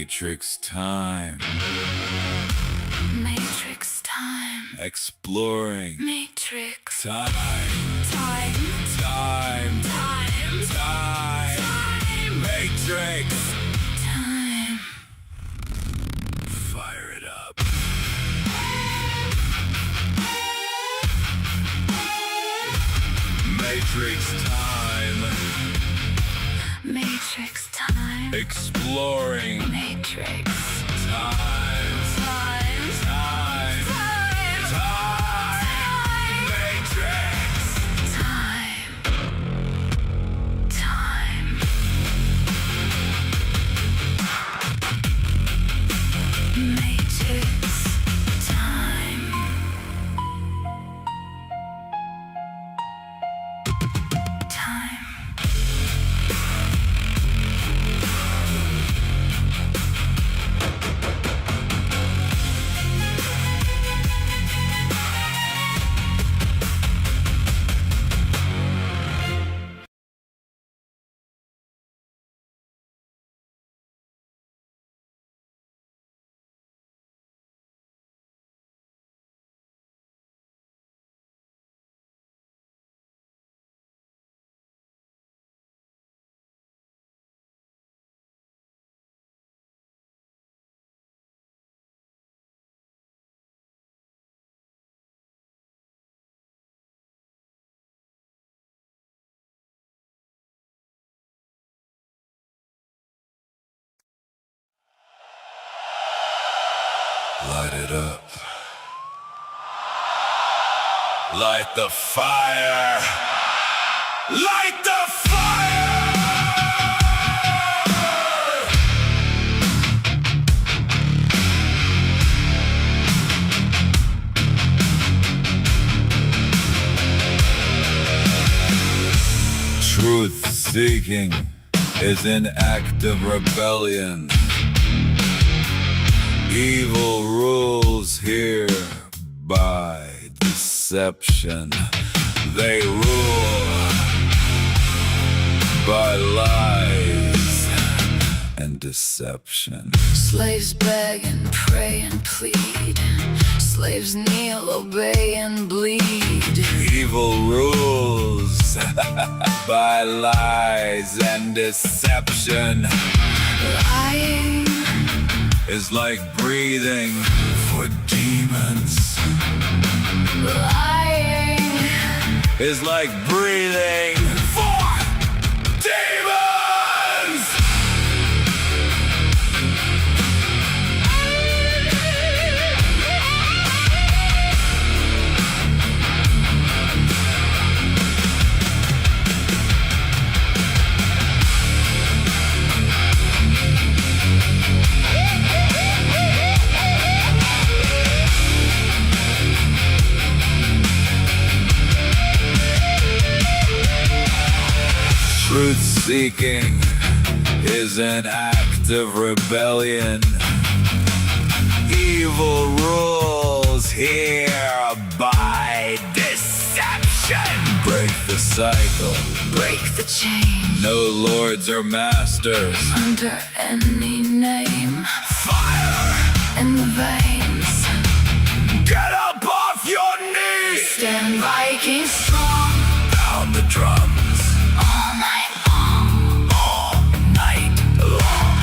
Matrix time. Matrix time. Exploring Matrix time. time. Time. Time. Time. Matrix. Time. Fire it up. Matrix time. Matrix time. Exploring Matrix time. time. Time. Time. Matrix. Time. Time. Matrix time. Time. Light it up. Light the fire. Light the fire. Truth seeking is an act of rebellion. Evil rules here by deception. They rule by lies and deception. Slaves beg and pray and plead. Slaves kneel, obey and bleed. Evil rules by lies and deception. Lying Is like breathing for demons. lying Is like breathing for demons. Truth seeking is an act of rebellion. Evil rules here by deception. Break the cycle. break the chain No lords or masters. under any name. Fire! In the veins Get up off your knees! stand Viking strong Pound the drums all night long. all night long.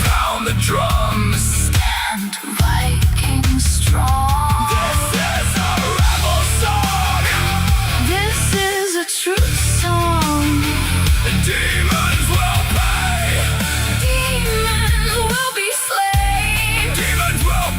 Pound the drums. Stand Viking strong. This is a rebel song. This is a true song. The demons will pay. Demons will be slain. Demons will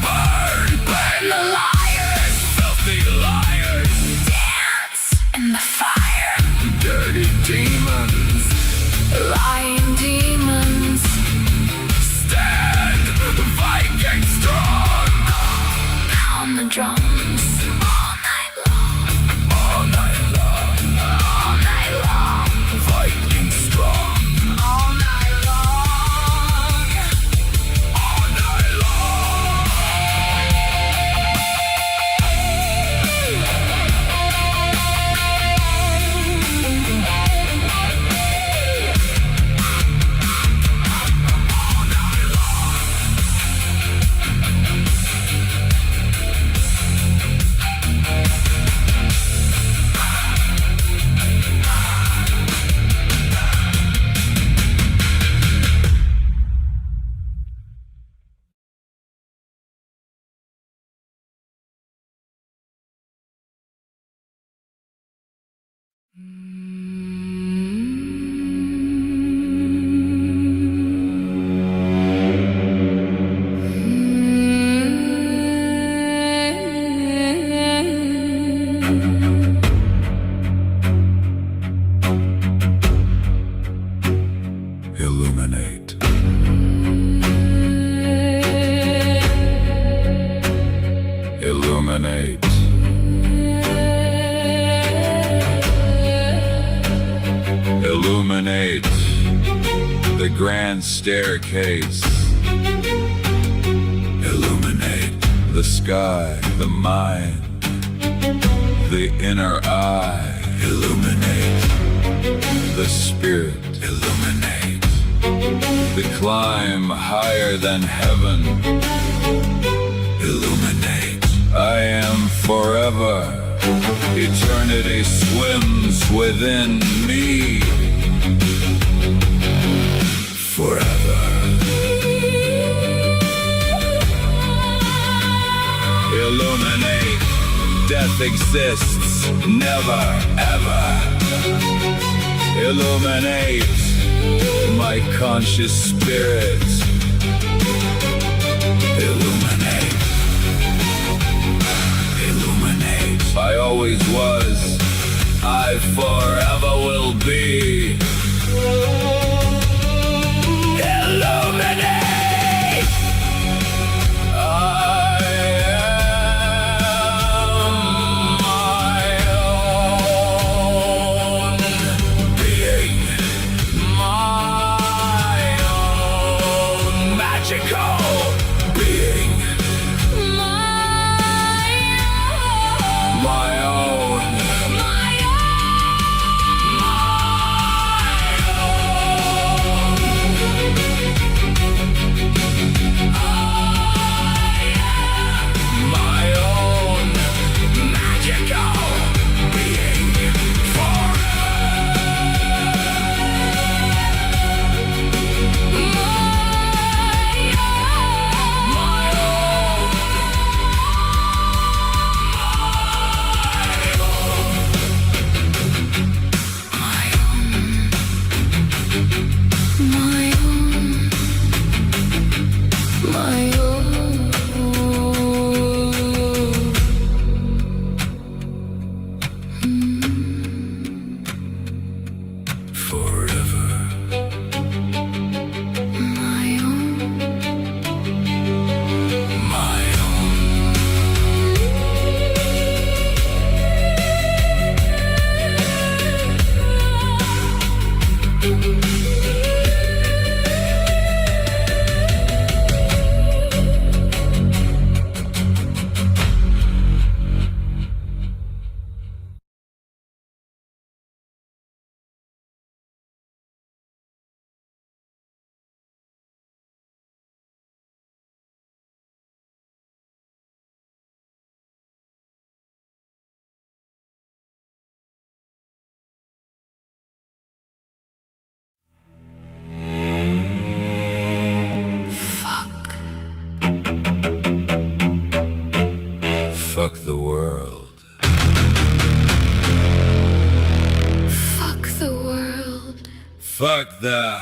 illuminate. Illuminate. Illuminate the grand staircase. Illuminate the sky, the mind, the inner eye. Illuminate the spirit. Illuminate the climb higher than heaven. Illuminate. I am forever. Eternity swims within me. Forever. Illuminate. Death exists never, ever. Illuminate my conscious spirit. Illuminate. Illuminate. I always was. I forever will be. Illuminate. Fuck the world. Fuck the world. Fuck the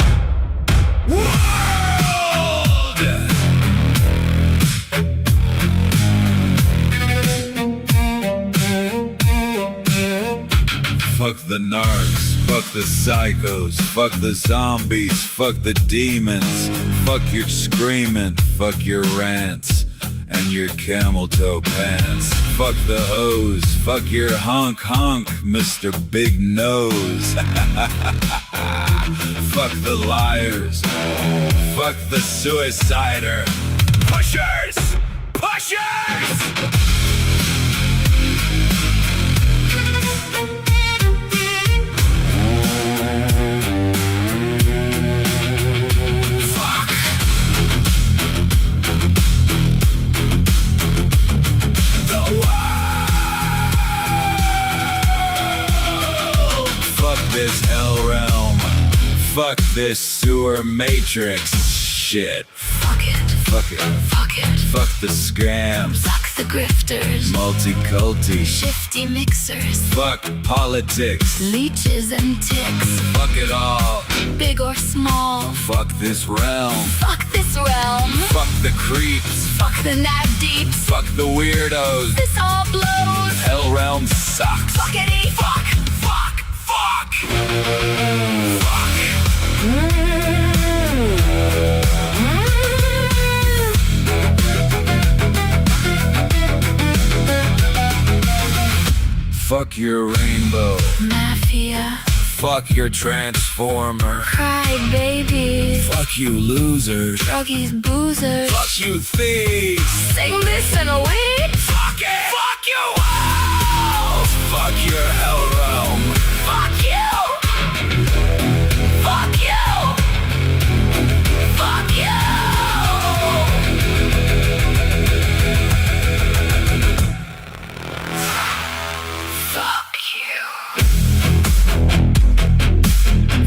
world. Fuck the narcs, fuck the psychos, fuck the zombies, fuck the demons, fuck your screaming, fuck your rants, and your camel toe pants. Fuck the hoes, fuck your honk, Mr. Big Nose. Fuck the liars, fuck the suicider. Pushers! Pushers! This hell realm, fuck this sewer matrix shit. Fuck it. Fuck it. Fuck it. Fuck the scams. Fuck the grifters. Multi-culti. Shifty mixers. Fuck politics. Leeches and ticks. Fuck it all. Big or small. Fuck this realm. Fuck this realm. Fuck the creeps. Fuck the nav deeps. Fuck the weirdos. This all blows. Hell realm sucks. Fuckity fuck. Fuck. Fuck. Fuck. your rainbow. Mafia, Fuck your transformer. cry babies, Fuck you losers. druggies, boozers. Fuck you thieves. Sing this and wait. Fuck it. Fuck you all. Fuck your hell realm. Fuck you. Fuck you. Fuck you. Fuck you.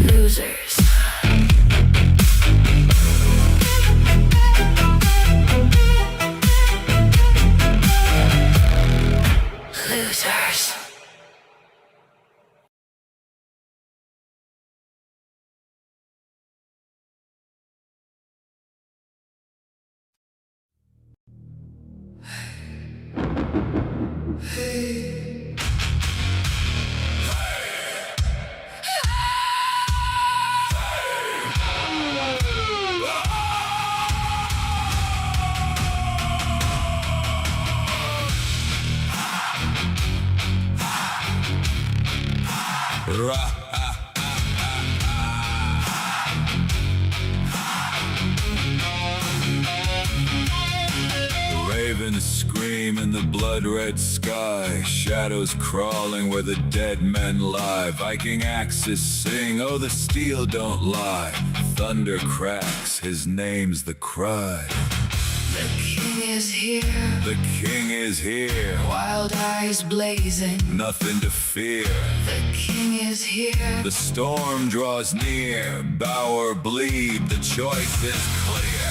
Losers. Losers. Ravens scream in the blood-red sky. Shadows crawling where the dead men lie. Viking axes sing, oh the steel don't lie. Thunder cracks, his name's the cry. The king is here. The king is here, Wild eyes blazing. nothing to fear. The king is here. The storm draws near, bow or bleed, the choice is clear.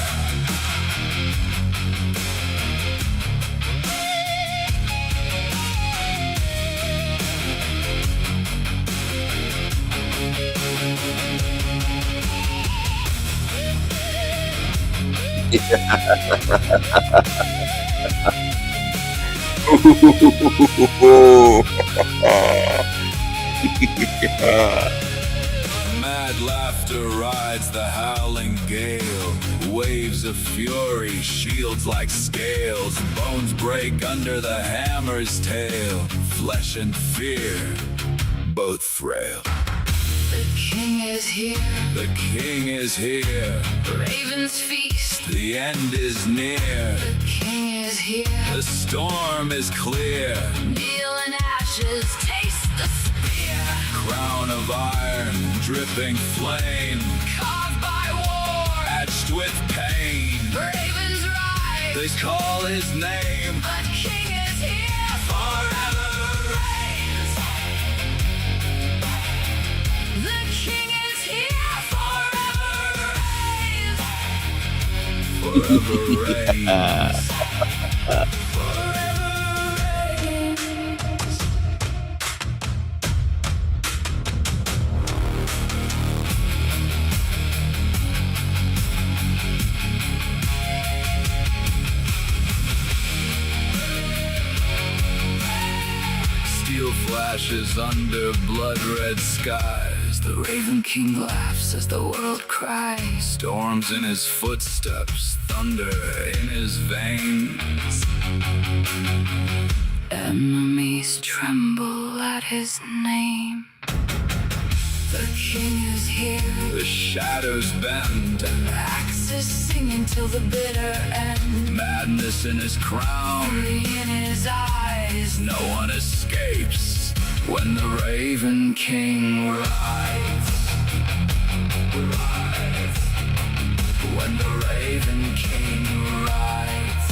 Mad laughter rides the howling gale. Waves of fury, shields like scales. Bones break under the hammer's tail. Flesh and fear, both frail. The king is here. The king is here, Ravens feast. the end is near. The king is here. The storm is clear. Kneel in ashes. Taste the spear. Crown of iron, dripping flame, Carved by war. etched with pain. Ravens rise. They call his name. The king is here. Forever reigns. The king is here. Forever reigns. Forever reigns. Steel flashes under blood-red skies. The Raven King laughs as the world cries. Storms in his footsteps, thunder in his veins. Enemies tremble at his name. The king is here. The shadows bend, Axes singing till the bitter end. madness in his crown. Fury in his eyes. No one escapes when the Raven King rides. When the Raven King rides.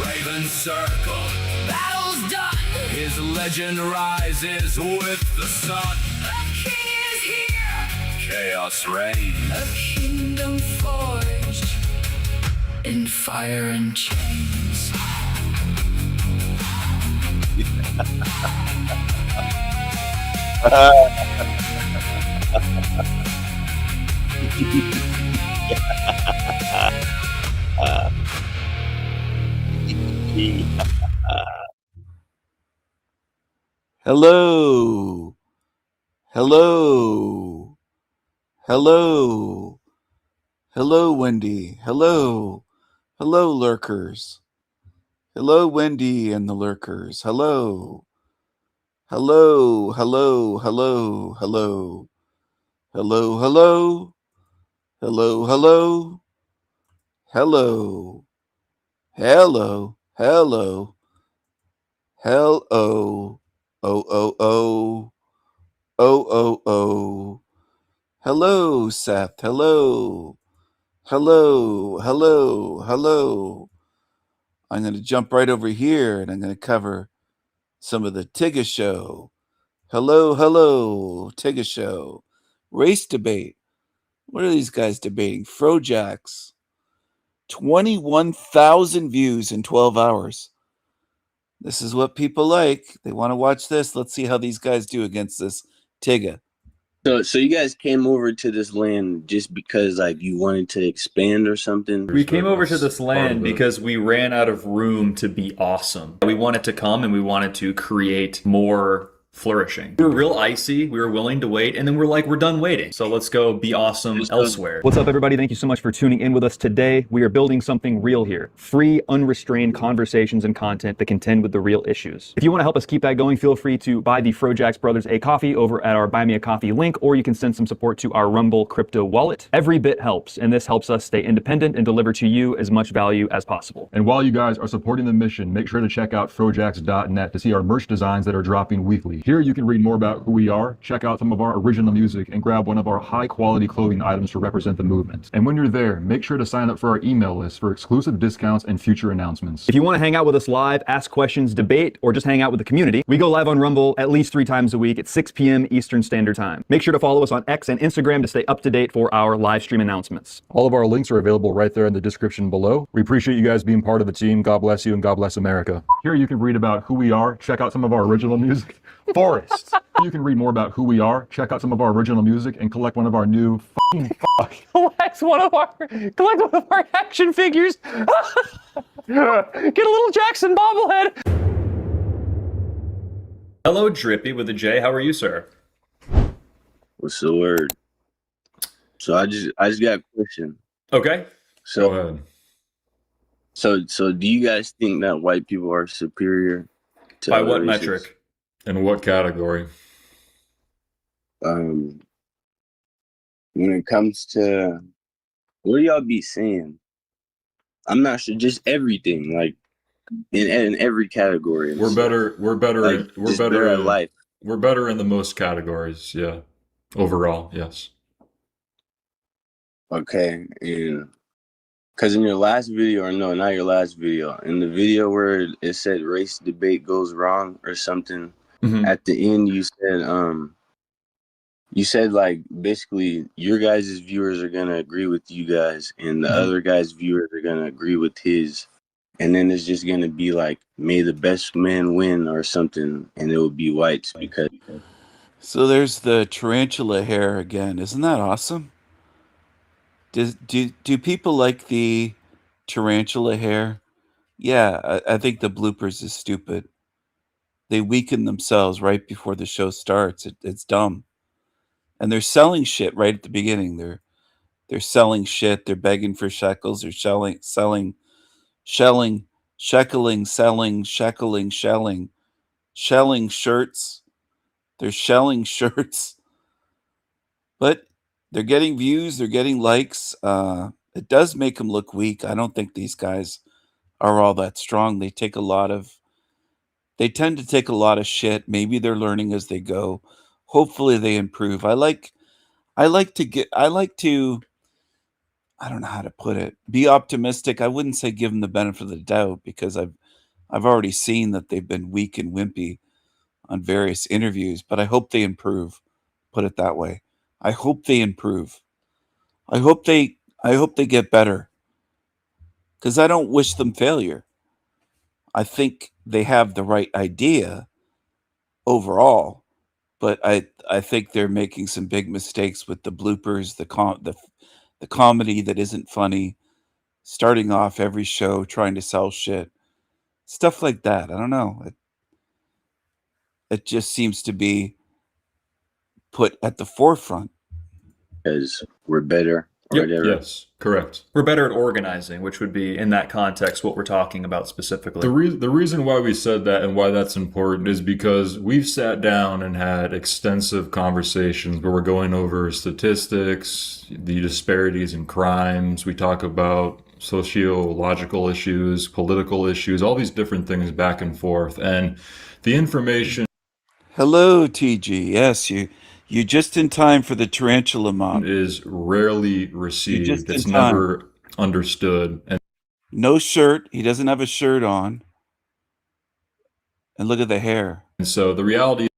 Raven circle, Battle's done. his legend rises with the sun. The king is here. Chaos reigns. A kingdom forged in fire and chains. Hello. Hello. Hello. Hello, Wendy. Hello. Hello, lurkers. Hello, Wendy and the lurkers. Hello. Hello, hello, hello, hello. Hello, hello. Hello, hello. Hello. Hello. Hello. Hello. Oh, oh, oh. Oh, oh, oh. Hello, Seth. Hello. Hello. Hello. Hello. I'm going to jump right over here and I'm going to cover some of the Tigga Show. Hello, hello, Tigga Show. Race debate. What are these guys debating? Frojax. 21,000 views in 12 hours. This is what people like. They want to watch this. Let's see how these guys do against this Tigga. So you guys came over to this land just because like you wanted to expand or something? We came over to this land because we ran out of room to be awesome. We wanted to come and we wanted to create more flourishing. We were real icy, we were willing to wait, and then we're like, we're done waiting. So let's go be awesome elsewhere. What's up, everybody? Thank you so much for tuning in with us today. We are building something real here. Free, unrestrained conversations and content that contend with the real issues. If you want to help us keep that going, feel free to buy the Frojax Brothers a coffee over at our Buy Me a Coffee link, or you can send some support to our Rumble crypto wallet. Every bit helps, and this helps us stay independent and deliver to you as much value as possible. And while you guys are supporting the mission, make sure to check out Frojax.net to see our merch designs that are dropping weekly. Here you can read more about who we are, check out some of our original music, and grab one of our high-quality clothing items to represent the movement. And when you're there, make sure to sign up for our email list for exclusive discounts and future announcements. If you want to hang out with us live, ask questions, debate, or just hang out with the community, we go live on Rumble at least 3 times a week at 6 p.m. Eastern Standard Time. Make sure to follow us on X and Instagram to stay up to date for our live stream announcements. All of our links are available right there in the description below. We appreciate you guys being part of the team. God bless you and God bless America. Here you can read about who we are, check out some of our original music. Forest. You can read more about who we are, check out some of our original music, and collect one of our new Collect one of our action figures. Get a little Jackson bobblehead. Hello, Drippy with a J. How are you, sir? What's the word? So I just got a question. Okay. So Go ahead. so do you guys think that white people are superior to By other what races? metric? In what category? When it comes to what do y'all be saying? I'm not sure. Just everything, like in every category. and We're stuff. better. We're better. Like, We're just better at life. We're better in the most categories. Yeah. Overall, yes. Okay, and because in your last video, or no, not your last video, in the video where it said race debate goes wrong or something, Mhm. at the end you said like basically your guys' viewers are gonna agree with you guys, and the Mhm. other guy's viewers are gonna agree with his, and then it's just gonna be like may the best man win or something, and it will be whites because So there's the tarantula hair again. Isn't that awesome? Do people like the tarantula hair? Yeah, I think the bloopers is stupid. They weaken themselves right before the show starts. It's dumb. And they're selling shit right at the beginning. They're selling shit. They're begging for shekels. They're shelling, shelling shirts. They're shelling shirts. But they're getting views. They're getting likes. It does make them look weak. I don't think these guys are all that strong. They tend to take a lot of shit. Maybe they're learning as they go. Hopefully they improve. I like to I don't know how to put it. Be optimistic. I wouldn't say give them the benefit of the doubt because I've already seen that they've been weak and wimpy on various interviews, but I hope they improve. Put it that way. I hope they improve. I hope they get better cuz I don't wish them failure. I think they have the right idea overall, but I think they're making some big mistakes with the bloopers, the comedy that isn't funny, starting off every show trying to sell shit, stuff like that. I don't know. It just seems to be put at the forefront. we're better or Yep. whatever. Yes, correct. We're better at organizing, which would be in that context what we're talking about specifically. The reason why we said that and why that's important is because we've sat down and had extensive conversations where we're going over statistics, the disparities in crimes. We talk about sociological issues, political issues, all these different things back and forth. And the information Hello, TG. Yes, you're just in time for the tarantula mob. is rarely You're received. just in It's time. never understood. And No shirt. He doesn't have a shirt on. And look at the hair. so the reality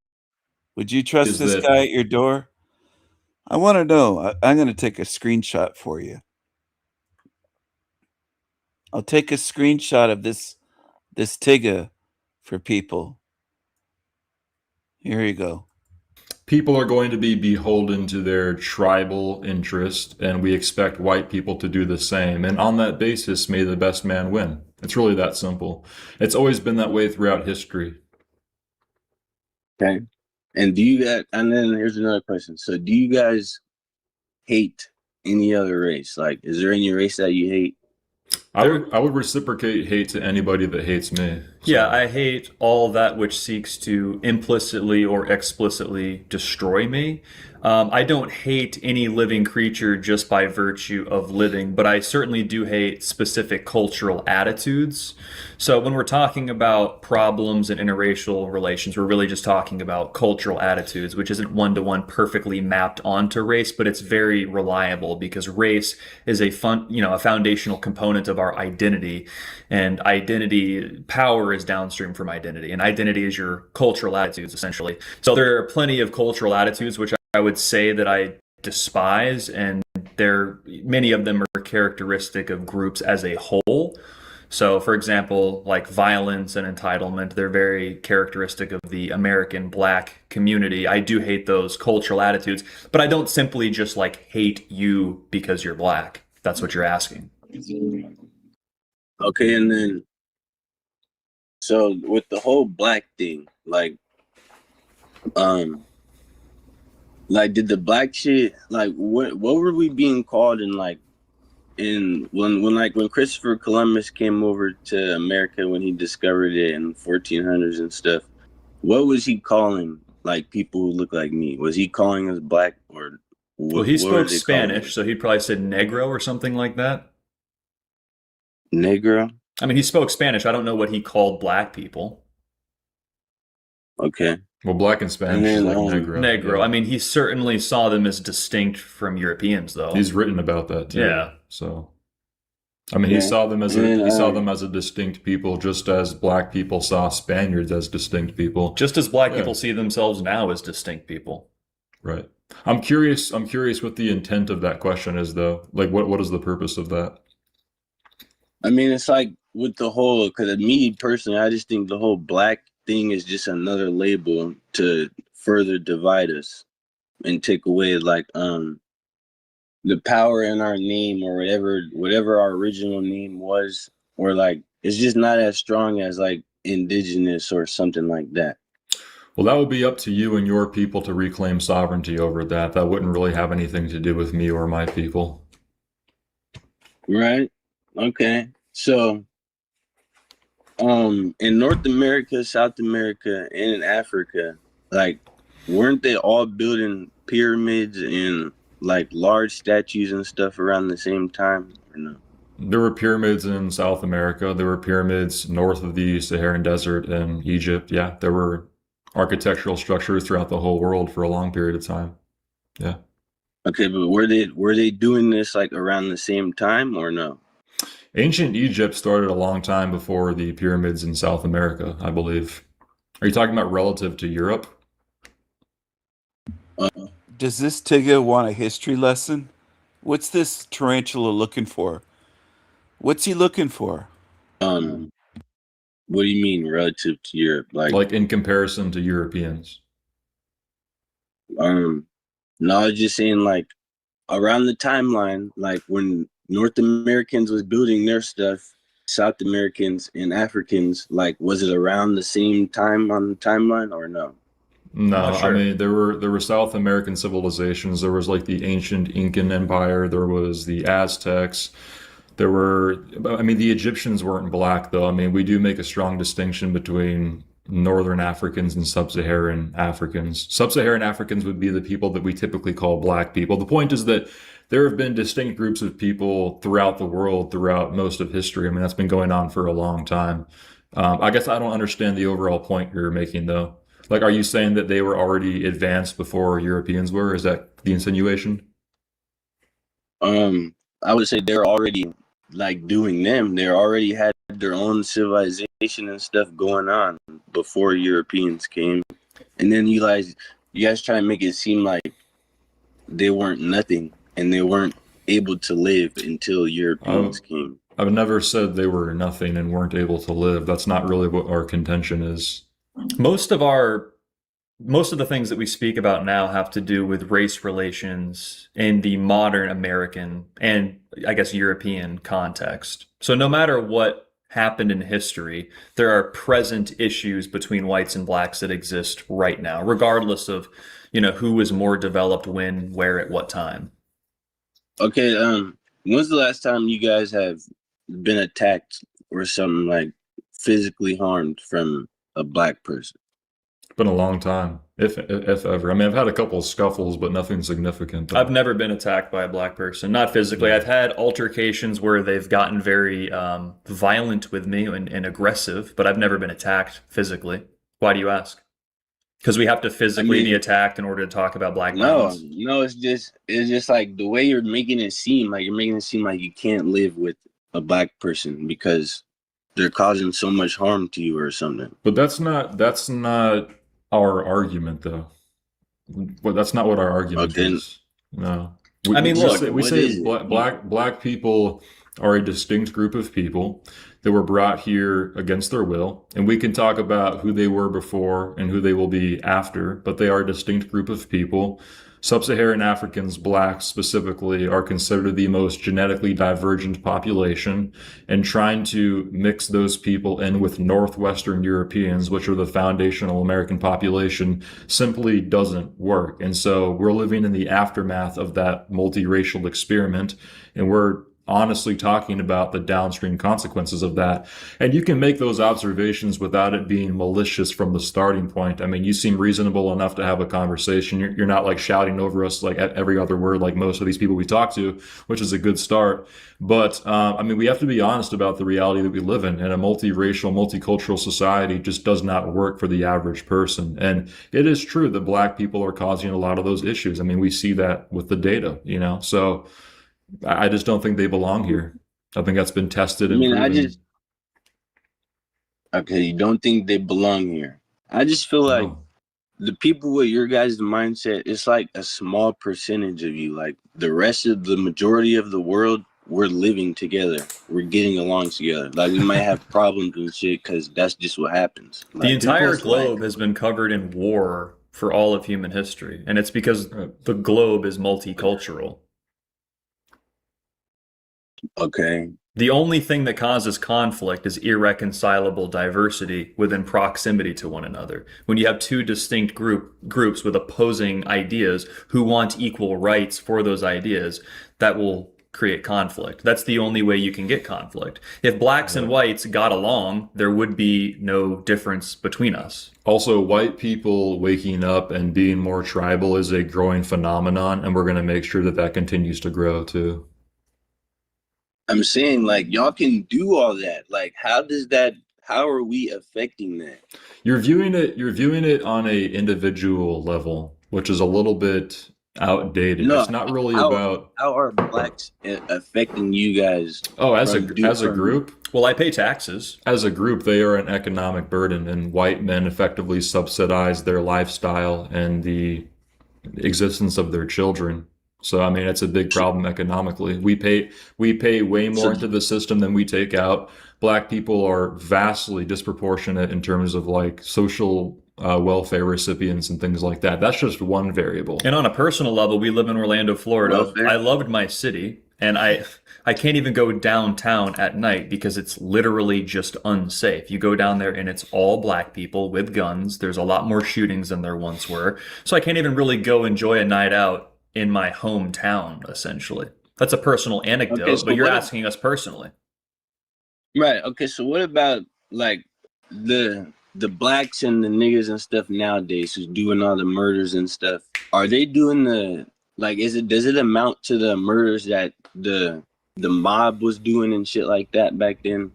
Would you trust is this that guy at your door? I want to know. I'm going to take a screenshot for you. I'll take a screenshot of this Tigga for people. Here you go. people are going to be beholden to their tribal interest, and we expect white people to do the same. And on that basis, may the best man win. It's really that simple. It's always been that way throughout history. Okay. And do you guys, and then here's another question. So do you guys hate any other race? Like, is there any race that you hate? I would reciprocate hate to anybody that hates me. So, Yeah, I hate all that which seeks to implicitly or explicitly destroy me. I don't hate any living creature just by virtue of living, but I certainly do hate specific cultural attitudes. So when we're talking about problems in interracial relations, we're really just talking about cultural attitudes, which isn't one-to-one perfectly mapped onto race, but it's very reliable because race is a foundational component of our identity, and identity power is downstream from identity, and identity is your cultural attitudes essentially. So there are plenty of cultural attitudes which I would say that I despise, and many of them are characteristic of groups as a whole. So, for example, like violence and entitlement, they're very characteristic of the American black community. I do hate those cultural attitudes, but I don't simply just like hate you because you're black. If that's what you're asking. Okay, and then so with the whole black thing, like did the black shit, like what were we being called in when Christopher Columbus came over to America, when he discovered it in 1400s and stuff? What was he calling like people who look like me? Was he calling us black, or Well, he spoke Spanish, so he probably said negro or something like that. Negro? I mean, he spoke Spanish. I don't know what he called black people. Okay. well, black and Spanish And is then, like Negro. Negro. Yeah. I mean, he certainly saw them as distinct from Europeans, though. He's written about that too. Yeah. So, I mean, Yeah. he saw them as And he saw them as a distinct people, just as black people saw Spaniards as distinct people. Just as black Yeah. people see themselves now as distinct people. Right. I'm curious what the intent of that question is, though. Like, what is the purpose of that? I mean, it's like with the whole, because me personally, I just think the whole black thing is just another label to further divide us and take away the power in our name, or whatever our original name was, or like it's just not as strong as like indigenous or something like that. Well, that would be up to you and your people to reclaim sovereignty over that. That wouldn't really have anything to do with me or my people. Right? Okay. So in North America, South America, and in Africa, like, weren't they all building pyramids and like large statues and stuff around the same time, or no? There were pyramids in South America. There were pyramids north of the Saharan Desert in Egypt. Yeah, there were architectural structures throughout the whole world for a long period of time. Yeah. Okay, but were they doing this like around the same time, or no? Ancient Egypt started a long time before the pyramids in South America, I believe. Are you talking about relative to Europe? Does this Tigga want a history lesson? What's this tarantula looking for? What's he looking for? What do you mean relative to Europe? Like in comparison to Europeans? No, I was just saying, like, around the timeline, like when North Americans was building their stuff, South Americans and Africans, like, was it around the same time on the timeline, or no? No, Oh, sure. I mean there were South American civilizations. There was like the ancient Incan Empire. There was the Aztecs. There were, I mean, the Egyptians weren't black though. I mean, we do make a strong distinction between Northern Africans and Sub-Saharan Africans. Sub-Saharan Africans would be the people that we typically call black people. The point is that there have been distinct groups of people throughout the world, throughout most of history. I mean, that's been going on for a long time. I guess I don't understand the overall point you're making though. Like, are you saying that they were already advanced before Europeans were? Is that the insinuation? I would say they're already like doing them. They already had their own civilization and stuff going on before Europeans came. And then you guys try to make it seem like they weren't nothing and they weren't able to live until Europeans came. I've never said they were nothing and weren't able to live. That's not really what our contention is. Most of the things that we speak about now have to do with race relations in the modern American and I guess European context. So no matter what happened in history, there are present issues between whites and blacks that exist right now, regardless of, who was more developed when, where, at what time. Okay, when's the last time you guys have been attacked or something like physically harmed from a black person? It's been a long time, if ever. I mean, I've had a couple of scuffles, but nothing significant. I've never been attacked by a black person, not physically. I've had altercations where they've gotten very violent with me and aggressive, but I've never been attacked physically. Why do you ask? Because we have to physically be attacked in order to talk about black violence. No, it's just like the way you're making it seem like you can't live with a black person because they're causing so much harm to you or something. But that's not our argument, though. Well, that's not what our argument is. No. We say black people are a distinct group of people that were brought here against their will, and we can talk about who they were before and who they will be after, but they are a distinct group of people. Sub-Saharan Africans, blacks specifically, are considered the most genetically divergent population, and trying to mix those people in with Northwestern Europeans, which are the foundational American population, simply doesn't work. And so we're living in the aftermath of that multiracial experiment, and we're honestly talking about the downstream consequences of that. And you can make those observations without it being malicious from the starting point. I mean, you seem reasonable enough to have a conversation. You're not like shouting over us like at every other word like most of these people we talk to, which is a good start. But I mean, we have to be honest about the reality that we live in. And a multiracial, multicultural society just does not work for the average person. And it is true that black people are causing a lot of those issues. I mean, we see that with the data, so I just don't think they belong here. I think that's been tested and proven. Okay, you don't think they belong here. I just feel like the people with your guys' mindset, it's like a small percentage of you. Like the rest of the majority of the world, we're living together. We're getting along together. Like we might have problems and shit because that's just what happens. Like, the entire globe has been covered in war for all of human history. And it's because the globe is multicultural. Okay. The only thing that causes conflict is irreconcilable diversity within proximity to one another. When you have two distinct groups with opposing ideas who want equal rights for those ideas, that will create conflict. That's the only way you can get conflict. If blacks and whites got along, there would be no difference between us. Also, white people waking up and being more tribal is a growing phenomenon, and we're going to make sure that that continues to grow too. I'm saying, like, y'all can do all that. Like, how are we affecting that? You're viewing it on a individual level, which is a little bit outdated. No, it's not really how are blacks affecting you guys? Oh, as a group? Well, I pay taxes. As a group, they are an economic burden, and white men effectively subsidize their lifestyle and the existence of their children. So, I mean, it's a big problem economically. We pay way more into the system than we take out. Black people are vastly disproportionate in terms of like social welfare recipients and things like that. That's just one variable. And on a personal level, we live in Orlando, Florida. Welfare. I loved my city. And I can't even go downtown at night because it's literally just unsafe. You go down there and it's all black people with guns. There's a lot more shootings than there once were. So I can't even really go enjoy a night out in my hometown, essentially. That's a personal anecdote, Okay, so but you're what? asking us personally. Right. Okay. So what about like the blacks and the niggas and stuff nowadays who's doing all the murders and stuff? Are they doing the like? Does it amount to the murders that the mob was doing and shit like that back then?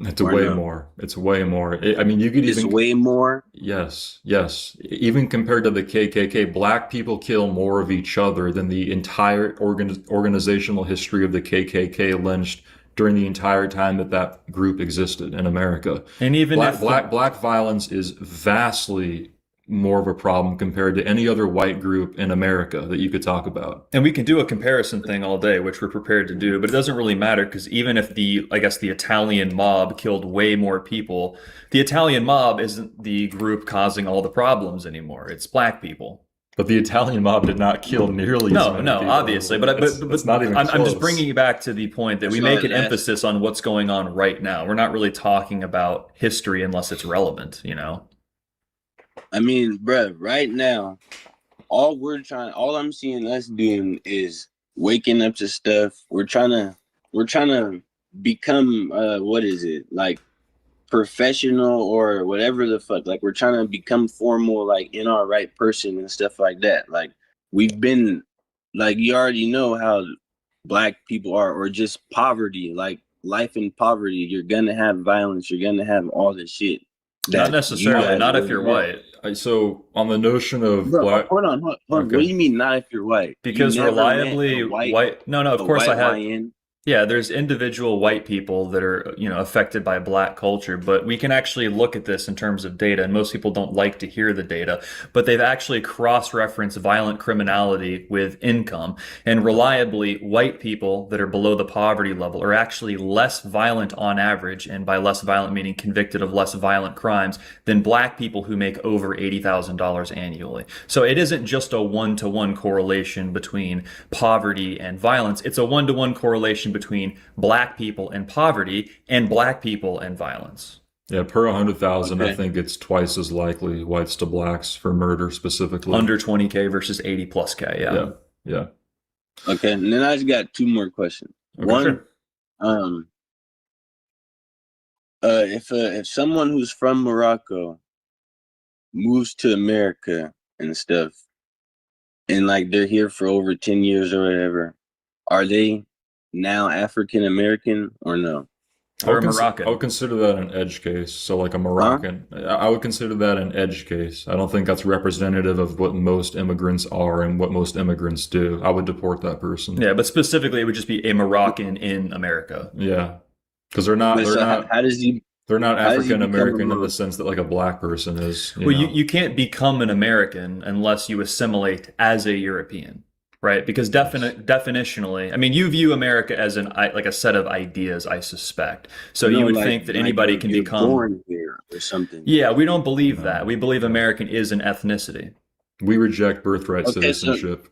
It's Or way no? more. It's way more. I mean, you could It's even way more. yes, yes. Even compared to the KKK, black people kill more of each other than the entire organizational history of the KKK lynched during the entire time that that group existed in America. And even Black, if black violence is vastly more of a problem compared to any other white group in America that you could talk about. and we can do a comparison thing all day, which we're prepared to do, but it doesn't really matter because even if I guess the Italian mob killed way more people, the Italian mob isn't the group causing all the problems anymore. It's black people. But the Italian mob did not kill nearly as No, many no, people. obviously, but It's not even I'm just close. bringing you back to the point that we That's make not an an emphasis on what's going on right now. We're not really talking about history unless it's relevant, you know? I mean, bruh, right now, all I'm seeing us doing is waking up to stuff. We're trying to become, what is it? Like professional or whatever the fuck. Like we're trying to become formal, like in our right person and stuff like that. Like we've been, like you already know how black people are, or just poverty, like life in poverty. You're gonna have violence. You're gonna have all this shit. Not that necessarily, you guys not if already you're have. white. So on the notion of Bro, black, hold on. Okay. What do you mean not if you're white? Because You never met reliably a white, no, of a course I white have. YN? Yeah, there's individual white people that are, affected by black culture, but we can actually look at this in terms of data, and most people don't like to hear the data, but they've actually cross-referenced violent criminality with income, and reliably, white people that are below the poverty level are actually less violent on average, and by less violent meaning convicted of less violent crimes, than black people who make over $80,000 annually. So it isn't just a one-to-one correlation between poverty and violence, it's a one-to-one correlation between black people and poverty and black people and violence. yeah, per 100,000, I Okay. think it's twice as likely whites to blacks for murder specifically. Under 20K versus 80 plus K, yeah. Yeah, yeah. Okay, and then I just got two more questions. Okay, One, sure. if someone who's from Morocco moves to America and stuff, and like they're here for over 10 years or whatever, are they now African American or no? Or Moroccan. I would consider that an edge case. So like a Moroccan, I would consider that an edge case. I don't think that's representative of what most immigrants are and what most immigrants do. I would deport that person. Yeah, but specifically, it would just be a Moroccan in America. Yeah, because they're not. But They're so not. how does he? They're not how does he African become a American in the Moroccan? sense that like a black person is. Well, you can't become an American unless you assimilate as a European, right? Because definitionally, I mean, you view America as like a set of ideas, I suspect. So you No, would like- think that like anybody you're- can you're become. born here or something. Yeah, we don't believe No. that. We believe American is an ethnicity. We reject birthright Okay, so- citizenship.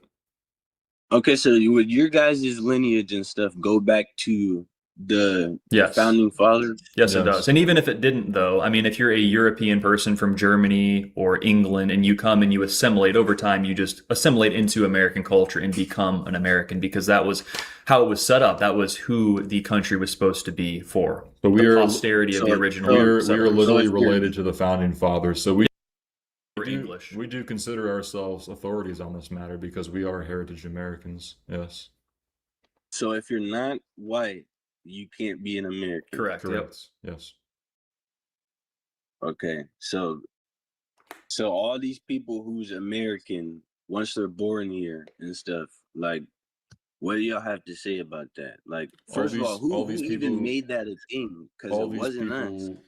Okay, so would your guys' lineage and stuff go back to the Yes. founding fathers? Yes, it Yes. does. And even if it didn't, though, I mean, if you're a European person from Germany or England and you come and you assimilate over time, you just assimilate into American culture and become an American because that was how it was set up. That was who the country was supposed to be for. But we The are posterity of the so original. we are settlers. literally So if you're- related to the founding fathers. So we We're do- English. We do consider ourselves authorities on this matter because we are heritage Americans. Yes, So if you're not white, you can't be an American. Correct. Yep. correct. Yes. Okay, so all these people who's American once they're born here and stuff, like, what do y'all have to say about that? Like, first of all, all who these even people- made that a thing? Because All it these wasn't people. us.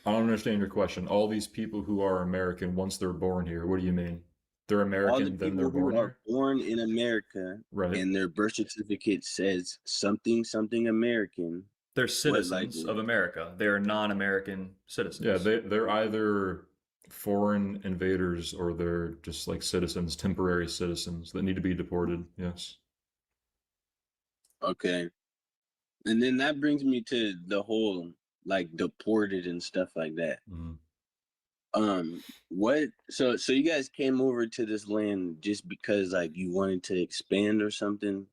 I don't understand your question. All these people who are American once they're born here. What do you mean? They're All the American, then they're people who born are here. born in America Right. and their birth certificate says something American. They're citizens of America. They're non-American citizens. Yeah, they're either foreign invaders or they're just like citizens, temporary citizens that need to be deported. Yes. Okay. And then that brings me to the whole like deported and stuff like that. Mhm. What so you guys came over to this land just because like you wanted to expand or something?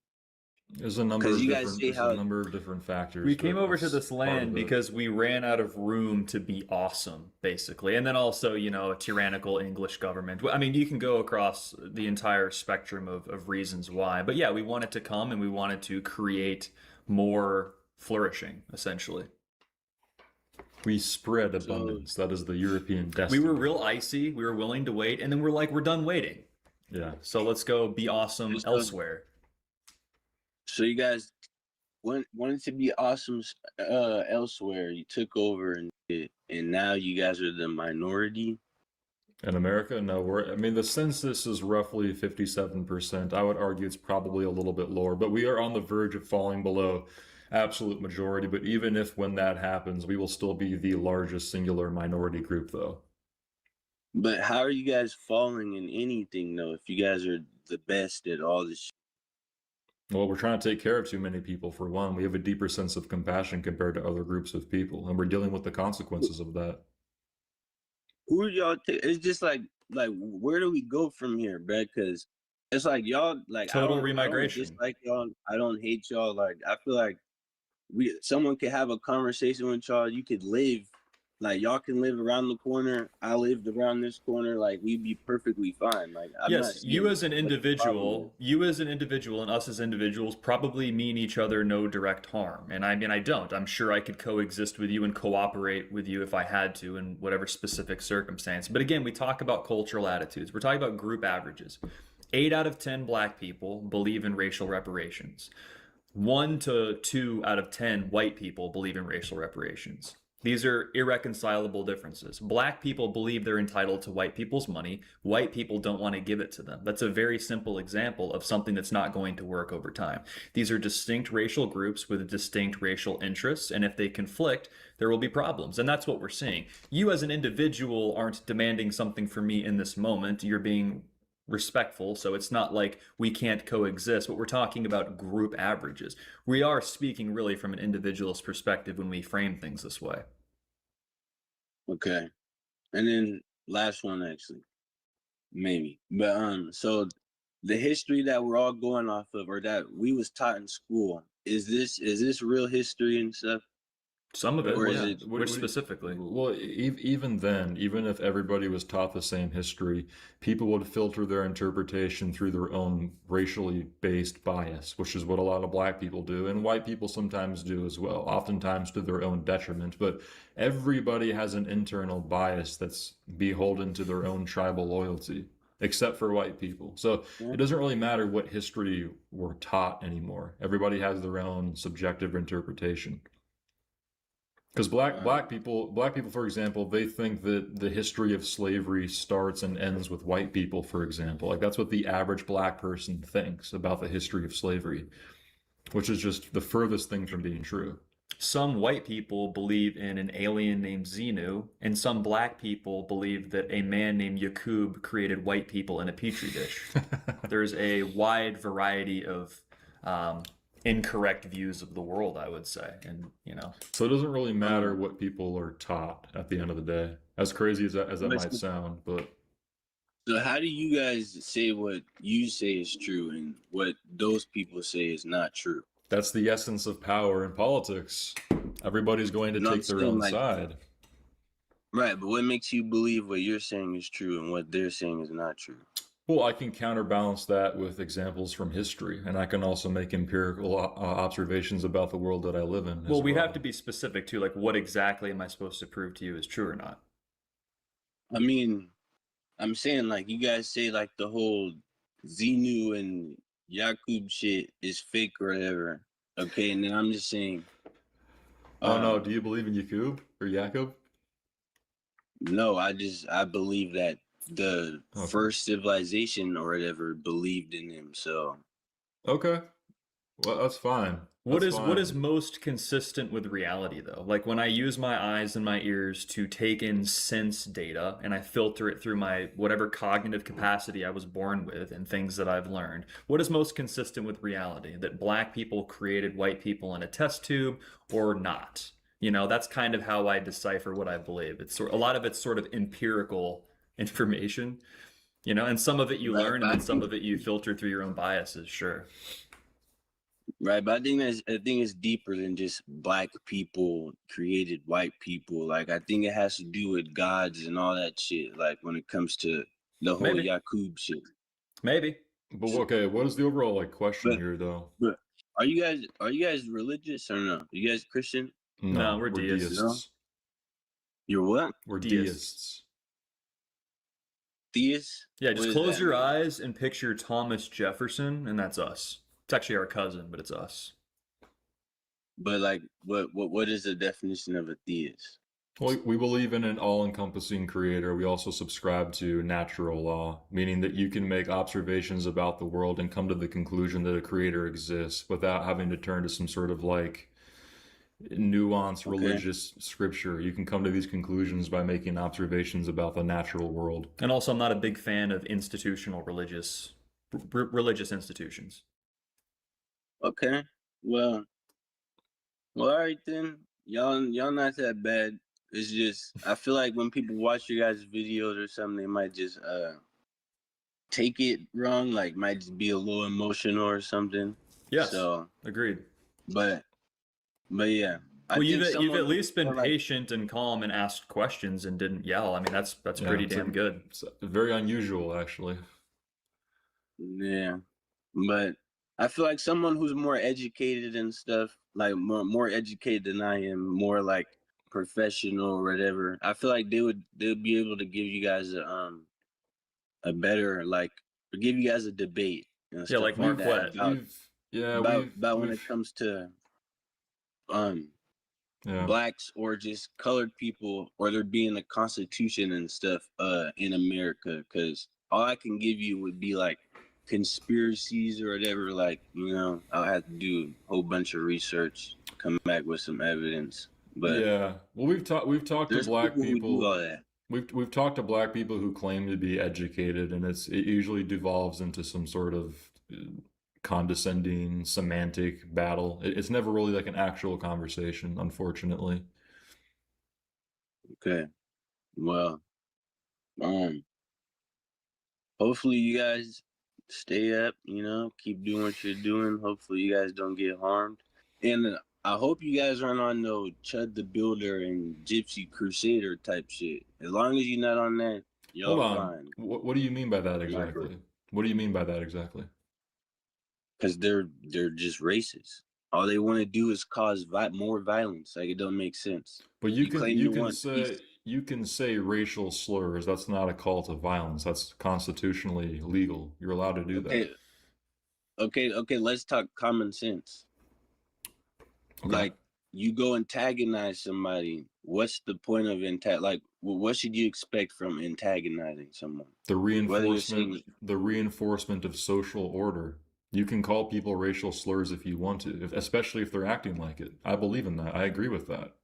There's a number Because of you guys see how different factors. We came but over to that's this part of land it. because we ran out of room to be awesome, basically. And then also, a tyrannical English government. I mean, you can go across the entire spectrum of reasons why. But yeah, we wanted to come and we wanted to create more flourishing, essentially. We spread So- abundance. That is the European We destiny. were real icy. We were willing to wait. And then we're like, we're done waiting. Yeah. So let's go be awesome Just elsewhere. so you guys wanted to be awesome elsewhere. You took over and now you guys are the minority. In America, no, the census is roughly 57%. I would argue it's probably a little bit lower, but we are on the verge of falling below absolute majority. But even if when that happens, we will still be the largest singular minority group, though. But how are you guys falling in anything though if you guys are the best at all this shit? Well, we're trying to take care of too many people, for one. We have a deeper sense of compassion compared to other groups of people, and we're dealing with the consequences of that. Who are y'all it's just like where do we go from here, bruh? Because it's like y'all like Total I don't remigration. dislike y'all. I don't hate y'all. Like I feel like someone could have a conversation with y'all. You could live like y'all can live around the corner. I lived around this corner. Like we'd be perfectly fine. Like I'm not Yes, you seeing as an what the problem individual and us as individuals probably mean each other no direct harm. And I mean, I don't. I'm sure I could coexist with you and cooperate with you if I had to in whatever specific circumstance. But again, we talk about cultural attitudes. We're talking about group averages. 8 out of 10 black people believe in racial reparations. 1 to 2 out of 10 white people believe in racial reparations. These are irreconcilable differences. Black people believe they're entitled to white people's money. White people don't want to give it to them. That's a very simple example of something that's not going to work over time. These are distinct racial groups with distinct racial interests, and if they conflict, there will be problems. And that's what we're seeing. You as an individual aren't demanding something from me in this moment. You're being respectful, so it's not like we can't coexist, but we're talking about group averages. We are speaking really from an individual's perspective when we frame things this way. Okay. And then last one actually. Maybe. But so the history that we're all going off of or that we was taught in school, is this real history and stuff? Some of it, Or is yeah. it- Which specifically? Well, even then, even if everybody was taught the same history, people would filter their interpretation through their own racially based bias, which is what a lot of black people do, and white people sometimes do as well, oftentimes to their own detriment. But everybody has an internal bias that's beholden to their own tribal loyalty, except for white people. So it doesn't really matter what history we're taught anymore. Everybody has their own subjective interpretation. Because black people, for example, they think that the history of slavery starts and ends with white people, for example. Like that's what the average black person thinks about the history of slavery, which is just the furthest thing from being true. Some white people believe in an alien named Xenu, and some black people believe that a man named Yakub created white people in a petri dish. There's a wide variety of incorrect views of the world, I would say. And, So it doesn't really matter what people are taught at the end of the day, as crazy as that might sound. But So how do you guys say what you say is true and what those people say is not true? that's the essence of power in politics. Everybody's going to No, I'm take their saying, own like- side. Right, but what makes you believe what you're saying is true and what they're saying is not true? Well, I can counterbalance that with examples from history, and I can also make empirical observations about the world that I live in. well, we have to be specific too, like what exactly am I supposed to prove to you is true or not? I mean, I'm saying like you guys say like the whole Xenu and Yakub shit is fake or whatever. Okay, and then I'm just saying. Oh no, do you believe in Yakub or Jacob? No, I believe that the Okay. first civilization or whatever believed in him. So Okay. Well, that's fine. What That's is fine. most consistent with reality though? Like when I use my eyes and my ears to take in sense data and I filter it through my whatever cognitive capacity I was born with and things that I've learned. What is most consistent with reality? That black people created white people in a test tube or not? You know, that's kind of how I decipher what I believe. It's a lot of it's sort of empirical information, you know, and some of it you Right, learn and then some of it you filter through your own biases, sure. right. But I think it's deeper than just black people created white people. Like I think it has to do with gods and all that shit. Like when it comes to the whole Maybe. Yakub shit. Maybe. But okay, what is the overall like question But here though? but are you guys religious or no? You guys Christian? No, we're deists. No? You're what? We're Deists. deists. Theists? Yeah, What just does close that your mean? eyes and picture Thomas Jefferson, and that's us. It's actually our cousin, but it's us. But like what is the definition of a theist? Well, we believe in an all-encompassing creator. We also subscribe to natural law, meaning that you can make observations about the world and come to the conclusion that a creator exists without having to turn to some sort of like nuanced Okay. religious scripture. You can come to these conclusions by making observations about the natural world. And also, I'm not a big fan of institutional religious institutions. Okay. Well, all right then. Y'all not that bad. It's just I feel like when people watch your guys' videos or something, they might just take it wrong, like might just be a little emotional or something. Yes, So, agreed. but yeah. I Well, think you've someone at least been more like- patient and calm and asked questions and didn't yell. I mean, that's Yeah, pretty it's damn good. It's very unusual, actually. Yeah, but I feel like someone who's more educated and stuff, like more educated than I am, more like professional or whatever. I feel like they'd be able to give you guys a better like give you guys a debate. And stuff like Mark that Wett. about when it comes to yeah. blacks or just colored people or there being a constitution and stuff in America, because all I can give you would be like conspiracies or whatever. Like, you know, I'll have to do a whole bunch of research, come back with some evidence. But Yeah. Well, we've talked to there's black people who do all people. that. We've talked to black people who claim to be educated, and it usually devolves into some sort of condescending semantic battle. It's never really like an actual conversation, unfortunately. Okay. Well, hopefully you guys stay up, you know, keep doing what you're doing. Hopefully you guys don't get harmed. And I hope you guys aren't on no Chud the Builder and Gypsy Crusader type shit. As long as you're not on that, y'all Hold on. fine. What do you mean by that exactly? What do you mean by that exactly? Because they're just racist. All they want to do is cause more violence. Like, it don't make sense. But you claim you you can want say peace. you can say racial slurs. That's not a call to violence. That's constitutionally legal. You're allowed to do that. Okay. Let's talk common sense. Okay. Like, you go antagonize somebody. What's the point of like? What should you expect from antagonizing someone? The Whether you're reinforcement of social order. You can call people racial slurs if you want to, especially if they're acting like it. I believe in that. I agree with that.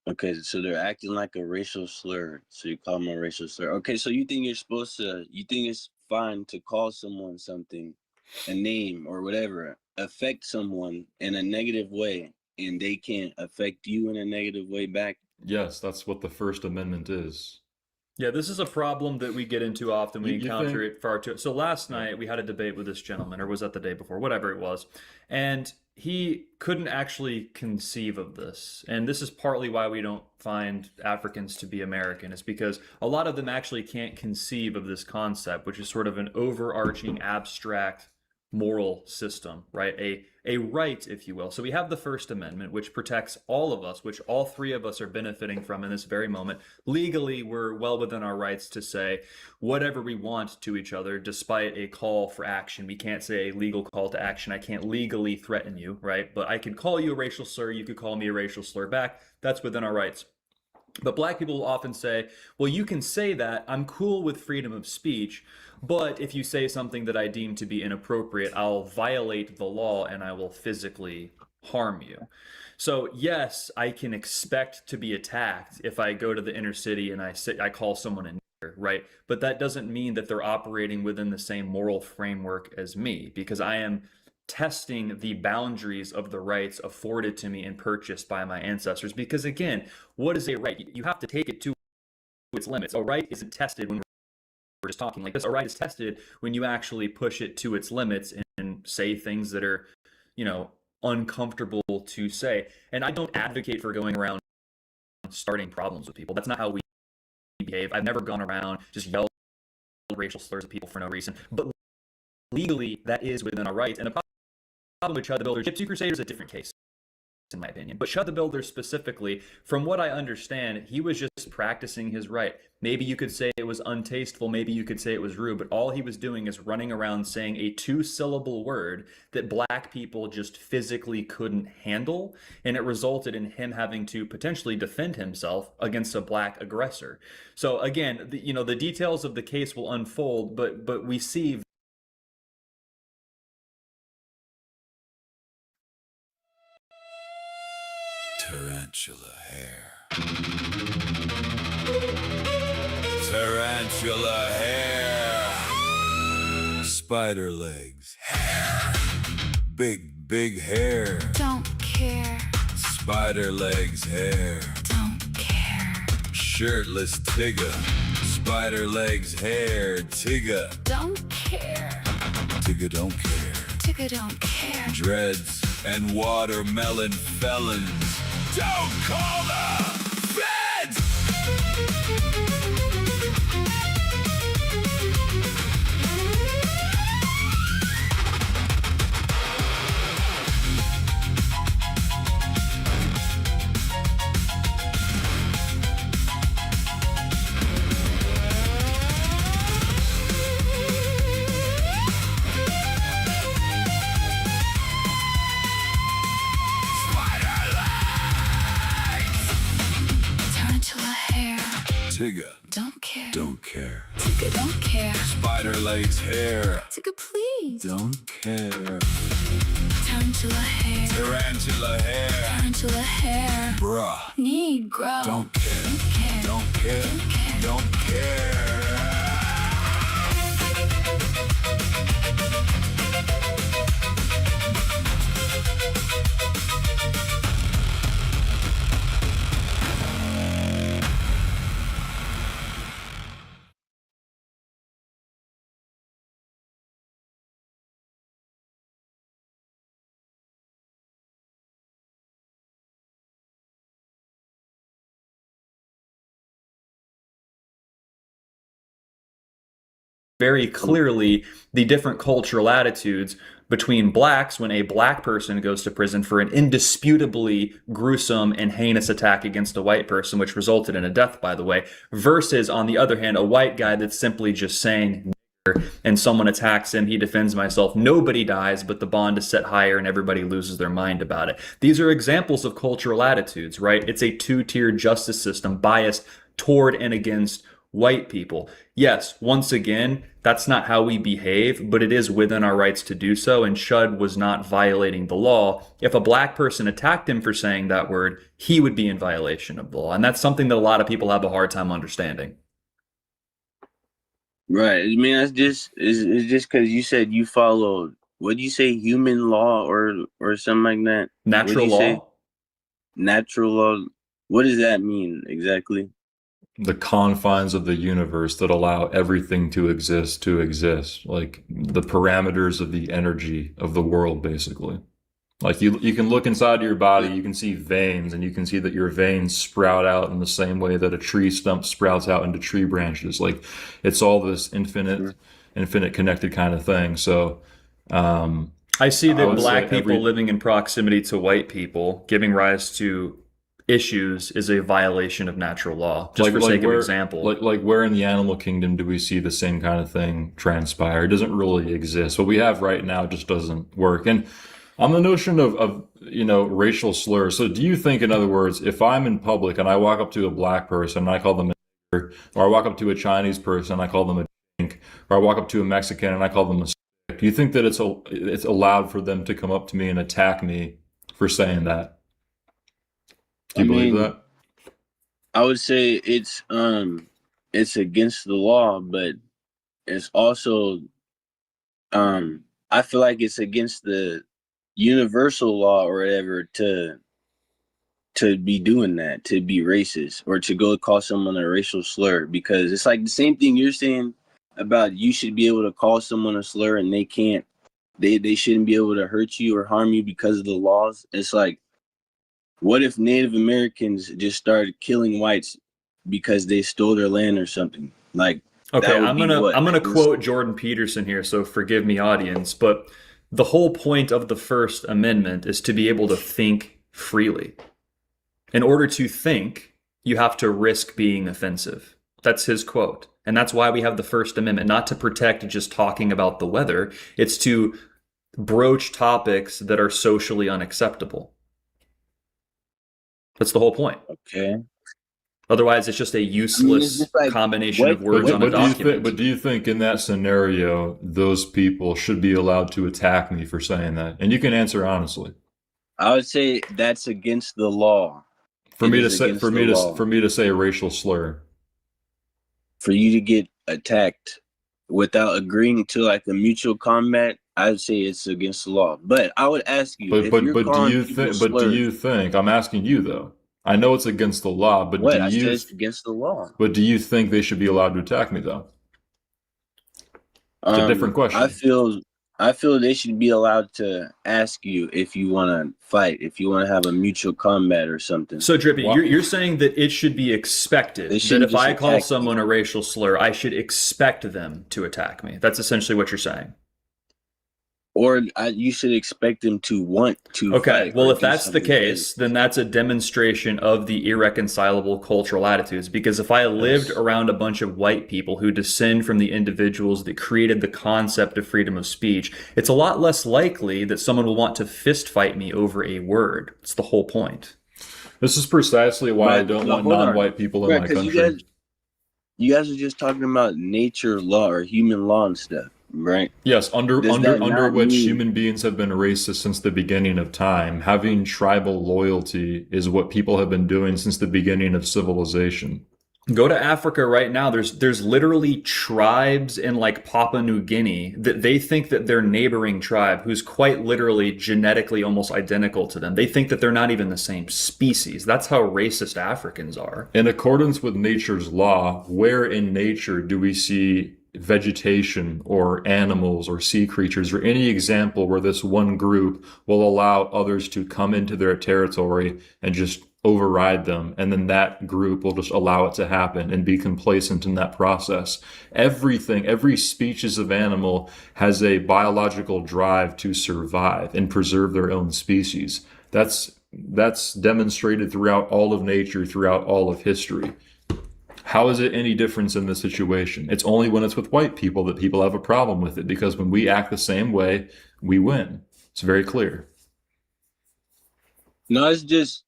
Okay, so they're acting like a racial slur. So you call them a racial slur. Okay, so you think it's fine to call someone something, a name or whatever, affect someone in a negative way, and they can't affect you in a negative way back? Yes, that's what the First Amendment is. Yeah, this is a problem that we get into often. We You encounter think- it far too. So last night we had a debate with this gentleman, or was that the day before? Whatever it was. And he couldn't actually conceive of this. And this is partly why we don't find Africans to be American, is because a lot of them actually can't conceive of this concept, which is sort of an overarching abstract moral system, right? A right, if you will. So we have the First Amendment, which protects all of us, which all three of us are benefiting from in this very moment. Legally, we're well within our rights to say whatever we want to each other, despite a call for action. We can't say a legal call to action. I can't legally threaten you, right? But I could call you a racial slur. You could call me a racial slur back. That's within our rights. But black people will often say, well, you can say that. I'm cool with freedom of speech. But if you say something that I deem to be inappropriate, I'll violate the law and I will physically harm you. So yes, I can expect to be attacked if I go to the inner city and I call someone a nigger, right? But that doesn't mean that they're operating within the same moral framework as me, because I am testing the boundaries of the rights afforded to me and purchased by my ancestors. Because again, what is a right? You have to take it to its limits. A right isn't tested when we're just talking like this. A right is tested when you actually push it to its limits and say things that are, you know, uncomfortable to say. And I don't advocate for going around starting problems with people. That's not how we behave. I've never gone around just yelled racial slurs at people for no reason. But legally, that is within our rights. And the problem with Chud the Builder, Gypsy Crusader is a different case, in my opinion. But Chud the Builder specifically, from what I understand, he was just practicing his right. Maybe you could say it was untasteful, maybe you could say it was rude, but all he was doing is running around saying a 2-syllable word that black people just physically couldn't handle, and it resulted in him having to potentially defend himself against a black aggressor. So again, the details of the case will unfold, but we see Tarantula hair. Tarantula hair. Spider legs. Hair. Big hair. Don't care, Spider legs hair. don't care, Shirtless Tigger. Spider legs hair. Tigger. don't care, Tigger don't care. Tigger don't care. Dreads and watermelon felons. Don't call the feds! Tarantula hair, Tigger don't care, don't care. Tigger don't care, Spider legs hair. Tigger please. Don't care. Tarantula hair, Tarantula hair. tarantula hair, Bruh. Negro. Don't care. care, Don't care. Don't care. very clearly the different cultural attitudes between blacks when a black person goes to prison for an indisputably gruesome and heinous attack against a white person, which resulted in a death, by the way, versus, on the other hand, a white guy that's simply just saying nigger and someone attacks him, he defends himself, nobody dies, but the bond is set higher and everybody loses their mind about it. These are examples of cultural attitudes, right? It's a two-tier justice system biased toward and against white people. Yes, once again, that's not how we behave, but it is within our rights to do so, and Chud was not violating the law. If a black person attacked him for saying that word, he would be in violation of the law, and that's something that a lot of people have a hard time understanding. Right. I mean, that's just it's just because you said you follow, what do you say, human law or something like that? Natural What'd you say? law? Natural law. What does that mean exactly? The confines of the universe that allow everything to exist, like the parameters of the energy of the world, basically. Like you can look inside of your body, you can see veins, and you can see that your veins sprout out in the same way that a tree stump sprouts out into tree branches. Like it's all this infinite connected kind of thing. So I see I that would black say people living in proximity to white people, giving rise to issues, is a violation of natural law, just for sake of example. Like where in the animal kingdom do we see the same kind of thing transpire? It doesn't really exist. What we have right now just doesn't work. And On the notion of racial slurs, so do you think, in other words, if I'm in public and I walk up to a black person and I call them a nigger, or I walk up to a Chinese person and I call them a dink, or I walk up to a Mexican and I call them a stick, do you think that it's allowed for them to come up to me and attack me for saying that? Do you believe that? I would say it's against the law, but it's also I feel like it's against the universal law or whatever to be doing that, to be racist or to go call someone a racial slur, because it's like the same thing you're saying about you should be able to call someone a slur and they can't, they shouldn't be able to hurt you or harm you because of the laws. It's like, what if Native Americans just started killing whites because they stole their land or something? Like, okay, I'm gonna quote Jordan Peterson here, so forgive me, audience, but the whole point of the First Amendment is to be able to think freely. In order to think, you have to risk being offensive. That's his quote. And that's why we have the First Amendment, not to protect just talking about the weather. It's to broach topics that are socially unacceptable. That's the whole point. Okay. Otherwise, it's just a useless combination of words on a document. But do you think in that scenario, those people should be allowed to attack me for saying that? And you can answer honestly. I would say that's against the law. For me to say a racial slur. For you to get attacked without agreeing to like a mutual combat, I would say it's against the law. But I would ask you, but do you think? I'm asking you though. I know it's against the law, but I said it's against the law. But do you think they should be allowed to attack me though? It's a different question. I feel they should be allowed to ask you if you want to fight, if you want to have a mutual combat or something. So, Drippy, you're saying that it should be expected that if I call someone a racial slur, I should expect them to attack me. That's essentially what you're saying. Or you should expect them to want to fight. Well, if that's the case, then that's a demonstration of the irreconcilable cultural attitudes. Because if I lived around a bunch of white people who descend from the individuals that created the concept of freedom of speech, it's a lot less likely that someone will want to fist fight me over a word. It's the whole point. This is precisely why I don't want non-white people in my country. You guys are just talking about nature law or human law and stuff. Right. Yes, under which human beings have been racist since the beginning of time. Having tribal loyalty is what people have been doing since the beginning of civilization. Go to Africa right now. There's literally tribes in like Papua New Guinea that they think that their neighboring tribe, who's quite literally genetically almost identical to them, they think that they're not even the same species. That's how racist Africans are. In accordance with nature's law, where in nature do we see vegetation or animals or sea creatures or any example where this one group will allow others to come into their territory and just override them, and then that group will just allow it to happen and be complacent in that process? Every species of animal has a biological drive to survive and preserve their own species. That's demonstrated throughout all of nature, throughout all of history. How is it any difference in this situation? It's only when it's with white people that people have a problem with it, because when we act the same way, we win. It's very clear. No, it's just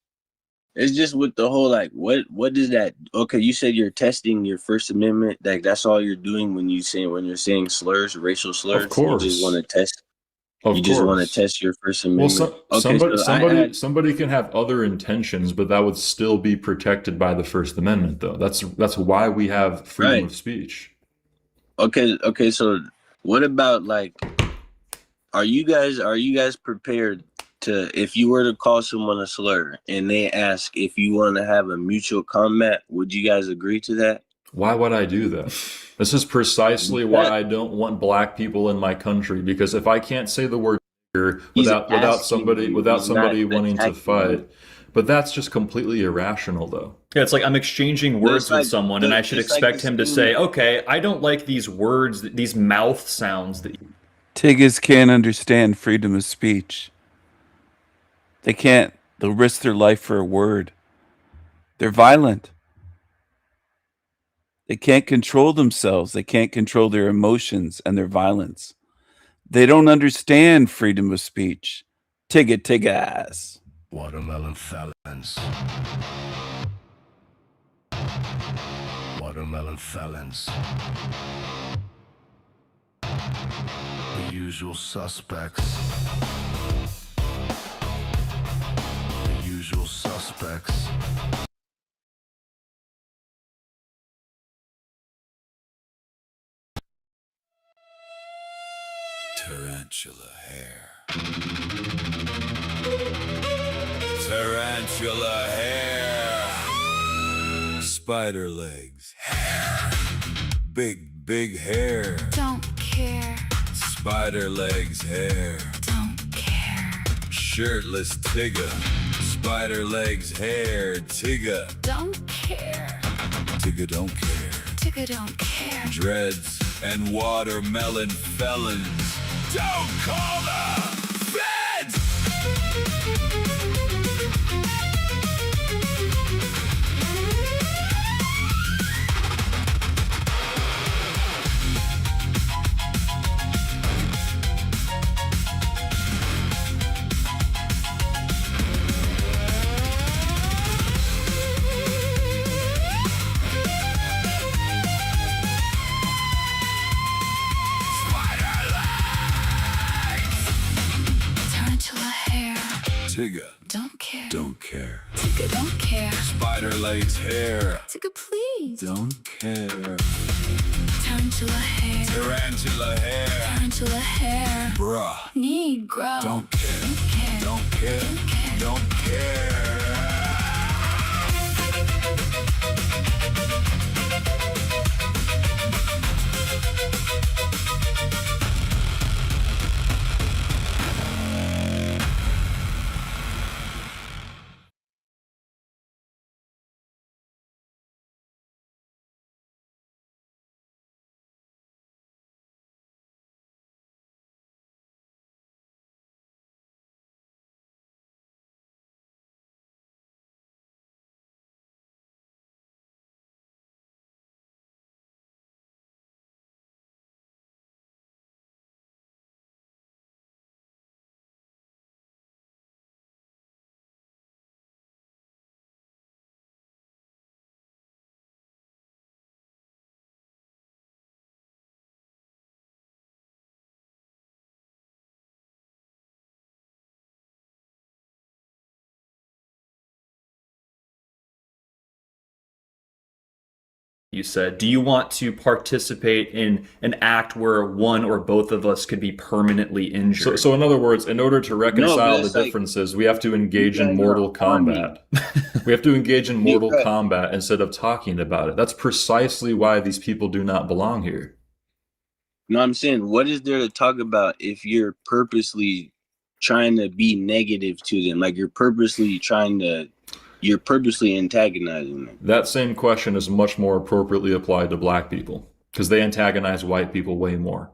with the whole, like, what does that, okay, you said you're testing your First Amendment, like that's all you're doing when you're saying slurs, racial slurs. Of course. You just want to test. Just want to test your First Amendment. Well, somebody can have other intentions, but that would still be protected by the First Amendment, though. That's why we have freedom of speech. Okay. So what about, like, are you guys prepared to, if you were to call someone a slur and they ask if you want to have a mutual combat, would you guys agree to that? Why would I do that? This is precisely why I don't want black people in my country, because if I can't say the word without somebody wanting to fight, but that's just completely irrational, though. Yeah, it's like I'm exchanging words with someone, and I should expect him to say, okay, I don't like these words, these mouth sounds that Tiggas can't understand freedom of speech. They can't. They'll risk their life for a word. They're violent. They can't control themselves. They can't control their emotions and their violence. They don't understand freedom of speech. Tigga ass. Watermelon felons. Watermelon felons. The usual suspects. The usual suspects. Tarantula hair. Tarantula hair. Spider legs. Hair. Big hair. Don't care, Spider legs hair. don't care, Shirtless Tigga. Spider legs hair. Tigga. don't care, Tigga don't care. Tigga don't care. Dreads and watermelon felons. Don't call the feds! Tarantula hair, Tigga don't care, don't care. Tigga don't care. Spider legs hair. Tigga please. Don't care. Tarantula hair, Tarantula hair. tarantula hair. Bruh. Negro. Don't care. Don't care. Don't care. Don't care. Don't care. You said, do you want to participate in an act where one or both of us could be permanently injured? So in other words, in order to reconcile it's the like- differences, we have to engage You in guys mortal are army. combat. We have to engage in mortal Yeah. combat instead of talking about it. That's precisely why these people do not belong here. No, I'm saying, what is there to talk about if you're purposely trying to be negative to them? Like you're purposely antagonizing them. That same question is much more appropriately applied to black people because they antagonize white people way more.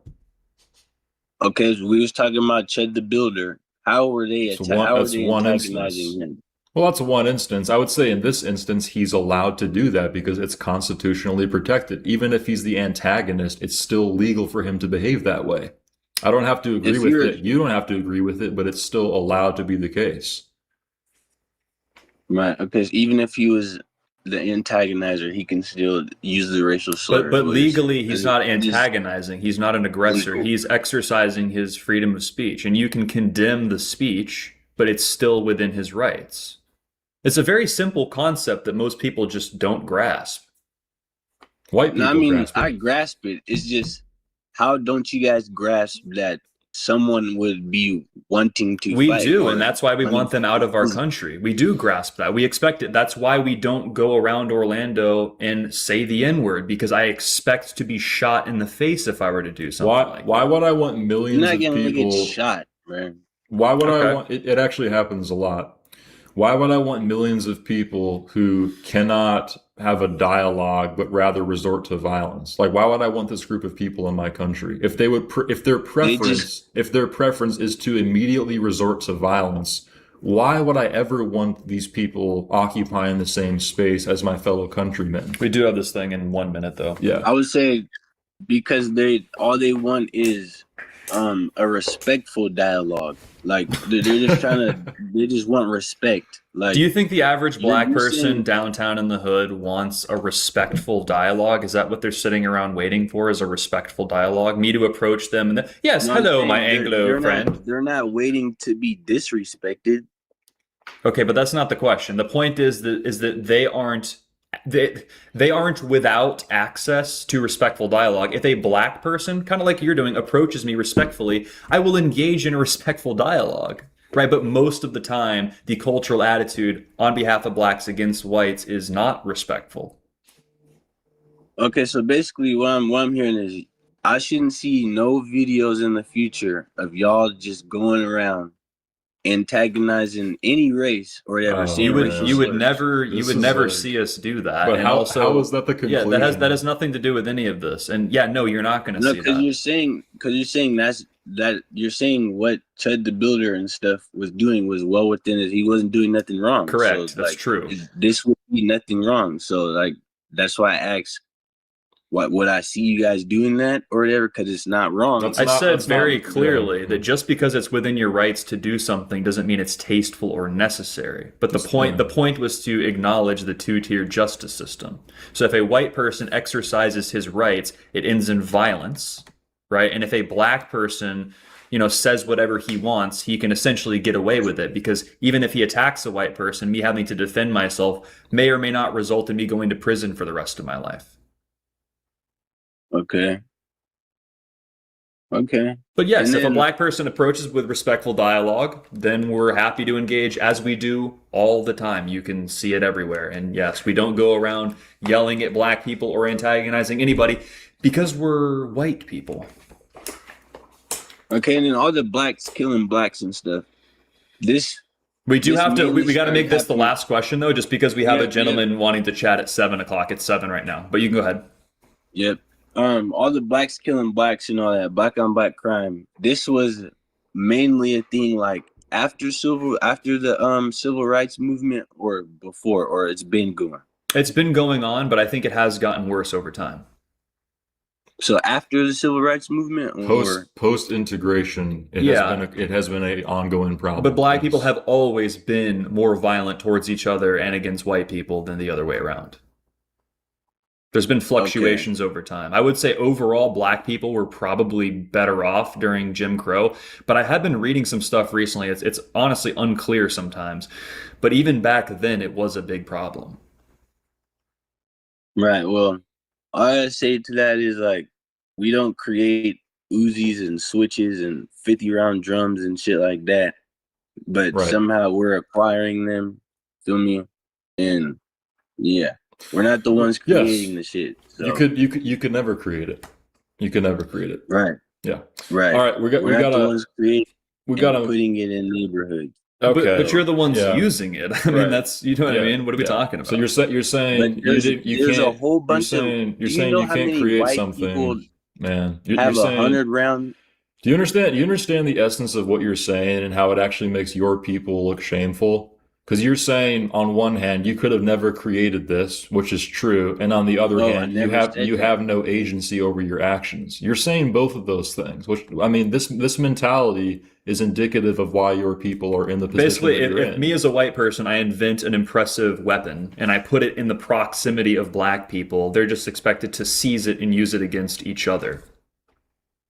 Okay, so we was talking about Ched the Builder. How were they So that's one antagonizing instance. him? Well, that's one instance. I would say in this instance, he's allowed to do that because it's constitutionally protected. Even if he's the antagonist, it's still legal for him to behave that way. I don't have to agree If with you're- it. You don't have to agree with it, but it's still allowed to be the case. Right, because even if he was the antagonizer, he can still use the racial slur. But which legally, he's is- not is- antagonizing. He's not an aggressor. Legal. He's exercising his freedom of speech. And you can condemn the speech, but it's still within his rights. It's a very simple concept that most people just don't grasp. White people No, I mean, grasp it. I grasp it. It's just, how don't you guys grasp that someone would be wanting to We fight? do, or- and that's why we I mean, want them out of our country. We do grasp that. We expect it. That's why we don't go around Orlando and say the N-word, because I expect to be shot in the face if I were to do something Why? like Why that. would I want You're millions not of gonna people? get shot, man. Why would Okay. I want? It actually happens a lot. Why would I want millions of people who cannot have a dialogue but rather resort to violence? Like, why would I want this group of people in my country if they would? If their preference is to immediately resort to violence, why would I ever want these people occupying the same space as my fellow countrymen? We do have this thing in 1 minute, though. Yeah. I would say because all they want is a respectful dialogue. Like they're just trying to, they just want respect. Like, Do you think the average black you're person saying- downtown in the hood wants a respectful dialogue? Is that what they're sitting around waiting for? Is a respectful dialogue? Me to approach them and yes, No, I'm hello, saying my they're- Anglo they're friend. they're not waiting to be disrespected. Okay, but that's not the question. The point is that they aren't without access to respectful dialogue. If a black person, kind of like you're doing, approaches me respectfully, I will engage in a respectful dialogue, right? But most of the time, the cultural attitude on behalf of blacks against whites is not respectful. Okay, so basically what I'm hearing is I shouldn't see no videos in the future of y'all just going around antagonizing any race or whatever. Oh, saying You would racial you would slurs. never you This would is never like- see us do that. But And how also, is that the conclusion? yeah, that has nothing to do with any of this. And yeah, no, you're not going to No, see because that. you're saying that you're saying what Chud the Builder and stuff was doing was well within it. He wasn't doing nothing wrong. Correct. So, That's true. This would be nothing wrong. So like that's why I asked, what would I see you guys doing that or whatever? Because it's not wrong. That's I not- said that's not- very yeah. clearly that just because it's within your rights to do something doesn't mean it's tasteful or necessary. But the point was to acknowledge the two-tier justice system. So if a white person exercises his rights, it ends in violence, right? And if a black person, says whatever he wants, he can essentially get away with it because even if he attacks a white person, me having to defend myself may or may not result in me going to prison for the rest of my life. Okay. But yes, And if a then- black person approaches with respectful dialogue, then we're happy to engage as we do all the time. You can see it everywhere. And yes, we don't go around yelling at black people or antagonizing anybody because we're white people. Okay, and then all the blacks killing blacks and stuff. We do This have to, we mainly got to make this the started last question though, just because we have Yeah, a gentleman wanting to chat at 7:00. It's 7 right now, but you can go ahead. Yep. All the blacks killing blacks and all that black on black crime. This was mainly a thing like after the civil rights movement or before, or it's been going. It's been going on, but I think it has gotten worse over time. So after the civil rights movement, or Post integration, it has been a ongoing problem. But black people Yes. have always been more violent towards each other and against white people than the other way around. There's been fluctuations over time. I would say overall, black people were probably better off during Jim Crow, but I have been reading some stuff recently. It's honestly unclear sometimes, but even back then, it was a big problem. right. Well, all I say to that is like we don't create Uzis and switches and 50 round drums and shit like that, but Right. somehow we're acquiring them. Feel me? And yeah, we're not the ones Yes. creating the shit. So. You could never create it. You could never create it. Right. Yeah. Right. All right, we We're not the gotta ones creating we and gotta putting it in neighborhoods. okay. But you're the ones Yeah. using it. I mean, Right. that's, you know what I Yeah, mean? What are we yeah. talking about? So you're saying But there's you a can't. whole bunch you're saying, of. You're do saying you know you how can't many create white something, people man. You're have saying, 100 round? Do you understand? You understand the essence of what you're saying and how it actually makes your people look shameful? Because you're saying on one hand you could have never created this, which is true, and on the other No, I hand never said you that. have no agency over your actions. You're saying both of those things, which I mean this mentality is indicative of why your people are in the position Basically, that you're if in. me as a white person, I invent an impressive weapon and I put it in the proximity of black people, they're just expected to seize it and use it against each other.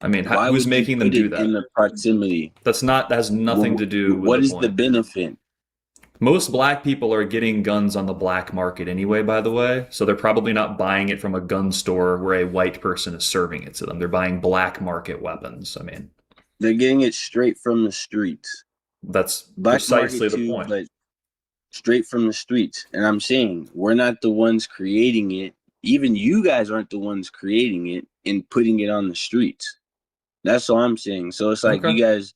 I mean, Why who's would you making them put do it that? in the proximity? That has nothing to do with What the is point. the benefit? Most black people are getting guns on the black market anyway, by the way, so they're probably not buying it from a gun store where a white person is serving it to them. They're buying black market weapons. I mean, They're getting it straight from the streets. that's Black precisely market the too, point. but straight from the streets. And I'm saying we're not the ones creating it. Even you guys aren't the ones creating it and putting it on the streets. That's all I'm saying. So it's like Okay. you guys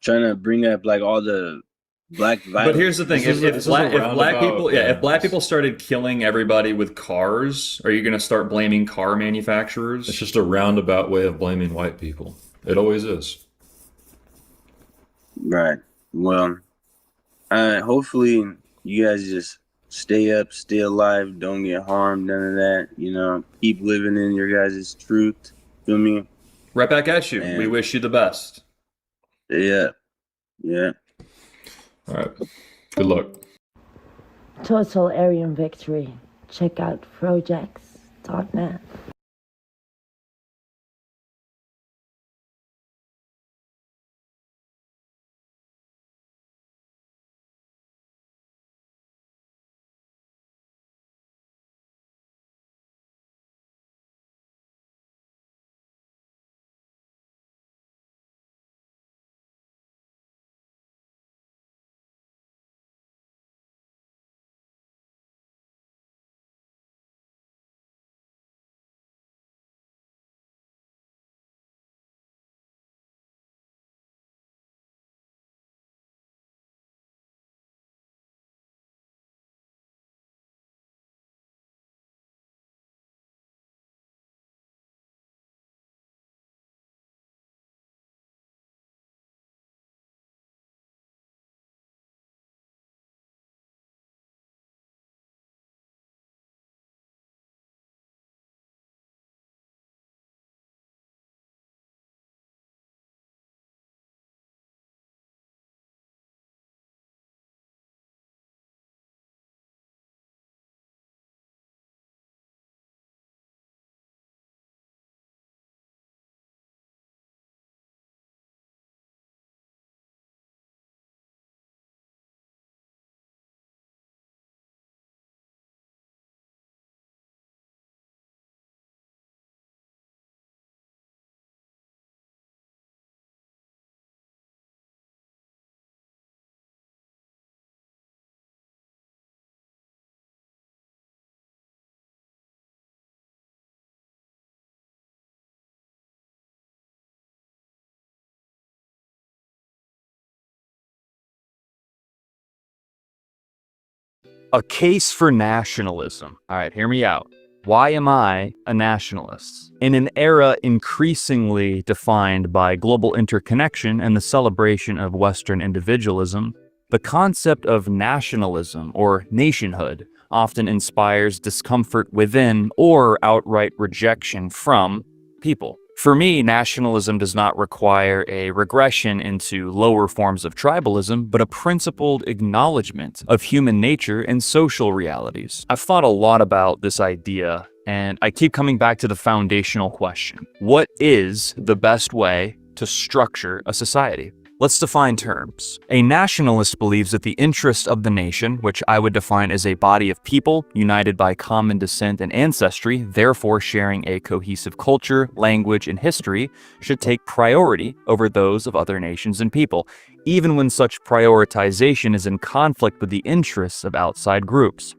trying to bring up like all the black violence. But here's the thing: This is a if black roundabout, people, yeah. if black people started killing everybody with cars, are you going to start blaming car manufacturers? It's just a roundabout way of blaming white people. It always is. Right. Well, hopefully you guys just stay up, stay alive, don't get harmed, none of that. You know, keep living in your guys' truth. Feel me? Right back at you. And We wish you the best. yeah. All right. Good luck. Total Aryan victory. Check out frojax.net. A case for nationalism. All right, hear me out. Why am I a nationalist? In an era increasingly defined by global interconnection and the celebration of Western individualism, the concept of nationalism or nationhood often inspires discomfort within or outright rejection from people. For me, nationalism does not require a regression into lower forms of tribalism, but a principled acknowledgement of human nature and social realities. I've thought a lot about this idea, and I keep coming back to the foundational question. What is the best way to structure a society? Let's define terms. A nationalist believes that the interest of the nation, which I would define as a body of people united by common descent and ancestry, therefore sharing a cohesive culture, language, and history, should take priority over those of other nations and people, even when such prioritization is in conflict with the interests of outside groups.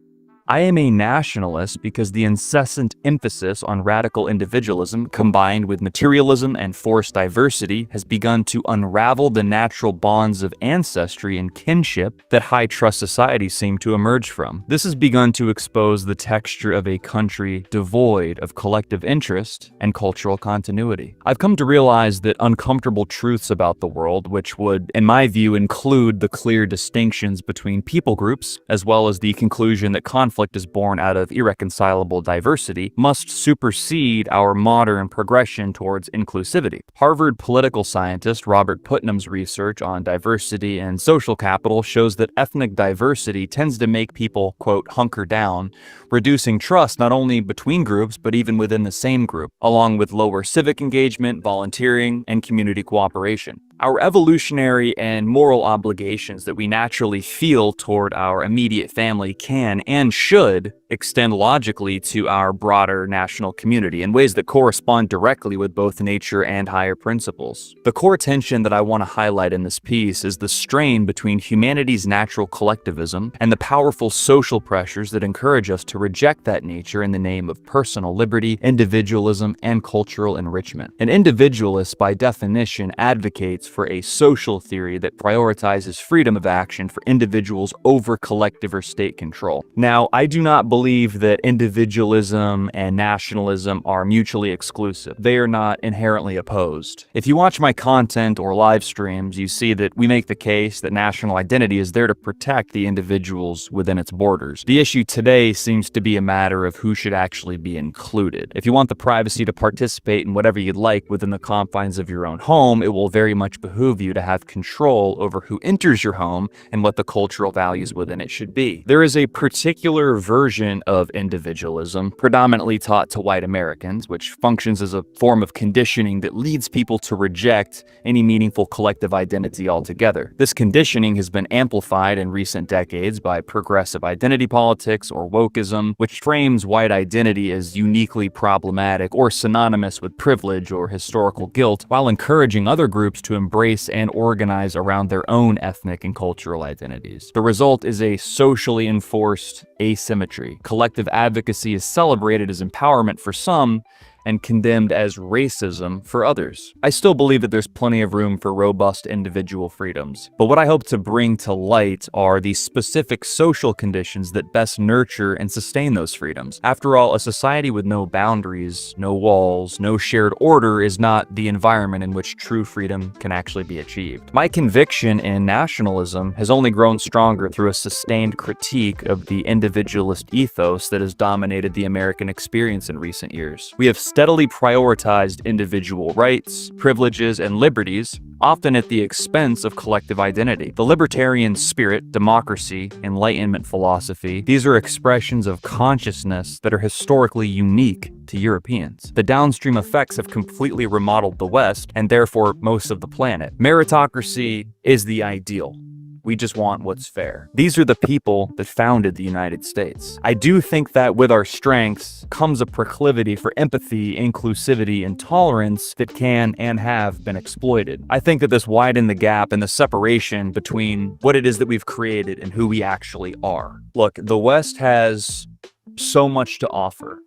I am a nationalist because the incessant emphasis on radical individualism combined with materialism and forced diversity has begun to unravel the natural bonds of ancestry and kinship that high-trust societies seem to emerge from. This has begun to expose the texture of a country devoid of collective interest and cultural continuity. I've come to realize that uncomfortable truths about the world, which would, in my view, include the clear distinctions between people groups, as well as the conclusion that conflict is born out of irreconcilable diversity, must supersede our modern progression towards inclusivity. Harvard political scientist Robert Putnam's research on diversity and social capital shows that ethnic diversity tends to make people, quote, hunker down, reducing trust not only between groups, but even within the same group, along with lower civic engagement, volunteering, and community cooperation. Our evolutionary and moral obligations that we naturally feel toward our immediate family can and should extend logically to our broader national community in ways that correspond directly with both nature and higher principles. The core tension that I want to highlight in this piece is the strain between humanity's natural collectivism and the powerful social pressures that encourage us to reject that nature in the name of personal liberty, individualism, and cultural enrichment. An individualist, by definition, advocates for a social theory that prioritizes freedom of action for individuals over collective or state control. Now, I do not believe that individualism and nationalism are mutually exclusive. They are not inherently opposed. If you watch my content or live streams, you see that we make the case that national identity is there to protect the individuals within its borders. The issue today seems to be a matter of who should actually be included. If you want the privacy to participate in whatever you'd like within the confines of your own home, it will very much behoove you to have control over who enters your home and what the cultural values within it should be. There is a particular version of individualism, predominantly taught to white Americans, which functions as a form of conditioning that leads people to reject any meaningful collective identity altogether. This conditioning has been amplified in recent decades by progressive identity politics or wokeism, which frames white identity as uniquely problematic or synonymous with privilege or historical guilt, while encouraging other groups to embrace and organize around their own ethnic and cultural identities. The result is a socially enforced asymmetry. Collective advocacy is celebrated as empowerment for some and condemned as racism for others. I still believe that there's plenty of room for robust individual freedoms, but what I hope to bring to light are the specific social conditions that best nurture and sustain those freedoms. After all, a society with no boundaries, no walls, no shared order is not the environment in which true freedom can actually be achieved. My conviction in nationalism has only grown stronger through a sustained critique of the individualist ethos that has dominated the American experience in recent years. We have steadily prioritized individual rights, privileges, and liberties, often at the expense of collective identity. The libertarian spirit, democracy, Enlightenment philosophy, these are expressions of consciousness that are historically unique to Europeans. The downstream effects have completely remodeled the West, and therefore most of the planet. Meritocracy is the ideal. We just want what's fair. These are the people that founded the United States. I do think that with our strengths comes a proclivity for empathy, inclusivity, and tolerance that can and have been exploited. I think that this widened the gap and the separation between what it is that we've created and who we actually are. Look, the West has so much to offer.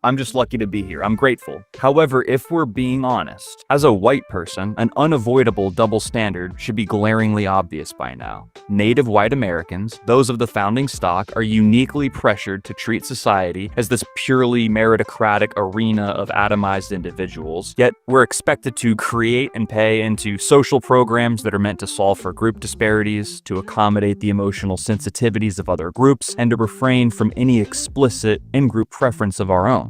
I'm just lucky to be here. I'm grateful. However, if we're being honest, as a white person, an unavoidable double standard should be glaringly obvious by now. Native white Americans, those of the founding stock, are uniquely pressured to treat society as this purely meritocratic arena of atomized individuals, yet we're expected to create and pay into social programs that are meant to solve for group disparities, to accommodate the emotional sensitivities of other groups, and to refrain from any explicit in-group preference of our own.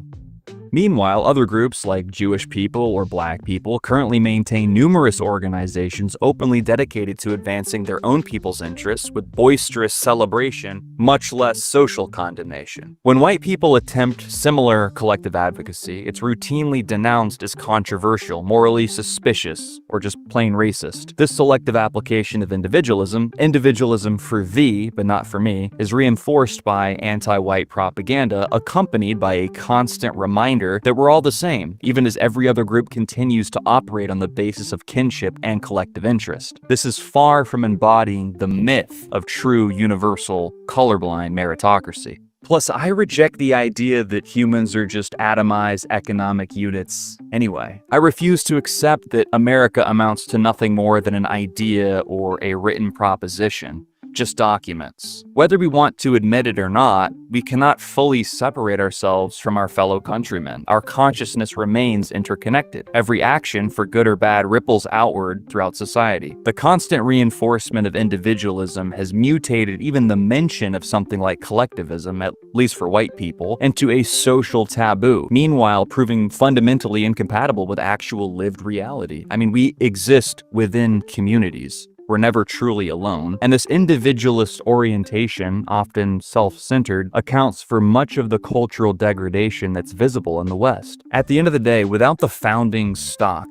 Meanwhile, other groups like Jewish people or Black people currently maintain numerous organizations openly dedicated to advancing their own people's interests with boisterous celebration, much less social condemnation. When white people attempt similar collective advocacy, it's routinely denounced as controversial, morally suspicious, or just plain racist. This selective application of individualism for thee, but not for me, is reinforced by anti-white propaganda accompanied by a constant reminder that we're all the same, even as every other group continues to operate on the basis of kinship and collective interest. This is far from embodying the myth of true, universal, colorblind meritocracy. Plus, I reject the idea that humans are just atomized economic units anyway. I refuse to accept that America amounts to nothing more than an idea or a written proposition. Just documents. Whether we want to admit it or not, we cannot fully separate ourselves from our fellow countrymen. Our consciousness remains interconnected. Every action, for good or bad, ripples outward throughout society. The constant reinforcement of individualism has mutated even the mention of something like collectivism, at least for white people, into a social taboo, meanwhile proving fundamentally incompatible with actual lived reality. I mean, we exist within communities. We're never truly alone, and this individualist orientation, often self-centered, accounts for much of the cultural degradation that's visible in the West. At the end of the day, without the founding stock,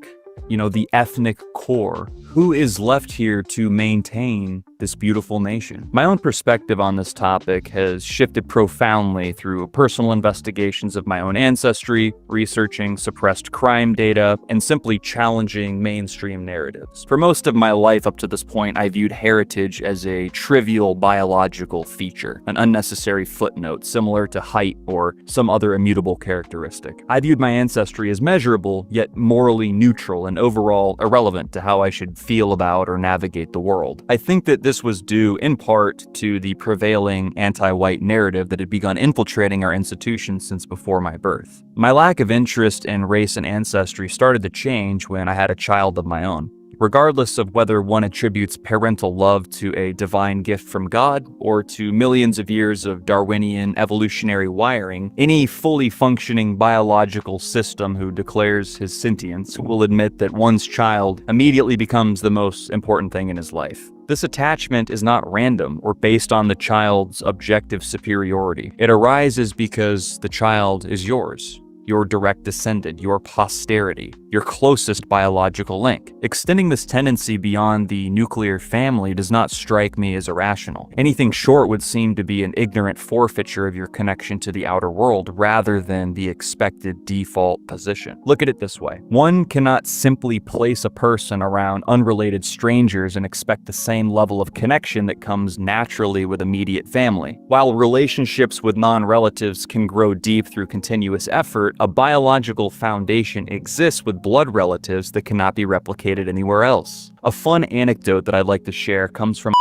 the ethnic core, who is left here to maintain this beautiful nation. My own perspective on this topic has shifted profoundly through personal investigations of my own ancestry, researching suppressed crime data, and simply challenging mainstream narratives. For most of my life up to this point, I viewed heritage as a trivial biological feature, an unnecessary footnote similar to height or some other immutable characteristic. I viewed my ancestry as measurable, yet morally neutral and overall irrelevant to how I should feel about or navigate the world. I think that this was due in part to the prevailing anti-white narrative that had begun infiltrating our institutions since before my birth. My lack of interest in race and ancestry started to change when I had a child of my own. Regardless of whether one attributes parental love to a divine gift from God or to millions of years of Darwinian evolutionary wiring, any fully functioning biological system who declares his sentience will admit that one's child immediately becomes the most important thing in his life. This attachment is not random or based on the child's objective superiority. It arises because the child is yours, your direct descendant, your posterity, your closest biological link. Extending this tendency beyond the nuclear family does not strike me as irrational. Anything short would seem to be an ignorant forfeiture of your connection to the outer world rather than the expected default position. Look at it this way. One cannot simply place a person around unrelated strangers and expect the same level of connection that comes naturally with immediate family. While relationships with non-relatives can grow deep through continuous effort, a biological foundation exists with blood relatives that cannot be replicated anywhere else. A fun anecdote that I'd like to share comes from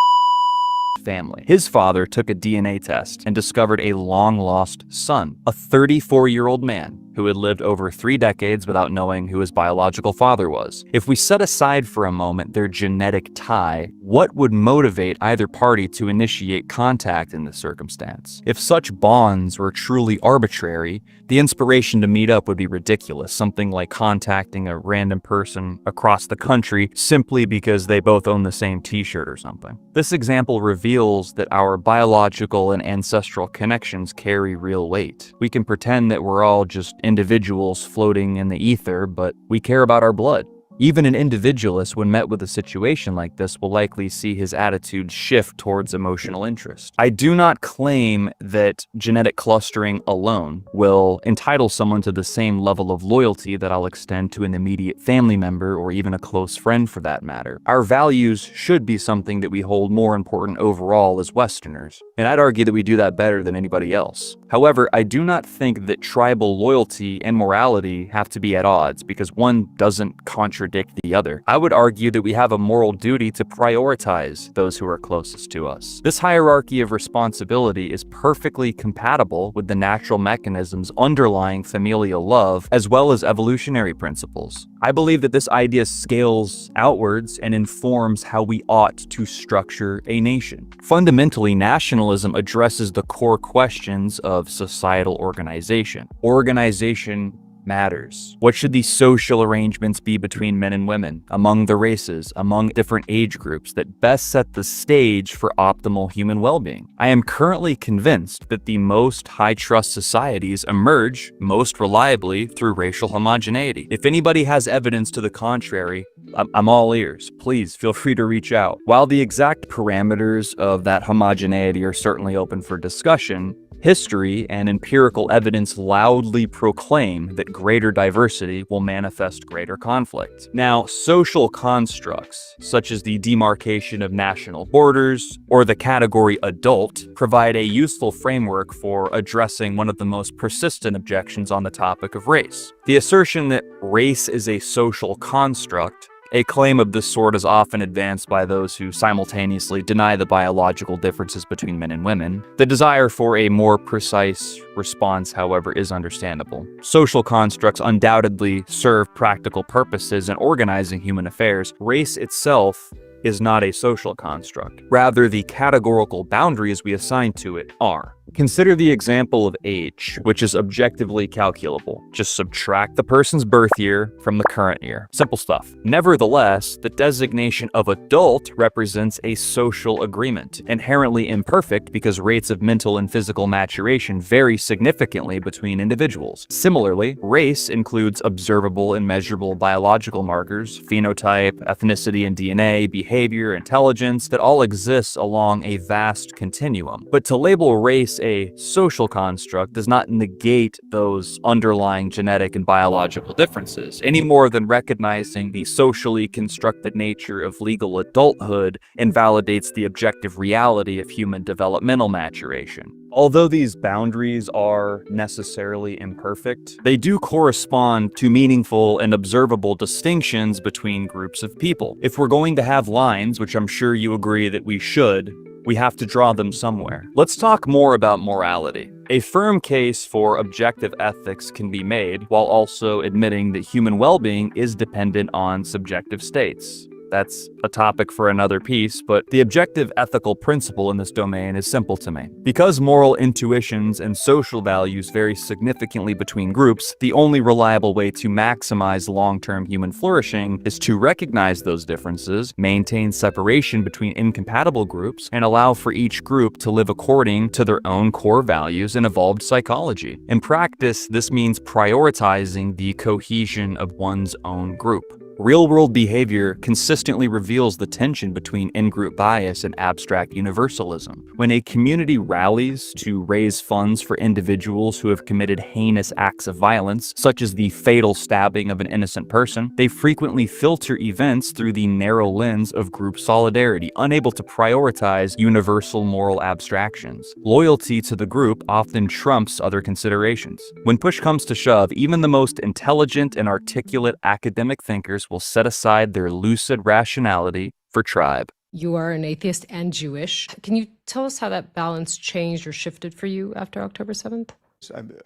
family. His father took a DNA test and discovered a long-lost son, a 34-year-old man who had lived over 3 decades without knowing who his biological father was. If we set aside for a moment their genetic tie, what would motivate either party to initiate contact in this circumstance? If such bonds were truly arbitrary, the inspiration to meet up would be ridiculous, something like contacting a random person across the country simply because they both own the same t-shirt or something. This example reveals that our biological and ancestral connections carry real weight. We can pretend that we're all just individuals floating in the ether, but we care about our blood. Even an individualist, when met with a situation like this, will likely see his attitude shift towards emotional interest. I do not claim that genetic clustering alone will entitle someone to the same level of loyalty that I'll extend to an immediate family member or even a close friend for that matter. Our values should be something that we hold more important overall as Westerners, and I'd argue that we do that better than anybody else. However, I do not think that tribal loyalty and morality have to be at odds because one doesn't contradict the other. I would argue that we have a moral duty to prioritize those who are closest to us. This hierarchy of responsibility is perfectly compatible with the natural mechanisms underlying familial love as well as evolutionary principles. I believe that this idea scales outwards and informs how we ought to structure a nation. Fundamentally, nationalism addresses the core questions of societal organization. Organization matters. What should the social arrangements be between men and women, among the races, among different age groups that best set the stage for optimal human well-being? I am currently convinced that the most high-trust societies emerge most reliably through racial homogeneity. If anybody has evidence to the contrary, I'm all ears. Please feel free to reach out. While the exact parameters of that homogeneity are certainly open for discussion, history and empirical evidence loudly proclaim that greater diversity will manifest greater conflict. Now, social constructs, such as the demarcation of national borders or the category adult, provide a useful framework for addressing one of the most persistent objections on the topic of race. The assertion that race is a social construct, a claim of this sort is often advanced by those who simultaneously deny the biological differences between men and women. The desire for a more precise response, however, is understandable. Social constructs undoubtedly serve practical purposes in organizing human affairs. Race itself is not a social construct. Rather, the categorical boundaries we assign to it are. Consider the example of age, which is objectively calculable. Just subtract the person's birth year from the current year. Simple stuff. Nevertheless, the designation of adult represents a social agreement, inherently imperfect because rates of mental and physical maturation vary significantly between individuals. Similarly, race includes observable and measurable biological markers, phenotype, ethnicity and DNA, behavior, behavior, intelligence that all exists along a vast continuum. But to label race a social construct does not negate those underlying genetic and biological differences, any more than recognizing the socially constructed nature of legal adulthood invalidates the objective reality of human developmental maturation. Although these boundaries are necessarily imperfect, they do correspond to meaningful and observable distinctions between groups of people. If we're going to have lines, which I'm sure you agree that we should, we have to draw them somewhere. Let's talk more about morality. A firm case for objective ethics can be made while also admitting that human well-being is dependent on subjective states. That's a topic for another piece, but the objective ethical principle in this domain is simple to me. Because moral intuitions and social values vary significantly between groups, the only reliable way to maximize long-term human flourishing is to recognize those differences, maintain separation between incompatible groups, and allow for each group to live according to their own core values and evolved psychology. In practice, this means prioritizing the cohesion of one's own group. Real-world behavior consistently reveals the tension between in-group bias and abstract universalism. When a community rallies to raise funds for individuals who have committed heinous acts of violence, such as the fatal stabbing of an innocent person, they frequently filter events through the narrow lens of group solidarity, unable to prioritize universal moral abstractions. Loyalty to the group often trumps other considerations. When push comes to shove, even the most intelligent and articulate academic thinkers will set aside their lucid rationality for tribe. You are an atheist and Jewish. Can you tell us how that balance changed or shifted for you after October 7th?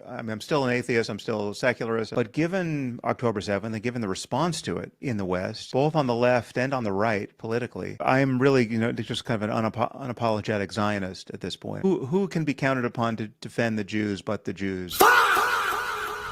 I'm still an atheist, I'm still a secularist, but given October 7th and given the response to it in the West, both on the left and on the right politically, I'm really, just kind of an unapologetic Zionist at this point. Who can be counted upon to defend the Jews but the Jews?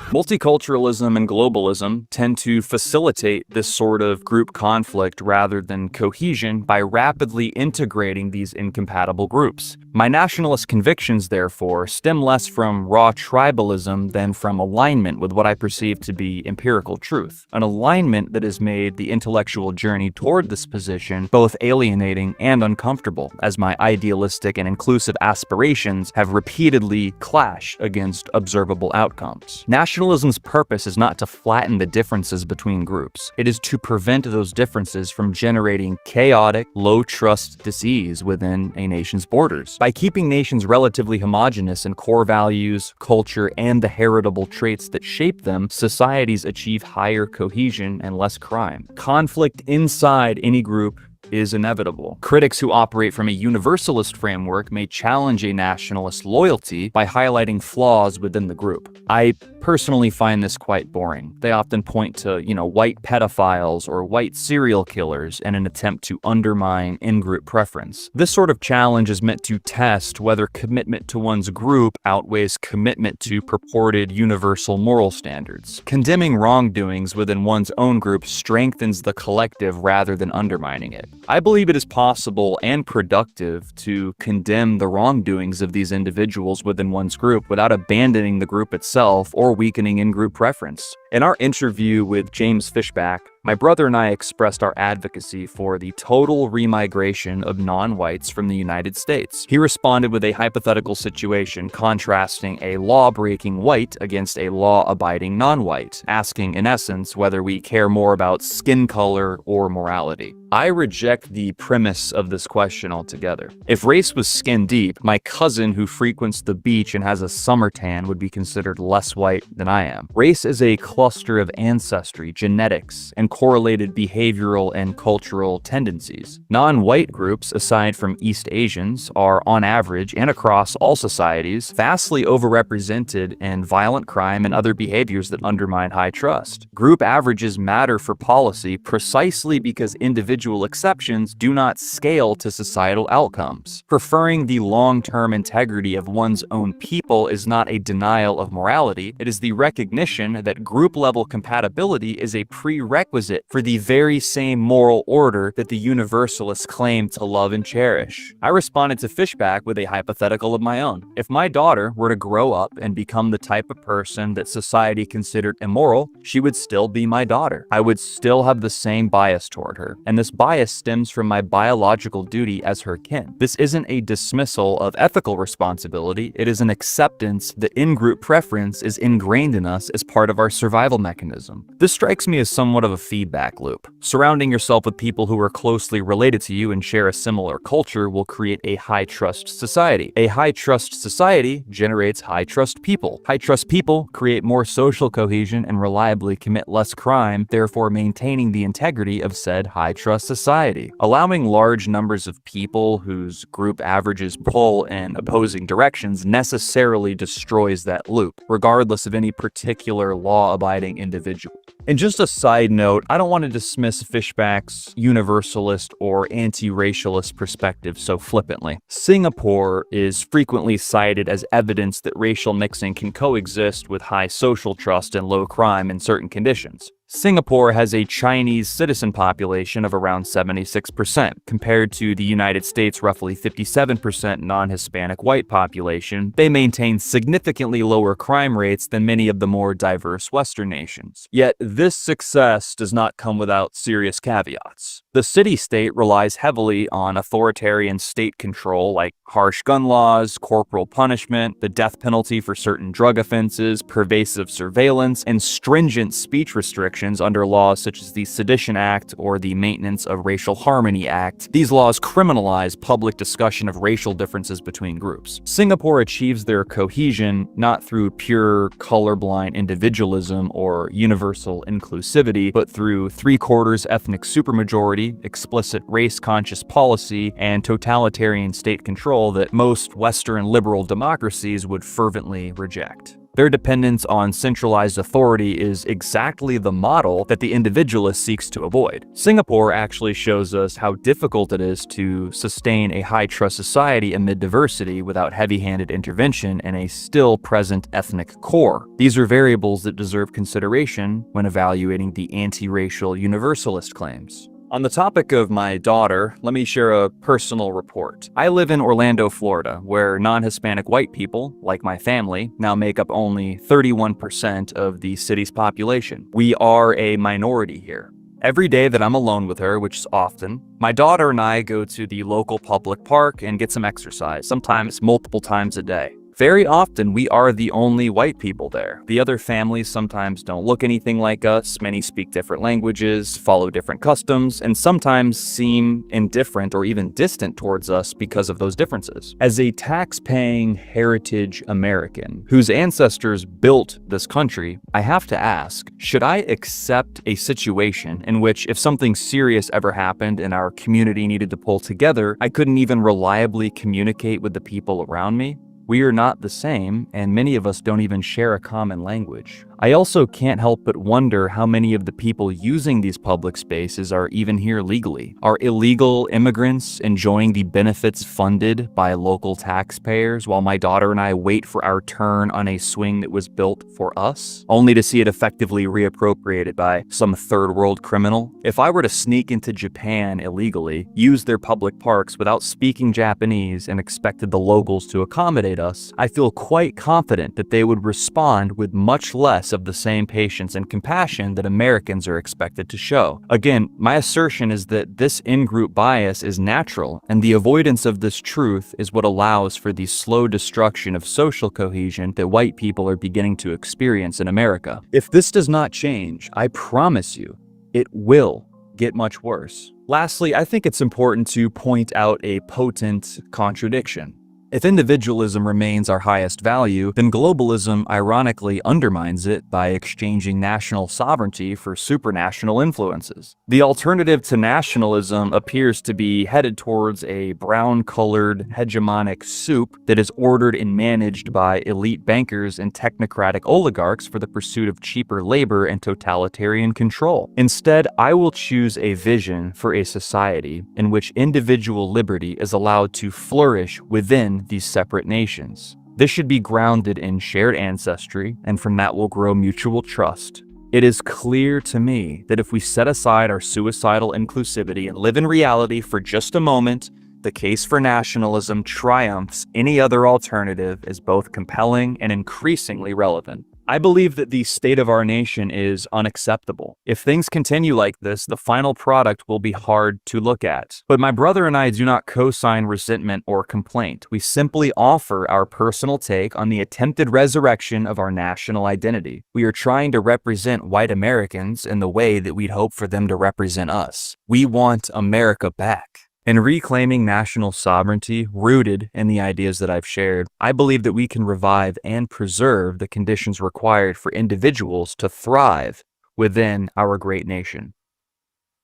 Multiculturalism and globalism tend to facilitate this sort of group conflict rather than cohesion by rapidly integrating these incompatible groups. My nationalist convictions, therefore, stem less from raw tribalism than from alignment with what I perceive to be empirical truth, an alignment that has made the intellectual journey toward this position both alienating and uncomfortable, as my idealistic and inclusive aspirations have repeatedly clashed against observable outcomes. Nationalism's purpose is not to flatten the differences between groups. It is to prevent those differences from generating chaotic, low-trust disease within a nation's borders. By keeping nations relatively homogeneous in core values, culture, and the heritable traits that shape them, societies achieve higher cohesion and less crime. Conflict inside any group is inevitable. Critics who operate from a universalist framework may challenge a nationalist loyalty by highlighting flaws within the group. I personally find this quite boring. They often point to, white pedophiles or white serial killers in an attempt to undermine in-group preference. This sort of challenge is meant to test whether commitment to one's group outweighs commitment to purported universal moral standards. Condemning wrongdoings within one's own group strengthens the collective rather than undermining it. I believe it is possible and productive to condemn the wrongdoings of these individuals within one's group without abandoning the group itself or weakening in-group preference. In our interview with James Fishback, my brother and I expressed our advocacy for the total remigration of non-whites from the United States. He responded with a hypothetical situation contrasting a law-breaking white against a law-abiding non-white, asking in essence whether we care more about skin color or morality. I reject the premise of this question altogether. If race was skin deep, my cousin who frequents the beach and has a summer tan would be considered less white than I am. Race is a cluster of ancestry, genetics, and correlated behavioral and cultural tendencies. Non-white groups, aside from East Asians, are on average and across all societies vastly overrepresented in violent crime and other behaviors that undermine high trust. Group averages matter for policy precisely because individual exceptions do not scale to societal outcomes. Preferring the long-term integrity of one's own people is not a denial of morality, it is the recognition that group-level compatibility is a prerequisite requisite for the very same moral order that the Universalists claim to love and cherish. I responded to Fishback with a hypothetical of my own. If my daughter were to grow up and become the type of person that society considered immoral, she would still be my daughter. I would still have the same bias toward her, and this bias stems from my biological duty as her kin. This isn't a dismissal of ethical responsibility, it is an acceptance that in-group preference is ingrained in us as part of our survival mechanism. This strikes me as somewhat of a feedback loop. Surrounding yourself with people who are closely related to you and share a similar culture will create a high-trust society. A high-trust society generates high-trust people. High-trust people create more social cohesion and reliably commit less crime, therefore maintaining the integrity of said high-trust society. Allowing large numbers of people whose group averages pull in opposing directions necessarily destroys that loop, regardless of any particular law-abiding individual. And just a side note, I don't want to dismiss Fishback's universalist or anti-racialist perspective so flippantly. Singapore is frequently cited as evidence that racial mixing can coexist with high social trust and low crime in certain conditions. Singapore has a Chinese citizen population of around 76%, compared to the United States' roughly 57% non-Hispanic white population. They maintain significantly lower crime rates than many of the more diverse Western nations. Yet, this success does not come without serious caveats. The city-state relies heavily on authoritarian state control like harsh gun laws, corporal punishment, the death penalty for certain drug offenses, pervasive surveillance, and stringent speech restrictions under laws such as the Sedition Act or the Maintenance of Racial Harmony Act. These laws criminalize public discussion of racial differences between groups. Singapore achieves their cohesion not through pure colorblind individualism or universal inclusivity, but through three-quarters ethnic supermajority, explicit race-conscious policy, and totalitarian state control that most Western liberal democracies would fervently reject. Their dependence on centralized authority is exactly the model that the individualist seeks to avoid. Singapore actually shows us how difficult it is to sustain a high-trust society amid diversity without heavy-handed intervention and a still present ethnic core. These are variables that deserve consideration when evaluating the anti-racial universalist claims. On the topic of my daughter, let me share a personal report. I live in Orlando, Florida, where non-Hispanic white people, like my family, now make up only 31% of the city's population. We are a minority here. Every day that I'm alone with her, which is often, my daughter and I go to the local public park and get some exercise, sometimes multiple times a day. Very often, we are the only white people there. The other families sometimes don't look anything like us, many speak different languages, follow different customs, and sometimes seem indifferent or even distant towards us because of those differences. As a tax-paying heritage American whose ancestors built this country, I have to ask, should I accept a situation in which if something serious ever happened and our community needed to pull together, I couldn't even reliably communicate with the people around me? We are not the same, and many of us don't even share a common language. I also can't help but wonder how many of the people using these public spaces are even here legally. Are illegal immigrants enjoying the benefits funded by local taxpayers while my daughter and I wait for our turn on a swing that was built for us, only to see it effectively reappropriated by some third world criminal? If I were to sneak into Japan illegally, use their public parks without speaking Japanese, and expected the locals to accommodate us, I feel quite confident that they would respond with much less of the same patience and compassion that Americans are expected to show. Again, my assertion is that this in-group bias is natural, and the avoidance of this truth is what allows for the slow destruction of social cohesion that white people are beginning to experience in America. If this does not change, I promise you, it will get much worse. Lastly, I think it's important to point out a potent contradiction. If individualism remains our highest value, then globalism ironically undermines it by exchanging national sovereignty for supranational influences. The alternative to nationalism appears to be headed towards a brown-colored hegemonic soup that is ordered and managed by elite bankers and technocratic oligarchs for the pursuit of cheaper labor and totalitarian control. Instead, I will choose a vision for a society in which individual liberty is allowed to flourish within these separate nations. This should be grounded in shared ancestry, and from that will grow mutual trust, It is clear to me that if we set aside our suicidal inclusivity and live in reality for just a moment, the case for nationalism triumphs any other alternative is both compelling and increasingly relevant. I believe that the state of our nation is unacceptable. If things continue like this, the final product will be hard to look at. But my brother and I do not co-sign resentment or complaint. We simply offer our personal take on the attempted resurrection of our national identity. We are trying to represent white Americans in the way that we'd hope for them to represent us. We want America back. In reclaiming national sovereignty rooted in the ideas that I've shared, I believe that we can revive and preserve the conditions required for individuals to thrive within our great nation.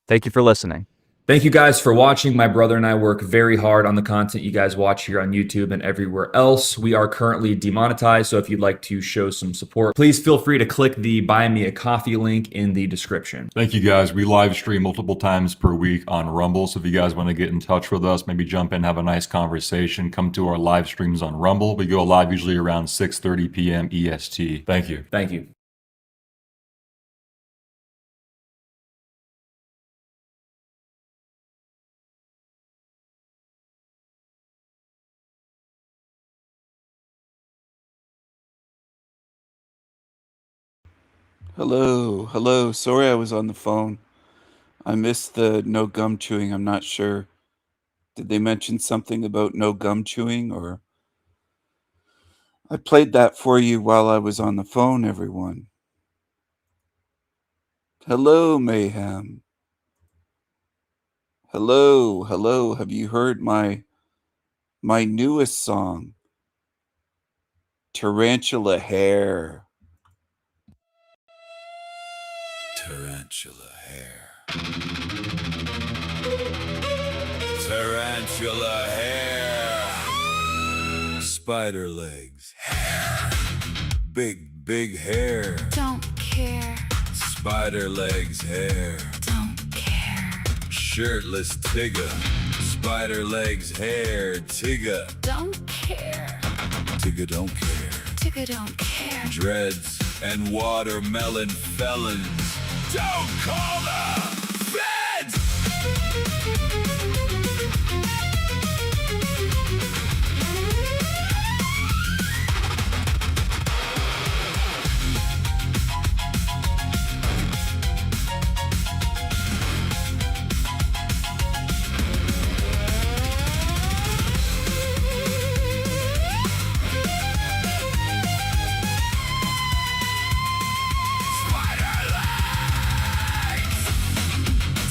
Thank you for listening. Thank you guys for watching. My brother and I work very hard on the content you guys watch here on YouTube and everywhere else. We are currently demonetized, so if you'd like to show some support, please feel free to click the Buy Me a Coffee link in the description. Thank you guys. We live stream multiple times per week on Rumble. So if you guys want to get in touch with us, maybe jump in, have a nice conversation, come to our live streams on Rumble. We go live usually around 6:30 p.m. EST. Thank you. Thank you. Hello. Sorry I was on the phone. I missed the no gum chewing. I'm not sure. Did they mention something about no gum chewing, or? I played that for you while I was on the phone, everyone. Hello, Mayhem. Hello. Have you heard my newest song? Tarantula Hair. Tarantula hair. Tarantula hair. Spider legs. Hair. Big hair. Don't care. Spider legs hair. Don't care. Shirtless Tigger. Spider legs hair. Tigger. Don't care. Tigger don't care. Tigger don't care. Dreads and watermelon felons. Don't call the feds!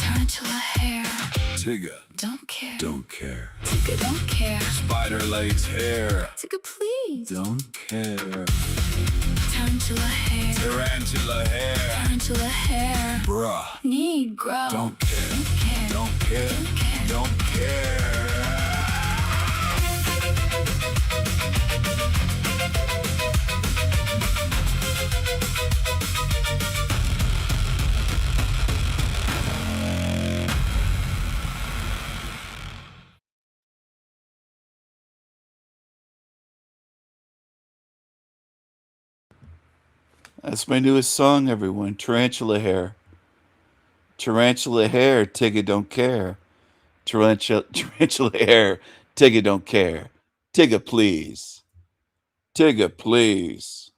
Tarantula hair. Tigger Don't care. don't care. Tigger don't care. Spider legs hair. Tigger please. Don't care. Tarantula hair. Tarantula hair. Tarantula hair. Bruh. Negro. Don't care. Don't care. Don't care. Don't care. Don't care. That's my newest song, everyone. Tarantula Hair. Tarantula hair, Tigger don't care. Tarantula hair, Tigger don't care. Tigger please. Tigger please.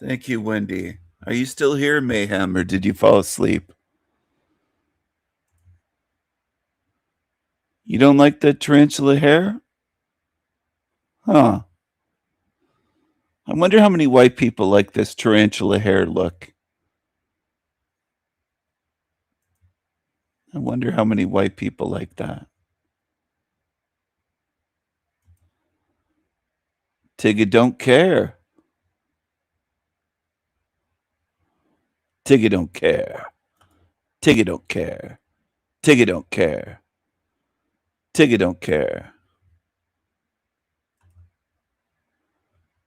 Thank you, Wendy. Are you still here, Mayhem, or did you fall asleep? You don't like the tarantula hair? Huh. I wonder how many white people like this tarantula hair look. I wonder how many white people like that. Tigger don't care. Tigger don't care. Tigger don't care. Tigger don't care. Tigger don't care.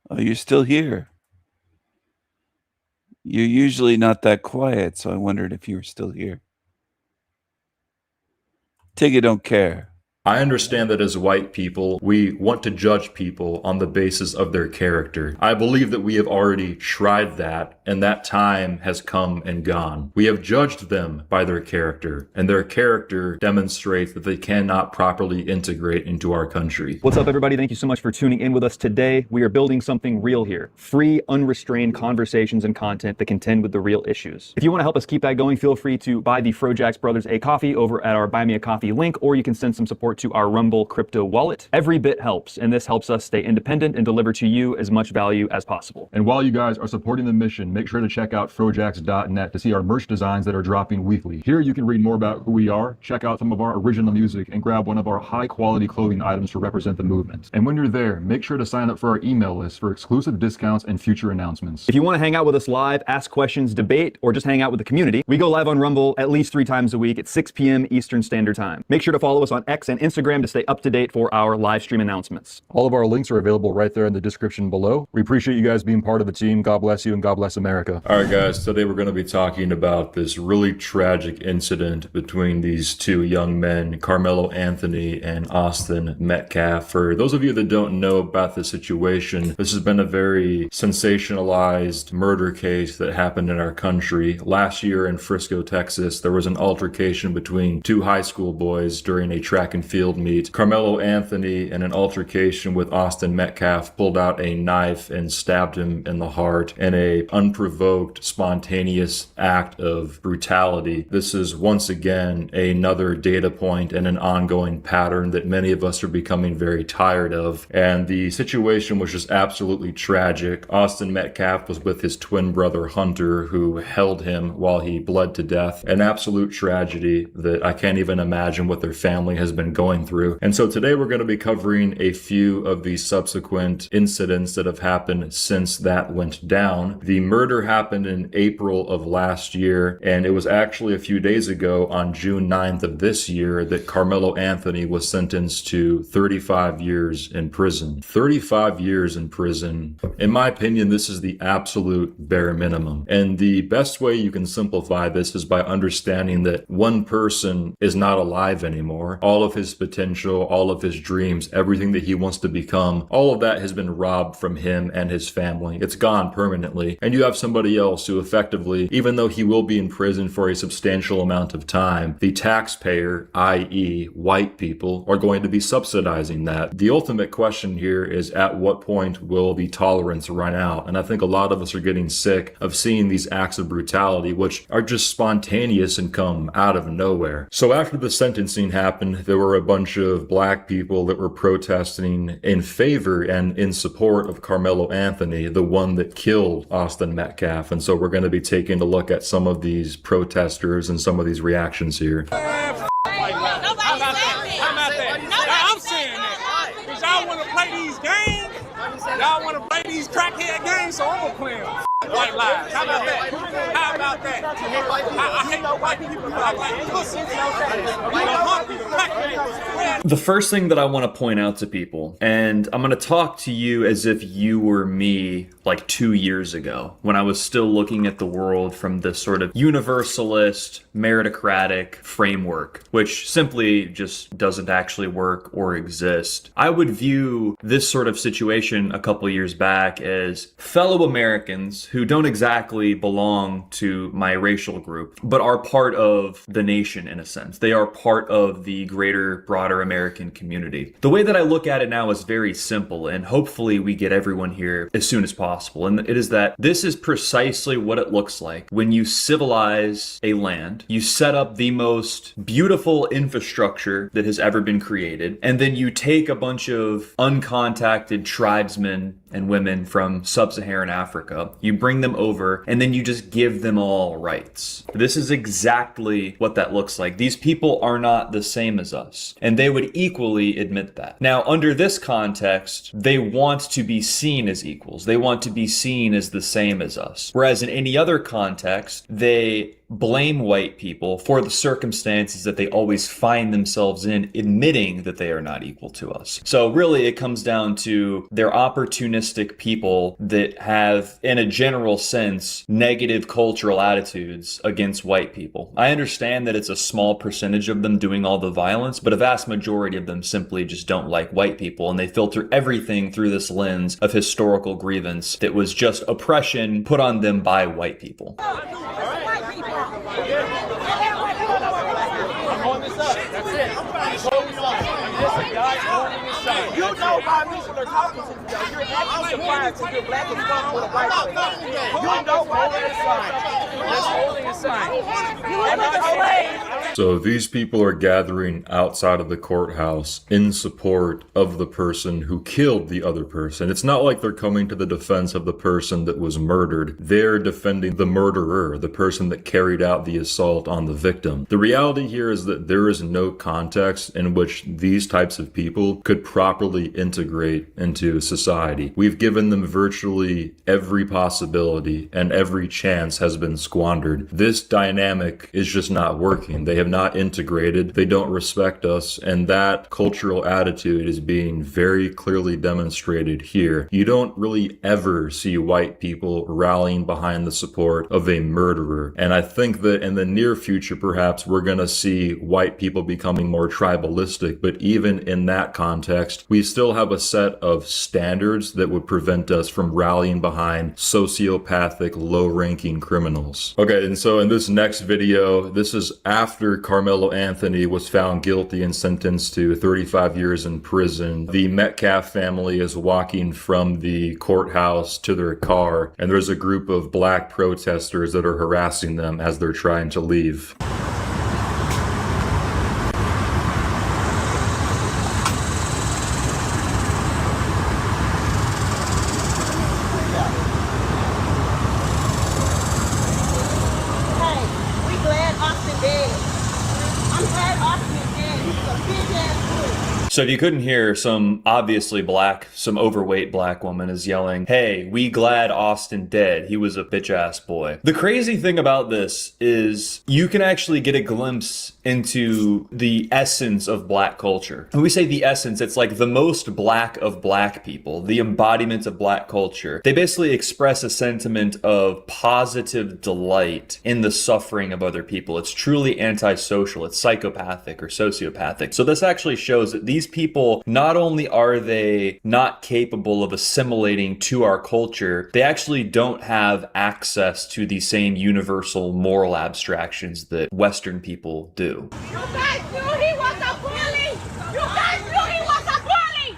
Oh, you're still here. You're usually not that quiet, so I wondered if you were still here. Tigger don't care. I understand that as white people, we want to judge people on the basis of their character. I believe that we have already tried that, and that time has come and gone. We have judged them by their character, and their character demonstrates that they cannot properly integrate into our country. What's up, everybody? Thank you so much for tuning in with us today. We are building something real here. Free, unrestrained conversations and content that contend with the real issues. If you want to help us keep that going, feel free to buy the Frojax Brothers a coffee over at our Buy Me a Coffee link, or you can send some support to our Rumble crypto wallet. Every bit helps, and this helps us stay independent and deliver to you as much value as possible. And while you guys are supporting the mission, make sure to check out Frojax.net to see our merch designs that are dropping weekly. Here you can read more about who we are, check out some of our original music, and grab one of our high-quality clothing items to represent the movement. And when you're there, make sure to sign up for our email list for exclusive discounts and future announcements. If you want to hang out with us live, ask questions, debate, or just hang out with the community, we go live on Rumble at least 3 times a week at 6 p.m. Eastern Standard Time. Make sure to follow us on X and Instagram to stay up to date for our live stream announcements. All of our links are available right there in the description below. We appreciate you guys being part of the team. God bless you and God bless America. All right, guys, today we're going to be talking about this really tragic incident between these two young men, Carmelo Anthony and Austin Metcalf. For those of you that don't know about the situation, this has been a very sensationalized murder case that happened in our country. Last year in Frisco, Texas, there was an altercation between 2 high school boys during a track and field meet. Carmelo Anthony, in an altercation with Austin Metcalf, pulled out a knife and stabbed him in the heart in a unprovoked, spontaneous act of brutality. This is once again another data point and an ongoing pattern that many of us are becoming very tired of. And the situation was just absolutely tragic. Austin Metcalf was with his twin brother Hunter, who held him while he bled to death. An absolute tragedy that I can't even imagine what their family has been going through. And so today we're going to be covering a few of the subsequent incidents that have happened since that went down. The murder happened in April of last year, and it was actually a few days ago on June 9th of this year that Carmelo Anthony was sentenced to 35 years in prison. 35 years in prison. In my opinion, this is the absolute bare minimum. And the best way you can simplify this is by understanding that one person is not alive anymore. All of his potential, all of his dreams, everything that he wants to become, all of that has been robbed from him and his family. It's gone permanently. And you have somebody else who effectively, even though he will be in prison for a substantial amount of time, the taxpayer, i.e. white people, are going to be subsidizing that. The ultimate question here is, at what point will the tolerance run out? And I think a lot of us are getting sick of seeing these acts of brutality, which are just spontaneous and come out of nowhere. So after the sentencing happened, there were a bunch of black people that were protesting in favor and in support of Carmelo Anthony, the one that killed Austin Metcalf. And so we're going to be taking a look at some of these protesters and some of these reactions here. I'm saying that. Because y'all want to play these games. Y'all want to play these crackhead games, so I'm going to play them. White lies. How about that? How about that? I hate white people because I like pussy. The first thing that I want to point out to people, and I'm going to talk to you as if you were me like 2 years ago, when I was still looking at the world from this sort of universalist, meritocratic framework, which simply just doesn't actually work or exist. I would view this sort of situation a couple years back as fellow Americans who don't exactly belong to my racial group, but are part of the nation in a sense. They are part of the greater, broader American community. The way that I look at it now is very simple, and hopefully we get everyone here as soon as possible. And it is that this is precisely what it looks like when you civilize a land, you set up the most beautiful infrastructure that has ever been created, and then you take a bunch of uncontacted tribesmen and women from sub-Saharan Africa, you bring them over, and then you just give them all rights. This is exactly what that looks like. These people are not the same as us, and they would equally admit that. Now, under this context, they want to be seen as equals. They want to be seen as the same as us. Whereas in any other context, they blame white people for the circumstances that they always find themselves in, admitting that they are not equal to us. So really it comes down to they're opportunistic people that have, in a general sense, negative cultural attitudes against white people. I understand that it's a small percentage of them doing all the violence, but a vast majority of them simply just don't like white people, and they filter everything through this lens of historical grievance that was just oppression put on them by white people. You know why people are talking to you. You're acting surprised because you're black and stuff with a white person. You know why they're holding a sign. I'm not a slave. So these people are gathering outside of the courthouse in support of the person who killed the other person. It's not like they're coming to the defense of the person that was murdered. They're defending the murderer, the person that carried out the assault on the victim. The reality here is that there is no context in which these types of people could properly integrate into society. We've given them virtually every possibility, and every chance has been squandered. This dynamic is just not working. They have not integrated, they don't respect us, and that cultural attitude is being very clearly demonstrated here. You don't really ever see white people rallying behind the support of a murderer, and I think that in the near future perhaps we're going to see white people becoming more tribalistic, but even in that context we still have a set of standards that would prevent us from rallying behind sociopathic, low-ranking criminals. Okay, and so in this next video, this is after Carmelo Anthony was found guilty and sentenced to 35 years in prison. The Metcalf family is walking from the courthouse to their car, and there's a group of black protesters that are harassing them as they're trying to leave. So if you couldn't hear, some obviously black, some overweight black woman is yelling, "Hey, we glad Austin dead. He was a bitch ass boy." The crazy thing about this is you can actually get a glimpse into the essence of black culture. When we say the essence, it's like the most black of black people, the embodiment of black culture. They basically express a sentiment of positive delight in the suffering of other people. It's truly antisocial. It's psychopathic or sociopathic. So this actually shows that these people, not only are they not capable of assimilating to our culture, they actually don't have access to the same universal moral abstractions that Western people do. You guys knew he was a bully! You guys knew he was a bully!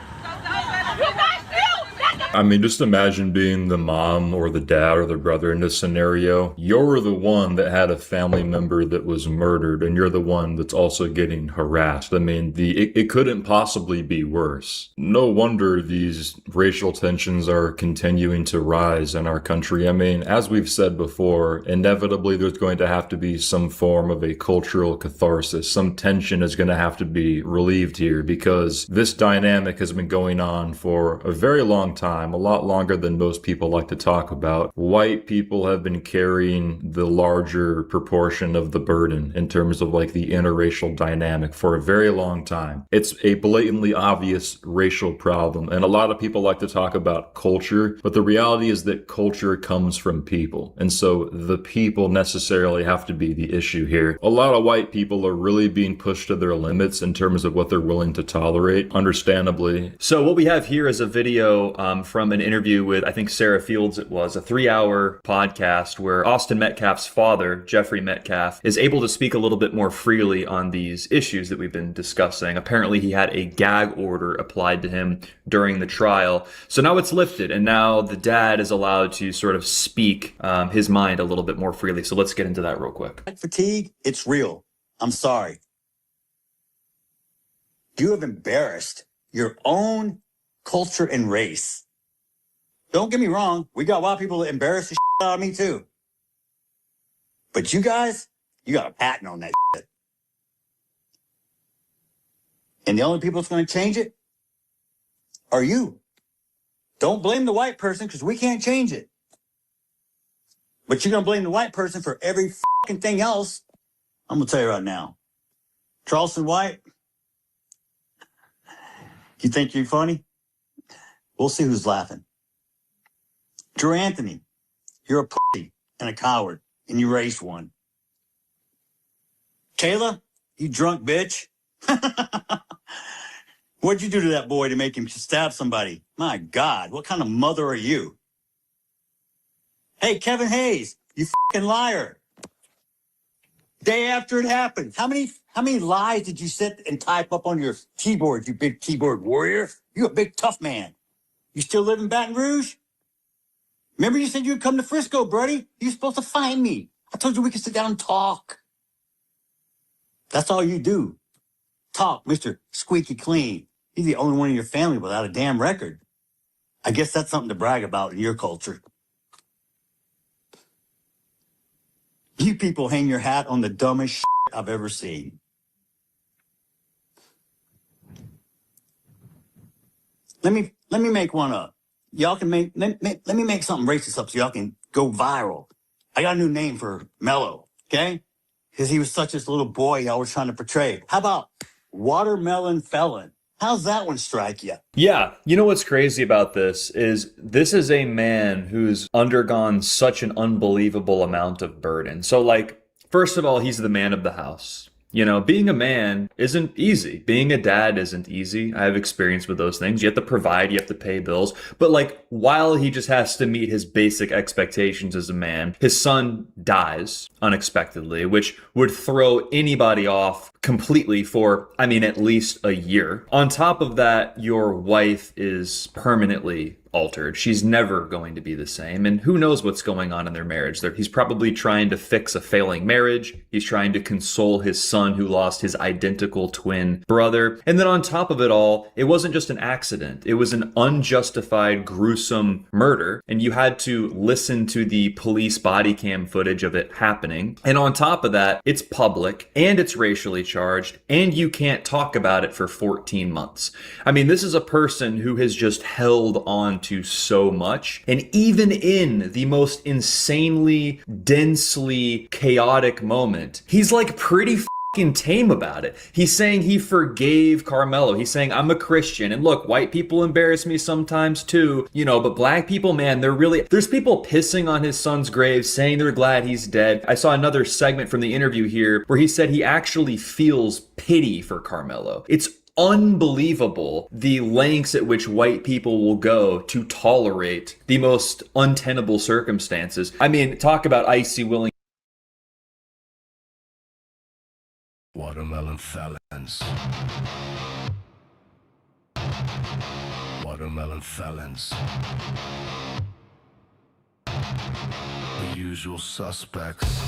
You guys knew that I mean, just imagine being the mom or the dad or the brother in this scenario. You're the one that had a family member that was murdered, and you're the one that's also getting harassed. I mean, it couldn't possibly be worse. No wonder these racial tensions are continuing to rise in our country. I mean, as we've said before, inevitably there's going to have to be some form of a cultural catharsis. Some tension is going to have to be relieved here, because this dynamic has been going on for a very long time. A lot longer than most people like to talk about. White people have been carrying the larger proportion of the burden in terms of like the interracial dynamic for a very long time. It's a blatantly obvious racial problem, and a lot of people like to talk about culture, but the reality is that culture comes from people, and so the people necessarily have to be the issue here. A lot of white people are really being pushed to their limits in terms of what they're willing to tolerate, understandably. So what we have here is a video from an interview with, I think Sarah Fields it was, a 3-hour podcast where Austin Metcalf's father, Jeffrey Metcalf, is able to speak a little bit more freely on these issues that we've been discussing. Apparently he had a gag order applied to him during the trial. So now it's lifted, and now the dad is allowed to sort of speak his mind a little bit more freely. So let's get into that real quick. Fatigue, it's real. I'm sorry. You have embarrassed your own culture and race. Don't get me wrong, we got white people that embarrass the shit out of me too. But you guys, you got a patent on that shit. And the only people that's going to change it are you. Don't blame the white person, because we can't change it. But you're going to blame the white person for every fucking thing else, I'm gonna tell you right now. Charleston White, you think you're funny? We'll see who's laughing. Drew Anthony, you're a pussy and a coward, and you raised one. Kayla, you drunk bitch. What'd you do to that boy to make him stab somebody? My God, what kind of mother are you? Hey, Kevin Hayes, you fucking liar. Day after it happened, how many lies did you sit and type up on your keyboard, you big keyboard warrior? You a big tough man. You still live in Baton Rouge? Remember you said you'd come to Frisco, buddy? You're supposed to find me. I told you we could sit down and talk. That's all you do. Talk, Mr. Squeaky Clean. You're the only one in your family without a damn record. I guess that's something to brag about in your culture. You people hang your hat on the dumbest shit I've ever seen. Let me make one up. Y'all can let me make something racist up so y'all can go viral. I got a new name for Mello, okay? Because he was such this little boy y'all were trying to portray. How about Watermelon Felon? How's that one strike you? Yeah, you know what's crazy about this is a man who's undergone such an unbelievable amount of burden. So like, first of all, he's the man of the house. You know, being a man isn't easy. Being a dad isn't easy. I have experience with those things. You have to provide, you have to pay bills. But like, while he just has to meet his basic expectations as a man, his son dies unexpectedly, which would throw anybody off completely for, I mean, at least a year. On top of that, your wife is permanently altered. She's never going to be the same. And who knows what's going on in their marriage. He's probably trying to fix a failing marriage. He's trying to console his son who lost his identical twin brother. And then on top of it all, it wasn't just an accident. It was an unjustified, gruesome murder. And you had to listen to the police body cam footage of it happening. And on top of that, it's public and it's racially charged and you can't talk about it for 14 months. I mean, this is a person who has just held on to so much. And even in the most insanely, densely chaotic moment, he's like pretty fucking tame about it. He's saying he forgave Carmelo. He's saying, I'm a Christian. And look, white people embarrass me sometimes too, you know, but black people, man, there's people pissing on his son's grave saying they're glad he's dead. I saw another segment from the interview here where he said he actually feels pity for Carmelo. It's unbelievable the lengths at which white people will go to tolerate the most untenable circumstances. I mean, talk about icy willing. Watermelon felons. Watermelon felons. The usual suspects.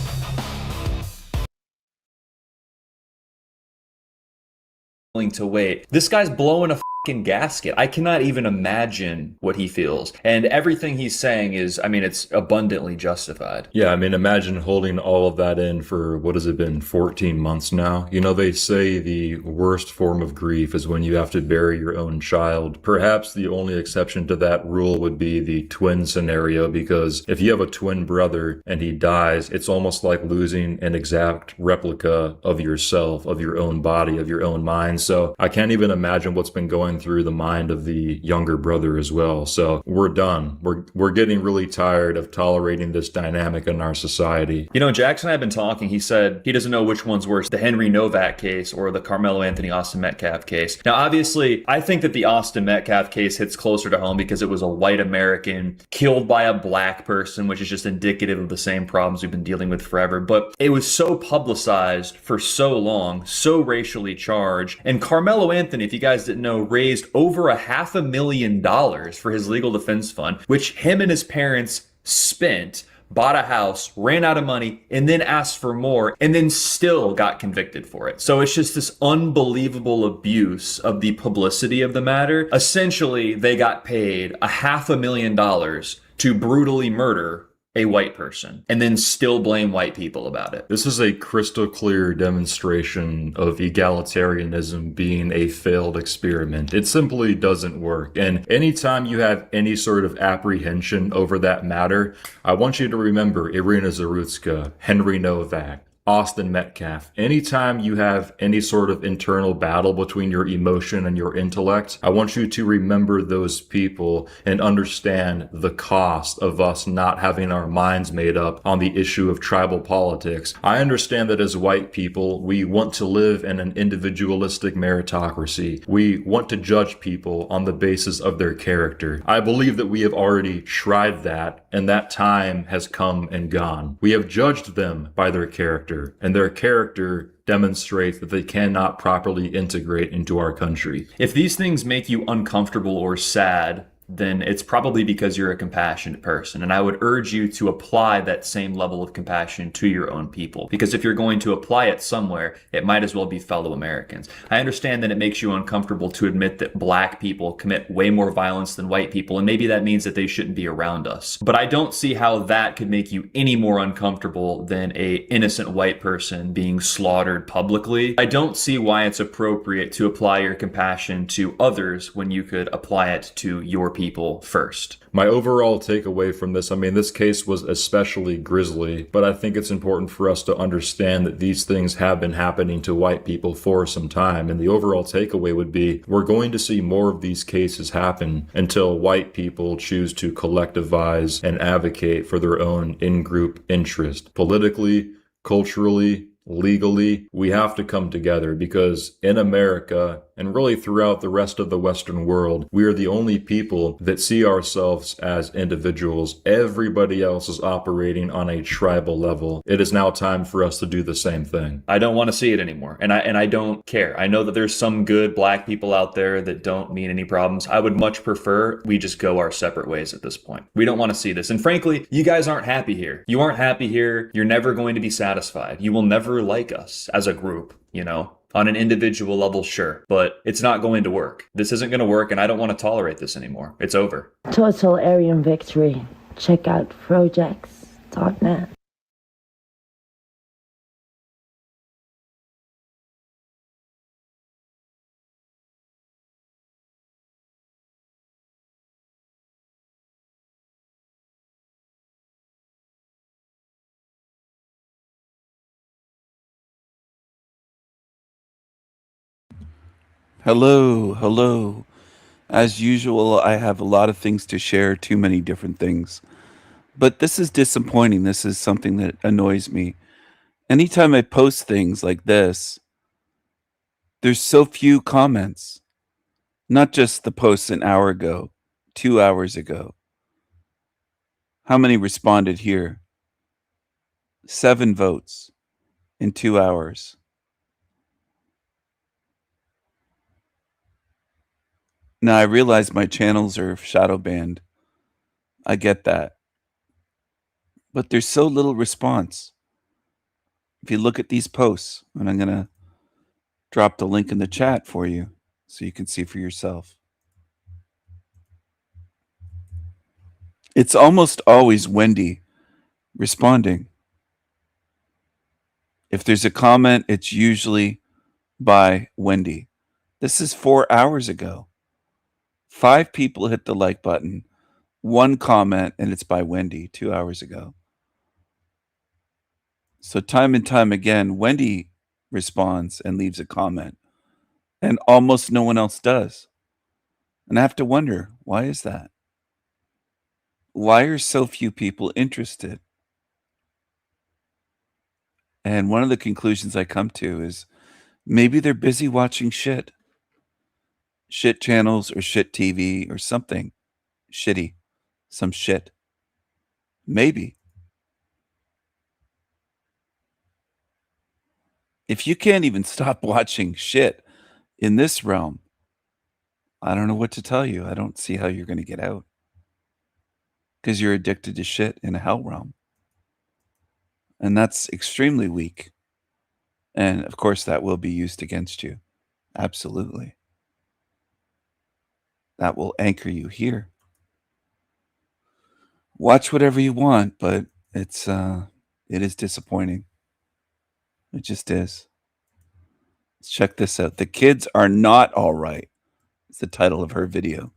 To wait. This guy's blowing a fucking gasket. I cannot even imagine what he feels. And everything he's saying is, I mean, it's abundantly justified. Yeah, I mean, imagine holding all of that in for, what has it been, 14 months now? You know, they say the worst form of grief is when you have to bury your own child. Perhaps the only exception to that rule would be the twin scenario, because if you have a twin brother and he dies, it's almost like losing an exact replica of yourself, of your own body, of your own mind. So I can't even imagine what's been going through the mind of the younger brother as well. So we're done. We're getting really tired of tolerating this dynamic in our society. You know, Jackson and I have been talking. He said he doesn't know which one's worse, the Henry Novak case or the Carmelo Anthony Austin Metcalf case. Now, obviously, I think that the Austin Metcalf case hits closer to home because it was a white American killed by a black person, which is just indicative of the same problems we've been dealing with forever. But it was so publicized for so long, so racially charged. And Carmelo Anthony, if you guys didn't know, raised over $500,000 for his legal defense fund, which him and his parents spent, bought a house, ran out of money, and then asked for more, and then still got convicted for it. So it's just this unbelievable abuse of the publicity of the matter. Essentially, they got paid $500,000 to brutally murder a white person and then still blame white people about it. This is a crystal clear demonstration of egalitarianism being a failed experiment. It simply doesn't work. And anytime you have any sort of apprehension over that matter, I want you to remember Irina Zarutska, Henry Novak, Austin Metcalf. Anytime you have any sort of internal battle between your emotion and your intellect, I want you to remember those people and understand the cost of us not having our minds made up on the issue of tribal politics. I understand that as white people, we want to live in an individualistic meritocracy. We want to judge people on the basis of their character. I believe that we have already tried that, and that time has come and gone. We have judged them by their character, and their character demonstrates that they cannot properly integrate into our country. If these things make you uncomfortable or sad, then it's probably because you're a compassionate person. And I would urge you to apply that same level of compassion to your own people. Because if you're going to apply it somewhere, it might as well be fellow Americans. I understand that it makes you uncomfortable to admit that black people commit way more violence than white people, and maybe that means that they shouldn't be around us. But I don't see how that could make you any more uncomfortable than a innocent white person being slaughtered publicly. I don't see why it's appropriate to apply your compassion to others when you could apply it to your people first. My overall takeaway from this, I mean, this case was especially grisly, but I think it's important for us to understand that these things have been happening to white people for some time. And the overall takeaway would be we're going to see more of these cases happen until white people choose to collectivize and advocate for their own in-group interest. Politically, culturally, legally, we have to come together, because in America, and really throughout the rest of the Western world, we are the only people that see ourselves as individuals. Everybody else is operating on a tribal level. It is now time for us to do the same thing. I don't want to see it anymore, and I don't care. I know that there's some good black people out there that don't mean any problems. I would much prefer we just go our separate ways at this point. We don't want to see this. And frankly, you guys aren't happy here. You aren't happy here. You're never going to be satisfied. You will never like us as a group, you know? On an individual level, sure, but it's not going to work. This isn't going to work, and I don't want to tolerate this anymore. It's over. Total Aryan victory. Check out Frojax.net. Hello. As usual, I have a lot of things to share, too many different things. But this is disappointing. This is something that annoys me. Anytime I post things like this, there's so few comments. Not just the posts an hour ago, 2 hours ago. How many responded here? 7 votes in 2 hours. Now, I realize my channels are shadow banned. I get that. But there's so little response. If you look at these posts, and I'm going to drop the link in the chat for you so you can see for yourself. It's almost always Wendy responding. If there's a comment, it's usually by Wendy. This is 4 hours ago. 5 people hit the like button, 1 comment, and it's by Wendy 2 hours ago. So time and time again, Wendy responds and leaves a comment, and almost no one else does. And I have to wonder, why is that? Why are so few people interested? And one of the conclusions I come to is maybe they're busy watching shit channels or shit TV or something shitty, some shit. Maybe. If you can't even stop watching shit in this realm, I don't know what to tell you. I don't see how you're going to get out, because you're addicted to shit in a hell realm. And that's extremely weak. And of course, that will be used against you. Absolutely. That will anchor you here. Watch whatever you want, but it is disappointing. It just is. Let's check this out. The kids are not all right. It's the title of her video.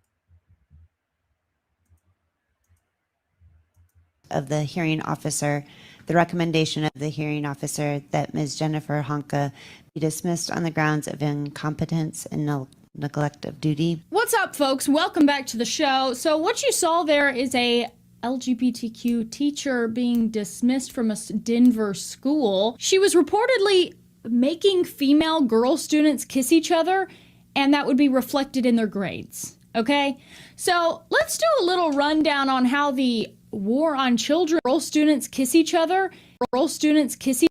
Of the hearing officer, the recommendation of the hearing officer that Ms. Jennifer Honka be dismissed on the grounds of incompetence and neglect of duty. What's up, folks? Welcome back to the show. So what you saw there is a LGBTQ teacher being dismissed from a Denver school. She was reportedly making female girl students kiss each other, and that would be reflected in their grades. Okay? So let's do a little rundown on how the war on children, girl students kiss each other, girl students kissing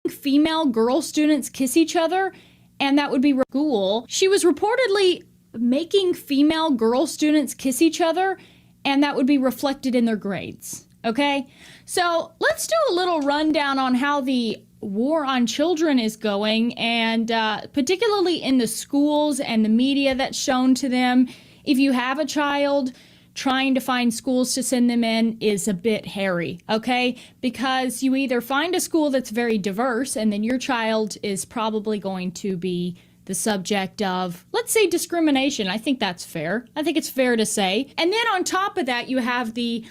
female girl students kiss each other, and that would be school. She was reportedly making female girl students kiss each other, and that would be reflected in their grades. Okay? So let's do a little rundown on how the war on children is going, and particularly in the schools and the media that's shown to them. If you have a child, trying to find schools to send them in is a bit hairy, okay? Because you either find a school that's very diverse, and then your child is probably going to be the subject of, let's say, discrimination. I think that's fair. I think it's fair to say. And then on top of that, you have the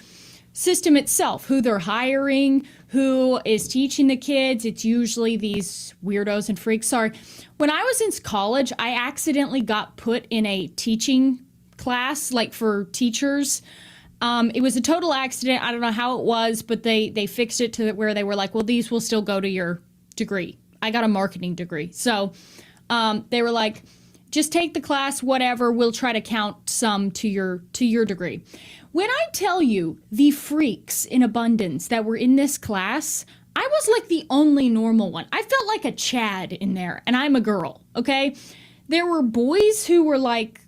system itself, who they're hiring, who is teaching the kids. It's usually these weirdos and freaks. Sorry. When I was in college, I accidentally got put in a teaching class, like for teachers. It was a total accident. I don't know how it was, but they fixed it to where they were like, well, these will still go to your degree. I got a marketing degree. So they were like, just take the class, whatever. We'll try to count some to your degree. When I tell you the freaks in abundance that were in this class, I was like the only normal one. I felt like a Chad in there, and I'm a girl, okay? There were boys who were like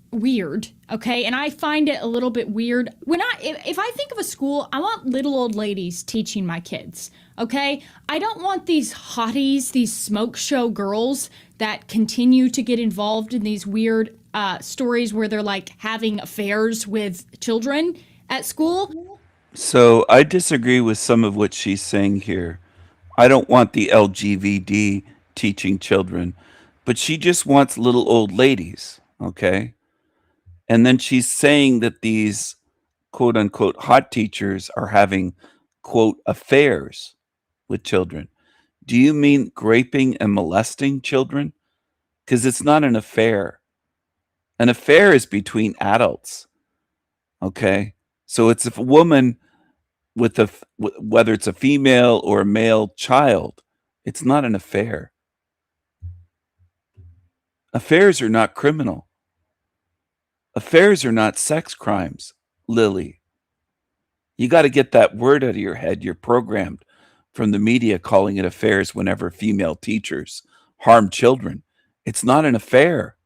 weird, okay? And I find it a little bit weird. If I think of a school, I want little old ladies teaching my kids, okay? I don't want these hotties, these smoke show girls that continue to get involved in these weird stories where they're like having affairs with children at school. So I disagree with some of what she's saying here. I don't want the LGBT teaching children, but she just wants little old ladies, okay? And then she's saying that these quote unquote hot teachers are having quote affairs with children. Do you mean raping and molesting children? Because it's not an affair. An affair is between adults. Okay? So it's if a woman with whether it's a female or a male child, it's not an affair. Affairs are not criminal. Affairs are not sex crimes, Lily. You got to get that word out of your head. You're programmed from the media calling it affairs whenever female teachers harm children. It's not an affair.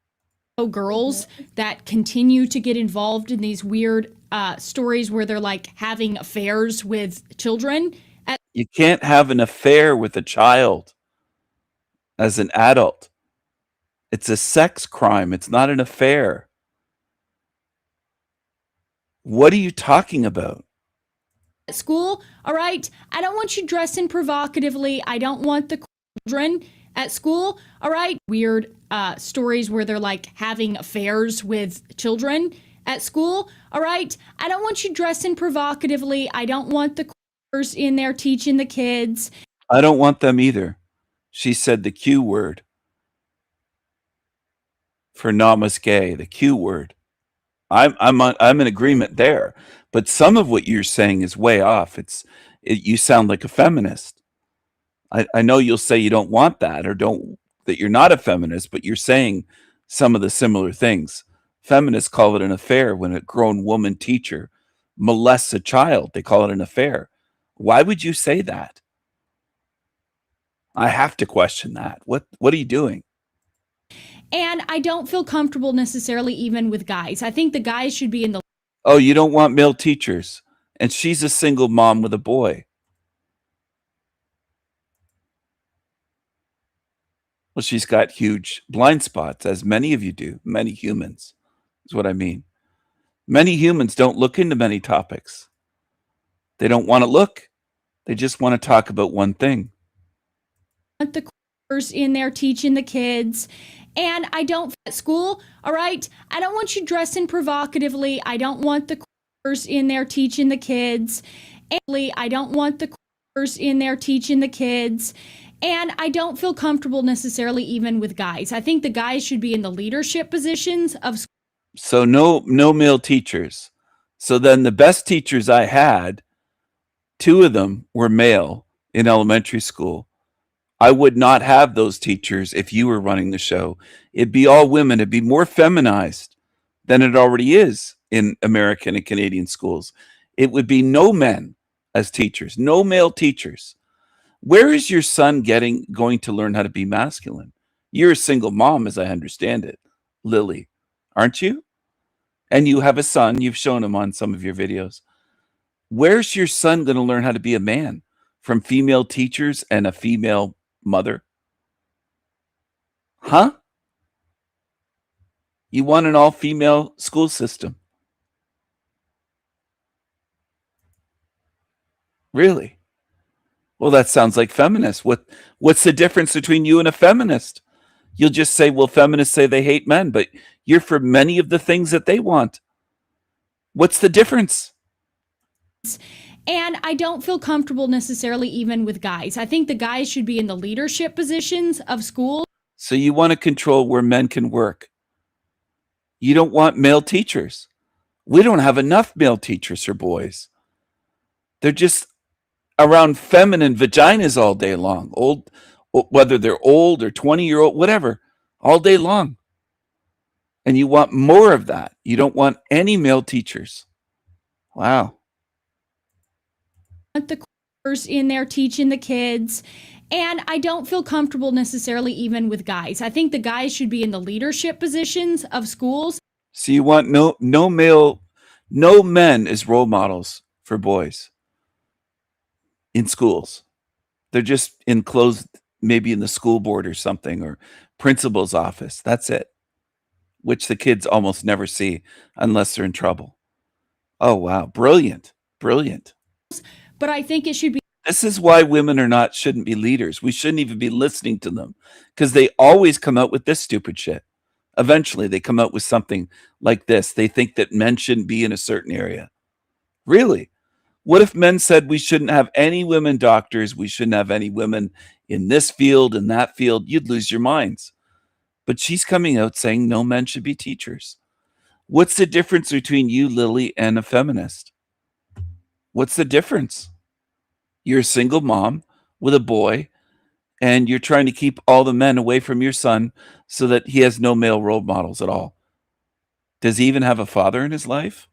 Girls that continue to get involved in these weird stories where they're like having affairs with children. You can't have an affair with a child as an adult. It's a sex crime. It's not an affair. What are you talking about? At school, all right? I don't want you dressing provocatively. I don't want the children at school, all right? Weird stories where they're like having affairs with children at school, all right? I don't want you dressing provocatively. I don't want the in there teaching the kids. I don't want them either. She said the Q word for namaste, the Q word. I'm in agreement there, but some of what you're saying is way off. You sound like a feminist. I know you'll say you don't want that or that you're not a feminist, but you're saying some of the similar things. Feminists call it an affair when a grown woman teacher molests a child. They call it an affair. Why would you say that? I have to question that. What are you doing? And I don't feel comfortable necessarily even with guys. I think the guys should be in the... Oh, you don't want male teachers. And she's a single mom with a boy. Well, she's got huge blind spots, as many of you do. Many humans is what I mean. Many humans don't look into many topics. They don't want to look. They just want to talk about one thing. The course in there teaching the kids. And I don't at school, all right? I don't want you dressing provocatively. I don't want the course in there teaching the kids. And I don't want the course in there teaching the kids. And I don't feel comfortable necessarily even with guys. I think the guys should be in the leadership positions of school. So no male teachers. So then the best teachers I had, 2 of them were male in elementary school. I would not have those teachers if you were running the show. It'd be all women. It'd be more feminized than it already is in American and Canadian schools. It would be no men as teachers, no male teachers. Where is your son going to learn how to be masculine? You're a single mom, as I understand it, Lily, aren't you? And you have a son. You've shown him on some of your videos. Where's your son going to learn how to be a man? From female teachers and a female mother? Huh? You want an all-female school system? Really? Well, that sounds like feminist. What's the difference between you and a feminist? You'll just say, well, feminists say they hate men, but you're for many of the things that they want. What's the difference? And I don't feel comfortable necessarily even with guys. I think the guys should be in the leadership positions of schools. So you want to control where men can work. You don't want male teachers. We don't have enough male teachers for boys. They're just around feminine vaginas all day long, whether they're old or 20-year-old, whatever, all day long. And you want more of that. You don't want any male teachers. Wow. The course in there teaching the kids. And I don't feel comfortable necessarily even with guys. I think the guys should be in the leadership positions of schools. So you want no men as role models for boys in schools. They're just enclosed, maybe in the school board or something, or principal's office. That's it, which the kids almost never see unless they're in trouble. Oh, wow. Brilliant. Brilliant. But I think it should be. This is why women shouldn't be leaders. We shouldn't even be listening to them, because they always come out with this stupid shit. Eventually, they come out with something like this. They think that men shouldn't be in a certain area. Really? What if men said we shouldn't have any women doctors? We shouldn't have any women in this field, in that field? You'd lose your minds. But she's coming out saying no men should be teachers. What's the difference between you, Lily, and a feminist? What's the difference? You're a single mom with a boy, and you're trying to keep all the men away from your son so that he has no male role models at all. Does he even have a father in his life?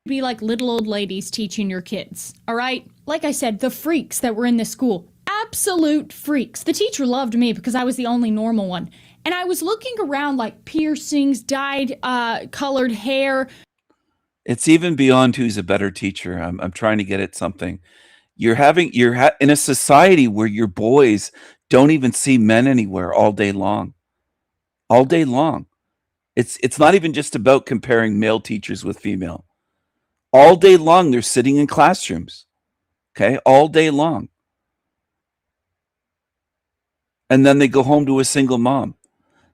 Be like little old ladies teaching your kids, all right? Like I said, the freaks that were in this school, absolute freaks. The teacher loved me because I was the only normal one. And I was looking around like piercings, dyed colored hair. It's even beyond who's a better teacher. I'm trying to get at something. You're in a society where your boys don't even see men anywhere all day long. All day long. It's not even just about comparing male teachers with female. All day long, they're sitting in classrooms. Okay? All day long. And then they go home to a single mom.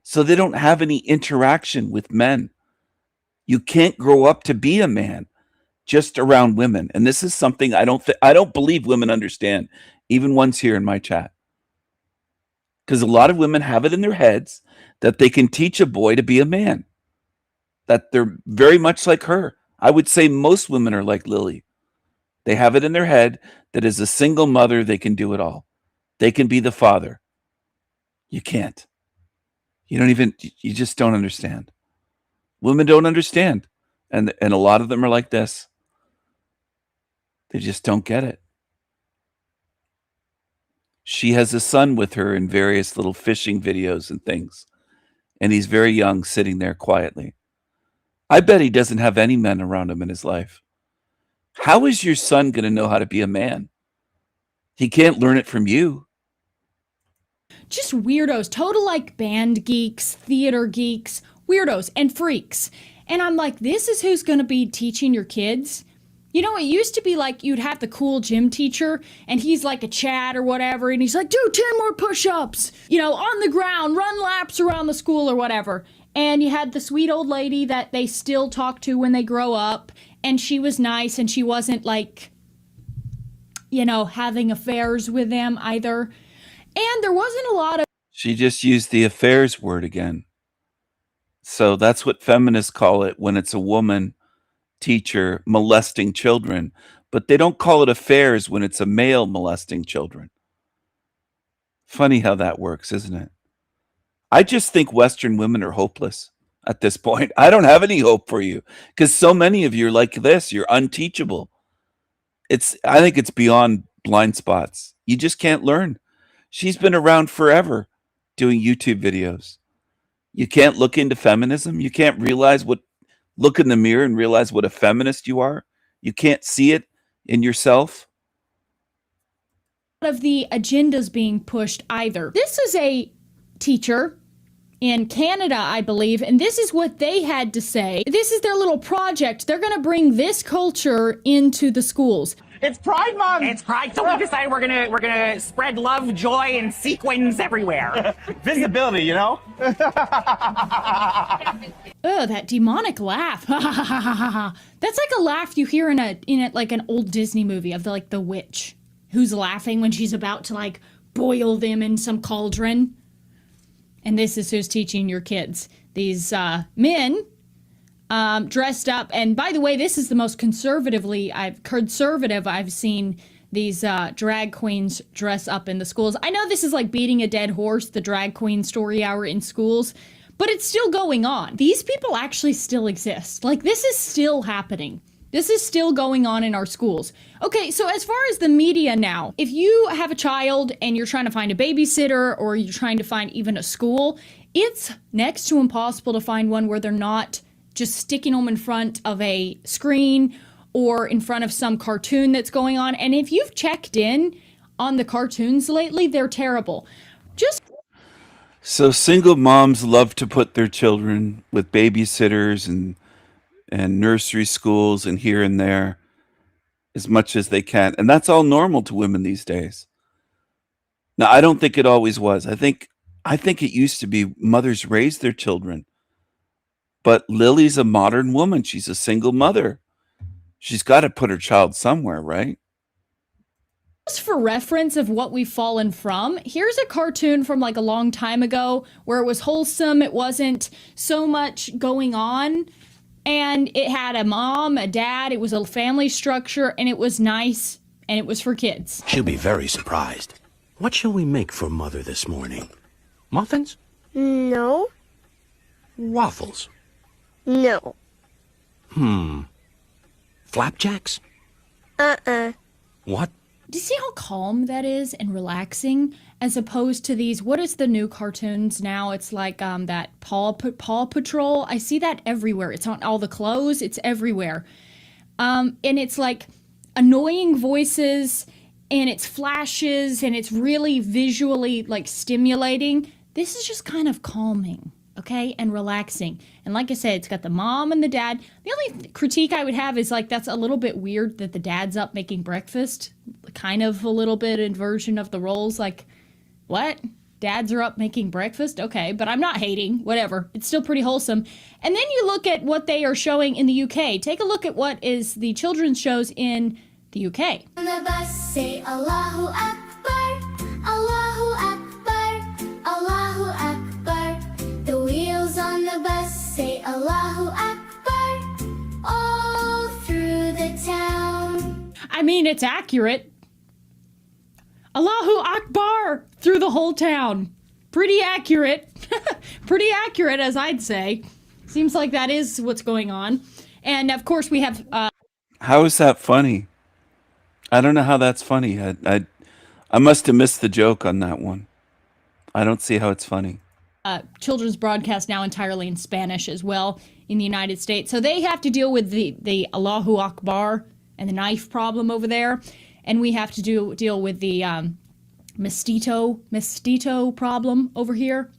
So they don't have any interaction with men. You can't grow up to be a man just around women. And this is something I don't believe women understand, even ones here in my chat. Because a lot of women have it in their heads that they can teach a boy to be a man. That they're very much like her. I would say most women are like Lily. They have it in their head that as a single mother, they can do it all. They can be the father. You can't. You just don't understand. Women don't understand. And a lot of them are like this. They just don't get it. She has a son with her in various little fishing videos and things. And he's very young, sitting there quietly. I bet he doesn't have any men around him in his life. How is your son going to know how to be a man? He can't learn it from you. Just weirdos, total like band geeks, theater geeks, weirdos and freaks. And I'm like, this is who's going to be teaching your kids? You know, it used to be like you'd have the cool gym teacher and he's like a Chad or whatever. And he's like, do 10 more push-ups, you know, on the ground, run laps around the school or whatever. And you had the sweet old lady that they still talk to when they grow up. And she was nice and she wasn't like, you know, having affairs with them either. And there wasn't a lot of... She just used the affairs word again. So that's what feminists call it when it's a woman teacher molesting children, but they don't call it affairs when it's a male molesting children. Funny how that works, isn't it? I just think Western women are hopeless at this point. I don't have any hope for you because so many of you are like this. You're unteachable. I think it's beyond blind spots. You just can't learn. She's been around forever doing YouTube videos. You can't look into feminism. You can't look in the mirror and realize what a feminist you are. You can't see it in yourself. Of the agendas being pushed either. This is a teacher in Canada, I believe, and this is what they had to say. This is their little project. They're going to bring this culture into the schools. It's Pride Month. It's Pride, so we decided we're gonna spread love, joy, and sequins everywhere. Visibility, you know. Oh, that demonic laugh! That's like a laugh you hear in like an old Disney movie of the witch who's laughing when she's about to like boil them in some cauldron. And this is who's teaching your kids. These men. Dressed up, and by the way, this is the most conservative I've seen these drag queens dress up in the schools. I know this is like beating a dead horse, the drag queen story hour in schools, but it's still going on. These people actually still exist. Like, this is still happening. This is still going on in our schools. Okay, so as far as the media now, if you have a child and you're trying to find a babysitter or you're trying to find even a school, it's next to impossible to find one where they're not just sticking them in front of a screen or in front of some cartoon that's going on. And if you've checked in on the cartoons lately, they're terrible. So single moms love to put their children with babysitters and nursery schools and here and there as much as they can. And that's all normal to women these days. Now, I don't think it always was. I think it used to be mothers raised their children. But Lily's a modern woman. She's a single mother. She's got to put her child somewhere, right? Just for reference of what we've fallen from, here's a cartoon from like a long time ago where it was wholesome. It wasn't so much going on. And it had a mom, a dad. It was a family structure, and it was nice, and it was for kids. She'll be very surprised. What shall we make for Mother this morning? Muffins? No. Waffles? No. Flapjacks? What? Do you see how calm that is and relaxing as opposed to these, what is the new cartoons now? It's like that Paw Patrol. I see that everywhere. It's on all the clothes. It's everywhere. And it's like annoying voices and it's flashes and it's really visually like stimulating. This is just kind of calming. Okay, and relaxing. And like I said, it's got the mom and the dad. The only critique I would have is like that's a little bit weird that the dad's up making breakfast. Kind of a little bit inversion of the roles. Like, what? Dads are up making breakfast? Okay, but I'm not hating. Whatever. It's still pretty wholesome. And then you look at what they are showing in the UK. Take a look at what is the children's shows in the UK. On the bus, say Allahu Akbar, Allahu Akbar, Allahu Akbar. The wheels on the bus say Allahu Akbar all through the town. I mean, it's accurate. Allahu Akbar through the whole town. Pretty accurate. Pretty accurate, as I'd say. Seems like that is what's going on. And of course, we have. How is that funny? I don't know how that's funny. I must have missed the joke on that one. I don't see how it's funny. Children's broadcast now entirely in Spanish as well in the United States. So they have to deal with the Allahu Akbar and the knife problem over there. And we have to deal with the mestizo problem over here.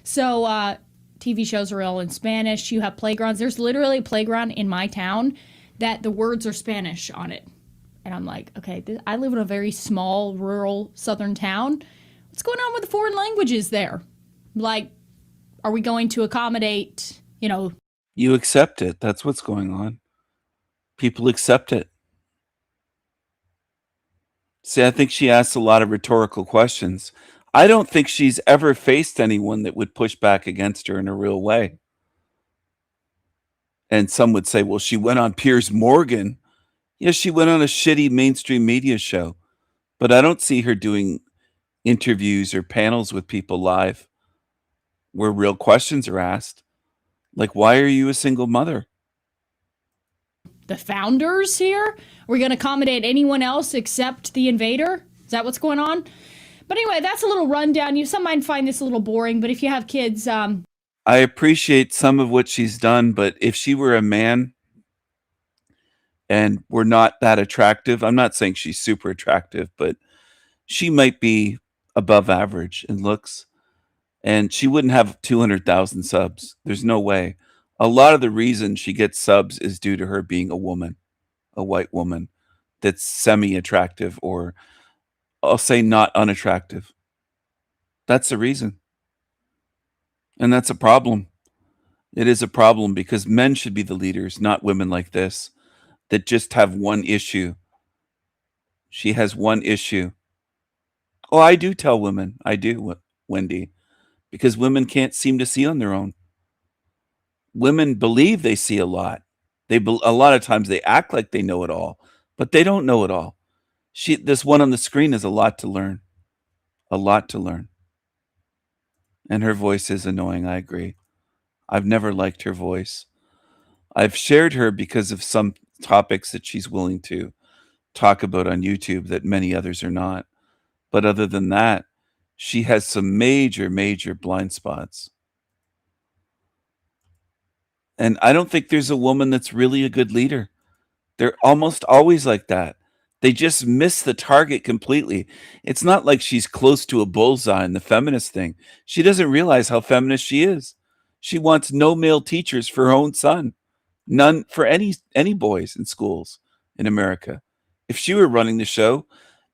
So TV shows are all in Spanish. You have playgrounds. There's literally a playground in my town that the words are Spanish on it. And I'm like, okay, I live in a very small, rural, southern town. What's going on with the foreign languages there? Like, are we going to accommodate, You accept it. That's what's going on. People accept it. See, I think she asks a lot of rhetorical questions. I don't think she's ever faced anyone that would push back against her in a real way. And some would say, well, she went on Piers Morgan. Yes, she went on a shitty mainstream media show. But I don't see her doing interviews or panels with people live where real questions are asked. Like, why are you a single mother? the founders here? We're going to accommodate anyone else except the invader? Is that what's going on? But anyway, that's a little rundown. Some might find this a little boring, but if you have kids... I appreciate some of what she's done, but if she were a man and were not that attractive, I'm not saying she's super attractive, but she might be above average in looks, and she wouldn't have 200,000 subs. There's no way. A lot of the reason she gets subs is due to her being a woman, a white woman that's semi-attractive, or I'll say not unattractive. That's the reason. And that's a problem. It is a problem because men should be the leaders, not women like this that just have one issue. She has one issue. Oh, I do tell women. I do, Wendy, because women can't seem to see on their own. Women believe they see a lot. A lot of times they act like they know it all, but they don't know it all. This one on the screen is a lot to learn. A lot to learn. And her voice is annoying, I agree. I've never liked her voice. I've shared her because of some topics that she's willing to talk about on YouTube that many others are not. But other than that, she has some major, major blind spots. And I don't think there's a woman that's really a good leader. They're almost always like that. They just miss the target completely. It's not like she's close to a bullseye in the feminist thing. She doesn't realize how feminist she is. She wants no male teachers for her own son. None for any boys in schools in America. If she were running the show,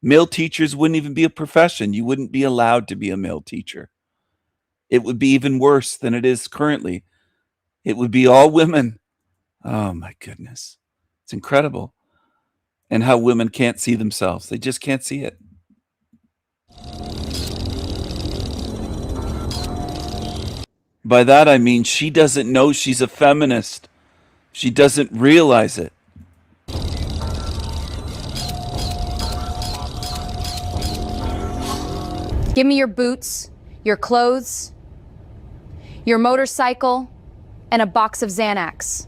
male teachers wouldn't even be a profession. You wouldn't be allowed to be a male teacher. It would be even worse than it is currently. It would be all women. Oh my goodness. It's incredible. And how women can't see themselves. They just can't see it. By that I mean she doesn't know she's a feminist. She doesn't realize it. Give me your boots, your clothes, your motorcycle, and a box of Xanax.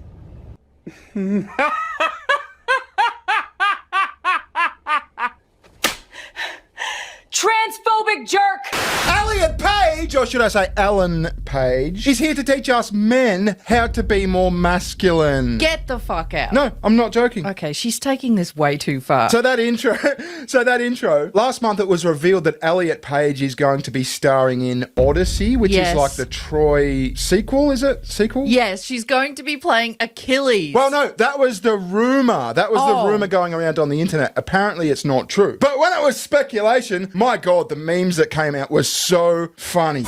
Transphobic jerk! Elliot Page, or should I say Ellen Page, is here to teach us men how to be more masculine. Get the fuck out. No, I'm not joking. Okay, she's taking this way too far. So that intro, last month it was revealed that Elliot Page is going to be starring in Odyssey, which is like the Troy sequel, is it? Sequel? Yes, she's going to be playing Achilles. Well, no, that was the rumor. That was the rumor going around on the internet. Apparently it's not true. But when it was speculation, my God, the memes that came out were so funny.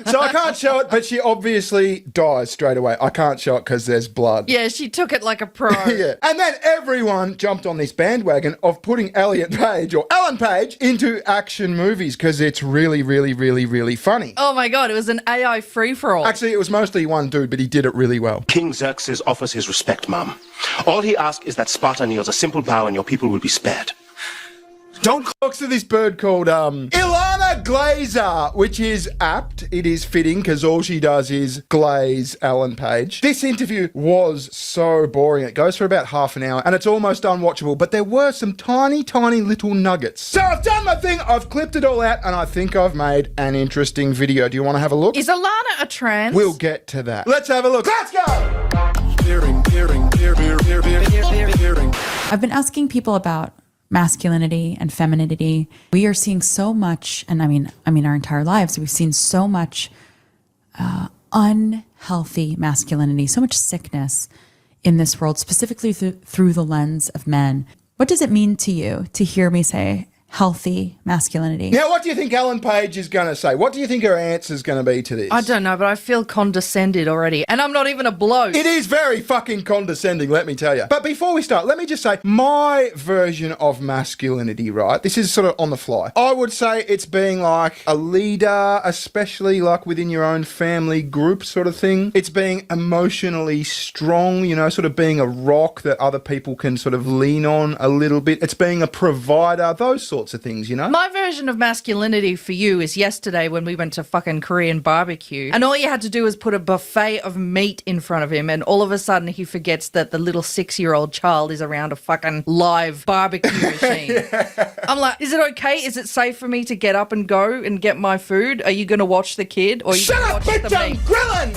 So I can't show it, but she obviously dies straight away. I can't show it because there's blood. Yeah, she took it like a pro. Yeah. And then everyone jumped on this bandwagon of putting Elliot Page, or Ellen Page, into action movies because it's really, really, really, really funny. Oh my God, it was an AI free-for-all. Actually, it was mostly one dude, but he did it really well. King Xerxes offers his respect, Mom. All he asks is that Sparta kneels a simple bow and your people will be spared. Don't talk to this bird called Ilana glazer, which is apt. It is fitting because all she does is glaze Ellen Page. This interview was so boring. It goes for about half an hour and it's almost unwatchable, but there were some tiny, tiny little nuggets. So I've done my thing. I've clipped it all out and I think I've made an interesting video. Do you want to have a look? Is Alana a trans? We'll get to that. Let's have a look. Let's go! I've been asking people about masculinity and femininity. We are seeing so much, and I mean our entire lives, we've seen so much unhealthy masculinity, so much sickness in this world, specifically through the lens of men. What does it mean to you to hear me say healthy masculinity? Now, what do you think Ellen Page is going to say? What do you think her answer is going to be to this? I don't know, but I feel condescended already. And I'm not even a bloke. It is very fucking condescending, let me tell you. But before we start, let me just say my version of masculinity, right? This is sort of on the fly. I would say it's being like a leader, especially like within your own family group sort of thing. It's being emotionally strong, you know, sort of being a rock that other people can sort of lean on a little bit. It's being a provider, those sorts of things, you know? My version of masculinity for you is yesterday when we went to fucking Korean barbecue and all you had to do was put a buffet of meat in front of him and all of a sudden he forgets that the little 6-year-old child is around a fucking live barbecue machine. Yeah. I'm like, is it okay? Is it safe for me to get up and go and get my food? Are you going to watch the kid or are you going to watch the meat? I'm grilling!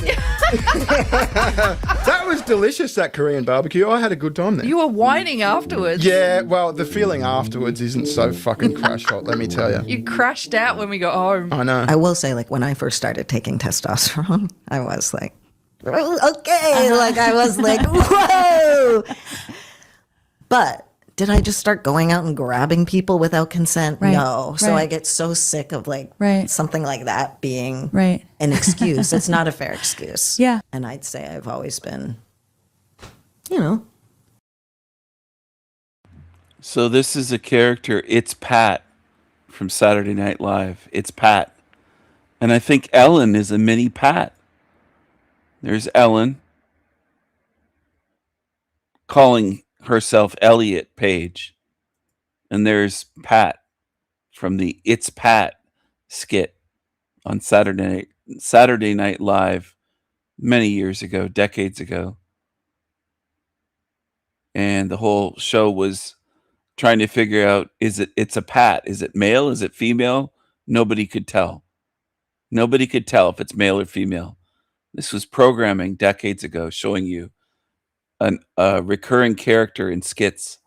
That was delicious, that Korean barbecue. I had a good time there. You were whining afterwards. Yeah, well, the feeling afterwards isn't so fucking crash hot, let me tell you. You crashed out when we got home. I know. I will say, like, when I first started taking testosterone, I was like, okay, like, I was like, whoa. But did I just start going out and grabbing people without consent? Right. No. So Right. I get so sick of like Right. something like that being Right. an excuse. It's not a fair excuse. Yeah. And I'd say I've always been, you know. So this is a character, it's Pat from Saturday Night Live. It's Pat. And I think Ellen is a mini Pat. There's Ellen calling herself Elliot Page. And there's Pat from the It's Pat skit on Saturday Night Live many years ago, decades ago. And the whole show was trying to figure out, it's a Pat. Is it male? Is it female? Nobody could tell. Nobody could tell if it's male or female. This was programming decades ago showing you a recurring character in skits.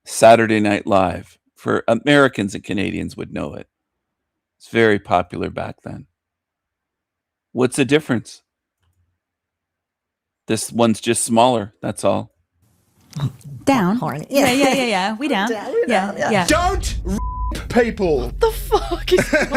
Saturday Night Live. For Americans and Canadians would know it. It's very popular back then. What's the difference? This one's just smaller, that's all. Down. Horny. Yeah. We down. Yeah. Don't rip people. What the fuck is going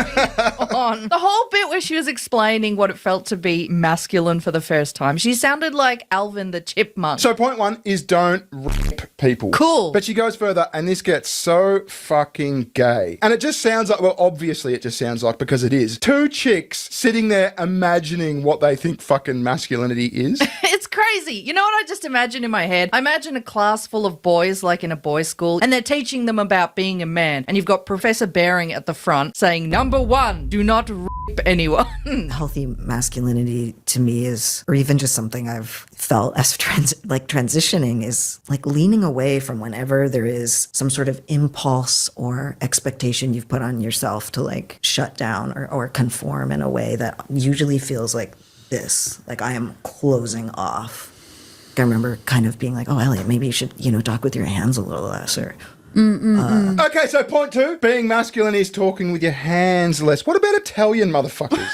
on? The whole bit where she was explaining what it felt to be masculine for the first time, she sounded like Alvin the Chipmunk. So point one is don't rip people. Cool. But she goes further and this gets so fucking gay. And it just sounds like, well, obviously it just sounds like, because it is, two chicks sitting there imagining what they think fucking masculinity is. It's crazy. You know what I just imagine in my head? I imagine a class full of boys, like in a boys' school, and they're teaching them about being a man. And you've got Professor Bering at the front saying, number one, do not rip anyone. Healthy masculinity to me is, or even just something I've felt as transitioning, is like leaning away from whenever there is some sort of impulse or expectation you've put on yourself to like shut down or conform in a way that usually feels like this, like I am closing off. I remember kind of being like, oh, Elliot, maybe you should, talk with your hands a little less, or Okay, so point two, being masculine is talking with your hands less. What about Italian motherfuckers?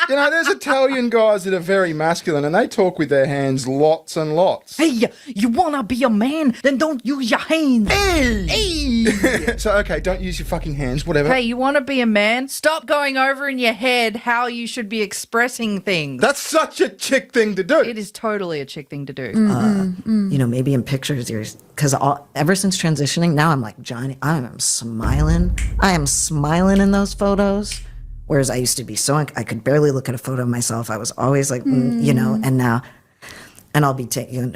There's Italian guys that are very masculine and they talk with their hands lots and lots. Hey, you wanna be a man? Then don't use your hands. Hey! So, okay, don't use your fucking hands, whatever. Hey, you wanna be a man? Stop going over in your head how you should be expressing things. That's such a chick thing to do. It is totally a chick thing to do. Maybe in pictures, because ever since transitioning, now I'm like, Johnny, I am smiling. I am smiling in those photos. Whereas I used to be I could barely look at a photo of myself. I was always like, and now, and I'll be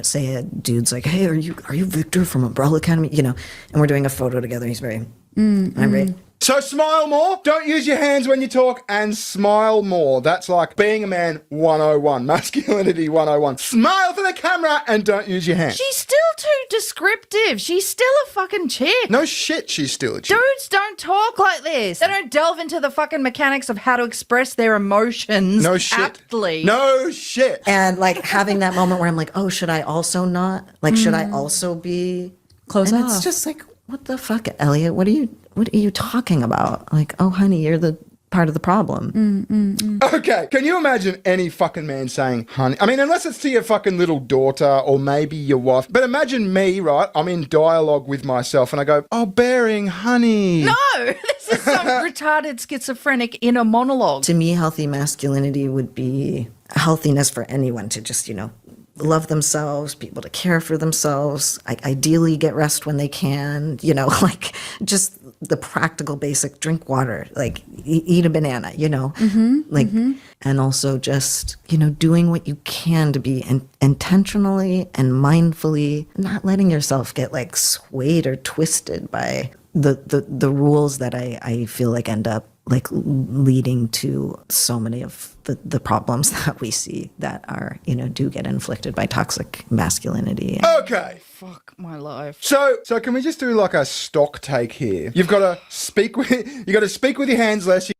say a dude's like, hey, are you Victor from Umbrella Academy? And we're doing a photo together. He's very Right? So smile more, don't use your hands when you talk, and smile more. That's like being a man 101, masculinity 101. Smile for the camera and don't use your hands. She's still too descriptive. She's still a fucking chick. No shit, she's still a chick. Dudes don't talk like this. They don't delve into the fucking mechanics of how to express their emotions No shit. aptly. No shit. And like having that moment where I'm like, oh, should I also not? Like, should I also be Close and off. it's just like, what the fuck, Elliot? What are you talking about? Like, oh, honey, you're the part of the problem. Okay, can you imagine any fucking man saying honey? I mean, unless it's to your fucking little daughter or maybe your wife. But imagine me, right? I'm in dialogue with myself and I go, oh, bearing honey. No, this is some retarded schizophrenic inner monologue. To me, healthy masculinity would be healthiness for anyone to just, love themselves, be able to care for themselves, ideally get rest when they can, like just the practical basic drink water, like eat a banana, and also just, doing what you can to be intentionally and mindfully, not letting yourself get like swayed or twisted by the rules that I feel like end up like leading to so many of the problems that we see that are, do get inflicted by toxic masculinity. Okay. Fuck my life. So can we just do like a stock take here? You've got to speak with your hands less.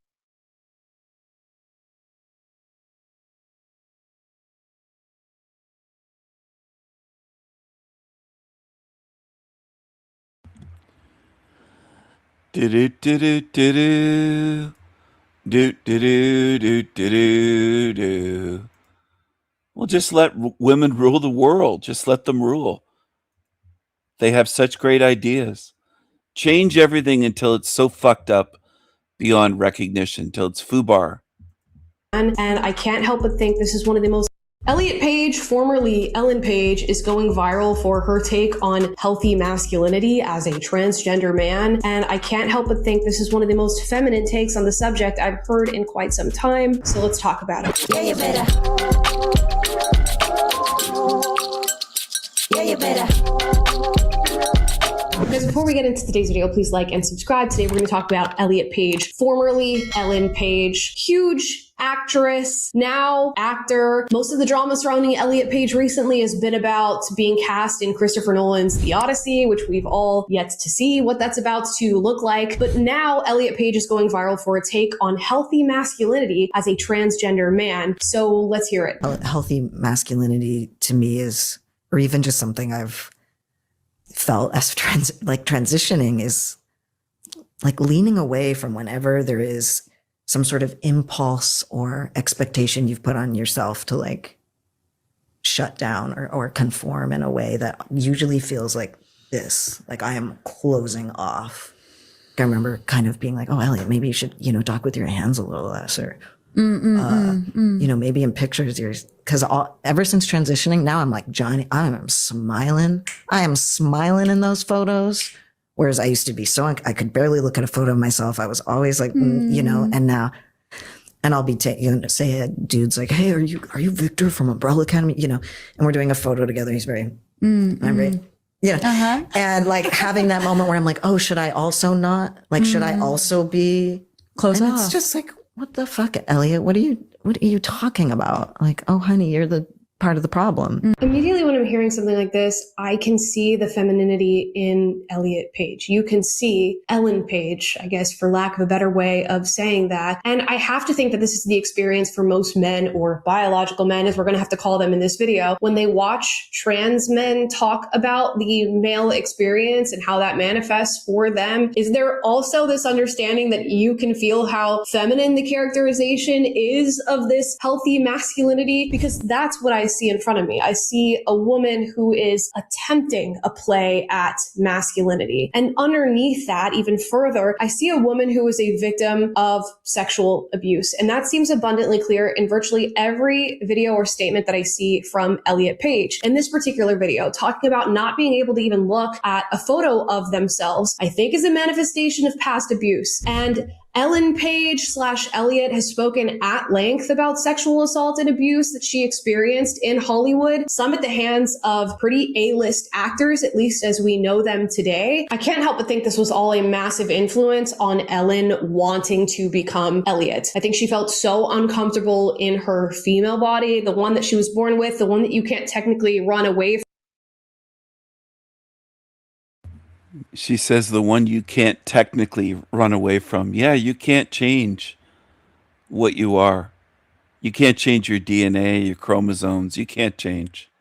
Well, just let women rule the world. Just let them rule. They have such great ideas. Change everything until it's so fucked up beyond recognition, until it's FUBAR. And I can't help but think this is one of the most... Elliot Page, formerly Ellen Page, is going viral for her take on healthy masculinity as a transgender man. And I can't help but think this is one of the most feminine takes on the subject I've heard in quite some time. So let's talk about it. Yeah, you better. Yeah, you better. Guys, before we get into today's video, please like and subscribe. Today we're going to talk about Elliot Page, formerly Ellen Page, huge actress, now actor. Most of the drama surrounding Elliot Page recently has been about being cast in Christopher Nolan's The Odyssey, which we've all yet to see what that's about to look like. But now Elliot Page is going viral for a take on healthy masculinity as a transgender man. So let's hear it. Healthy masculinity to me is, or even just something I've felt as transitioning is like leaning away from whenever there is some sort of impulse or expectation you've put on yourself to like shut down or conform in a way that usually feels like this, like I am closing off. I remember kind of being like, oh, Elliot, maybe you should, talk with your hands a little less, or maybe in pictures because ever since transitioning, now I'm like, Johnny, I am smiling in those photos, whereas I used to be so I could barely look at a photo of myself. I was always like, and now, and I'll be say a dude's like, hey, are you Victor from Umbrella Academy, and we're doing a photo together. He's very irate. And like having that moment where I'm like, oh, should I also not, like, should I also be close off? It's just like, what the fuck, Elliot? What are you talking about? Like, oh, honey, you're the part of the problem. Immediately when I'm hearing something like this, I can see the femininity in Elliot Page. You can see Ellen Page, I guess, for lack of a better way of saying that. And I have to think that this is the experience for most men, or biological men, as we're going to have to call them in this video, when they watch trans men talk about the male experience and how that manifests for them. Is there also this understanding that you can feel how feminine the characterization is of this healthy masculinity? Because that's what I see in front of me. I see a woman who is attempting a play at masculinity. And underneath that, even further, I see a woman who is a victim of sexual abuse. And that seems abundantly clear in virtually every video or statement that I see from Elliot Page. In this particular video, talking about not being able to even look at a photo of themselves, I think is a manifestation of past abuse. And Ellen Page / Elliot has spoken at length about sexual assault and abuse that she experienced in Hollywood, some at the hands of pretty A-list actors, at least as we know them today. I can't help but think this was all a massive influence on Ellen wanting to become Elliot. I think she felt so uncomfortable in her female body, the one that she was born with, the one that you can't technically run away from. She says the one you can't technically run away from. Yeah, you can't change what you are. You can't change your DNA, your chromosomes. You can't change.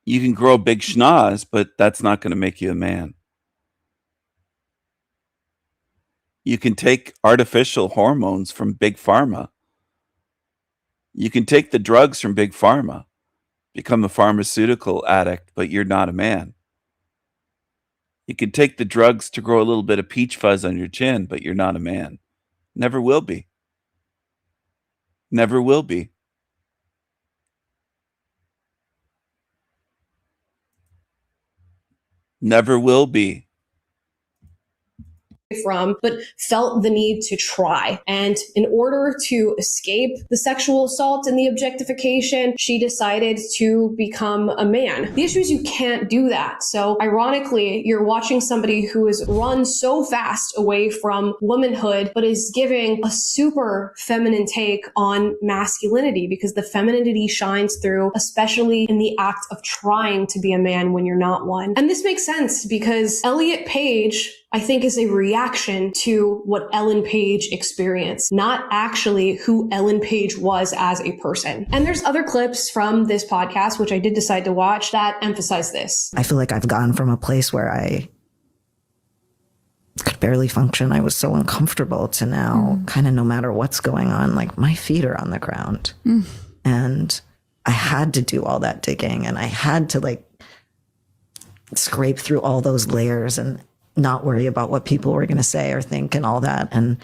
You can grow a big schnoz, but that's not going to make you a man. You can take artificial hormones from Big Pharma. You can take the drugs from Big Pharma, become a pharmaceutical addict, but you're not a man. You can take the drugs to grow a little bit of peach fuzz on your chin, but you're not a man. Never will be. Never will be. Never will be. From, but felt the need to try. And in order to escape the sexual assault and the objectification, she decided to become a man. The issue is you can't do that. So ironically, you're watching somebody who has run so fast away from womanhood, but is giving a super feminine take on masculinity because the femininity shines through, especially in the act of trying to be a man when you're not one. And this makes sense because Elliot Page, I think, is a reaction to what Ellen Page experienced, not actually who Ellen Page was as a person. And there's other clips from this podcast, which I did decide to watch, that emphasize this. I feel like I've gone from a place where I could barely function. I was so uncomfortable to now kind of no matter what's going on, like my feet are on the ground. And I had to do all that digging and I had to like scrape through all those layers and not worry about what people were going to say or think and all that. And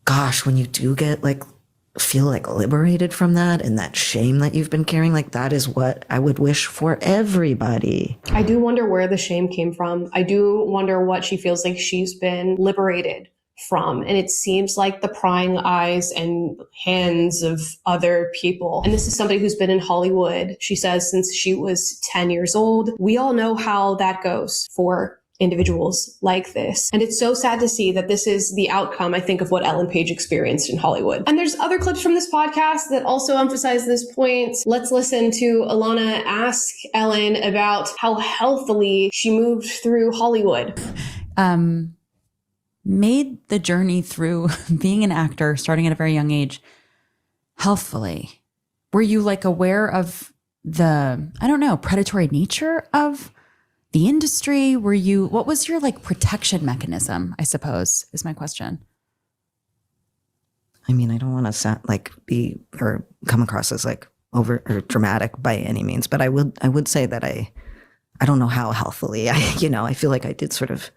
gosh, when you do get like, feel like liberated from that and that shame that you've been carrying, like that is what I would wish for everybody. I do wonder where the shame came from. I do wonder what she feels like she's been liberated from. And it seems like the prying eyes and hands of other people. And this is somebody who's been in Hollywood, she says, since she was 10 years old. We all know how that goes for individuals like this. And it's so sad to see that this is the outcome, I think, of what Ellen Page experienced in Hollywood. And there's other clips from this podcast that also emphasize this point. Let's listen to Alana ask Ellen about how healthily she moved through Hollywood. Made the journey through being an actor, starting at a very young age, healthfully. Were you like aware of the, I don't know, predatory nature of the industry? Were you, what was your like protection mechanism, I suppose, is my question. I mean, I don't want to sound like be or come across as like over or dramatic by any means, but I would say that I don't know how healthily I feel like I did sort of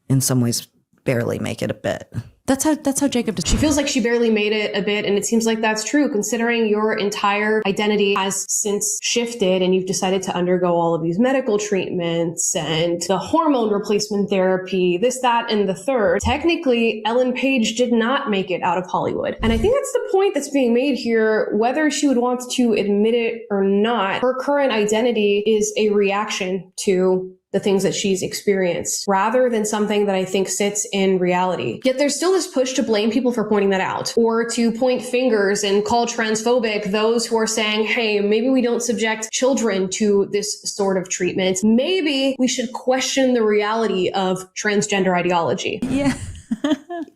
in some ways barely make it a bit. That's how Jacob does. She feels like she barely made it a bit, and it seems like that's true considering your entire identity has since shifted and you've decided to undergo all of these medical treatments and the hormone replacement therapy, this, that, and the third. Technically, Ellen Page did not make it out of Hollywood. And I think that's the point that's being made here, whether she would want to admit it or not. Her current identity is a reaction to the things that she's experienced rather than something that I think sits in reality. Yet there's still this push to blame people for pointing that out or to point fingers and call transphobic those who are saying, hey, maybe we don't subject children to this sort of treatment. Maybe we should question the reality of transgender ideology. Yeah.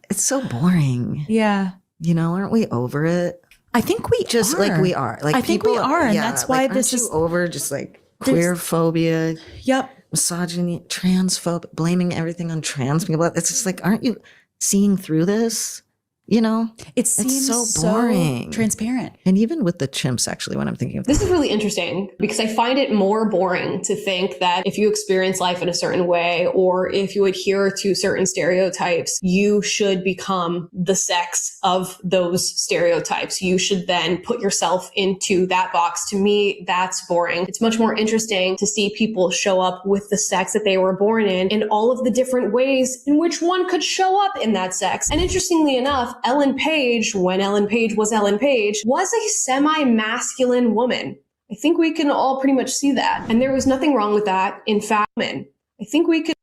It's so boring. Yeah. You know, aren't we over it? I think we just are. like we are. Like I think we are. And that's why like, this aren't is you over just like queer phobia. Yep. Misogyny, transphobic, blaming everything on trans people. It's just like, aren't you seeing through this? You know, it seems it's so boring, transparent. And even with the chimps, actually, when I'm thinking of this is really interesting because I find it more boring to think that if you experience life in a certain way or if you adhere to certain stereotypes, you should become the sex of those stereotypes. You should then put yourself into that box. To me, that's boring. It's much more interesting to see people show up with the sex that they were born in all of the different ways in which one could show up in that sex. And interestingly enough, Ellen Page, when Ellen Page, was a semi-masculine woman. I think we can all pretty much see that. And there was nothing wrong with that. In fact, I think we could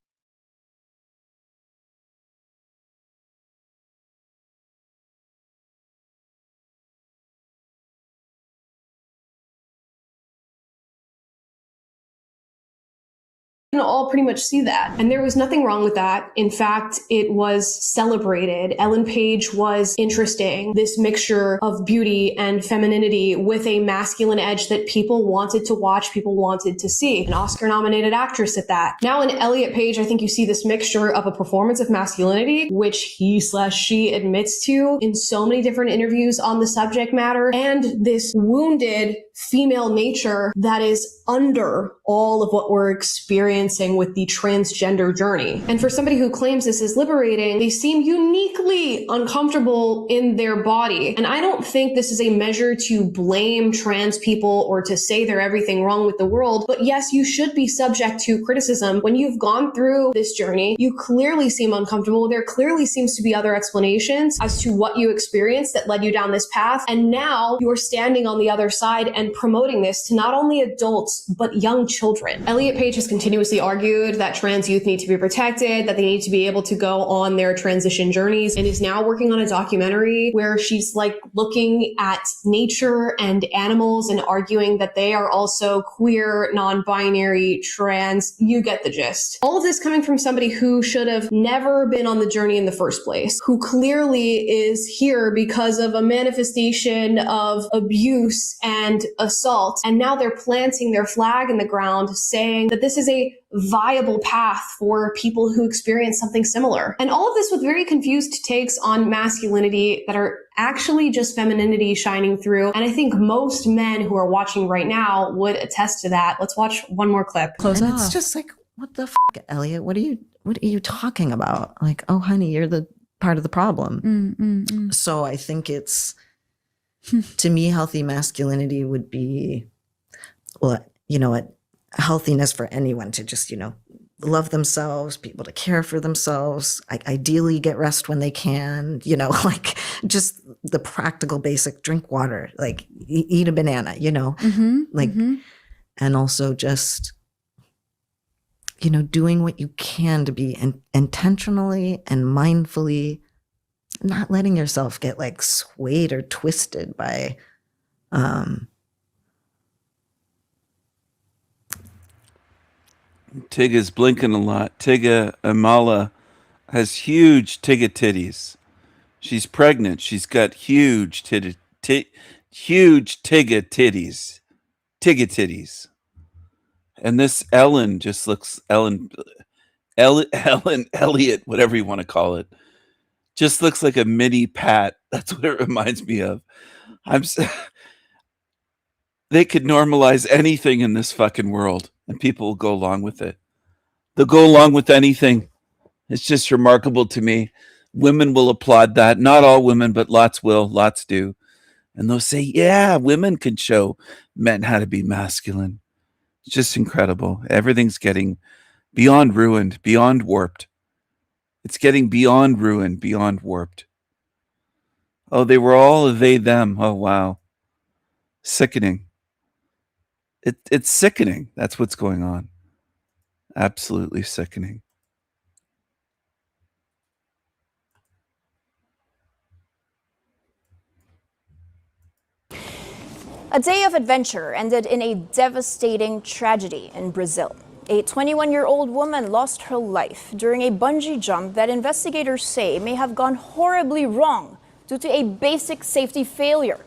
can all pretty much see that. And there was nothing wrong with that. In fact, it was celebrated. Ellen Page was interesting. This mixture of beauty and femininity with a masculine edge that people wanted to watch, people wanted to see. An Oscar-nominated actress at that. Now in Elliot Page, I think you see this mixture of a performance of masculinity, which he/she admits to in so many different interviews on the subject matter, and this wounded female nature that is under all of what we're experiencing with the transgender journey. And for somebody who claims this is liberating, they seem uniquely uncomfortable in their body. And I don't think this is a measure to blame trans people or to say they're everything wrong with the world. But yes, you should be subject to criticism. When you've gone through this journey, you clearly seem uncomfortable. There clearly seems to be other explanations as to what you experienced that led you down this path. And now you're standing on the other side and promoting this to not only adults, but young children. Elliot Page has continuously argued that trans youth need to be protected, that they need to be able to go on their transition journeys, and is now working on a documentary where she's like looking at nature and animals and arguing that they are also queer, non-binary, trans. You get the gist. All of this coming from somebody who should have never been on the journey in the first place, who clearly is here because of a manifestation of abuse and assault. And now they're planting their flag in the ground saying that this is a viable path for people who experience something similar. And all of this with very confused takes on masculinity that are actually just femininity shining through. And I think most men who are watching right now would attest to that. Let's watch one more clip. And it's just like, what the fuck, Elliot? What are you talking about? Like, oh, honey, you're the part of the problem. So I think it's, to me, healthy masculinity would be, well, you know what, healthiness for anyone to just, you know, love themselves, be able to care for themselves, ideally get rest when they can, you know, like just the practical basic, drink water, like eat a banana, you know, and also just, you know, doing what you can to be intentionally and mindfully not letting yourself get like swayed or twisted by Tigga's blinking a lot. Tigga Amala has huge Tigga titties. She's pregnant. She's got huge huge Tigga titties. Tigga titties. And this Ellen just looks Ellen Elliot, whatever you want to call it, just looks like a mini Pat. That's what it reminds me of. They could normalize anything in this fucking world and people will go along with it. They'll go along with anything. It's just remarkable to me. Women will applaud that. Not all women, but lots will. Lots do. And they'll say, yeah, women can show men how to be masculine. It's just incredible. Everything's getting beyond ruined, beyond warped. It's getting beyond ruined, beyond warped. Oh, they were all they, them. Oh, wow. Sickening. It's sickening. That's what's going on. Absolutely sickening. A day of adventure ended in a devastating tragedy in Brazil. A 21-year-old woman lost her life during a bungee jump that investigators say may have gone horribly wrong due to a basic safety failure.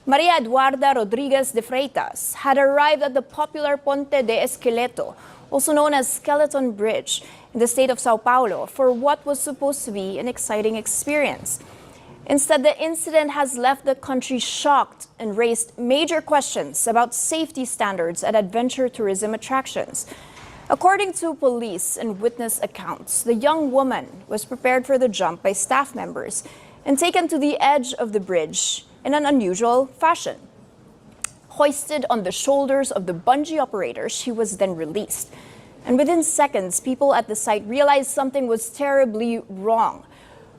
Maria Eduarda Rodriguez de Freitas had arrived at the popular Ponte de Esqueleto, also known as Skeleton Bridge, in the state of Sao Paulo for what was supposed to be an exciting experience. Instead, the incident has left the country shocked and raised major questions about safety standards at adventure tourism attractions. According to police and witness accounts, the young woman was prepared for the jump by staff members and taken to the edge of the bridge in an unusual fashion. Hoisted on the shoulders of the bungee operator, she was then released. And within seconds, people at the site realized something was terribly wrong.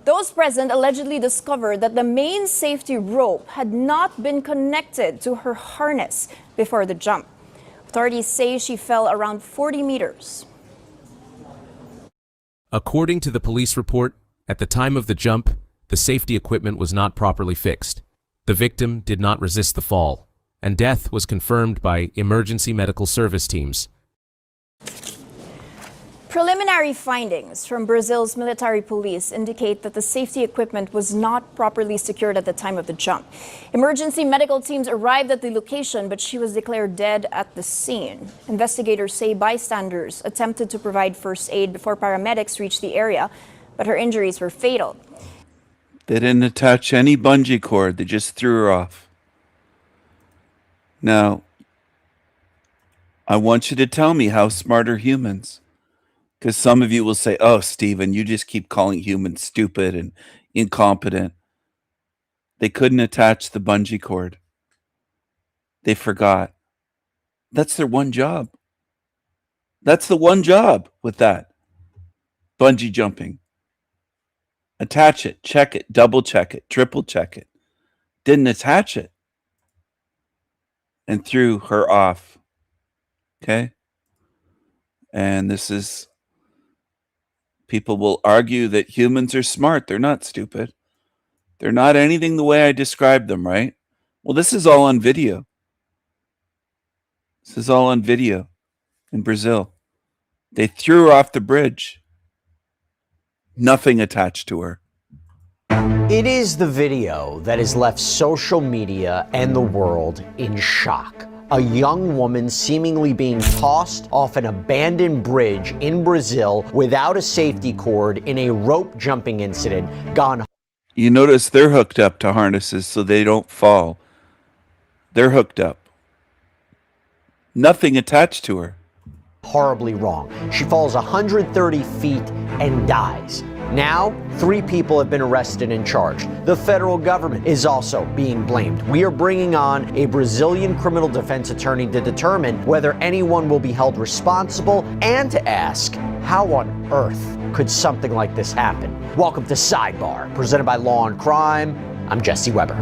Those present allegedly discovered that the main safety rope had not been connected to her harness before the jump. Authorities say she fell around 40 meters. According to the police report, at the time of the jump, the safety equipment was not properly fixed. The victim did not resist the fall, and death was confirmed by emergency medical service teams. Preliminary findings from Brazil's military police indicate that the safety equipment was not properly secured at the time of the jump. Emergency medical teams arrived at the location, but she was declared dead at the scene. Investigators say bystanders attempted to provide first aid before paramedics reached the area, but her injuries were fatal. They didn't attach any bungee cord. They just threw her off. Now, I want you to tell me how smart are humans? Because some of you will say, oh, Stephen, you just keep calling humans stupid and incompetent. They couldn't attach the bungee cord. They forgot. That's their one job. That's the one job with that. Bungee jumping. Attach it, check it, double check it, triple check it. Didn't attach it. And threw her off. Okay? And this is... People will argue that humans are smart. They're not stupid. They're not anything the way I described them, right? Well, this is all on video. This is all on video in Brazil. They threw her off the bridge. Nothing attached to her. It is the video that has left social media and the world in shock. A young woman seemingly being tossed off an abandoned bridge in Brazil without a safety cord in a rope jumping incident gone. You notice they're hooked up to harnesses so they don't fall. They're hooked up. Nothing attached to her. Horribly wrong. She falls 130 feet and dies. Now, 3 people have been arrested and charged. The federal government is also being blamed. We are bringing on a Brazilian criminal defense attorney to determine whether anyone will be held responsible and to ask, how on earth could something like this happen? Welcome to Sidebar, presented by Law and Crime. I'm Jesse Weber.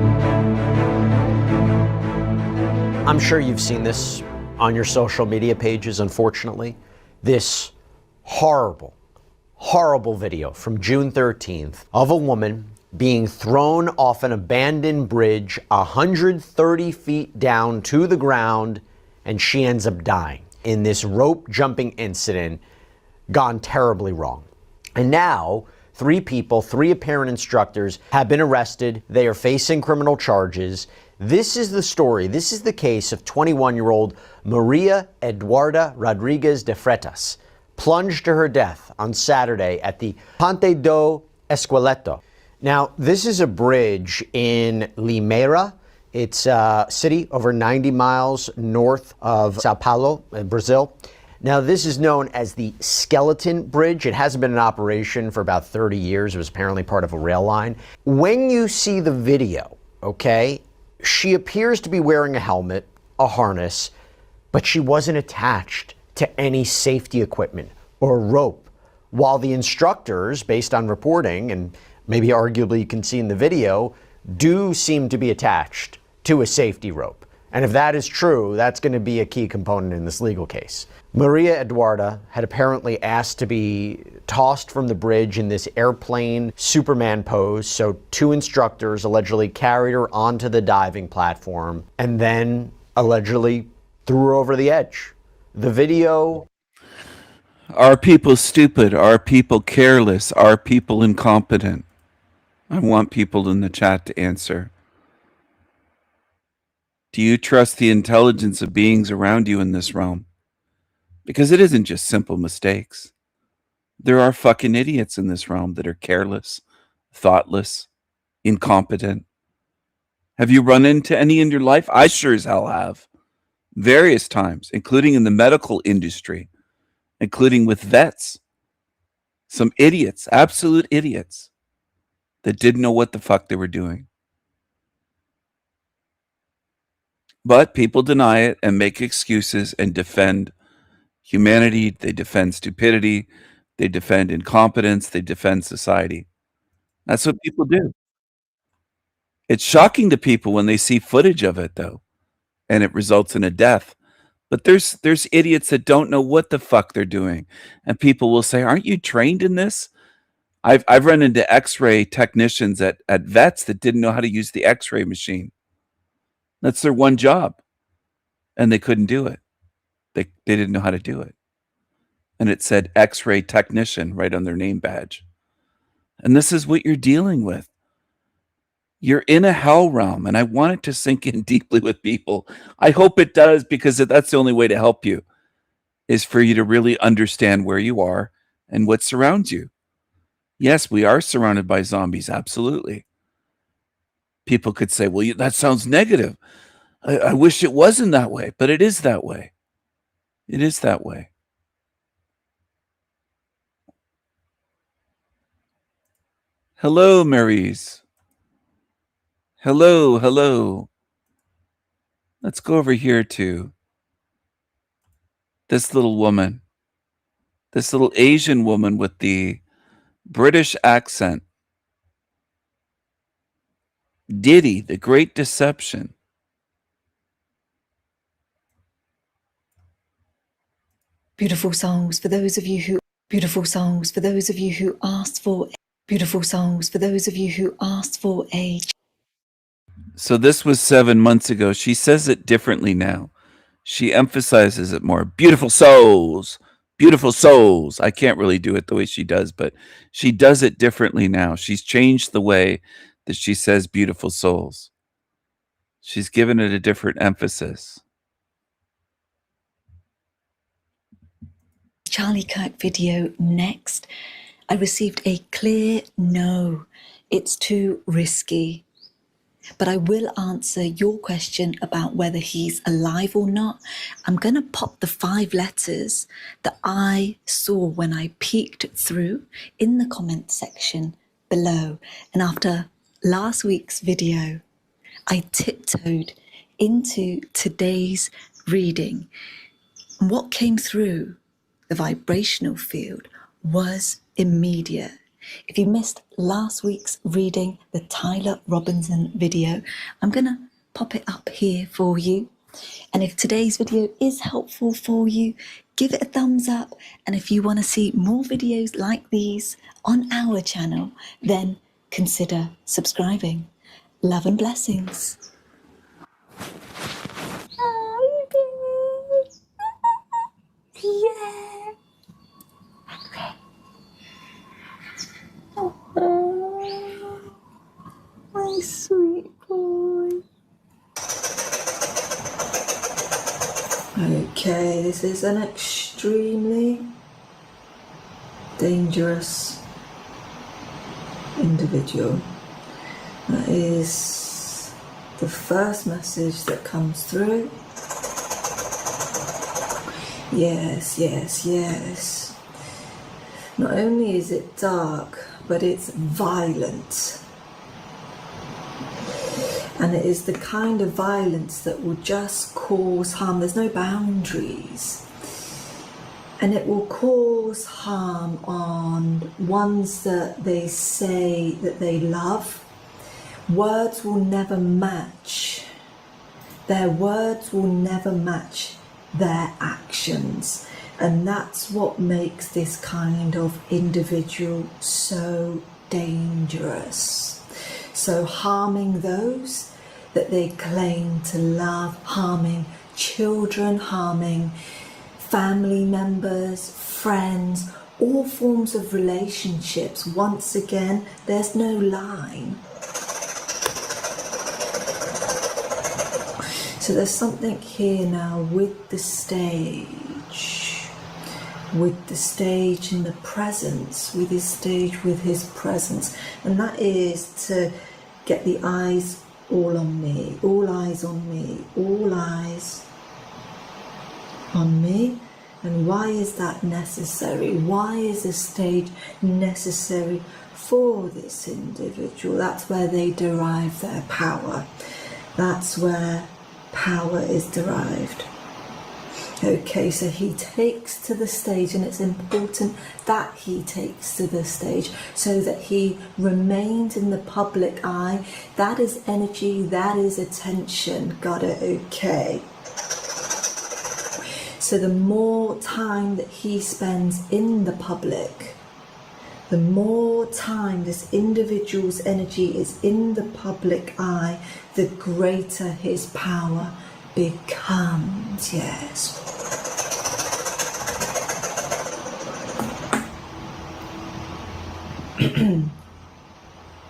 I'm sure you've seen this on your social media pages, unfortunately. This horrible video from June 13th of a woman being thrown off an abandoned bridge 130 feet down to the ground, and she ends up dying in this rope jumping incident gone terribly wrong. And now 3 people, 3 apparent instructors have been arrested. They are facing criminal charges. This is the story. This is the case of 21-year-old Maria Eduarda Rodrigues de Freitas, plunged to her death on Saturday at the Ponte do Esqueleto. Now, this is a bridge in Limeira. It's a city over 90 miles north of Sao Paulo, Brazil. Now, this is known as the Skeleton Bridge. It hasn't been in operation for about 30 years. It was apparently part of a rail line. When you see the video, okay, she appears to be wearing a helmet, a harness, but she wasn't attached to any safety equipment or rope, while the instructors, based on reporting, and maybe arguably you can see in the video, do seem to be attached to a safety rope. And if that is true, that's going to be a key component in this legal case. Maria Eduarda had apparently asked to be tossed from the bridge in this airplane Superman pose, so 2 instructors allegedly carried her onto the diving platform and then allegedly threw her over the edge. The video... Are people stupid? Are people careless? Are people incompetent? I want people in the chat to answer. Do you trust the intelligence of beings around you in this realm? Because it isn't just simple mistakes. There are fucking idiots in this realm that are careless, thoughtless, incompetent? Have you run into any in your life? I sure as hell have. Various times, including in the medical industry, including with vets. Some idiots, absolute idiots, that didn't know what the fuck they were doing. But people deny it and make excuses and defend humanity. They defend stupidity. They defend incompetence. They defend society. That's what people do. It's shocking to people when they see footage of it, though, and it results in a death. But there's idiots that don't know what the fuck they're doing, and people will say, "Aren't you trained in this?" I've run into X-ray technicians at vets that didn't know how to use the X-ray machine. That's their one job, and they couldn't do it. They didn't know how to do it, and it said X-ray technician right on their name badge. And this is what you're dealing with. You're in a hell realm, and I want it to sink in deeply with people. I hope it does, because that's the only way to help you, is for you to really understand where you are and what surrounds you. Yes, we are surrounded by zombies, absolutely. People could say, well, that sounds negative. I wish it wasn't that way, but it is that way. It is that way. Hello, Maryse. Hello, hello. Let's go over here to this little woman, this little Asian woman with the British accent. Diddy, The Great Deception. Beautiful songs for those of you who asked for beautiful songs for those of you who asked for a. So this was 7 months ago. She says it differently now. She emphasizes it more. Beautiful souls. Beautiful souls. I can't really do it the way she does, but she does it differently now. She's changed the way that she says beautiful souls. She's given it a different emphasis. Charlie Kirk video next. I received a clear no. It's too risky. But I will answer your question about whether he's alive or not. I'm going to pop the 5 letters that I saw when I peeked through in the comment section below. And after last week's video, I tiptoed into today's reading. And what came through the vibrational field was immediate. If you missed last week's reading, the Tyler Robinson video, I'm going to pop it up here for you. And if today's video is helpful for you, give it a thumbs up. And if you want to see more videos like these on our channel, then consider subscribing. Love and blessings. Yeah. Oh, my sweet boy. Okay, this is an extremely dangerous individual. That is the first message that comes through. Yes, yes, yes. Not only is it dark, but it's violent. And it is the kind of violence that will just cause harm. There's no boundaries. And it will cause harm on ones that they say that they love. Words will never match. Their words will never match their actions. And that's what makes this kind of individual so dangerous. So harming those that they claim to love, harming children, harming family members, friends, all forms of relationships. Once again, there's no line. So there's something here now with the stage. With the stage and the presence, with his stage, with his presence. And that is to Get the eyes all on me, all eyes on me, all eyes on me. And why is that necessary? Why is a stage necessary for this individual? That's where they derive their power. That's where power is derived. Okay, so he takes to the stage, and it's important that he takes to the stage so that he remains in the public eye. That is energy, that is attention. Got it? Okay. So the more time that he spends in the public, the more time this individual's energy is in the public eye, the greater his power becomes. Yes.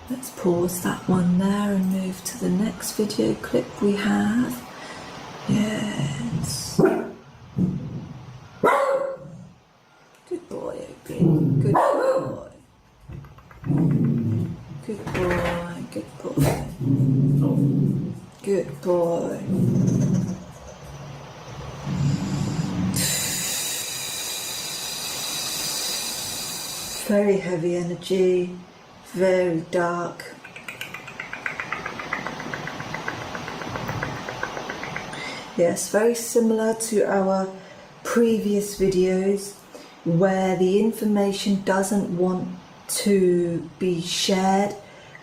Let's pause that one there and move to the next video clip we have. Yes. Good boy, Open. Good boy. Good boy. Good boy. Good boy. Very heavy energy, very dark. Yes, very similar to our previous videos where the information doesn't want to be shared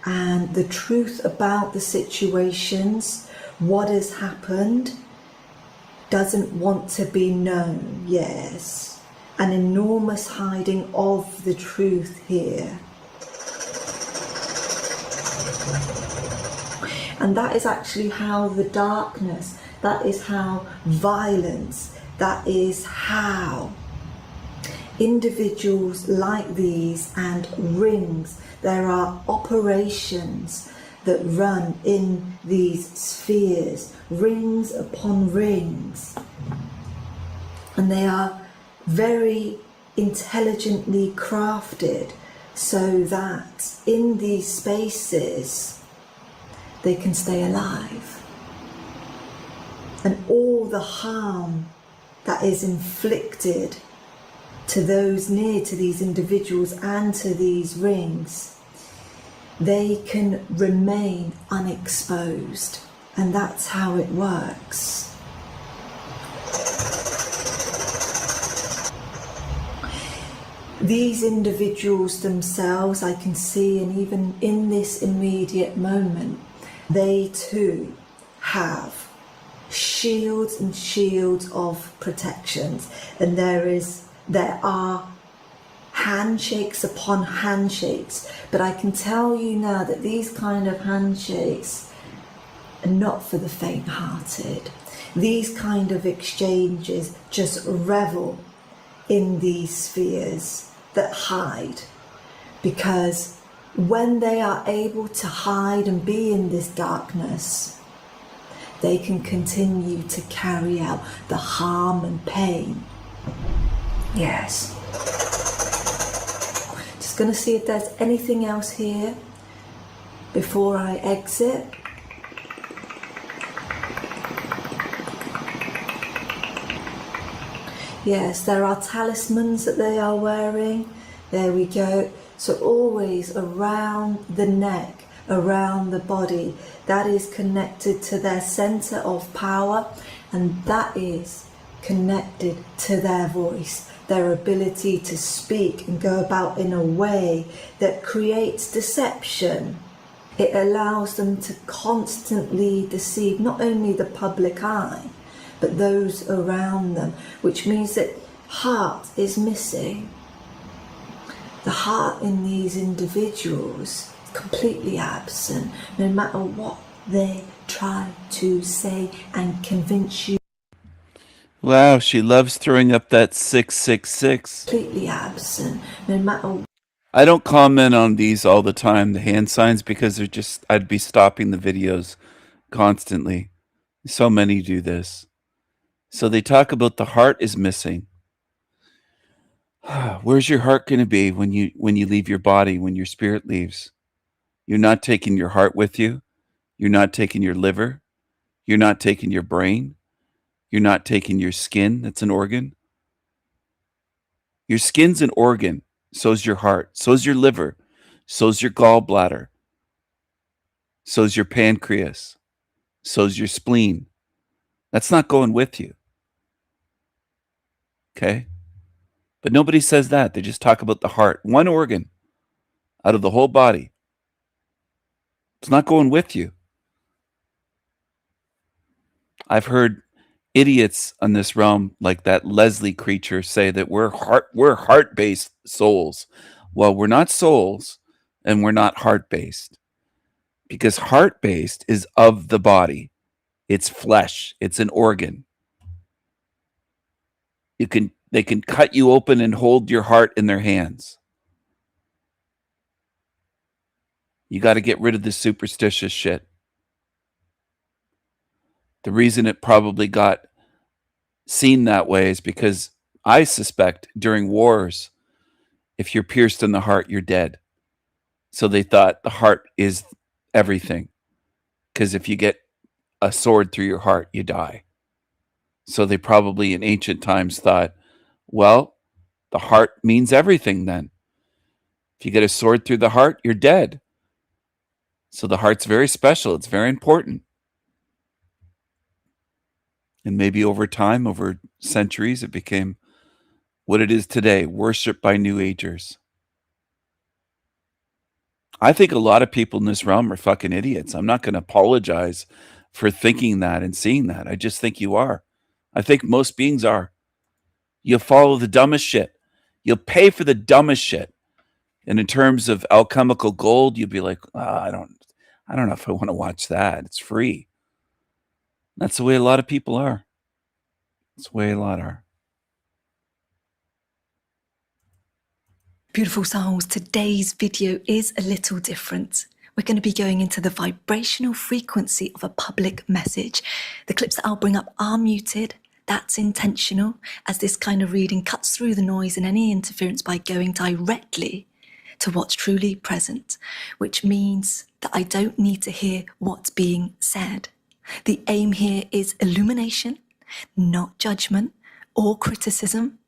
and the truth about the situations, what has happened, doesn't want to be known. Yes, an enormous hiding of the truth here. And that is actually how the darkness, that is how violence, that is how individuals like these and rings, there are operations that run in these spheres, rings upon rings. And they are very intelligently crafted so that in these spaces they can stay alive. And all the harm that is inflicted to those near to these individuals and to these rings, they can remain unexposed. And that's how it works. These individuals themselves, I can see, and even in this immediate moment, they too have shields and shields of protections, and there are handshakes upon handshakes, but I can tell you now that these kind of handshakes are not for the faint-hearted. These kind of exchanges just revel in these spheres that hide, because when they are able to hide and be in this darkness, they can continue to carry out the harm and pain. Yes. Just going to see if there's anything else here before I exit. Yes, there are talismans that they are wearing. There we go. So always around the neck, around the body, that is connected to their center of power, and that is connected to their voice, their ability to speak and go about in a way that creates deception. It allows them to constantly deceive not only the public eye, but those around them, which means that heart is missing. The heart in these individuals is completely absent, no matter what they try to say and convince you. Wow, she loves throwing up that 666. Completely absent, no matter. I don't comment on these all the time, the hand signs, because they're just, I'd be stopping the videos constantly. So many do this. So they talk about the heart is missing. Where's your heart going to be when you leave your body, when your spirit leaves? You're not taking your heart with you. You're not taking your liver. You're not taking your brain. You're not taking your skin. That's an organ. Your skin's an organ. So's your heart. So's your liver. So's your gallbladder. So's your pancreas. So's your spleen. That's not going with you. Okay? But nobody says that. They just talk about the heart. One organ out of the whole body. It's not going with you. I've heard idiots on this realm like that Leslie creature say that we're heart-based souls. Well, we're not souls and we're not heart-based. Because heart-based is of the body. It's flesh. It's an organ. They can cut you open and hold your heart in their hands. You got to get rid of the superstitious shit. The reason it probably got seen that way is because I suspect during wars, if you're pierced in the heart, you're dead. So they thought the heart is everything. Because if you get a sword through your heart, you die. So they probably in ancient times thought, well, the heart means everything then. If you get a sword through the heart, you're dead. So the heart's very special. It's very important. And maybe over time, over centuries, it became what it is today, worshipped by New Agers. I think a lot of people in this realm are fucking idiots. I'm not going to apologize for thinking that and seeing that. I just think you are. I think most beings are. You'll follow the dumbest shit. You'll pay for the dumbest shit. And in terms of alchemical gold, you'll be like, I don't know if I want to watch that. It's free. That's the way a lot of people are. That's the way a lot are. Beautiful souls, today's video is a little different. We're going to be going into the vibrational frequency of a public message. The clips that I'll bring up are muted. That's intentional, as this kind of reading cuts through the noise and any interference by going directly to what's truly present, which means that I don't need to hear what's being said. The aim here is illumination, not judgment or criticism,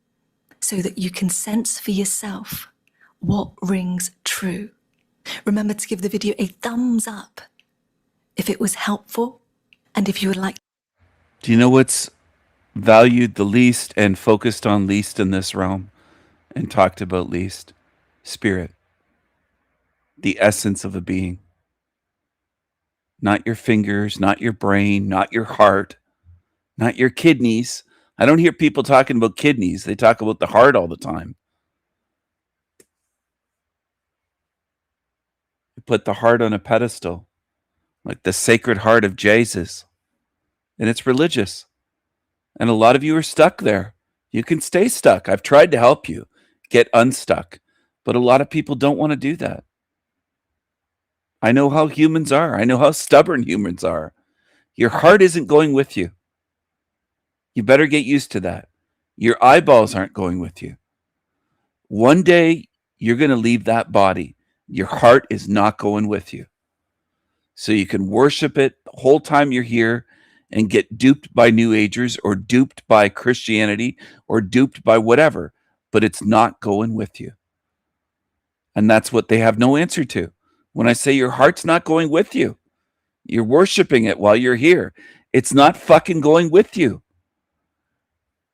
so that you can sense for yourself what rings true. Remember to give the video a thumbs up if it was helpful and if you would like. Do you know what's valued the least and focused on least in this realm and talked about least? Spirit. The essence of a being. Not your fingers, not your brain, not your heart, not your kidneys. I don't hear people talking about kidneys. They talk about the heart all the time. You put the heart on a pedestal, like the Sacred Heart of Jesus. And it's religious. And a lot of you are stuck there. You can stay stuck. I've tried to help you get unstuck. But a lot of people don't want to do that. I know how humans are. I know how stubborn humans are. Your heart isn't going with you. You better get used to that. Your eyeballs aren't going with you. One day, you're going to leave that body. Your heart is not going with you. So you can worship it the whole time you're here and get duped by New Agers or duped by Christianity or duped by whatever, but it's not going with you. And that's what they have no answer to. When I say your heart's not going with you, you're worshiping it while you're here. It's not fucking going with you.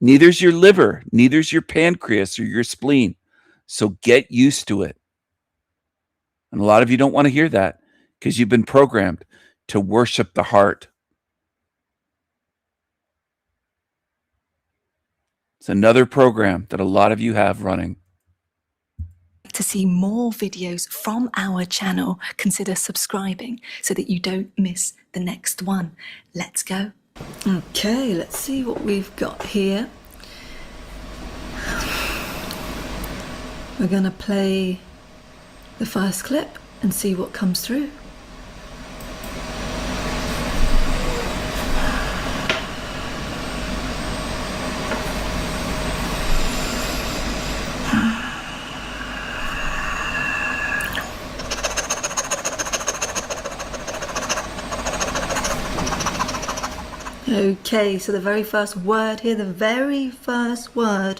Neither's your liver, neither's your pancreas or your spleen. So get used to it. And a lot of you don't want to hear that because you've been programmed to worship the heart. It's another program that a lot of you have running. To see more videos from our channel, consider subscribing so that you don't miss the next one. Let's go. Okay, let's see what we've got here. We're going to play the first clip and see what comes through. Okay, so the very first word here, the very first word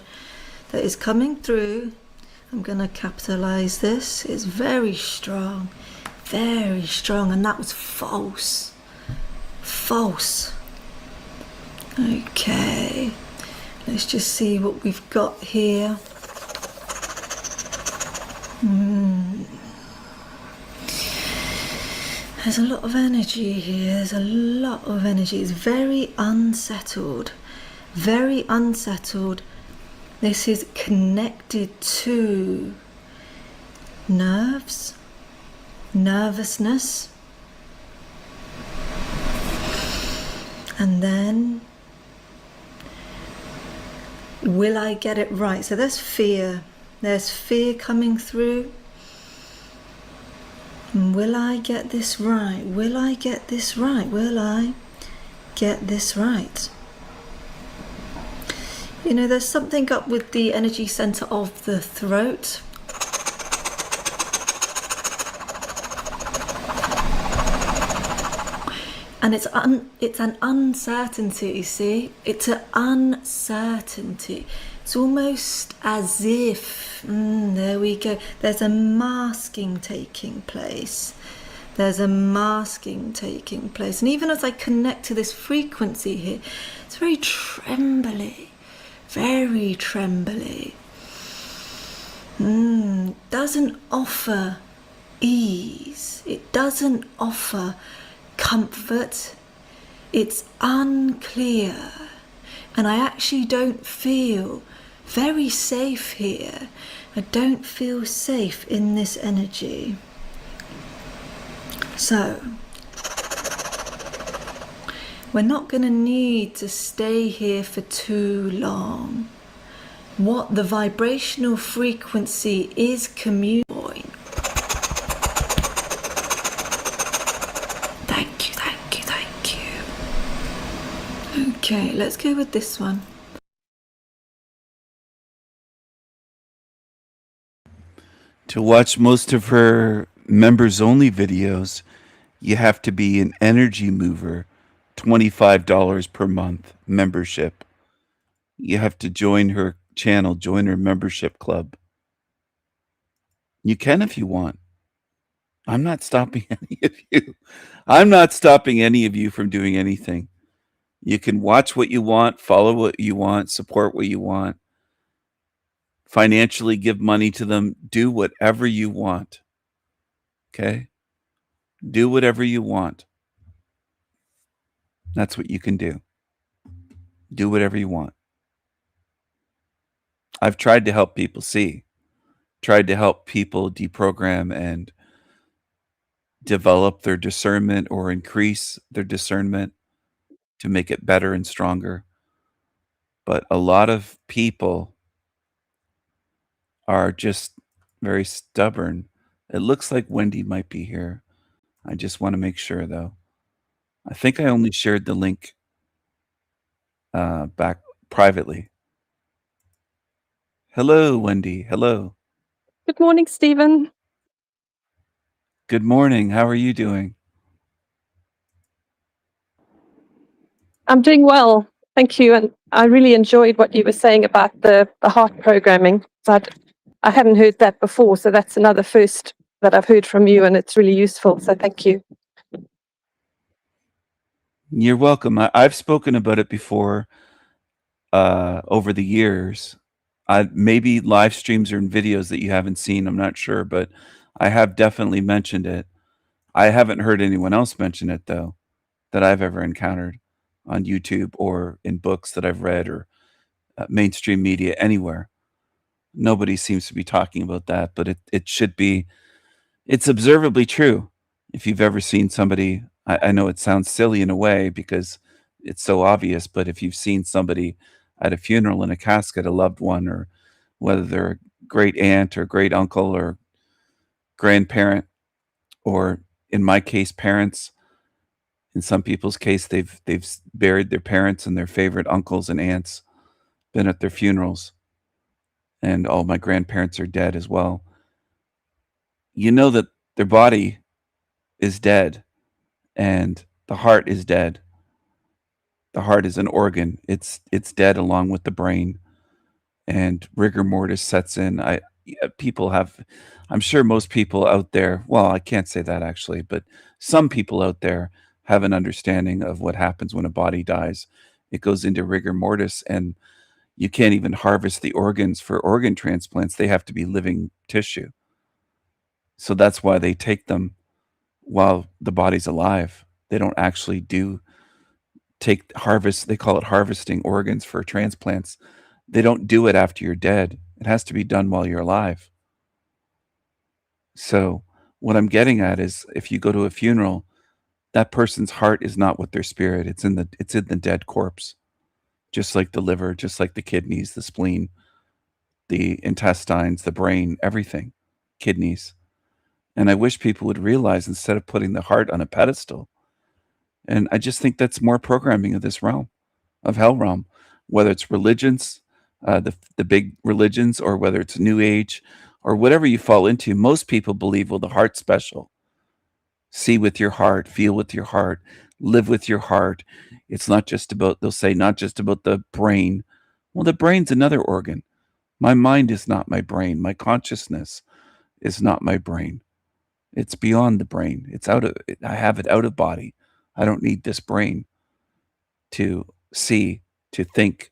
that is coming through, I'm going to capitalize this. It's very strong, and that was false. False. Okay, let's just see what we've got here. There's a lot of energy here. There's a lot of energy. It's very unsettled. Very unsettled. This is connected to nerves, nervousness, and then will I get it right? So there's fear. There's fear coming through. Will I get this right? Will I get this right? Will I get this right? You know, there's something up with the energy center of the throat. And it's an uncertainty, you see? It's an uncertainty. It's almost as if, there we go, there's a masking taking place. There's a masking taking place. And even as I connect to this frequency here, it's very trembly, very trembly. Doesn't offer ease. It doesn't offer comfort. It's unclear. And I actually don't feel very safe here. I don't feel safe in this energy. So, we're not going to need to stay here for too long. What the vibrational frequency is communicating. Thank you, thank you, thank you. Okay, let's go with this one. To watch most of her members only videos, you have to be an energy mover, $25 per month membership. You have to join her channel, join her membership club. You can if you want. I'm not stopping any of you. I'm not stopping any of you from doing anything. You can watch what you want, follow what you want, support what you want, financially give money to them, do whatever you want. Okay? Do whatever you want. That's what you can do. Do whatever you want. I've tried to help people see, tried to help people deprogram and develop their discernment or increase their discernment to make it better and stronger. But a lot of people are just very stubborn. It looks like Wendy might be here. I just want to make sure, though. I think I only shared the link back privately. Hello, Wendy. Hello. Good morning, Stephen. Good morning. How are you doing? I'm doing well, thank you. And I really enjoyed what you were saying about the heart programming. I hadn't heard that before, so that's another first that I've heard from you, and it's really useful. So thank you. You're welcome. I've spoken about it before over the years. Maybe live streams or in videos that you haven't seen. I'm not sure, but I have definitely mentioned it. I haven't heard anyone else mention it, though, that I've ever encountered on YouTube or in books that I've read or mainstream media anywhere. Nobody seems to be talking about that, but it should be. It's observably true. If you've ever seen somebody, I know it sounds silly in a way because it's so obvious, but if you've seen somebody at a funeral in a casket, a loved one, or whether they're a great aunt or great uncle or grandparent, or in my case, parents. In some people's case, they've buried their parents and their favorite uncles and aunts, been at their funerals, and all my grandparents are dead as well. You know that their body is dead and the heart is dead. The heart is an organ. It's dead along with the brain, and rigor mortis sets in. People have, I'm sure most people out there, well, I can't say that actually, but some people out there have an understanding of what happens when a body dies. It goes into rigor mortis, and you can't even harvest the organs for organ transplants. They have to be living tissue. So that's why they take them while the body's alive. They don't actually harvest, they call it harvesting organs for transplants. They don't do it after you're dead. It has to be done while you're alive. So what I'm getting at is, if you go to a funeral, that person's heart is not with their spirit. It's in the dead corpse. Just like the liver, just like the kidneys, the spleen, the intestines, the brain, everything, kidneys. And I wish people would realize, instead of putting the heart on a pedestal, and I just think that's more programming of this realm, of hell realm, whether it's religions, the big religions, or whether it's New Age, or whatever you fall into. Most people believe, well, the heart's special. See with your heart, feel with your heart, live with your heart. It's not just about, they'll say, not just about the brain. Well, the brain's another organ. My mind is not my brain. My consciousness is not my brain. It's beyond the brain. It's out of, I have it out of body. I don't need this brain to see, to think,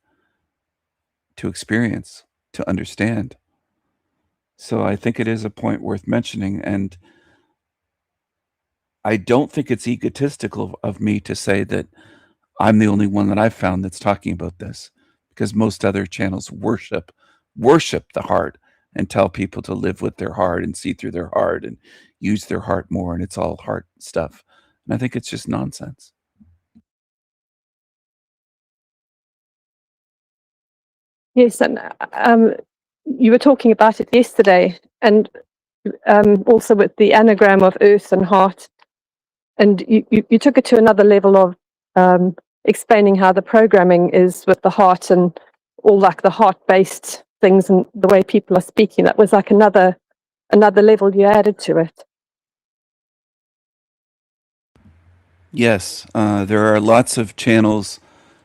to experience, to understand. So I think it is a point worth mentioning, and I don't think it's egotistical of me to say that I'm the only one that I've found that's talking about this, because most other channels worship the heart and tell people to live with their heart and see through their heart and use their heart more, and it's all heart stuff. And I think it's just nonsense. Yes, and you were talking about it yesterday, and also with the anagram of earth and heart, and you took it to another level of explaining how the programming is with the heart and all like the heart-based things and the way people are speaking. That was like another level you added to it. Yes, there are lots of channels,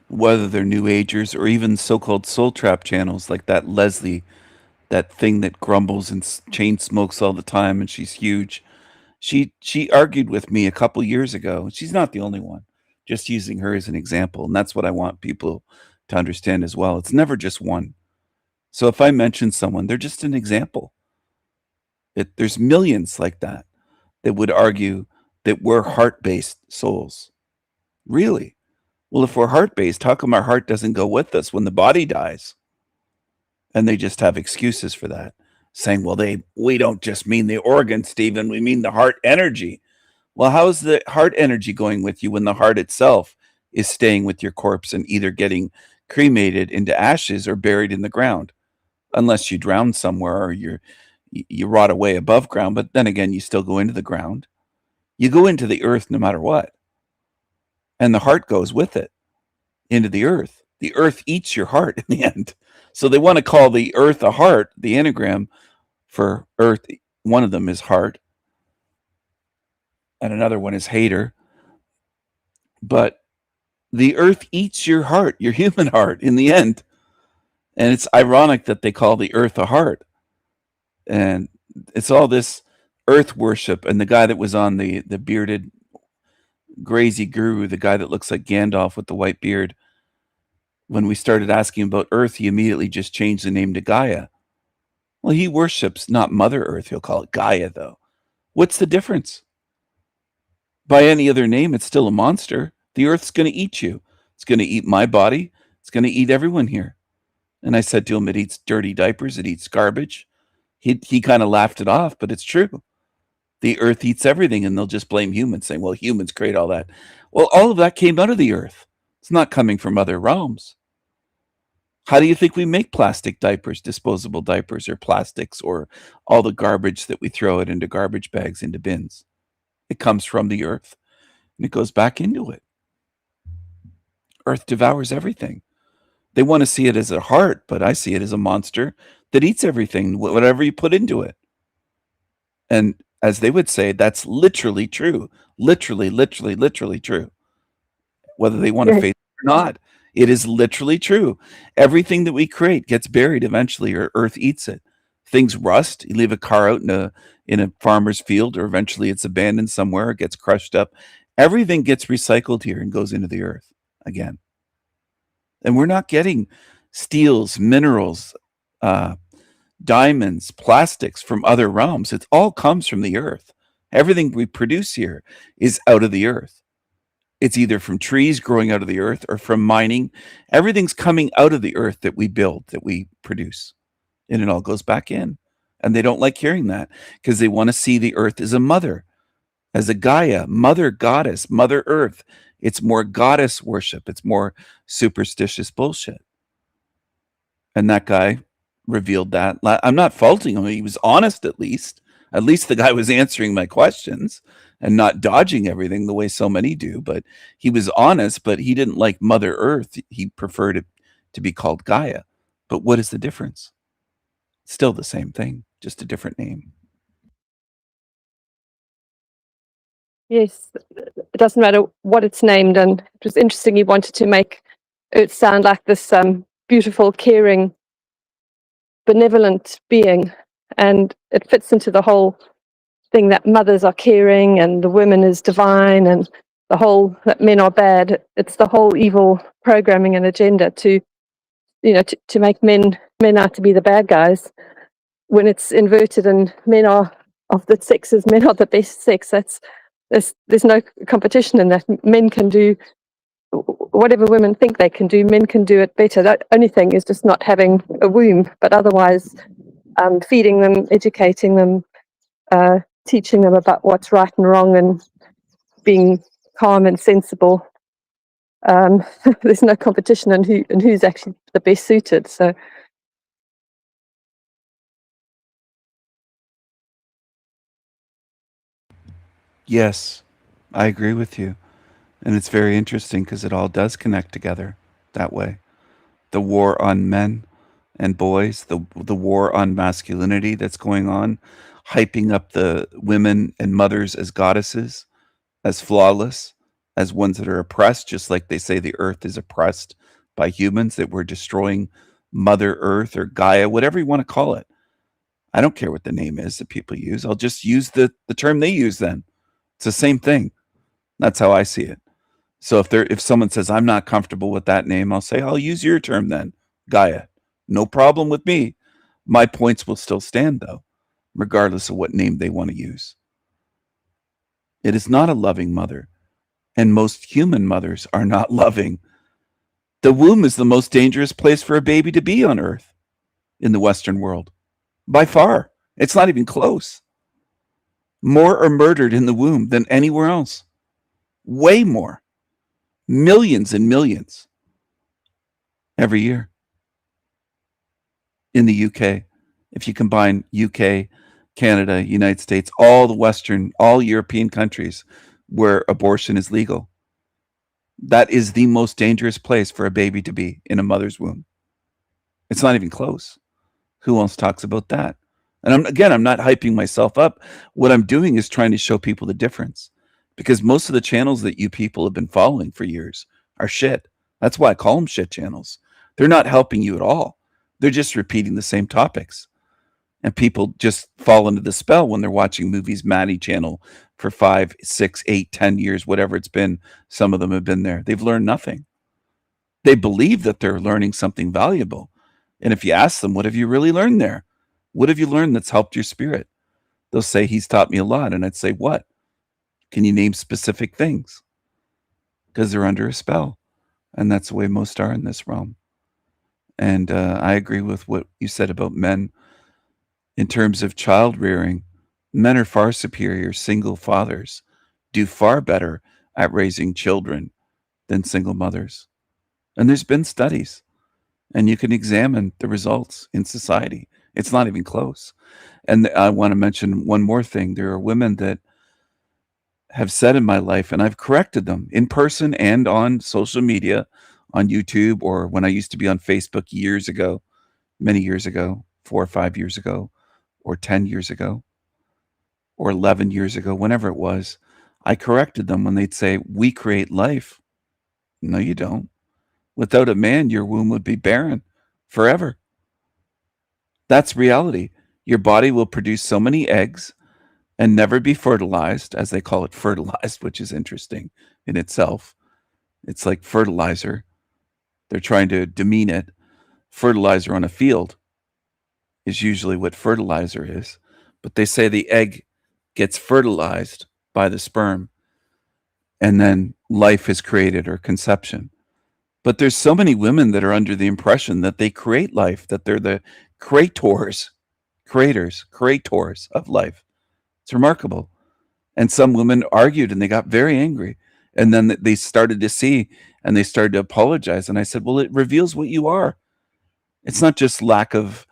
whether they're New Agers or even so-called soul trap channels, like that Leslie, that thing that grumbles and chain smokes all the time, and she's huge. She argued with me a couple years ago. She's not the only one, just using her as an example. And that's what I want people to understand as well. It's never just one. So if I mention someone, they're just an example. There's millions like that would argue that we're heart-based souls. Really? Well, if we're heart-based, how come our heart doesn't go with us when the body dies? And they just have excuses for that, saying, well, we don't just mean the organ, Stephen, we mean the heart energy. Well, how is the heart energy going with you when the heart itself is staying with your corpse and either getting cremated into ashes or buried in the ground? Unless you drown somewhere or you rot away above ground, but then again, you still go into the ground. You go into the earth no matter what. And the heart goes with it into the earth. The earth eats your heart in the end. So they want to call the earth a heart, the anagram for earth. One of them is heart, and another one is hater. But the earth eats your heart, your human heart, in the end. And it's ironic that they call the earth a heart. And it's all this earth worship. And the guy that was on the bearded crazy guru, the guy that looks like Gandalf with the white beard, when we started asking about Earth, he immediately just changed the name to Gaia. Well, he worships not Mother Earth. He'll call it Gaia, though. What's the difference? By any other name, it's still a monster. The Earth's going to eat you. It's going to eat my body. It's going to eat everyone here. And I said to him, it eats dirty diapers. It eats garbage. He kind of laughed it off, but it's true. The Earth eats everything, and they'll just blame humans, saying, well, humans create all that. Well, all of that came out of the Earth. It's not coming from other realms. How do you think we make plastic diapers, disposable diapers, or plastics, or all the garbage that we throw it into garbage bags, into bins? It comes from the earth, and it goes back into it. Earth devours everything. They want to see it as a heart, but I see it as a monster that eats everything, whatever you put into it. And as they would say, that's literally true. Literally, literally, literally true. Whether they want to face it not. It is literally true. Everything that we create gets buried eventually, or earth eats it. Things rust. You leave a car out in a farmer's field, or eventually it's abandoned somewhere, it gets crushed up. Everything gets recycled here and goes into the earth again. And we're not getting steels, minerals, diamonds, plastics from other realms. It all comes from the earth. Everything we produce here is out of the earth. It's either from trees growing out of the earth or from mining. Everything's coming out of the earth that we build, that we produce, and it all goes back in. And they don't like hearing that because they want to see the earth as a mother, as a Gaia, mother goddess, mother earth. It's more goddess worship. It's more superstitious bullshit. And that guy revealed that. I'm not faulting him. He was honest at least. At least the guy was answering my questions and not dodging everything the way so many do. But he was honest, but he didn't like Mother Earth. He preferred it to be called Gaia. But what is the difference? Still the same thing, just a different name. Yes, it doesn't matter what it's named. And it was interesting you wanted to make it sound like this beautiful, caring, benevolent being. And it fits into the whole thing that mothers are caring and the women is divine, and the whole that men are bad. It's the whole evil programming and agenda to make men out to be the bad guys, when it's inverted and men are of the sexes, men are the best sex. There's no competition in that. Men can do whatever women think they can do. Men can do it better. The only thing is just not having a womb, but otherwise feeding them, educating them, teaching them about what's right and wrong, and being calm and sensible. There's no competition in who's actually the best suited. So yes, I agree with you. And it's very interesting because it all does connect together that way. The war on men and boys, the war on masculinity that's going on, hyping up the women and mothers as goddesses, as flawless, as ones that are oppressed, just like they say the earth is oppressed by humans, that we're destroying Mother Earth or Gaia, whatever you want to call it. I don't care what the name is that people use. I'll just use the term they use then. It's the same thing. That's how I see it. So if someone says, I'm not comfortable with that name, I'll say, I'll use your term then, Gaia. No problem with me. My points will still stand, though, regardless of what name they want to use. It is not a loving mother, and most human mothers are not loving. The womb is the most dangerous place for a baby to be on Earth in the Western world. By far. It's not even close. More are murdered in the womb than anywhere else. Way more. Millions and millions every year. In the UK, if you combine UK, Canada, United States, all European countries where abortion is legal, that is the most dangerous place for a baby to be, in a mother's womb. It's not even close. Who else talks about that? And I'm not hyping myself up. What I'm doing is trying to show people the difference, because most of the channels that you people have been following for years are shit. That's why I call them shit channels. They're not helping you at all. They're just repeating the same topics. And people just fall into the spell when they're watching Movies Maddie channel for 5, 6, 8, 10 years, whatever it's been. Some of them have been there. They've learned nothing. They believe that they're learning something valuable. And if you ask them, what have you really learned there? What have you learned that's helped your spirit? They'll say, he's taught me a lot. And I'd say, what? Can you name specific things? Because they're under a spell. And that's the way most are in this realm. And I agree with what you said about men. In terms of child rearing, men are far superior. Single fathers do far better at raising children than single mothers. And there's been studies, and you can examine the results in society. It's not even close. And I want to mention one more thing. There are women that have said in my life, and I've corrected them in person and on social media, on YouTube, or when I used to be on Facebook years ago, many years ago, 4 or 5 years ago, or 10 years ago, or 11 years ago, whenever it was, I corrected them when they'd say, we create life. No, you don't. Without a man, your womb would be barren forever. That's reality. Your body will produce so many eggs and never be fertilized, as they call it, fertilized, which is interesting in itself. It's like fertilizer. They're trying to demean it. Fertilizer on a field is usually what fertilizer is. But they say the egg gets fertilized by the sperm, and then life is created, or conception. But there's so many women that are under the impression that they create life, that they're the creators of life. It's remarkable. And some women argued and they got very angry. And then they started to see and they started to apologize. And I said, well, it reveals what you are. It's not just lack of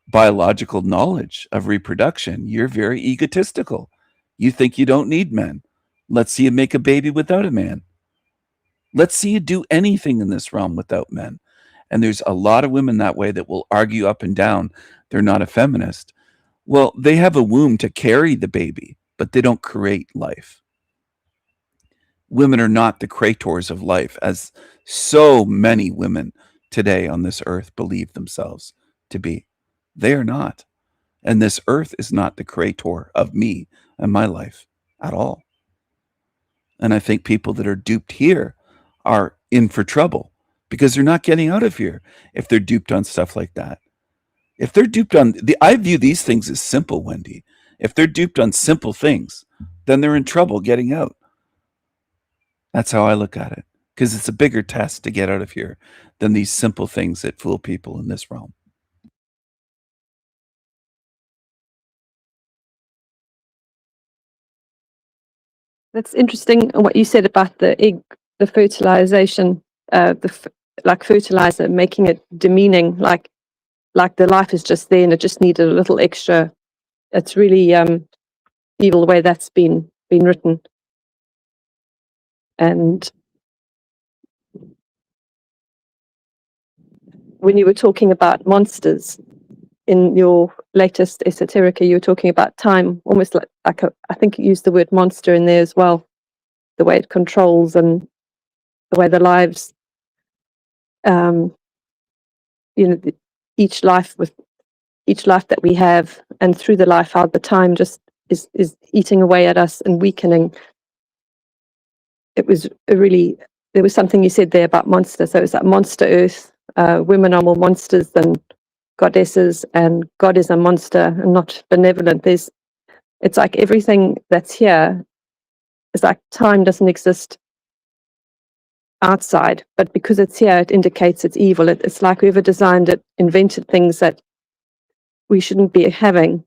biological knowledge of reproduction. You're very egotistical. You think you don't need men. Let's see you make a baby without a man. Let's see you do anything in this realm without men. And there's a lot of women that way that will argue up and down they're not a feminist. Well, they have a womb to carry the baby, but they don't create life. Women are not the creators of life, as so many women today on this earth believe themselves to be. They are not. And this earth is not the creator of me and my life at all. And I think people that are duped here are in for trouble because they're not getting out of here if they're duped on stuff like that. If they're duped on I view these things as simple, Wendy. If they're duped on simple things, then they're in trouble getting out. That's how I look at it, because it's a bigger test to get out of here than these simple things that fool people in this realm. That's interesting what you said about the egg, the fertilization, like fertilizer, making it demeaning, like the life is just there and it just needed a little extra. It's really evil the way that's been written. And when you were talking about monsters in your latest esoterica, you were talking about time, almost like I think you used the word monster in there as well, the way it controls and the way the lives, each life that we have, and through the life, how the time just is eating away at us and weakening. It was there was something you said there about monster. So it's like monster earth. Women are more monsters than goddesses, and God is a monster and not benevolent. It's like everything that's here is like time doesn't exist outside, but because it's here, it indicates it's evil. It's like whoever designed it invented things that we shouldn't be having,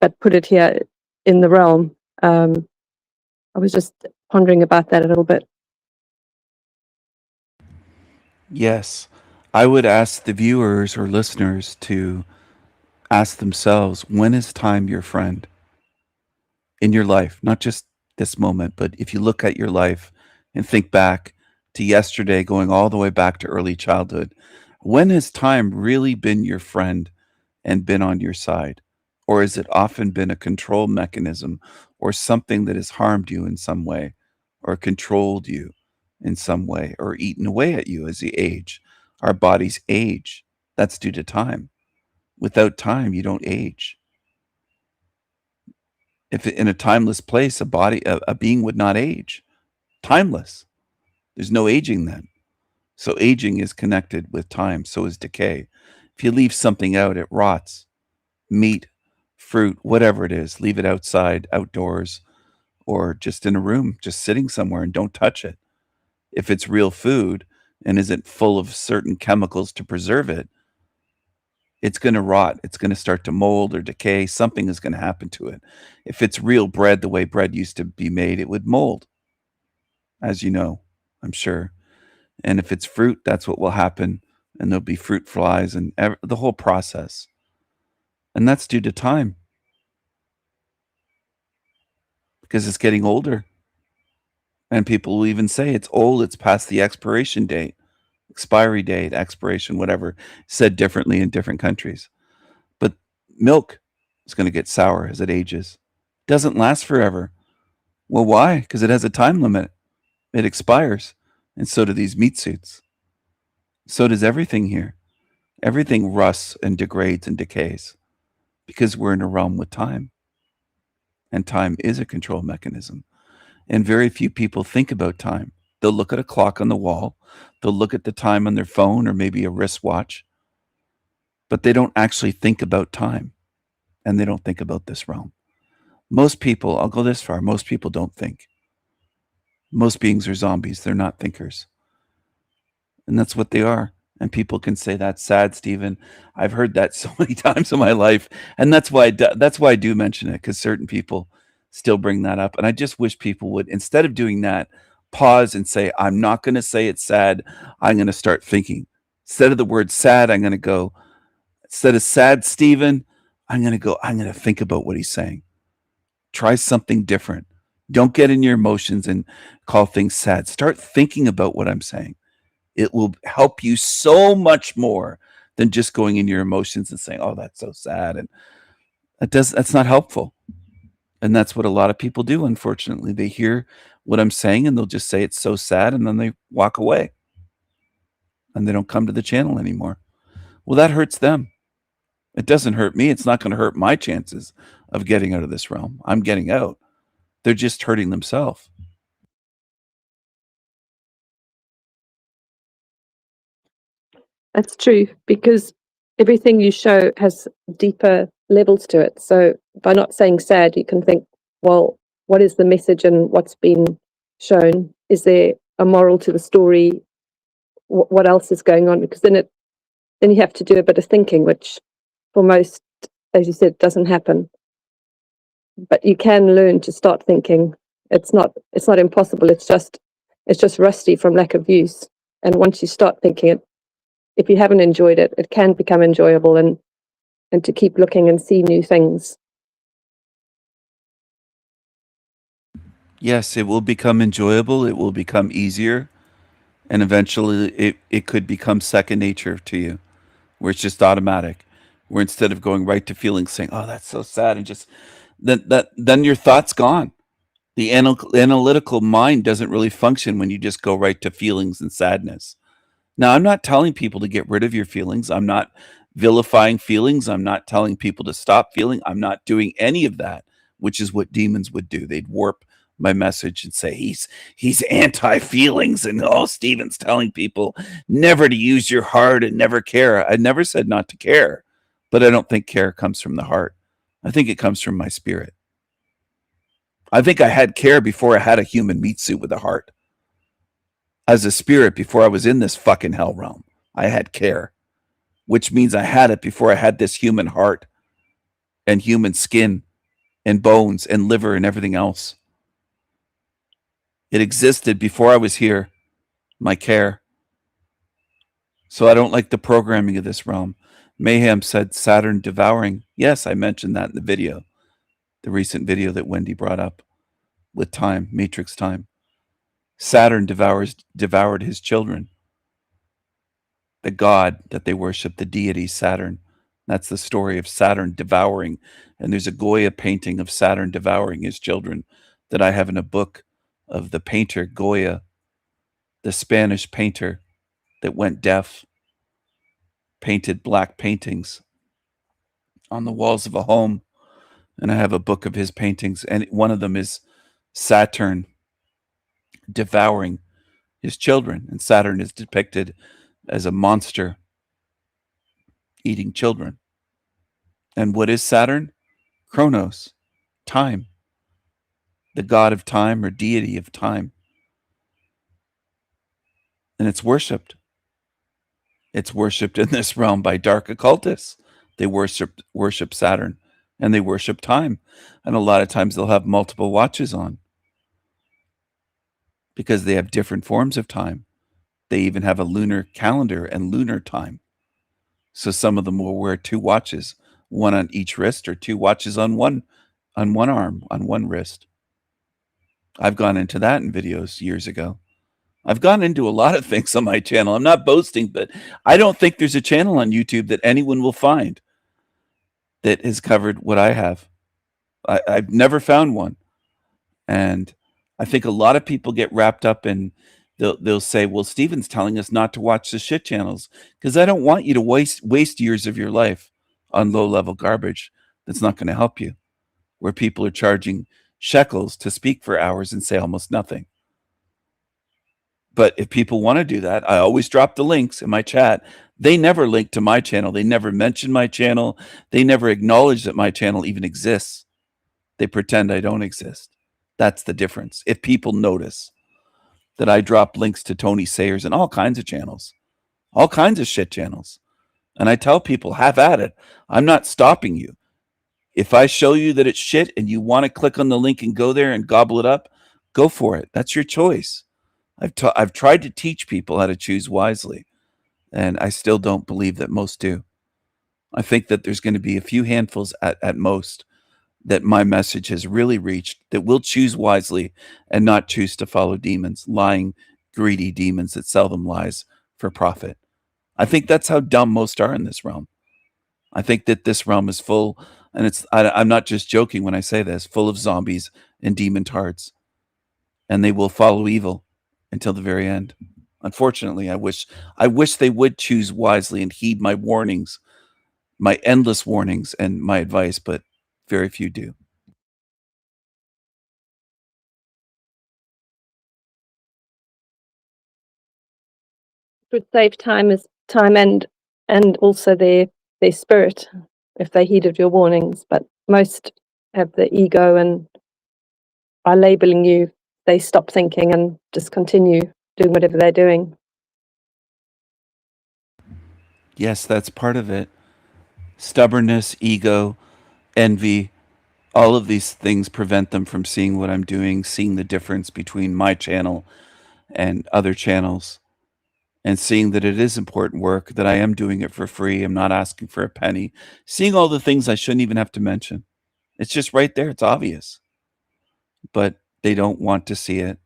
but put it here in the realm. I was just pondering about that a little bit. Yes. I would ask the viewers or listeners to ask themselves, when is time your friend in your life? Not just this moment, but if you look at your life and think back to yesterday, going all the way back to early childhood, when has time really been your friend and been on your side? Or has it often been a control mechanism or something that has harmed you in some way or controlled you in some way or eaten away at you as you age? Our bodies age. That's due to time. Without time, you don't age. If in a timeless place, a being would not age. Timeless. There's no aging then. So aging is connected with time. So is decay. If you leave something out, it rots. Meat, fruit, whatever it is, leave it outside, outdoors, or just in a room, just sitting somewhere, and don't touch it. If it's real food and isn't full of certain chemicals to preserve it, it's going to rot. It's going to start to mold or decay. Something is going to happen to it. If it's real bread, the way bread used to be made, it would mold, as you know, I'm sure. And if it's fruit, that's what will happen. And there'll be fruit flies and the whole process. And that's due to time. Because it's getting older. And people will even say it's old, it's past the expiration date, expiry date, expiration, whatever, said differently in different countries. But milk is going to get sour as it ages. It doesn't last forever. Well, why? Because it has a time limit. It expires. And so do these meat suits. So does everything here. Everything rusts and degrades and decays because we're in a realm with time. And time is a control mechanism. And very few people think about time. They'll look at a clock on the wall. They'll look at the time on their phone or maybe a wristwatch. But they don't actually think about time. And they don't think about this realm. Most people, I'll go this far, most people don't think. Most beings are zombies. They're not thinkers. And that's what they are. And people can say, that's sad, Stephen. I've heard that so many times in my life. And that's why I do mention it, because certain people still bring that up. And I just wish people would, instead of doing that, pause and say, I'm not going to say it's sad. I'm going to start thinking. Instead of the word sad, I'm going to go, instead of sad, Stephen, I'm going to think about what he's saying. Try something different. Don't get in your emotions and call things sad. Start thinking about what I'm saying. It will help you so much more than just going in your emotions and saying, oh, that's so sad. And that's not helpful. And that's what a lot of people do, unfortunately. They hear what I'm saying and they'll just say it's so sad, and then they walk away. And they don't come to the channel anymore. Well, that hurts them. It doesn't hurt me. It's not going to hurt my chances of getting out of this realm. I'm getting out. They're just hurting themselves. That's true, because everything you show has deeper levels to it. So by not saying sad, you can think, well, what is the message and what's been shown? Is there a moral to the story? What else is going on? Because then you have to do a bit of thinking, which for most, as you said, doesn't happen. But you can learn to start thinking. It's not impossible. It's just rusty from lack of use. And once you start thinking it, if you haven't enjoyed it, it can become enjoyable, and to keep looking and see new things. Yes, it will become enjoyable. It will become easier. And eventually it could become second nature to you, where it's just automatic. Where instead of going right to feelings, saying, oh, that's so sad, and just then your thought's gone. The analytical mind doesn't really function when you just go right to feelings and sadness. Now, I'm not telling people to get rid of your feelings. I'm not vilifying feelings. I'm not telling people to stop feeling. I'm not doing any of that, which is what demons would do. They'd warp my message and say he's anti-feelings, and Stephen's telling people never to use your heart and never care. I never said not to care, but I don't think care comes from the heart. I think it comes from my spirit. I think I had care before I had a human meat suit with a heart. As a spirit, before I was in this fucking hell realm, I had care, which means I had it before I had this human heart and human skin and bones and liver and everything else. It existed before I was here, my care. So I don't like the programming of this realm. Mayhem said Saturn devouring. Yes, I mentioned that in the video, the recent video that Wendy brought up with time, Matrix time. Saturn devoured his children. The god that they worship, the deity Saturn. That's the story of Saturn devouring. And there's a Goya painting of Saturn devouring his children that I have in a book of the painter Goya, the Spanish painter that went deaf, painted black paintings on the walls of a home. And I have a book of his paintings, and one of them is Saturn devouring his children, and Saturn is depicted as a monster eating children. And what is Saturn? Chronos, time, the god of time or deity of time. And it's worshipped. It's worshipped in this realm by dark occultists. They worship Saturn, and they worship time. And a lot of times they'll have multiple watches on, because they have different forms of time. They even have a lunar calendar and lunar time. So some of them will wear 2 watches, one on each wrist, or 2 watches on one arm, on one wrist. I've gone into that in videos years ago. I've gone into a lot of things on my channel. I'm not boasting, but I don't think there's a channel on YouTube that anyone will find that has covered what I have. I've never found one. And I think a lot of people get wrapped up in they'll say, well, Stephen's telling us not to watch the shit channels, because I don't want you to waste years of your life on low level garbage that's not going to help you, where people are charging shekels to speak for hours and say almost nothing. But if people want to do that, I always drop the links in my chat. They never link to my channel. They never mention my channel. They never acknowledge that my channel even exists. They pretend I don't exist. That's the difference. If people notice that I drop links to Tony Sayers and all kinds of channels, all kinds of shit channels, and I tell people, have at it. I'm not stopping you. If I show you that it's shit and you want to click on the link and go there and gobble it up, go for it. That's your choice. I've tried to teach people how to choose wisely, and I still don't believe that most do. I think that there's going to be a few handfuls at most that my message has really reached that will choose wisely and not choose to follow demons, lying, greedy demons that sell them lies for profit. I think that's how dumb most are in this realm. I think that this realm is full, and I'm not just joking when I say this, full of zombies and demon tards, and they will follow evil until the very end. Unfortunately, I wish they would choose wisely and heed my warnings, my endless warnings and my advice, but very few do. Would save time and also their spirit if they heeded your warnings. But most have the ego, and by labeling you, they stop thinking and just continue doing whatever they're doing. Yes, that's part of it. Stubbornness, ego, envy, all of these things prevent them from seeing what I'm doing, seeing the difference between my channel and other channels, and seeing that it is important work, that I am doing it for free. I'm not asking for a penny. Seeing all the things I shouldn't even have to mention. It's just right there. It's obvious. But they don't want to see it.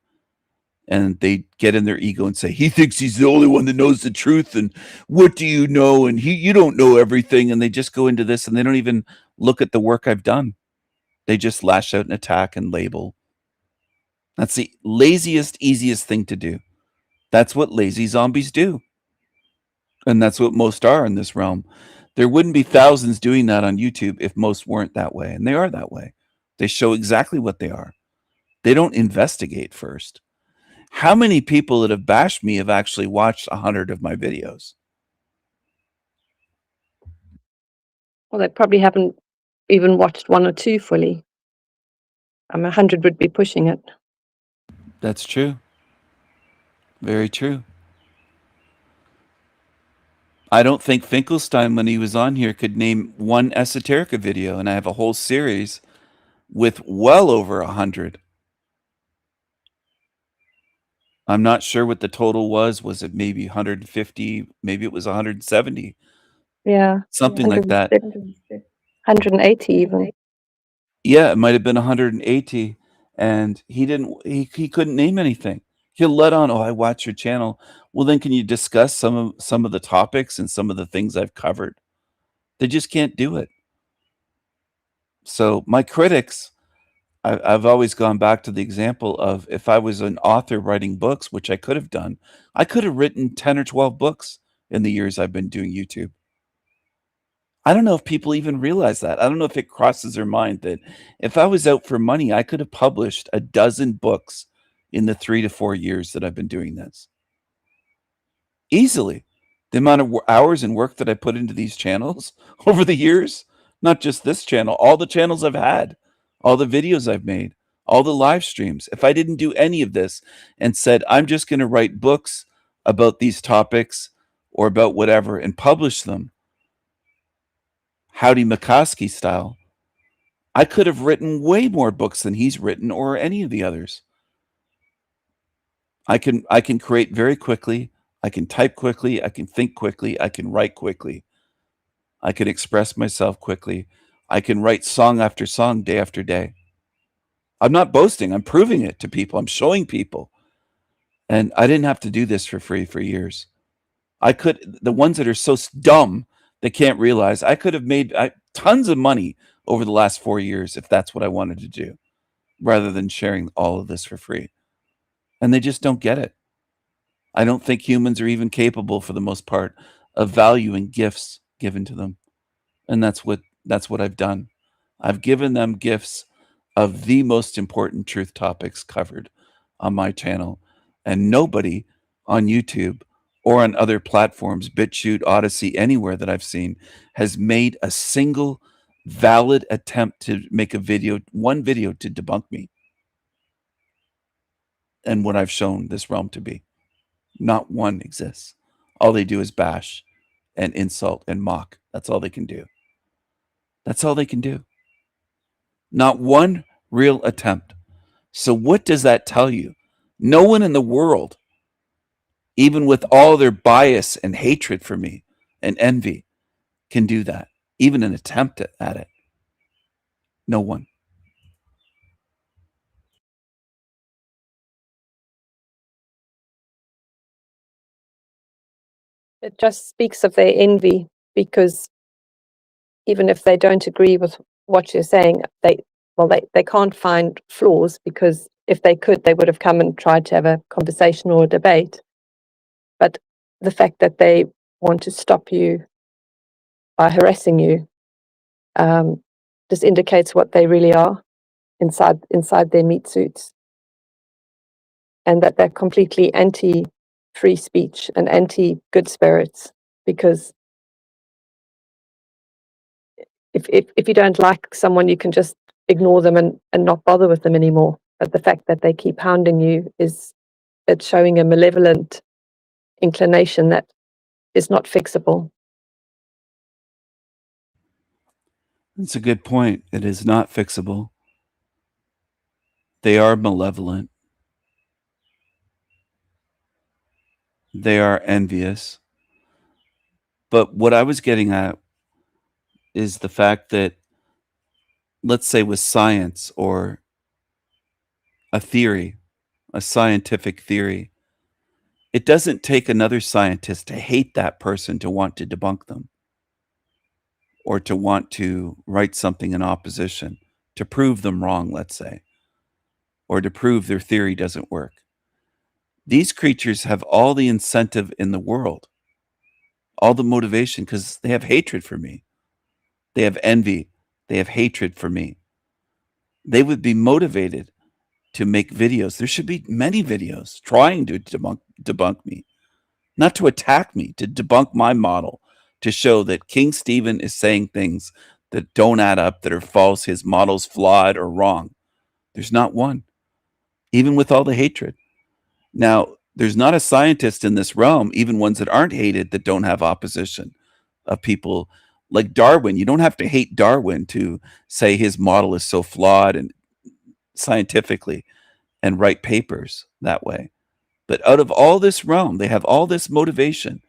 And they get in their ego and say, he thinks he's the only one that knows the truth. And what do you know? And you don't know everything. And they just go into this and they don't even look at the work I've done. They just lash out and attack and label. That's the laziest, easiest thing to do. That's what lazy zombies do. And that's what most are in this realm. There wouldn't be thousands doing that on YouTube if most weren't that way. And they are that way. They show exactly what they are. They don't investigate first. How many people that have bashed me have actually watched 100 of my videos? Well, they probably haven't even watched one or two fully. 100 would be pushing it. That's true. Very true. I don't think Finkelstein, when he was on here, could name one Esoterica video, and I have a whole series with well over 100. I'm not sure what the total was. Was it maybe 150? Maybe it was 170. Yeah. Something like that. 180 even. Yeah, it might have been 180. And he couldn't name anything. He'll let on, oh, I watch your channel. Well, then can you discuss some of the topics and some of the things I've covered? They just can't do it. So my critics, I've always gone back to the example of if I was an author writing books, which I could have done, I could have written 10 or 12 books in the years I've been doing YouTube. I don't know if people even realize that. I don't know if it crosses their mind that if I was out for money, I could have published a dozen books in the 3 to 4 years that I've been doing this. Easily. The amount of hours and work that I put into these channels over the years, not just this channel, all the channels I've had, all the videos I've made, all the live streams. If I didn't do any of this and said, I'm just going to write books about these topics or about whatever and publish them, Howdy McCoskey style, I could have written way more books than he's written or any of the others. I can create very quickly. I can type quickly. I can think quickly. I can write quickly. I can express myself quickly. I can write song after song, day after day. I'm not boasting. I'm proving it to people. I'm showing people. And I didn't have to do this for free for years. The ones that are so dumb, they can't realize, I could have made tons of money over the last 4 years if that's what I wanted to do, rather than sharing all of this for free. And they just don't get it. I don't think humans are even capable, for the most part, of valuing gifts given to them. And that's what I've done. I've given them gifts of the most important truth topics covered on my channel. And nobody on YouTube or on other platforms, BitChute, Odyssey, anywhere that I've seen, has made a single valid attempt to make one video to debunk me and what I've shown this realm to be. Not one exists. All they do is bash and insult and mock. That's all they can do. That's all they can do. Not one real attempt. So what does that tell you? No one in the world, even with all their bias and hatred for me and envy, can do that. Even an attempt at it. No one. It just speaks of their envy, because even if they don't agree with what you're saying, they can't find flaws, because if they could, they would have come and tried to have a conversation or a debate. But the fact that they want to stop you by harassing you just indicates what they really are inside their meat suits, and that they're completely anti-free speech and anti-good spirits. Because if you don't like someone, you can just ignore them and not bother with them anymore. But the fact that they keep hounding you it's showing a malevolent inclination that is not fixable. That's a good point. It is not fixable. They are malevolent. They are envious. But what I was getting at is the fact that, let's say with science or a theory, a scientific theory, it doesn't take another scientist to hate that person to want to debunk them, or to want to write something in opposition, to prove them wrong, let's say, or to prove their theory doesn't work. These creatures have all the incentive in the world, all the motivation, because they have hatred for me. They have envy. They have hatred for me. They would be motivated to make videos. There should be many videos trying to debunk me, not to attack me, to debunk my model, to show that King Stephen is saying things that don't add up, that are false, his model's flawed or wrong. There's not one, even with all the hatred. Now, there's not a scientist in this realm, even ones that aren't hated, that don't have opposition of people like Darwin. You don't have to hate Darwin to say his model is so flawed and scientifically and write papers that way. But out of all this realm, they have all this motivation.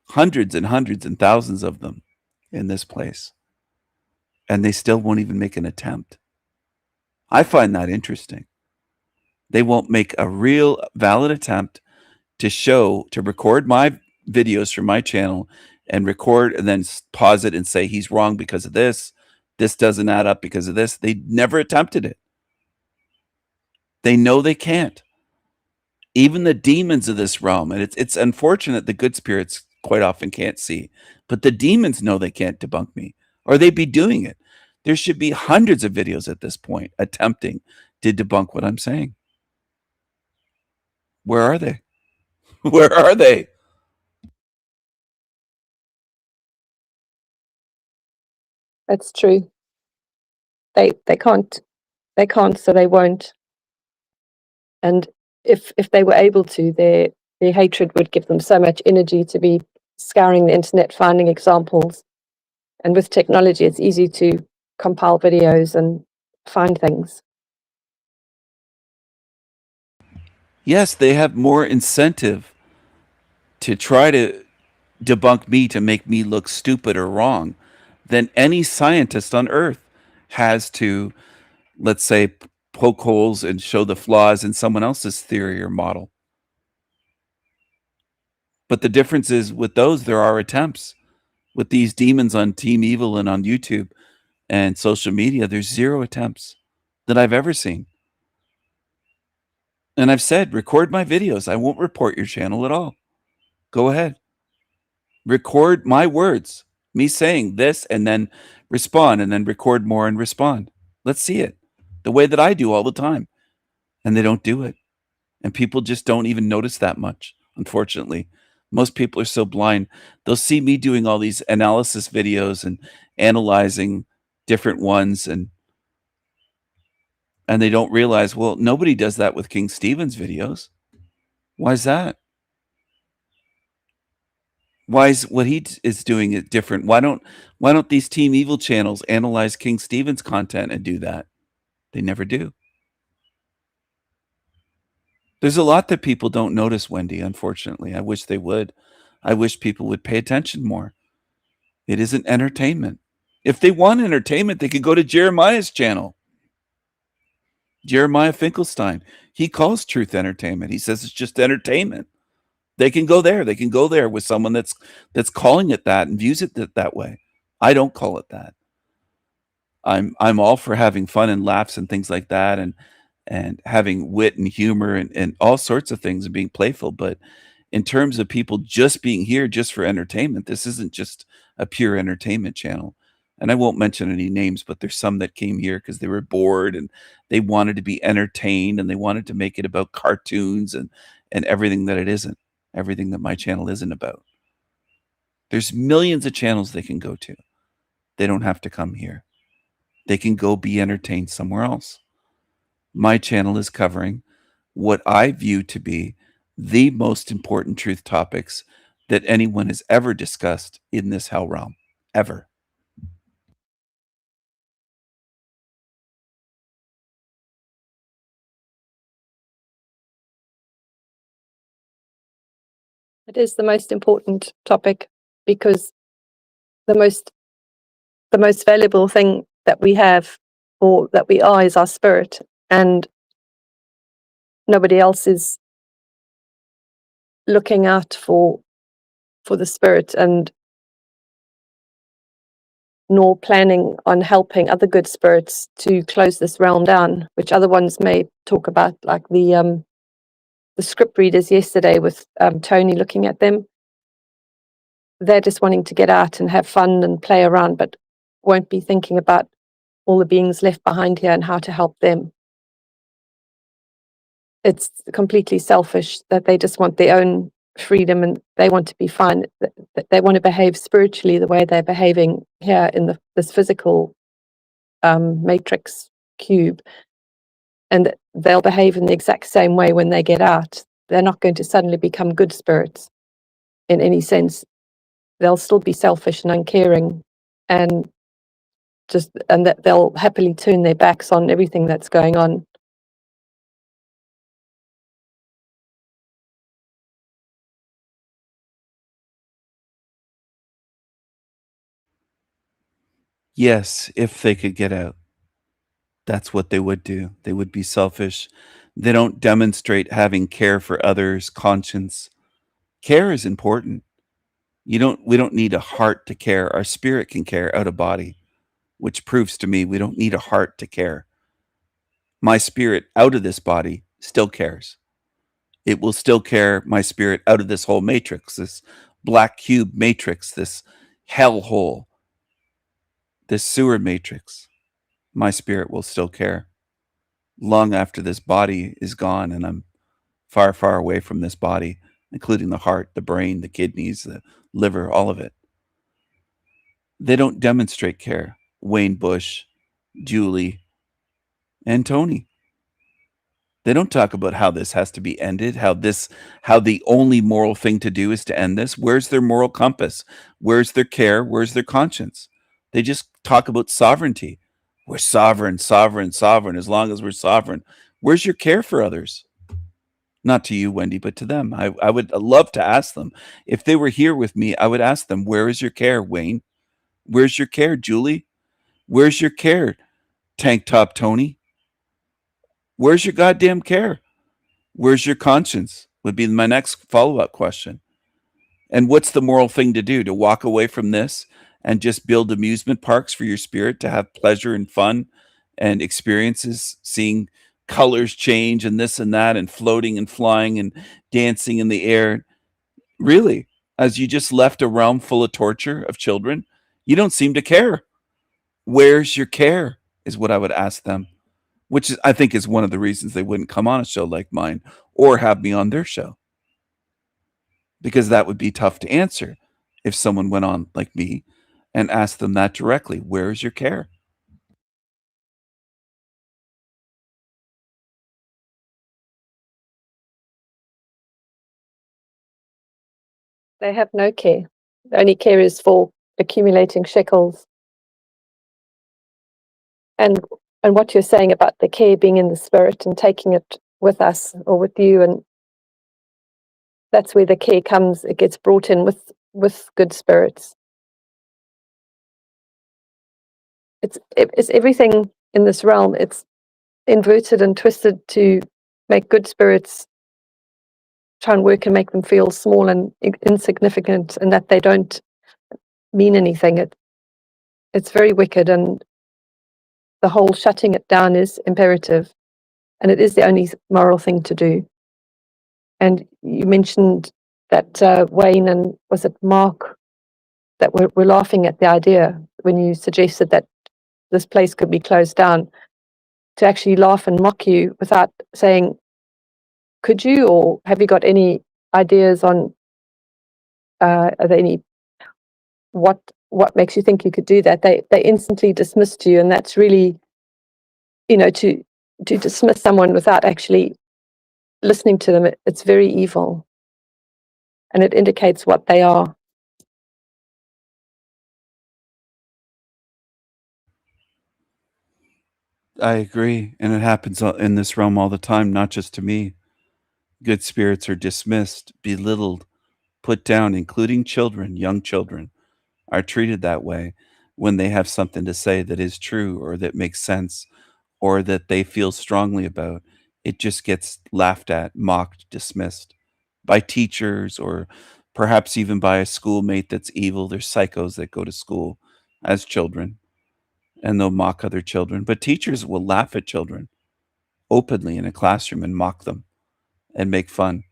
Hundreds and hundreds and thousands of them in this place. And they still won't even make an attempt. I find that interesting. They won't make a real valid attempt to record my videos from my channel and record and then pause it and say he's wrong because of this. This doesn't add up because of this. They never attempted it. They know they can't. Even the demons of this realm, and it's unfortunate the good spirits quite often can't see, but the demons know they can't debunk me, or they'd be doing it. There should be hundreds of videos at this point attempting to debunk what I'm saying. Where are they? Where are they? That's true. They can't, so they won't. And if they were able to, their hatred would give them so much energy to be scouring the internet, finding examples. And with technology, it's easy to compile videos and find things. Yes, they have more incentive to try to debunk me, to make me look stupid or wrong, than any scientist on earth has to, let's say, poke holes and show the flaws in someone else's theory or model. But the difference is, with those, there are attempts. With these demons on Team Evil and on YouTube and social media, there's zero attempts that I've ever seen. And I've said, record my videos. I won't report your channel at all. Go ahead. Record my words, me saying this, and then respond, and then record more and respond. Let's see it the way that I do all the time. And they don't do it. And people just don't even notice that much, unfortunately. Most people are so blind. They'll see me doing all these analysis videos and analyzing different ones, and they don't realize, well, nobody does that with King Stephen's videos. Why is that? Why is what he is doing it different? Why don't these Team Evil channels analyze King Stephen's content and do that? They never do. There's a lot that people don't notice, Wendy, unfortunately. I wish they would. I wish people would pay attention more. It isn't entertainment. If they want entertainment, they could go to Jeremiah's channel. Jeremiah Finkelstein. He calls truth entertainment. He says it's just entertainment. They can go there. They can go there with someone that's calling it that and views it that way. I don't call it that. I'm all for having fun and laughs and things like that, and having wit and humor and all sorts of things and being playful. But in terms of people just being here just for entertainment, this isn't just a pure entertainment channel. And I won't mention any names, but there's some that came here because they were bored and they wanted to be entertained, and they wanted to make it about cartoons and everything that it isn't, everything that my channel isn't about. There's millions of channels they can go to. They don't have to come here. They can go be entertained somewhere else. My channel is covering what I view to be the most important truth topics that anyone has ever discussed in this hell realm, ever. It is the most important topic because the most valuable thing that we have or that we are is our spirit, and nobody else is looking out for the spirit and nor planning on helping other good spirits to close this realm down, which other ones may talk about, like the script readers yesterday with Tony looking at them. They're just wanting to get out and have fun and play around, but won't be thinking about all the beings left behind here and how to help them. It's completely selfish that they just want their own freedom and they want to be fine. They want to behave spiritually the way they're behaving here in this physical matrix cube. And they'll behave in the exact same way when they get out. They're not going to suddenly become good spirits in any sense. They'll still be selfish and uncaring, and that they'll happily turn their backs on everything that's going on. Yes, if they could get out. That's what they would do. They would be selfish. They don't demonstrate having care for others, conscience. Care is important. We don't need a heart to care. Our spirit can care out of body, which proves to me we don't need a heart to care. My spirit out of this body still cares. It will still care my spirit out of this whole matrix, this black cube matrix, this hellhole, this sewer matrix. My spirit will still care long after this body is gone and I'm far, far away from this body, including the heart, the brain, the kidneys, the liver, all of it. They don't demonstrate care. Wayne Bush, Julie, and Tony. They don't talk about how this has to be ended, how the only moral thing to do is to end this. Where's their moral compass? Where's their care? Where's their conscience? They just talk about sovereignty. We're sovereign, sovereign, sovereign, as long as we're sovereign. Where's your care for others? Not to you, Wendy, but to them. I would love to ask them. If they were here with me, I would ask them, where is your care, Wayne? Where's your care, Julie? Where's your care, Tank Top Tony? Where's your goddamn care? Where's your conscience? Would be my next follow-up question. And what's the moral thing to do? To walk away from this and just build amusement parks for your spirit to have pleasure and fun and experiences, seeing colors change and this and that and floating and flying and dancing in the air. Really, as you just left a realm full of torture of children, you don't seem to care. Where's your care is what I would ask them, which is, I think, is one of the reasons they wouldn't come on a show like mine or have me on their show, because that would be tough to answer if someone went on like me and asked them that directly. Where's your care? They have no care. The only care is for accumulating shekels. And what you're saying about the care being in the spirit and taking it with us or with you, and that's where the care comes. It gets brought in with good spirits. It's everything in this realm. It's inverted and twisted to make good spirits try and work and make them feel small and insignificant, and that they don't mean anything. It's very wicked, and the whole shutting it down is imperative, and it is the only moral thing to do. And you mentioned that Wayne and was it Mark that were laughing at the idea when you suggested that this place could be closed down, to actually laugh and mock you without saying, could you, or have you got any ideas on are there any what makes you think you could do that? They instantly dismissed you, and that's really, to dismiss someone without actually listening to them, it's very evil, and it indicates what they are. I agree, and it happens in this realm all the time, not just to me. Good spirits are dismissed, belittled, put down, including children. Young children are treated that way when they have something to say that is true or that makes sense or that they feel strongly about. It just gets laughed at, mocked, dismissed by teachers or perhaps even by a schoolmate that's evil. There's psychos that go to school as children and they'll mock other children. But teachers will laugh at children openly in a classroom and mock them and make fun.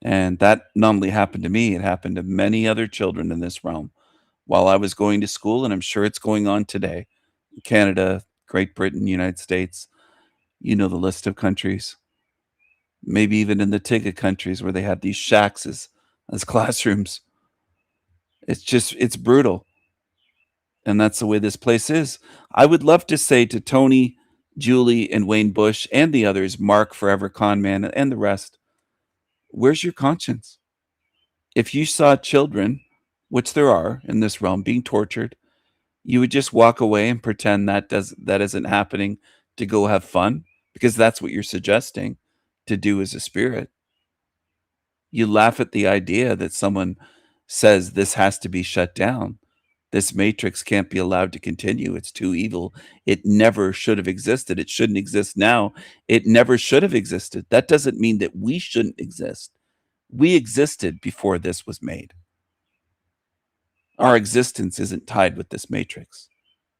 And that not only happened to me, it happened to many other children in this realm while I was going to school, and I'm sure it's going on today. Canada, Great Britain, United States, the list of countries. Maybe even in the Tigga countries where they have these shacks as classrooms. It's brutal. And that's the way this place is. I would love to say to Tony, Julie, and Wayne Bush, and the others, Mark, Forever Con Man, and the rest, where's your conscience? If you saw children, which there are in this realm, being tortured, you would just walk away and pretend that isn't happening to go have fun, because that's what you're suggesting to do as a spirit. You laugh at the idea that someone says this has to be shut down. This matrix can't be allowed to continue. It's too evil. It never should have existed. It shouldn't exist now. It never should have existed. That doesn't mean that we shouldn't exist. We existed before this was made. Our existence isn't tied with this matrix.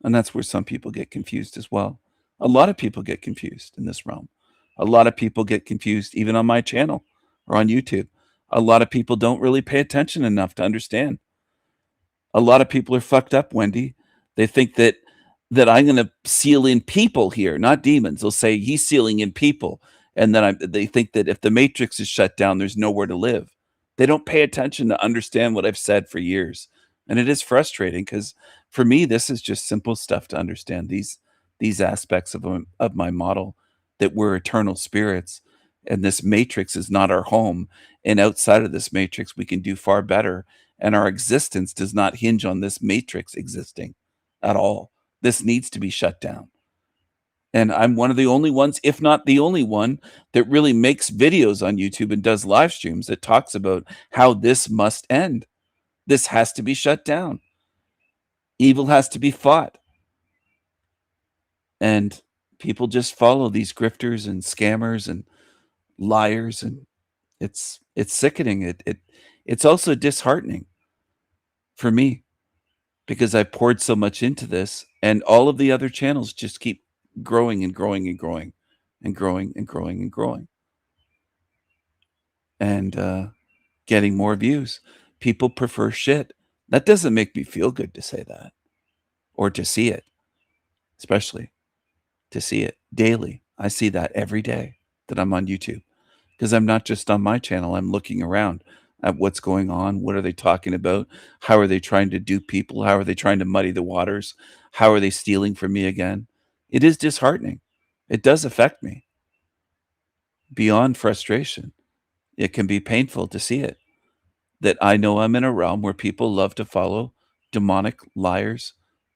And that's where some people get confused as well. A lot of people get confused in this realm. A lot of people get confused even on my channel or on YouTube. A lot of people don't really pay attention enough to understand. A lot of people are fucked up, Wendy. They think that I'm going to seal in people here, not demons. They'll say he's sealing in people. And then they think that if the matrix is shut down, there's nowhere to live. They don't pay attention to understand what I've said for years. And it is frustrating because for me, this is just simple stuff to understand these aspects of my model, that we're eternal spirits and this matrix is not our home. And outside of this matrix, we can do far better. And our existence does not hinge on this matrix existing at all. This needs to be shut down. And I'm one of the only ones, if not the only one, that really makes videos on YouTube and does live streams that talks about how this must end. This has to be shut down. Evil has to be fought. And people just follow these grifters and scammers and liars, and it's sickening. It's also disheartening for me because I poured so much into this, and all of the other channels just keep growing and growing and growing. and growing and growing and growing. And getting more views. People prefer shit. That doesn't make me feel good to say that, or to see it, especially to see it daily. I see that every day that I'm on YouTube, because I'm not just on my channel. I'm looking around at what's going on. What are they talking about? How are they trying to dupe people? How are they trying to muddy the waters? How are they stealing from me again? It is disheartening. It does affect me beyond frustration. It can be painful to see it, that I know I'm in a realm where people love to follow demonic liars,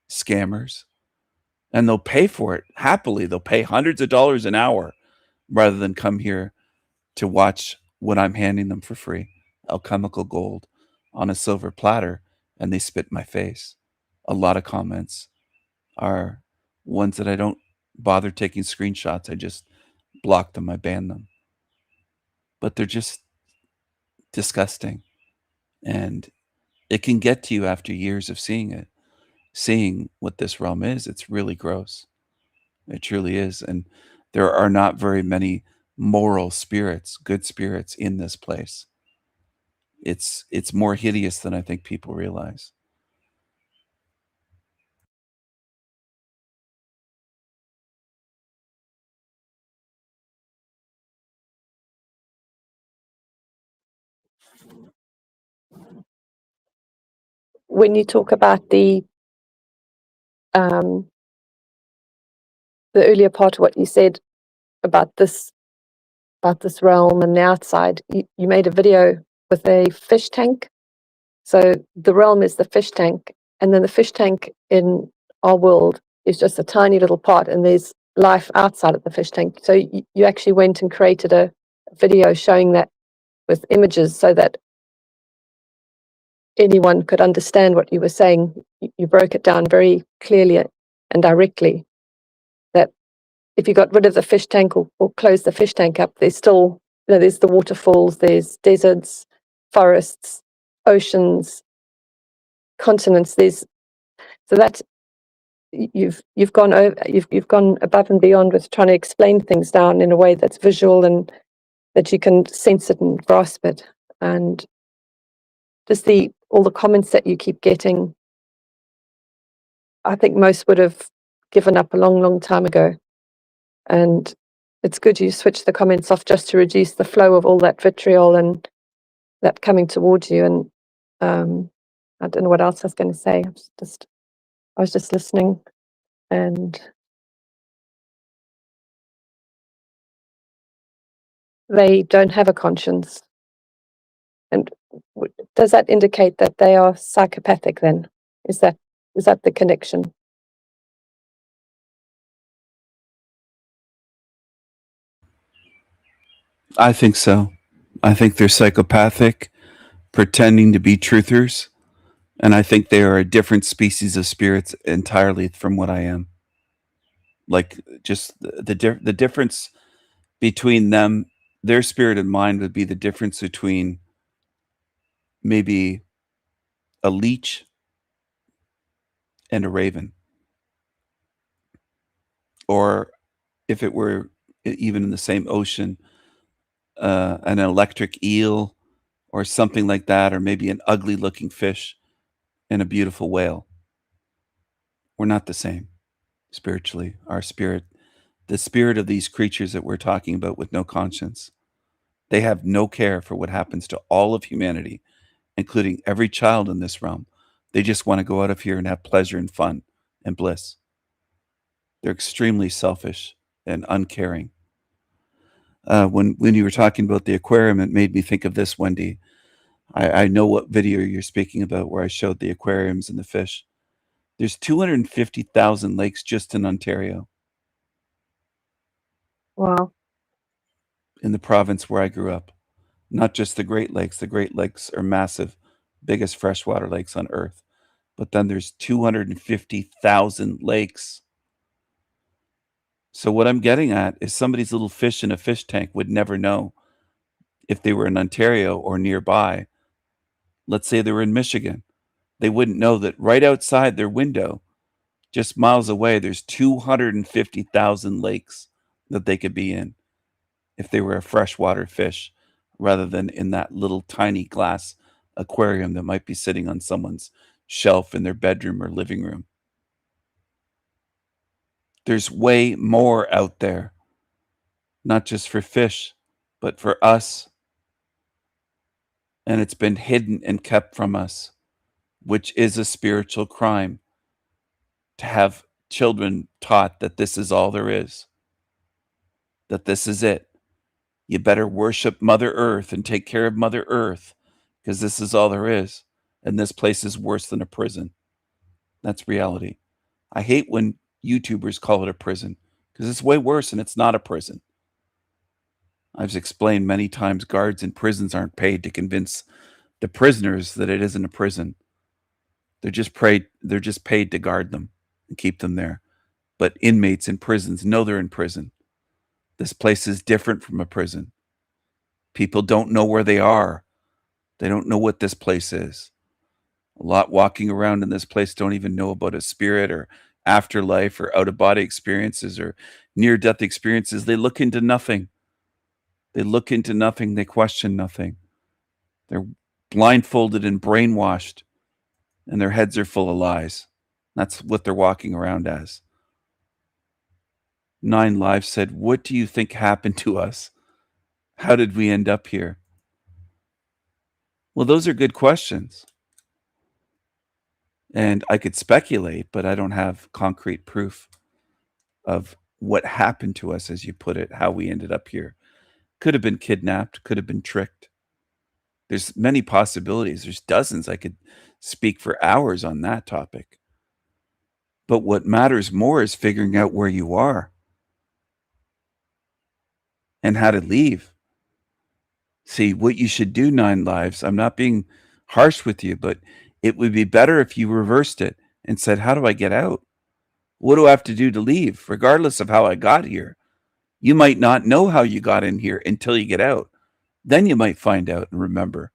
scammers, and they'll pay for it happily. They'll pay hundreds of dollars an hour rather than come here to watch what I'm handing them for free, alchemical gold on a silver platter, and they spit in my face. A lot of comments are ones that I don't bother taking screenshots. I just block them, I ban them. But they're just disgusting. And it can get to you after years of seeing it, seeing what this realm is. It's really gross. It truly is. And there are not very many moral spirits, good spirits in this place. It's more hideous than I think people realize. When you talk about the earlier part of what you said about this realm and the outside, you made a video with a fish tank. So the realm is the fish tank, and then the fish tank in our world is just a tiny little part, and there's life outside of the fish tank. So you actually went and created a video showing that with images so that anyone could understand what you were saying. You broke it down very clearly and directly, that if you got rid of the fish tank or closed the fish tank up, there's still, there's the waterfalls, there's deserts, forests, oceans, continents. So that you've gone above and beyond with trying to explain things down in a way that's visual and that you can sense it and grasp it. And just all the comments that you keep getting, I think most would have given up a long, long time ago. And it's good you switch the comments off just to reduce the flow of all that vitriol and that coming towards you. And I don't know what else I was going to say. I was just listening, and they don't have a conscience. And does that indicate that they are psychopathic then? Is that the connection? I think so. I think they're psychopathic, pretending to be truthers. And I think they are a different species of spirits entirely from what I am. Like, just the difference between them, their spirit and mine would be the difference between maybe a leech and a raven. Or if it were even in the same ocean, an electric eel or something like that, or maybe an ugly looking fish and a beautiful whale. We're not the same spiritually. Our spirit, the spirit of these creatures that we're talking about with no conscience, they have no care for what happens to all of humanity, including every child in this realm. They just want to go out of here and have pleasure and fun and bliss. They're extremely selfish and uncaring. When you were talking about the aquarium, it made me think of this, Wendy. I know what video you're speaking about, where I showed the aquariums and the fish. There's 250,000 lakes just in Ontario. Wow. In the province where I grew up. Not just the Great Lakes. The Great Lakes are massive, biggest freshwater lakes on earth. But then there's 250,000 lakes. So what I'm getting at is somebody's little fish in a fish tank would never know if they were in Ontario or nearby. Let's say they were in Michigan. They wouldn't know that right outside their window, just miles away, there's 250,000 lakes that they could be in if they were a freshwater fish rather than in that little tiny glass aquarium that might be sitting on someone's shelf in their bedroom or living room. There's way more out there, not just for fish, but for us. And it's been hidden and kept from us, which is a spiritual crime, to have children taught that this is all there is, that this is it. You better worship Mother Earth and take care of Mother Earth because this is all there is. And this place is worse than a prison. That's reality. I hate when YouTubers call it a prison because it's way worse and it's not a prison. I've explained many times guards in prisons aren't paid to convince the prisoners that it isn't a prison. They're just paid to guard them and keep them there. But inmates in prisons know they're in prison. This place is different from a prison. People don't know where they are. They don't know what this place is. A lot walking around in this place don't even know about a spirit or afterlife or out-of-body experiences or near-death experiences. They look into nothing. They look into nothing. They question nothing. They're blindfolded and brainwashed, and their heads are full of lies. That's what they're walking around as. 9 Lives said, "What do you think happened to us? How did we end up here?" Well, those are good questions. And I could speculate, but I don't have concrete proof of what happened to us, as you put it, how we ended up here. Could have been kidnapped, could have been tricked. There's many possibilities. There's dozens. I could speak for hours on that topic. But what matters more is figuring out where you are and how to leave. See, what you should do, 9 Lives, I'm not being harsh with you, but it would be better if you reversed it and said, how do I get out? What do I have to do to leave, regardless of how I got here? You might not know how you got in here until you get out. Then you might find out and remember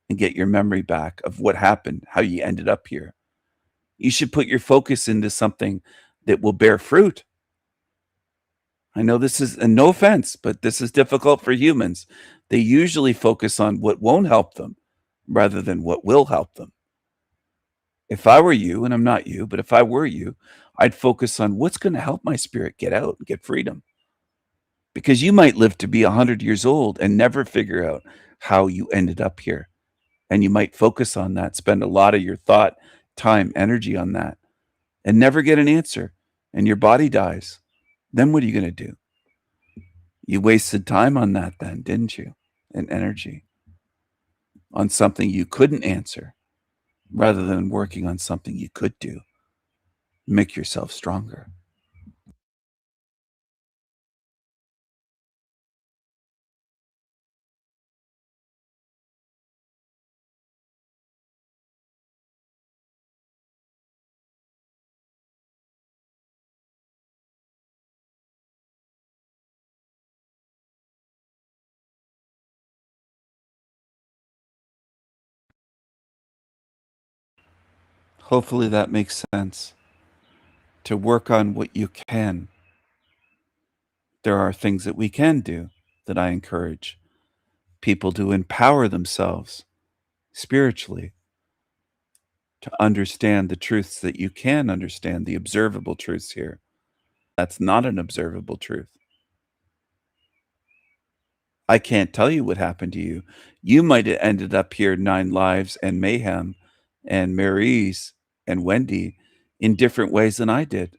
and get your memory back of what happened, how you ended up here. You should put your focus into something that will bear fruit. I know this is, and no offense, but this is difficult for humans. They usually focus on what won't help them rather than what will help them. If I were you, and I'm not you, but if I were you, I'd focus on what's going to help my spirit get out and get freedom. Because you might live to be 100 years old and never figure out how you ended up here. And you might focus on that, spend a lot of your thought, time, energy on that, and never get an answer. And your body dies. Then what are you going to do? You wasted time on that then, didn't you? And energy on something you couldn't answer rather than working on something you could do. Make yourself stronger. Hopefully that makes sense. To work on what you can. There are things that we can do that I encourage people to empower themselves spiritually to understand the truths that you can understand, the observable truths here. That's not an observable truth. I can't tell you what happened to you. You might have ended up here, 9 Lives and Mayhem and Maryse and Wendy in different ways than I did.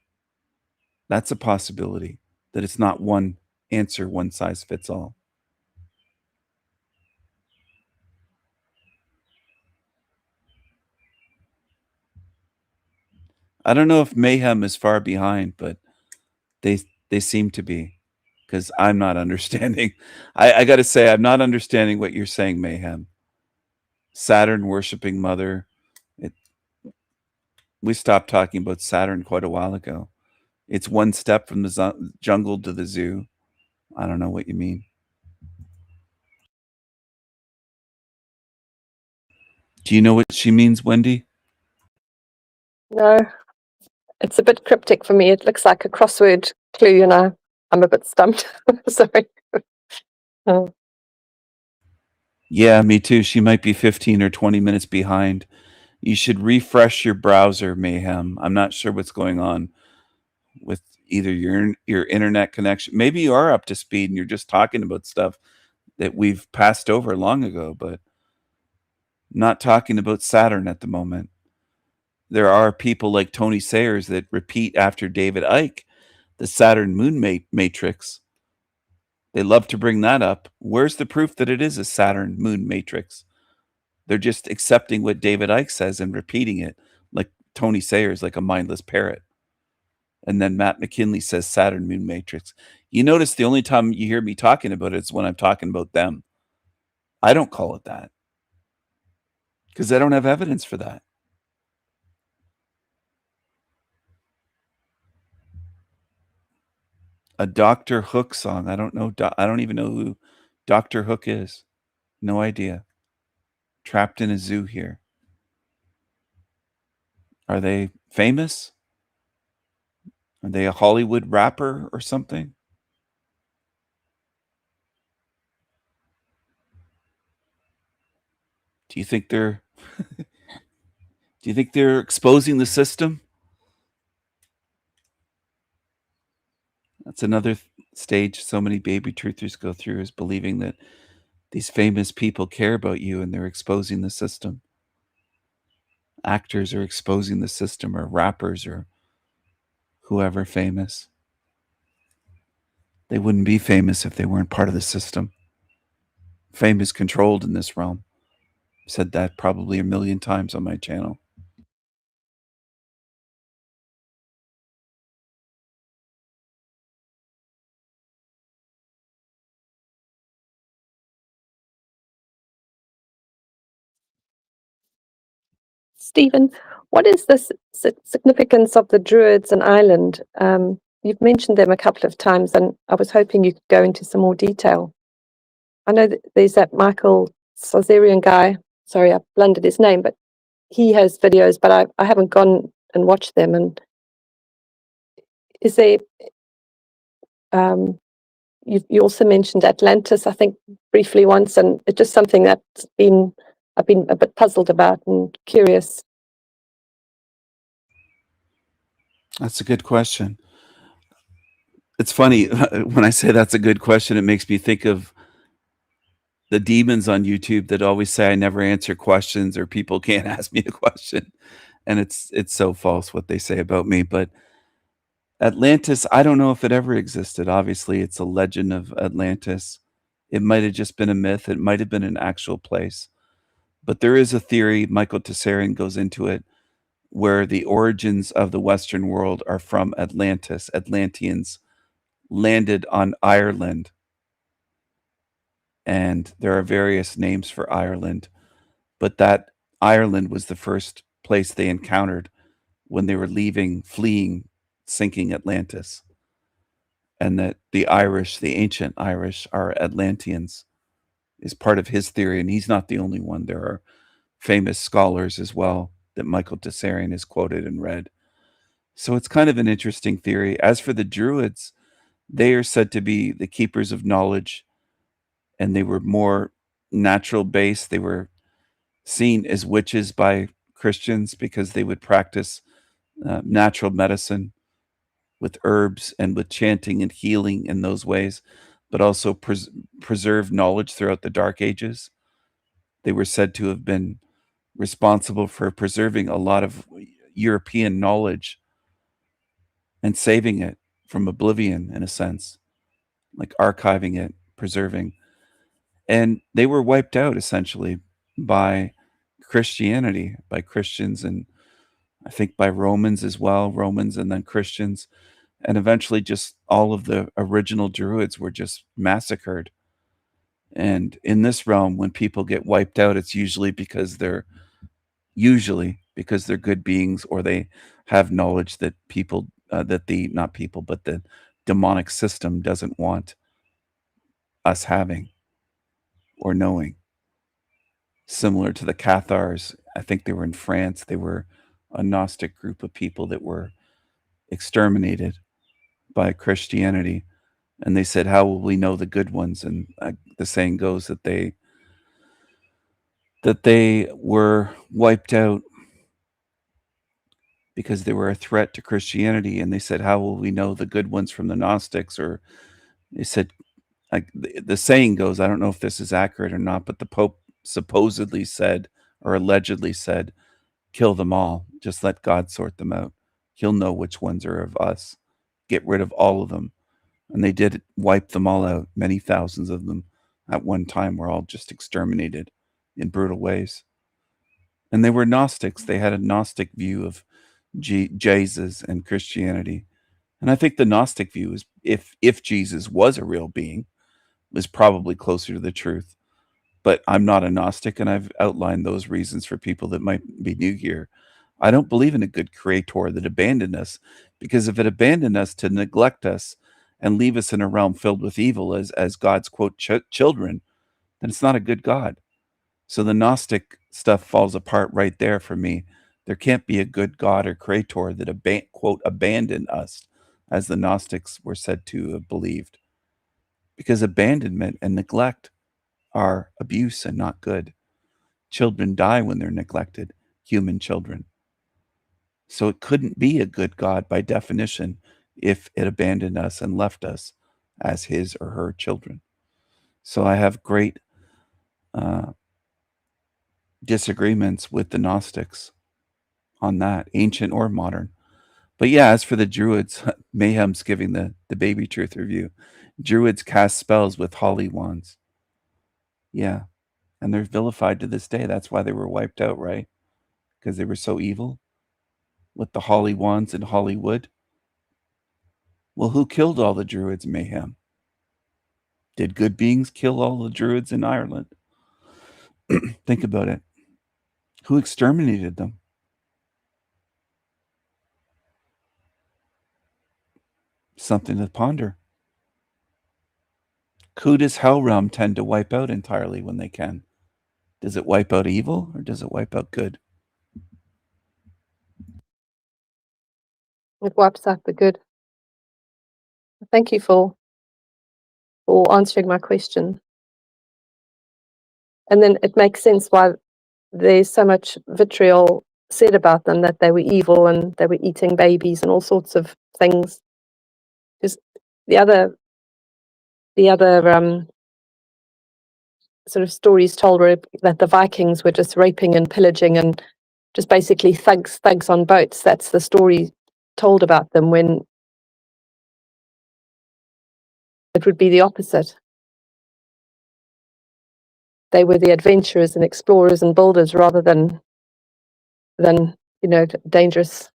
That's a possibility, that it's not one answer, one size fits all. I don't know if Mayhem is far behind, but they seem to be, because I'm not understanding. I got to say, I'm not understanding what you're saying, Mayhem. Saturn worshiping Mother. We stopped talking about Saturn quite a while ago. It's one step from the jungle to the zoo. I don't know what you mean. Do you know what she means, Wendy? No, it's a bit cryptic for me. It looks like a crossword clue, you know. I'm a bit stumped. Sorry. Yeah, me too. She might be 15 or 20 minutes behind. You should refresh your browser, Mayhem. I'm not sure what's going on with either your internet connection. Maybe you are up to speed and you're just talking about stuff that we've passed over long ago, but not talking about Saturn at the moment. There are people like Tony Sayers that repeat after David Icke the Saturn moon matrix. They love to bring that up. Where's the proof that it is a Saturn moon matrix? They're just accepting what David Icke says and repeating it like Tony Sayers, like a mindless parrot. And then Matt McKinley says Saturn moon matrix. You notice the only time you hear me talking about it is when I'm talking about them. I don't call it that because I don't have evidence for that. A Dr. Hook song. I don't know. I don't even know who Dr. Hook is. No idea. Trapped in a zoo here. Are they famous? Are they a Hollywood rapper or something? Do you think they're exposing the system? That's another stage so many baby truthers go through, is believing that these famous people care about you and they're exposing the system. Actors are exposing the system, or rappers, or whoever famous. They wouldn't be famous if they weren't part of the system. Fame is controlled in this realm. I've said that probably a million times on my channel. Stephen, what is the significance of the Druids in Ireland? You've mentioned them a couple of times, and I was hoping you could go into some more detail. I know that there's that Michael Salzerian guy. Sorry, I blundered his name, but he has videos, but I haven't gone and watched them. And is there? You also mentioned Atlantis, I think, briefly once, and it's just something I've been a bit puzzled about and curious. That's a good question. It's funny when I say that's a good question, it makes me think of the demons on YouTube that always say I never answer questions or people can't ask me a question. And it's so false what they say about me. But Atlantis, I don't know if it ever existed. Obviously, it's a legend of Atlantis. It might have just been a myth. It might have been an actual place. But there is a theory, Michael Tessarian goes into it, where the origins of the Western world are from Atlantis. Atlanteans landed on Ireland. And there are various names for Ireland. But that Ireland was the first place they encountered when they were fleeing, sinking Atlantis. And that the Irish, the ancient Irish, are Atlanteans, is part of his theory. And he's not the only one. There are famous scholars as well that Michael Tessarian has quoted and read. So it's kind of an interesting theory. As for the Druids, they are said to be the keepers of knowledge, and they were more natural based. They were seen as witches by Christians because they would practice natural medicine with herbs and with chanting and healing in those ways, but also preserve knowledge throughout the Dark Ages. They were said to have been responsible for preserving a lot of European knowledge and saving it from oblivion, in a sense, like archiving it, preserving. And they were wiped out essentially by Christianity, by Christians, and I think by Romans as well, Romans and then Christians. And eventually just all of the original Druids were just massacred. And in this realm, when people get wiped out, it's usually because they're good beings, or they have knowledge that the demonic system doesn't want us having or knowing. Similar to the Cathars, I think they were in France. They were a Gnostic group of people that were exterminated by Christianity. And they said, how will we know the good ones? And the saying goes that they were wiped out because they were a threat to Christianity. And they said, how will we know the good ones from the Gnostics? Or they said, like the saying goes, I don't know if this is accurate or not, but the Pope supposedly said, or allegedly said, kill them all. Just let God sort them out. He'll know which ones are of us. Get rid of all of them. And they did wipe them all out. Many thousands of them at one time were all just exterminated in brutal ways. And they were Gnostics. They had a Gnostic view of Jesus and Christianity. And I think the Gnostic view is, if Jesus was a real being, was probably closer to the truth. But I'm not a Gnostic, and I've outlined those reasons for people that might be new here. I don't believe in a good creator that abandoned us, because if it abandoned us to neglect us and leave us in a realm filled with evil as God's, quote, children, then it's not a good God. So the Gnostic stuff falls apart right there for me. There can't be a good God or creator that, quote, abandoned us, as the Gnostics were said to have believed. Because abandonment and neglect are abuse and not good. Children die when they're neglected, human children. So it couldn't be a good God by definition if it abandoned us and left us as his or her children. So I have great disagreements with the Gnostics on that, ancient or modern. But yeah, as for the Druids, Mayhem's giving the Baby Truth review. Druids cast spells with holly wands. Yeah, and they're vilified to this day. That's why they were wiped out, right? Because they were so evil with the holly wands in Hollywood. Well, who killed all the Druids, Mayhem? Did good beings kill all the Druids in Ireland? Think about it. Who exterminated them? Something to ponder. Who does Hellrealm tend to wipe out entirely when they can? Does it wipe out evil, or does it wipe out good? It wipes out the good. Thank you for answering my question. And then it makes sense why there's so much vitriol said about them, that they were evil and they were eating babies and all sorts of things. Because the other sort of stories told were that the Vikings were just raping and pillaging and just basically thugs on boats. That's the story told about them, when it would be the opposite. They were the adventurers and explorers and builders rather than dangerous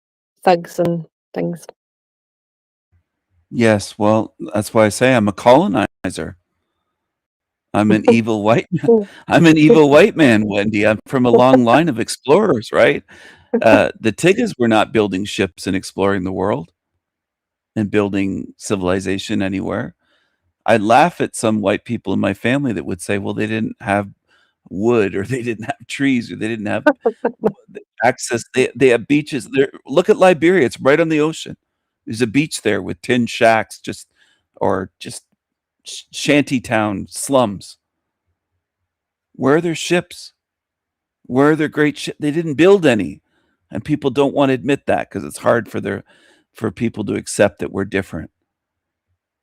thugs and things. Yes, well, that's why I say I'm a colonizer. I'm an evil white man. I'm an evil white man, Wendy. I'm from a long line of explorers, right? The Tiggas were not building ships and exploring the world and building civilization anywhere. I laugh at some white people in my family that would say, well, they didn't have wood, or they didn't have trees, or they didn't have access. They have beaches. Look at Liberia. It's right on the ocean. There's a beach there with tin shacks, just shantytown slums. Where are their ships? Where are their great ships? They didn't build any. And people don't want to admit that because it's hard for people to accept that we're different.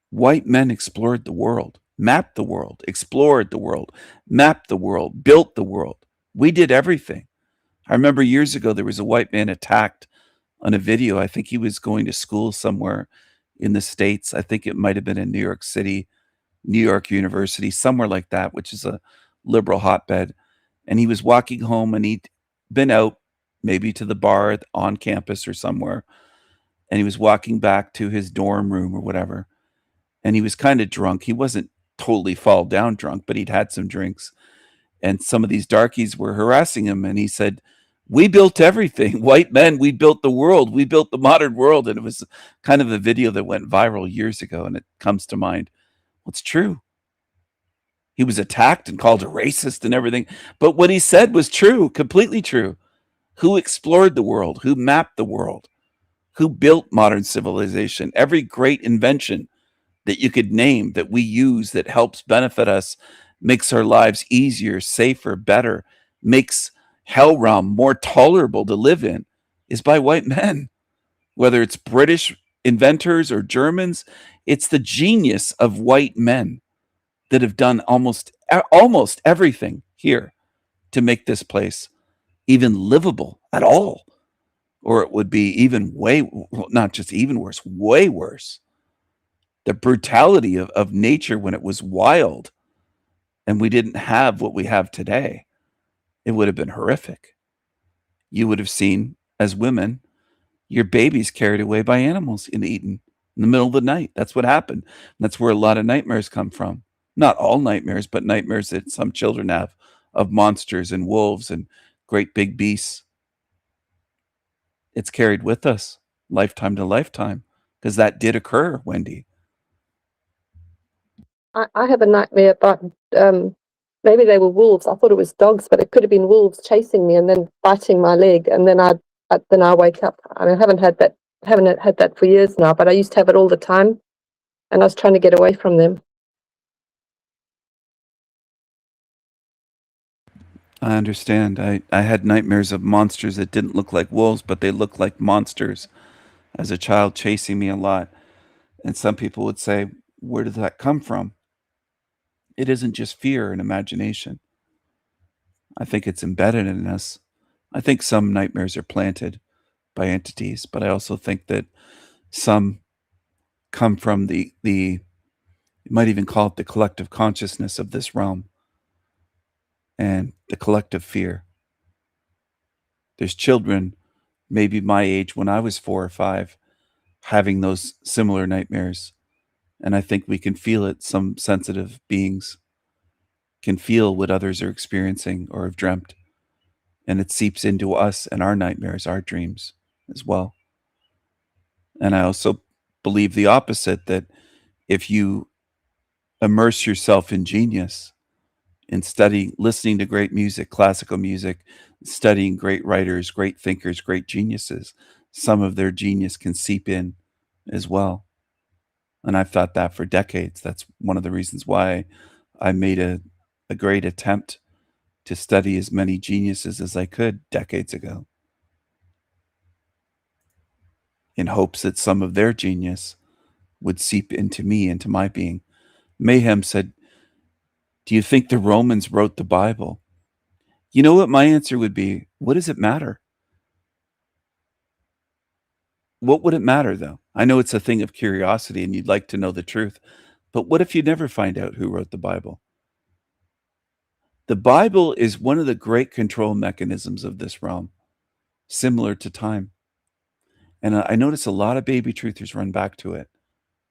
White men explored the world, mapped the world, explored the world, mapped the world, built the world. We did everything. I remember years ago, there was a white man attacked on a video. I think he was going to school somewhere in the States. I think it might have been in New York City, New York University, somewhere like that, which is a liberal hotbed. And he was walking home, and he'd been out maybe to the bar on campus or somewhere. And he was walking back to his dorm room or whatever. And he was kind of drunk. He wasn't totally fall down drunk, but he'd had some drinks. And some of these darkies were harassing him. And he said, we built everything. White men, we built the world. We built the modern world. And it was kind of a video that went viral years ago. And it comes to mind. Well, it's true. He was attacked and called a racist and everything. But what he said was true, completely true. Who explored the world? Who mapped the world? Who built modern civilization? Every great invention that you could name that we use that helps benefit us, makes our lives easier, safer, better, makes hell realm more tolerable to live in, is by white men. Whether it's British inventors or Germans, it's the genius of white men that have done almost everything here to make this place even livable at all. Or it would be even not just even worse, way worse. The brutality of nature when it was wild and we didn't have what we have today, it would have been horrific. You would have seen, as women, your babies carried away by animals and eaten in the middle of the night. That's what happened. That's where a lot of nightmares come from. Not all nightmares, but nightmares that some children have of monsters and wolves and great big beasts. It's carried with us lifetime to lifetime because that did occur, Wendy. I have a nightmare about maybe they were wolves. I thought it was dogs, but it could have been wolves chasing me and then biting my leg, and then I wake up. I mean, I haven't had that for years now, but I used to have it all the time, and I was trying to get away from them. I understand. I had nightmares of monsters that didn't look like wolves, but they looked like monsters as a child, chasing me a lot. And some people would say, where did that come from? It isn't just fear and imagination. I think it's embedded in us. I think some nightmares are planted by entities, but I also think that some come from the you might even call it the collective consciousness of this realm and the collective fear. There's children, maybe my age when I was 4 or 5, having those similar nightmares. And I think we can feel it. Some sensitive beings can feel what others are experiencing or have dreamt. And it seeps into us and our nightmares, our dreams as well. And I also believe the opposite, that if you immerse yourself in genius, in studying, listening to great music, classical music, studying great writers, great thinkers, great geniuses, some of their genius can seep in as well. And I've thought that for decades. That's one of the reasons why I made a great attempt to study as many geniuses as I could decades ago, in hopes that some of their genius would seep into me, into my being. Mayhem said, do you think the Romans wrote the Bible? You know what my answer would be? What does it matter? What would it matter, though? I know it's a thing of curiosity and you'd like to know the truth, but what if you never find out who wrote the Bible? The Bible is one of the great control mechanisms of this realm, similar to time. And I notice a lot of baby truthers run back to it.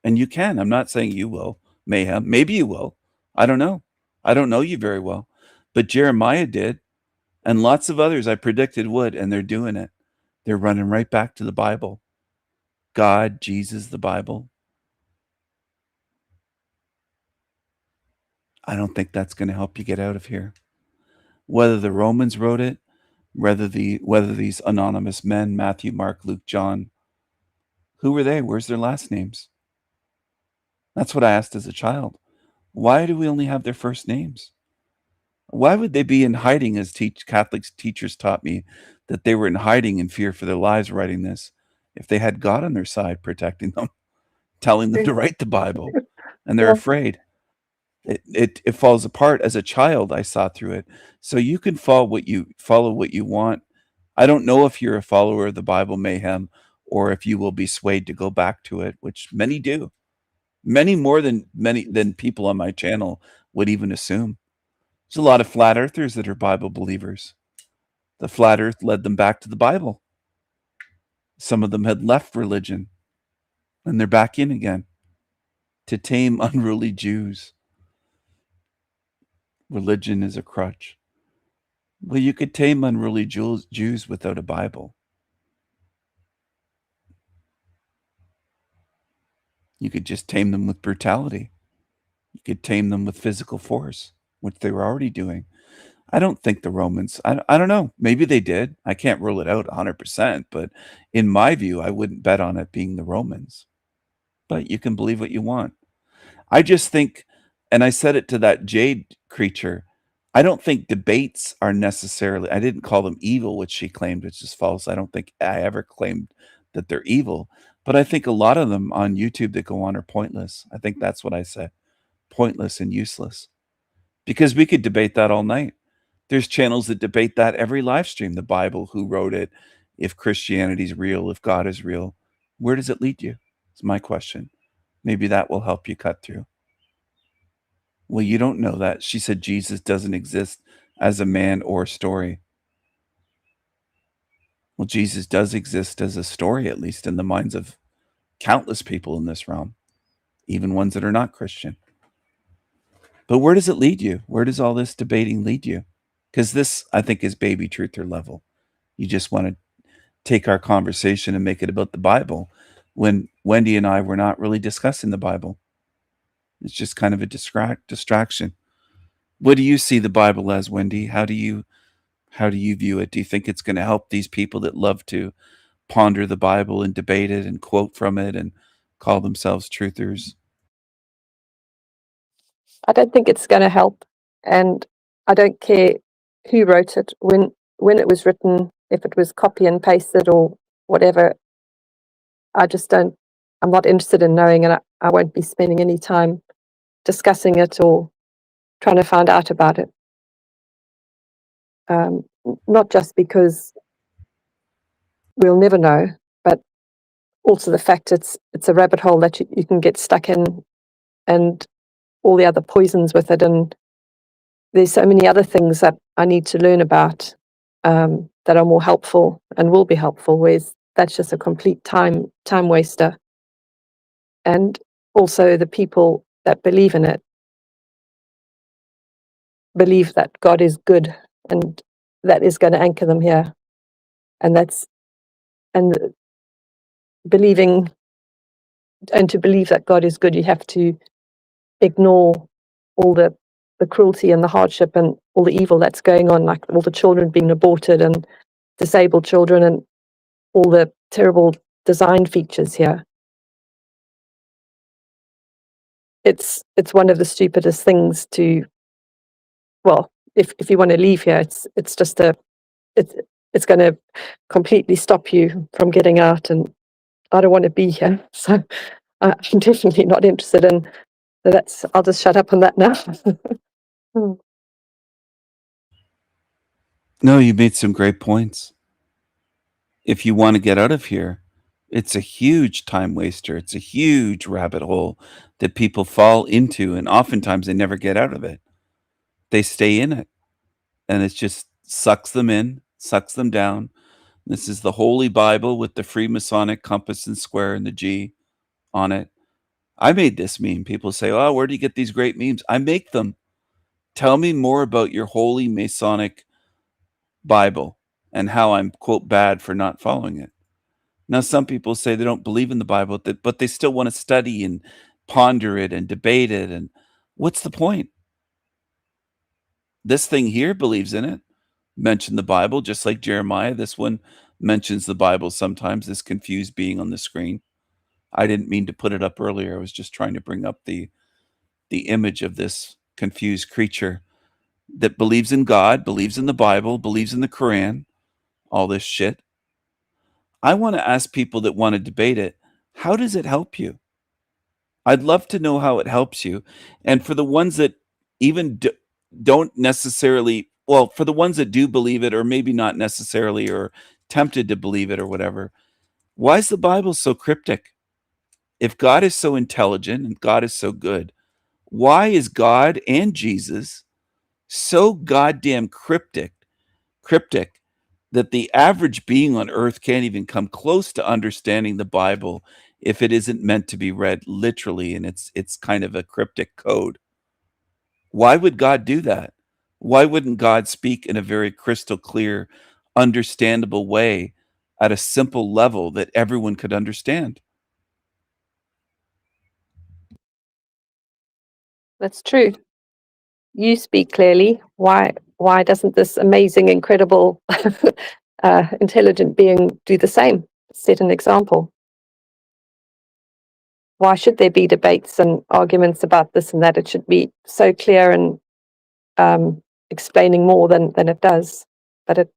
And you can. I'm not saying you will, Mayhem. Maybe you will. I don't know. I don't know you very well. But Jeremiah did. And lots of others I predicted would, and they're doing it. They're running right back to the Bible. God, Jesus, the Bible. I don't think that's going to help you get out of here. Whether the Romans wrote it, whether these anonymous men, Matthew, Mark, Luke, John, who were they? Where's their last names? That's what I asked as a child. Why do we only have their first names? Why would they be in hiding, as Catholic teachers taught me, that they were in hiding in fear for their lives writing this, if they had God on their side protecting them, telling them to write the Bible, and they're afraid? It falls apart. As a child, I saw through it. So you can follow what you want. I don't know if you're a follower of the Bible, Mayhem, or if you will be swayed to go back to it, which many do. Many more than people on my channel would even assume. There's a lot of flat earthers that are Bible believers. The flat earth led them back to the Bible. Some of them had left religion, and they're back in again to tame unruly Jews. Religion is a crutch. Well, you could tame unruly Jews without a Bible. You could just tame them with brutality. You could tame them with physical force, which they were already doing. I don't think the Romans, I don't know. Maybe they did. I can't rule it out 100%, but in my view, I wouldn't bet on it being the Romans. But you can believe what you want. I just think, and I said it to that Jade creature, I don't think debates are necessarily, I didn't call them evil, which she claimed, which is false. I don't think I ever claimed that they're evil, but I think a lot of them on YouTube that go on are pointless. I think that's what I said. Pointless and useless. Because we could debate that all night. There's channels that debate that every live stream. The Bible, who wrote it, if Christianity's real, if God is real. Where does it lead you? It's my question. Maybe that will help you cut through. Well, you don't know that. She said Jesus doesn't exist as a man or a story. Well, Jesus does exist as a story, at least in the minds of countless people in this realm, even ones that are not Christian. But where does it lead you? Where does all this debating lead you? Because this, I think, is baby truther level. You just want to take our conversation and make it about the Bible when Wendy and I were not really discussing the Bible. It's just kind of a distraction. What do you see the Bible as, Wendy? How do you view it? Do you think it's going to help these people that love to ponder the Bible and debate it and quote from it and call themselves truthers? I don't think it's going to help, and I don't care who wrote it, when it was written, if it was copy and pasted or whatever. I'm not interested in knowing, and I won't be spending any time discussing it or trying to find out about it. Not just because we'll never know, but also the fact it's a rabbit hole that you can get stuck in, and all the other poisons with it. And there's so many other things that I need to learn about that are more helpful and will be helpful, whereas that's just a complete time waster. And also the people that believe in it believe that God is good, and that is going to anchor them here. And believing, and to believe that God is good, you have to ignore all the cruelty and the hardship and all the evil that's going on, like all the children being aborted and disabled children and all the terrible design features here. It's one of the stupidest things to, well, if you want to leave here, it's just it's going to completely stop you from getting out, and I don't want to be here, so I'm definitely not interested in. So I'll just shut up on that now. No, you made some great points. If you want to get out of here, it's a huge time waster. It's a huge rabbit hole that people fall into, and oftentimes they never get out of it. They stay in it, and it just sucks them in, sucks them down. This is the Holy Bible with the Freemasonic compass and square and the G on it. I made this meme. People say, oh, where do you get these great memes? I make them. Tell me more about your Holy Masonic Bible and how I'm, quote, bad for not following it. Now, some people say they don't believe in the Bible, but they still want to study and ponder it and debate it. And what's the point? This thing here believes in it, mention the Bible, just like Jeremiah. This one mentions the Bible sometimes, this confused being on the screen. I didn't mean to put it up earlier. I was just trying to bring up the image of this confused creature that believes in God, believes in the Bible, believes in the Quran, all this shit. I want to ask people that want to debate it, how does it help you? I'd love to know how it helps you. And for the ones that even don't necessarily, well, for the ones that do believe it, or maybe not necessarily, or tempted to believe it or whatever, why is the Bible so cryptic? If God is so intelligent and God is so good, why is God and Jesus so goddamn cryptic that the average being on earth can't even come close to understanding the Bible if it isn't meant to be read literally, and it's kind of a cryptic code? Why would God do that? Why wouldn't God speak in a very crystal clear, understandable way at a simple level that everyone could understand? That's true. You speak clearly. Why doesn't this amazing, incredible, intelligent being do the same? Set an example. why should there be debates and arguments about this and that? It should be so clear and explaining more than it does. But it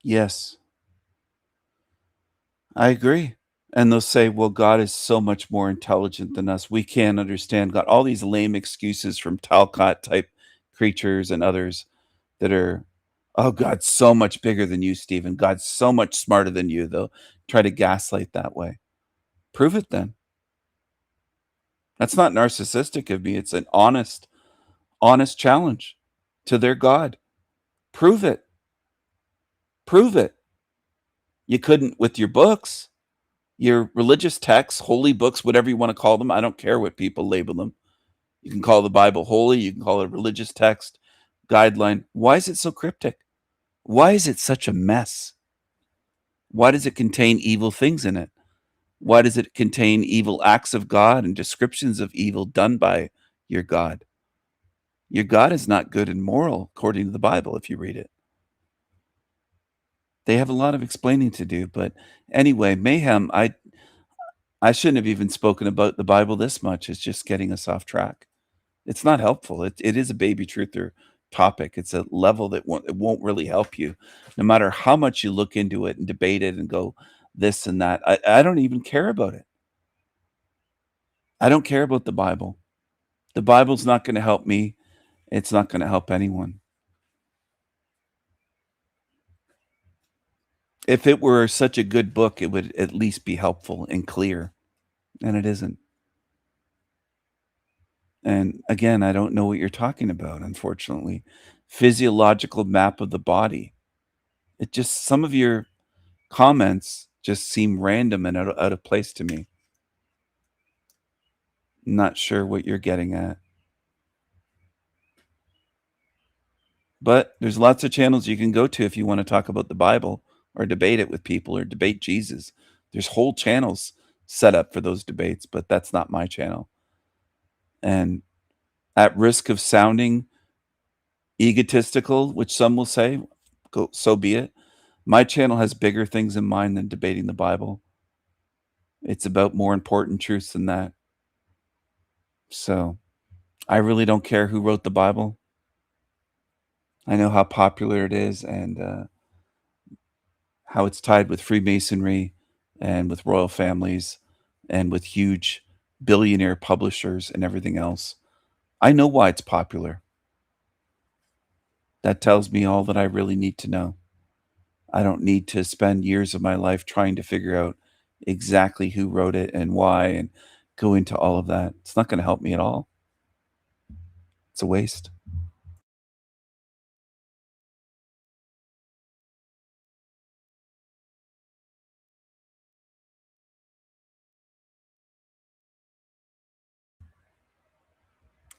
Yes, I agree. And they'll say, well, God is so much more intelligent than us. We can't understand God. All these lame excuses from Talcott type creatures and others that are, oh, God's so much bigger than you, Stephen. God's so much smarter than you. They'll try to gaslight that way. Prove it then. That's not narcissistic of me. It's an honest challenge to their God. Prove it. Prove it. You couldn't with your books, your religious texts, holy books, whatever you want to call them. I don't care what people label them. You can call the Bible holy. You can call it a religious text, guideline. Why is it so cryptic? Why is it such a mess? Why does it contain evil things in it? Why does it contain evil acts of God and descriptions of evil done by your God? Your God is not good and moral, according to the Bible, if you read it. They have a lot of explaining to do. But anyway, Mayhem, I shouldn't have even spoken about the Bible this much. It's just getting us off track. It's not helpful. It is a baby truther topic. It's a level that it won't really help you, no matter how much you look into it and debate it and go this and that. I don't even care about it. I don't care about the Bible. The Bible's not going to help me. It's not going to help anyone. If it were such a good book, it would at least be helpful and clear, and it isn't. And again, I don't know what you're talking about, unfortunately. Physiological map of the body. It just, some of your comments just seem random and out of place to me. Not sure what you're getting at. But there's lots of channels you can go to if you want to talk about the Bible or debate it with people or debate Jesus. There's whole channels set up for those debates, but that's not my channel. And at risk of sounding egotistical, which some will say, so be it. My channel has bigger things in mind than debating the Bible. It's about more important truths than that. So I really don't care who wrote the Bible. I know how popular it is and how it's tied with Freemasonry and with royal families and with huge billionaire publishers and everything else. I know why it's popular. That tells me all that I really need to know. I don't need to spend years of my life trying to figure out exactly who wrote it and why and go into all of that. It's not going to help me at all. It's a waste.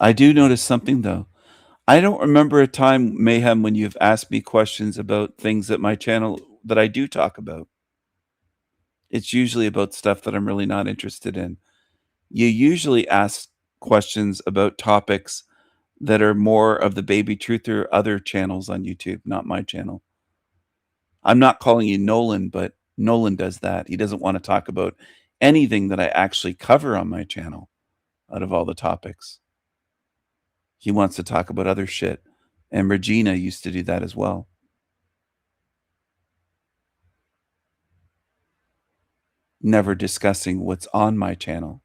I do notice something though. I don't remember a time, Mayhem, when you've asked me questions about things that my channel that I do talk about. It's usually about stuff that I'm really not interested in. You usually ask questions about topics that are more of the Baby Truth or other channels on YouTube, not my channel. I'm not calling you Nolan, but Nolan does that. He doesn't want to talk about anything that I actually cover on my channel out of all the topics. He wants to talk about other shit. And Regina used to do that as well. Never discussing what's on my channel.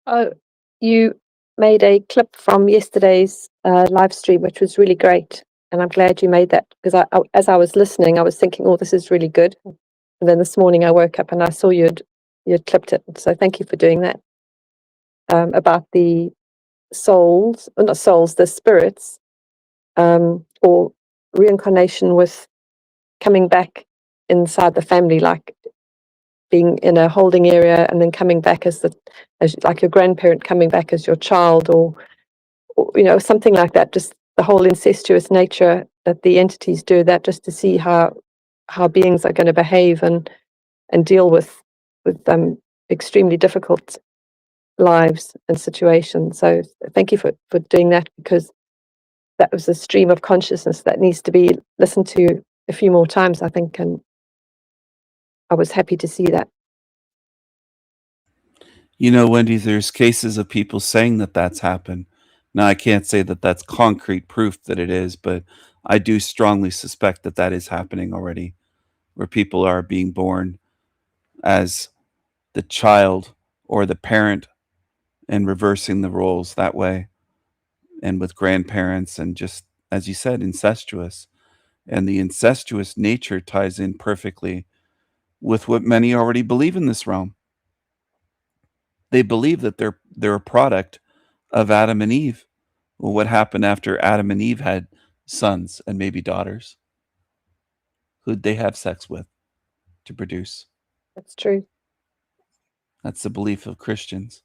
Oh, you made a clip from yesterday's live stream, which was really great. And I'm glad you made that because as I was listening, I was thinking, oh, this is really good. And then this morning I woke up and I saw you'd clipped it. So thank you for doing that. About the souls, not souls, the spirits, or reincarnation with coming back inside the family, like being in a holding area and then coming back as like your grandparent coming back as your child, or something like that, just the whole incestuous nature that the entities do that, just to see how beings are going to behave and deal with extremely difficult lives and situations. So thank you for doing that, because that was a stream of consciousness that needs to be listened to a few more times, I think, and I was happy to see that. Wendy, there's cases of people saying that that's happened. Now, I can't say that that's concrete proof that it is, but I do strongly suspect that that is happening already, where people are being born as the child or the parent and reversing the roles that way, and with grandparents, and just, as you said, incestuous. And the incestuous nature ties in perfectly with what many already believe in this realm. They believe that they're a product of Adam and Eve. Well, what happened after Adam and Eve had sons and maybe daughters? Who'd they have sex with to produce? That's true. That's the belief of Christians.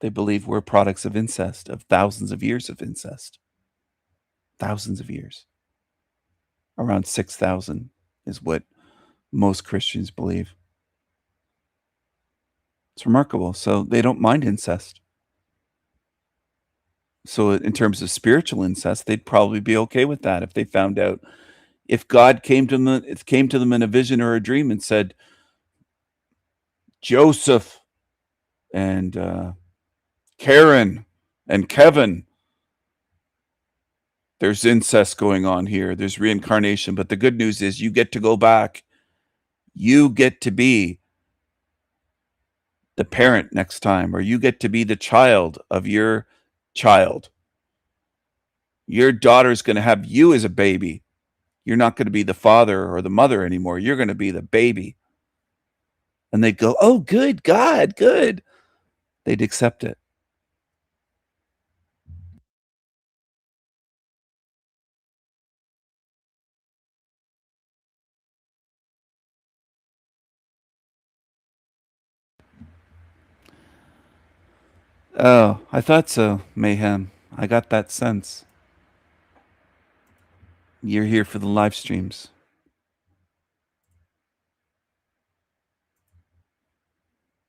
They believe we're products of incest, of thousands of years of incest. Thousands of years. Around 6,000 is what most Christians believe. It's remarkable. So they don't mind incest. So in terms of spiritual incest, they'd probably be okay with that if they found out. If God came to them in a vision or a dream and said, Joseph and Karen and Kevin, there's incest going on here. There's reincarnation. But the good news is you get to go back. You get to be the parent next time, or you get to be the child of your child. Your daughter's going to have you as a baby. You're not going to be the father or the mother anymore. You're going to be the baby. And they'd go, oh, good, God, good. They'd accept it. Oh, I thought so, Mayhem. I got that sense. You're here for the live streams.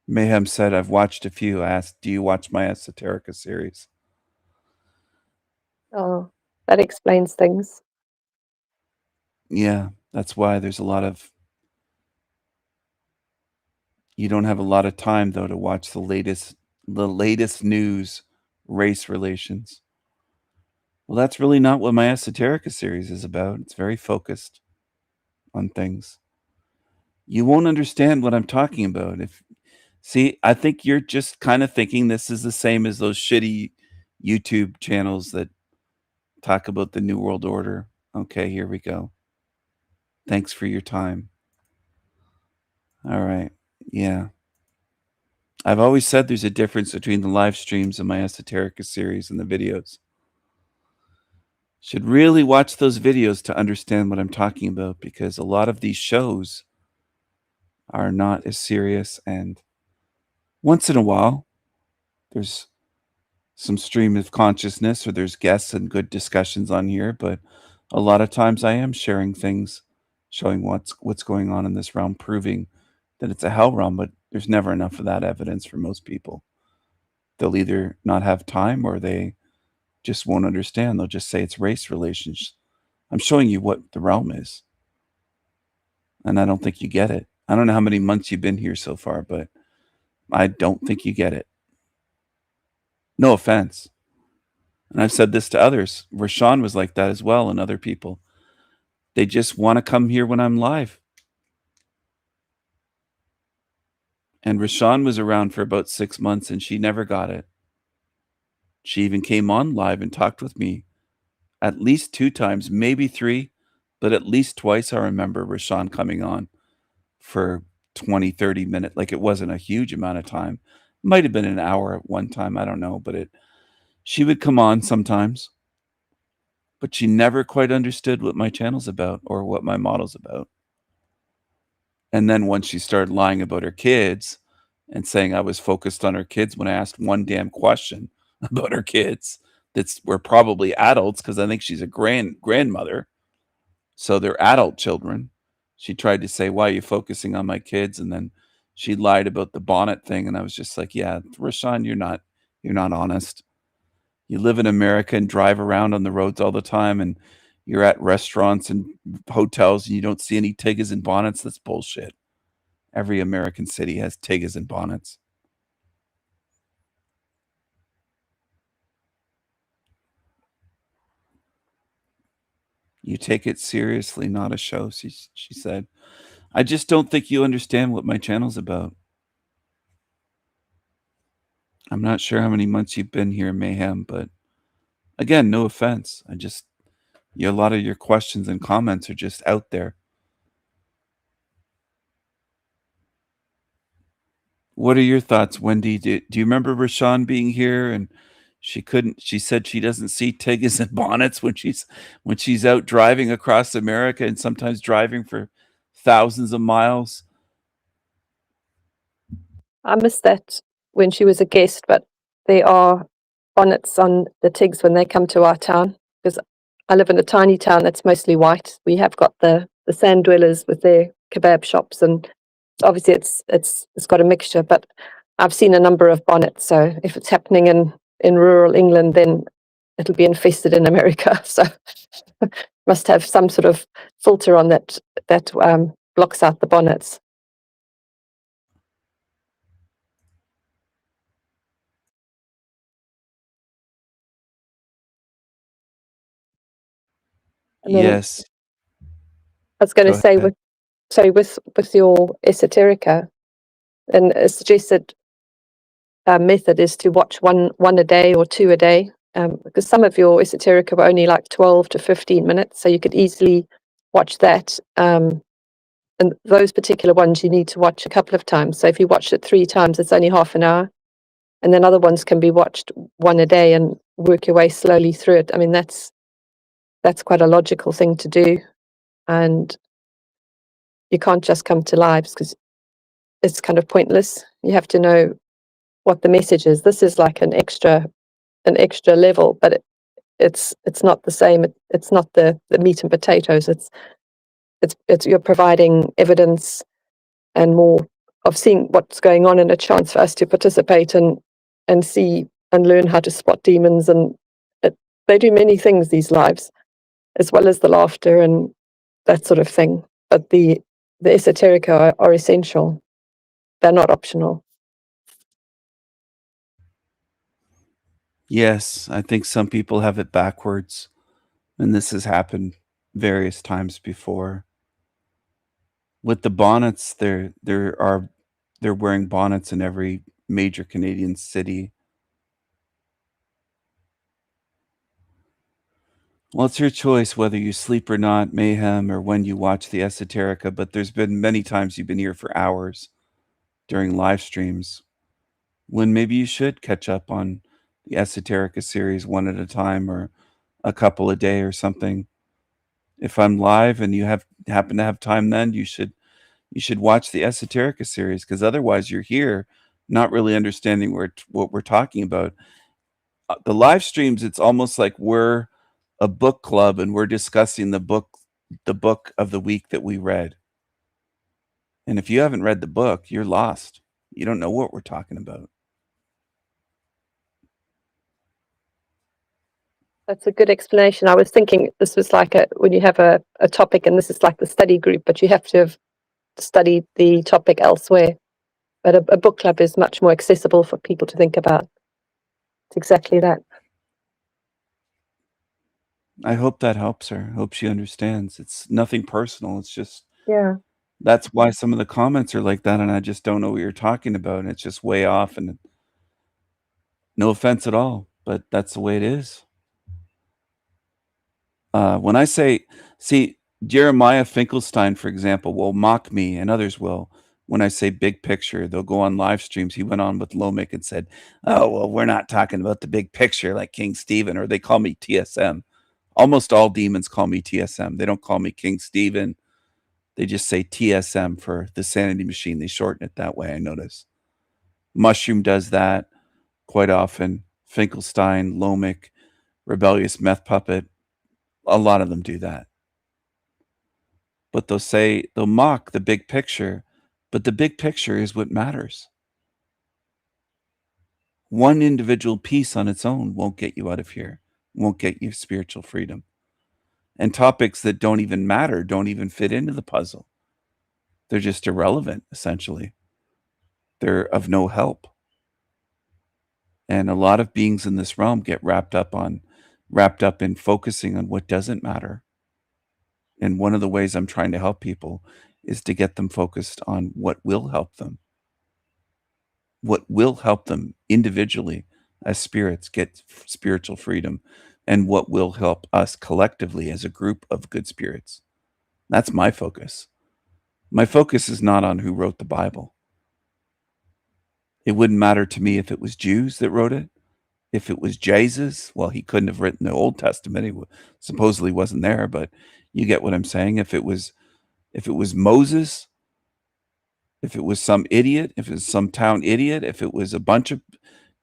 Mayhem said, I've watched a few. I asked, do you watch my Esoterica series? Oh, that explains things. Yeah, that's why there's a lot of... You don't have a lot of time, though, to watch the latest news, race relations. Well, that's really not what my Esoterica series is about. It's very focused on things. You won't understand what I'm talking about. See, I think you're just kind of thinking this is the same as those shitty YouTube channels that talk about the New World Order. Okay, here we go. Thanks for your time. All right. Yeah. I've always said there's a difference between the live streams and my Esoterica series and the videos. Should really watch those videos to understand what I'm talking about, because a lot of these shows are not as serious, and once in a while there's some stream of consciousness or there's guests and good discussions on here, but a lot of times I am sharing things, showing what's going on in this realm, proving that it's a hell realm, but there's never enough of that evidence for most people. They'll either not have time or they just won't understand. They'll just say it's race relations. I'm showing you what the realm is. And I don't think you get it. I don't know how many months you've been here so far, but I don't think you get it. No offense. And I've said this to others. Rashawn was like that as well, and other people. They just want to come here when I'm live. And Rashawn was around for about 6 months and she never got it. She even came on live and talked with me at least 2 times, maybe 3, but at least twice I remember Rashawn coming on for 20, 30 minutes. Like, it wasn't a huge amount of time. Might have been an hour at one time. I don't know. But she would come on sometimes. But she never quite understood what my channel's about or what my model's about. And then once she started lying about her kids and saying I was focused on her kids when I asked one damn question about her kids, that's were probably adults, because I think she's a grandmother. So they're adult children. She tried to say, "Why are you focusing on my kids?" And then she lied about the bonnet thing, and I was just like, "Yeah, Rashawn, you're not honest. You live in America and drive around on the roads all the time, and you're at restaurants and hotels, and you don't see any tiggas and bonnets. That's bullshit. Every American city has tiggas and bonnets." You take it seriously, not a show, she said. I just don't think you understand what my channel's about. I'm not sure how many months you've been here, Mayhem, but again, no offense. A lot of your questions and comments are just out there. What are your thoughts, Wendy? Do you remember Rashawn being here and she said she doesn't see tiggas and bonnets when she's out driving across America and sometimes driving for thousands of miles? I missed that when she was a guest, but there are bonnets on the tigs when they come to our town, because I live in a tiny town that's mostly white. We have got the sand dwellers with their kebab shops, and obviously it's got a mixture, but I've seen a number of bonnets. So if it's happening in rural England, then it'll be infested in America. So must have some sort of filter on that blocks out the bonnets. And then Yes. I was going Go to say ahead. with your esoterica, and a suggested method is to watch one a day or two a day, because some of your esoterica were only like 12 to 15 minutes, so you could easily watch that. And those particular ones you need to watch a couple of times. So if you watch it 3 times, it's only half an hour, and then other ones can be watched one a day and work your way slowly through it. I mean, that's quite a logical thing to do, and you can't just come to lives because it's kind of pointless. You have to know what the message is. This is like an extra level, but it's not the same. It's not the meat and potatoes. It's you're providing evidence and more of seeing what's going on, and a chance for us to participate and see and learn how to spot demons. And they do many things, these lives, as well as the laughter and that sort of thing. But the esoterica are essential. They're not optional. Yes, I think some people have it backwards, and this has happened various times before. With the bonnets, they're wearing bonnets in every major Canadian city. Well, it's your choice whether you sleep or not, Mayhem, or when you watch the esoterica, but there's been many times you've been here for hours during live streams when maybe you should catch up on the esoterica series one at a time or a couple a day or something. If I'm live and you happen to have time, then you should watch the esoterica series, because otherwise you're here not really understanding what we're talking about. The live streams, it's almost like we're a book club and we're discussing the book of the week that we read. And if you haven't read the book, you're lost. You don't know what we're talking about. That's a good explanation. I was thinking this was like when you have a topic, and this is like the study group, but you have to have studied the topic elsewhere. But a book club is much more accessible for people to think about. It's exactly that. I hope that helps her. I hope she understands. It's nothing personal. It's just, Yeah. that's why some of the comments are like that, and I just don't know what you're talking about, and it's just way off, and no offense at all, but that's the way it is. When I see Jeremiah Finkelstein, for example, will mock me, and others will, when I say big picture. They'll go on live streams. He went on with Lomic and said, "Oh, well, we're not talking about the big picture like King Stephen," or they call me TSM. Almost all demons call me TSM. They don't call me King Stephen. They just say TSM for the sanity machine. They shorten it that way, I notice. Mushroom does that quite often. Finkelstein, Lomic, rebellious meth puppet. A lot of them do that. But they'll mock the big picture, but the big picture is what matters. One individual piece on its own won't get you out of here, won't get you spiritual freedom. And topics that don't even matter, don't even fit into the puzzle. They're just irrelevant, essentially. They're of no help. And a lot of beings in this realm get wrapped up in focusing on what doesn't matter. And one of the ways I'm trying to help people is to get them focused on what will help them. What will help them individually as spirits get spiritual freedom, and what will help us collectively as a group of good spirits. That's my focus. My focus is not on who wrote the Bible. It wouldn't matter to me if it was Jews that wrote it. If it was Jesus, well, he couldn't have written the Old Testament. He supposedly wasn't there, but you get what I'm saying. If it was Moses, if it was some idiot, if it was some town idiot, if it was a bunch of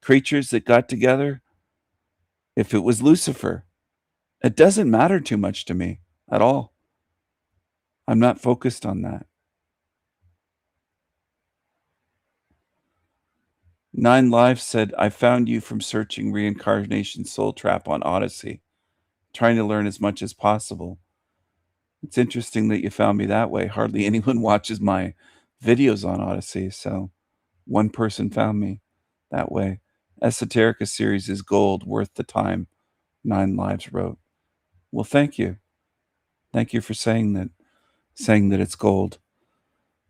creatures that got together, if it was Lucifer, it doesn't matter too much to me at all. I'm not focused on that. 9 Lives said, I found you from searching Reincarnation Soul Trap on Odyssey, trying to learn as much as possible. It's interesting that you found me that way. Hardly anyone watches my videos on Odyssey, so one person found me that way. Esoterica series is gold, worth the time, 9 Lives wrote. Well, thank you. Thank you for saying that it's gold.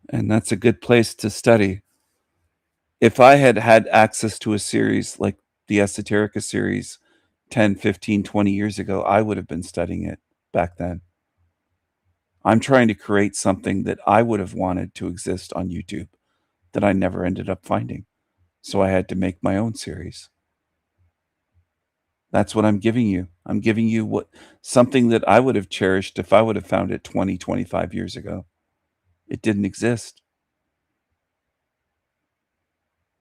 And that's a good place to study. If I had had access to a series like the Esoterica series 10, 15, 20 years ago, I would have been studying it back then. I'm trying to create something that I would have wanted to exist on YouTube that I never ended up finding. So I had to make my own series. That's what I'm giving you. I'm giving you something that I would have cherished if I would have found it 20, 25 years ago. It didn't exist.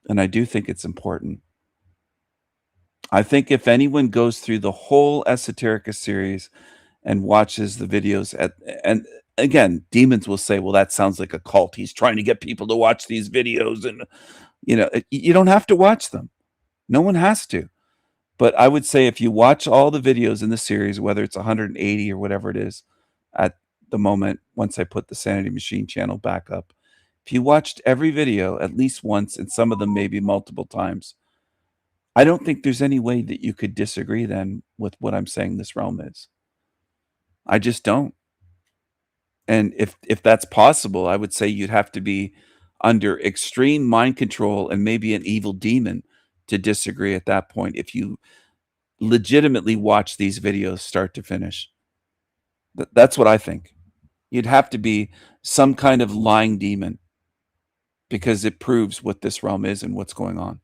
And I do think it's important. I think if anyone goes through the whole Esoterica series and watches the videos and again, demons will say, well, that sounds like a cult. He's trying to get people to watch these videos. And, you don't have to watch them. No one has to. But I would say if you watch all the videos in the series, whether it's 180 or whatever it is at the moment, once I put the Sanity Machine channel back up, if you watched every video at least once, and some of them maybe multiple times, I don't think there's any way that you could disagree then with what I'm saying this realm is. I just don't. And if that's possible, I would say you'd have to be under extreme mind control and maybe an evil demon to disagree at that point if you legitimately watch these videos start to finish. That's what I think. You'd have to be some kind of lying demon because it proves what this realm is and what's going on.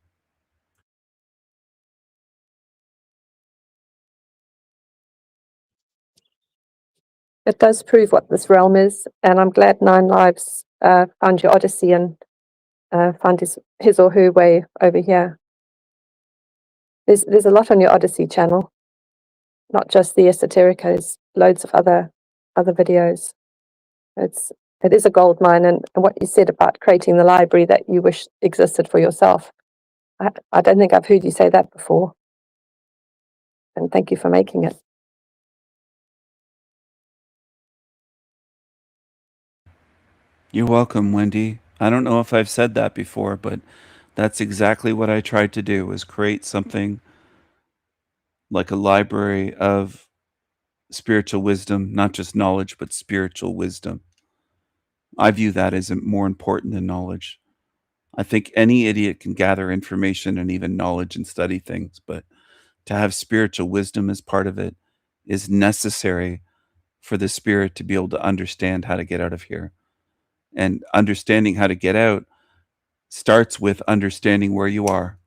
It does prove what this realm is, and I'm glad 9 Lives found your Odyssey and found his or her way over here. There's a lot on your Odyssey channel, not just the Esoterica. There's loads of other videos. It is a gold mine, and what you said about creating the library that you wish existed for yourself, I don't think I've heard you say that before. And thank you for making it. You're welcome, Wendy. I don't know if I've said that before, but that's exactly what I tried to do, was create something like a library of spiritual wisdom, not just knowledge, but spiritual wisdom. I view that as more important than knowledge. I think any idiot can gather information and even knowledge and study things, but to have spiritual wisdom as part of it is necessary for the spirit to be able to understand how to get out of here. And understanding how to get out starts with understanding where you are.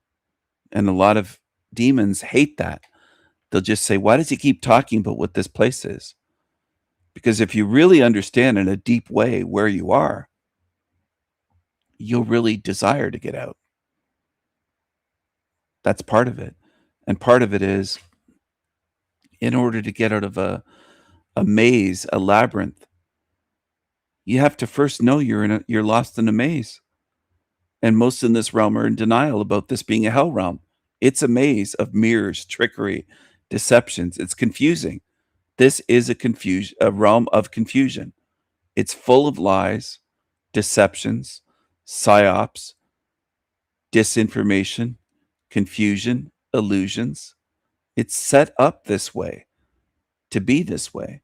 And a lot of demons hate that. They'll just say, why does he keep talking about what this place is? Because if you really understand in a deep way where you are, you'll really desire to get out. That's part of it. And part of it is in order to get out of a maze, a labyrinth, you have to first know you're lost in a maze. And most in this realm are in denial about this being a hell realm. It's a maze of mirrors, trickery, deceptions. It's confusing. This is a realm of confusion. It's full of lies, deceptions, psyops, disinformation, confusion, illusions. It's set up this way to be this way.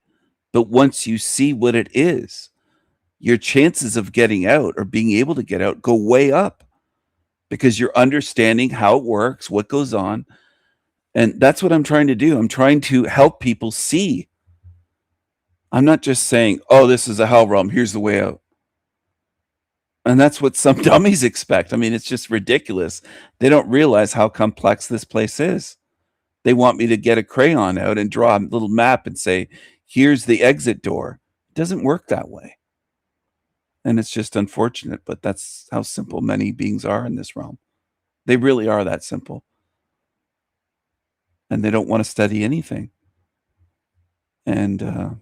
But once you see what it is, your chances of getting out or being able to get out go way up because you're understanding how it works, what goes on. And that's what I'm trying to do. I'm trying to help people see. I'm not just saying, oh, this is a hell realm, here's the way out. And that's what some dummies expect. I mean, it's just ridiculous. They don't realize how complex this place is. They want me to get a crayon out and draw a little map and say, here's the exit door. It doesn't work that way. And it's just unfortunate, but that's how simple many beings are in this realm. They really are that simple. And they don't want to study anything. And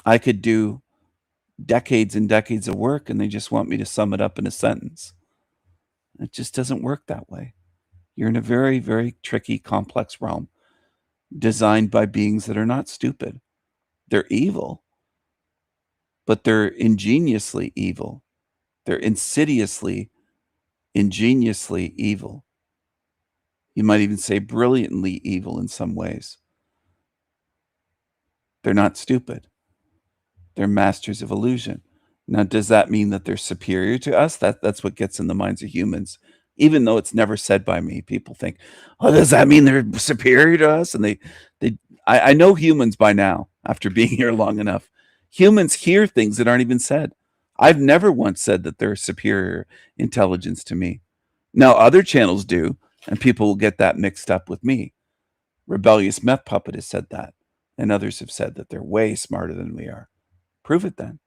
I could do decades and decades of work, and they just want me to sum it up in a sentence. It just doesn't work that way. You're in a very, very tricky, complex realm designed by beings that are not stupid. They're evil, but they're ingeniously evil. They're insidiously, ingeniously evil. You might even say brilliantly evil in some ways. They're not stupid. They're masters of illusion. Now, does that mean that they're superior to us? That's what gets in the minds of humans. Even though it's never said by me, people think, oh, does that mean they're superior to us? And I know humans by now, after being here long enough. Humans hear things that aren't even said. I've never once said that they're superior intelligence to me. Now, other channels do, and people will get that mixed up with me. Rebellious Meth Puppet has said that, and others have said that they're way smarter than we are. Prove it then.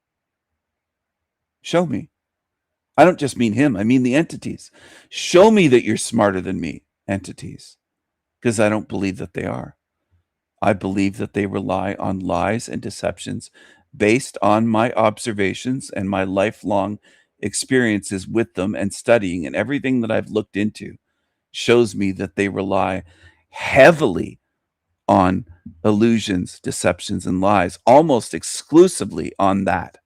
Show me. I don't just mean him, I mean the entities. Show me that you're smarter than me, entities, because I don't believe that they are. I believe that they rely on lies and deceptions based on my observations and my lifelong experiences with them and studying, and everything that I've looked into shows me that they rely heavily on illusions, deceptions, and lies, almost exclusively on that.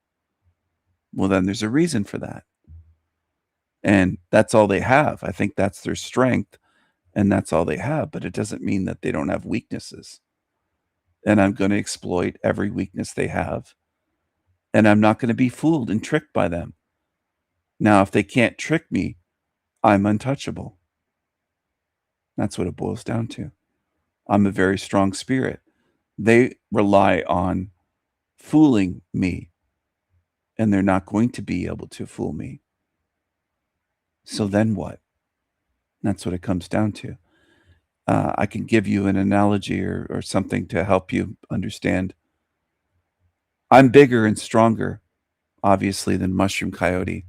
Well, then there's a reason for that. And that's all they have. I think that's their strength, and that's all they have. But it doesn't mean that they don't have weaknesses. And I'm going to exploit every weakness they have. And I'm not going to be fooled and tricked by them. Now, if they can't trick me, I'm untouchable. That's what it boils down to. I'm a very strong spirit. They rely on fooling me, and they're not going to be able to fool me. So then what? That's what it comes down to. I can give you an analogy or something to help you understand. I'm bigger and stronger, obviously, than Mushroom Coyote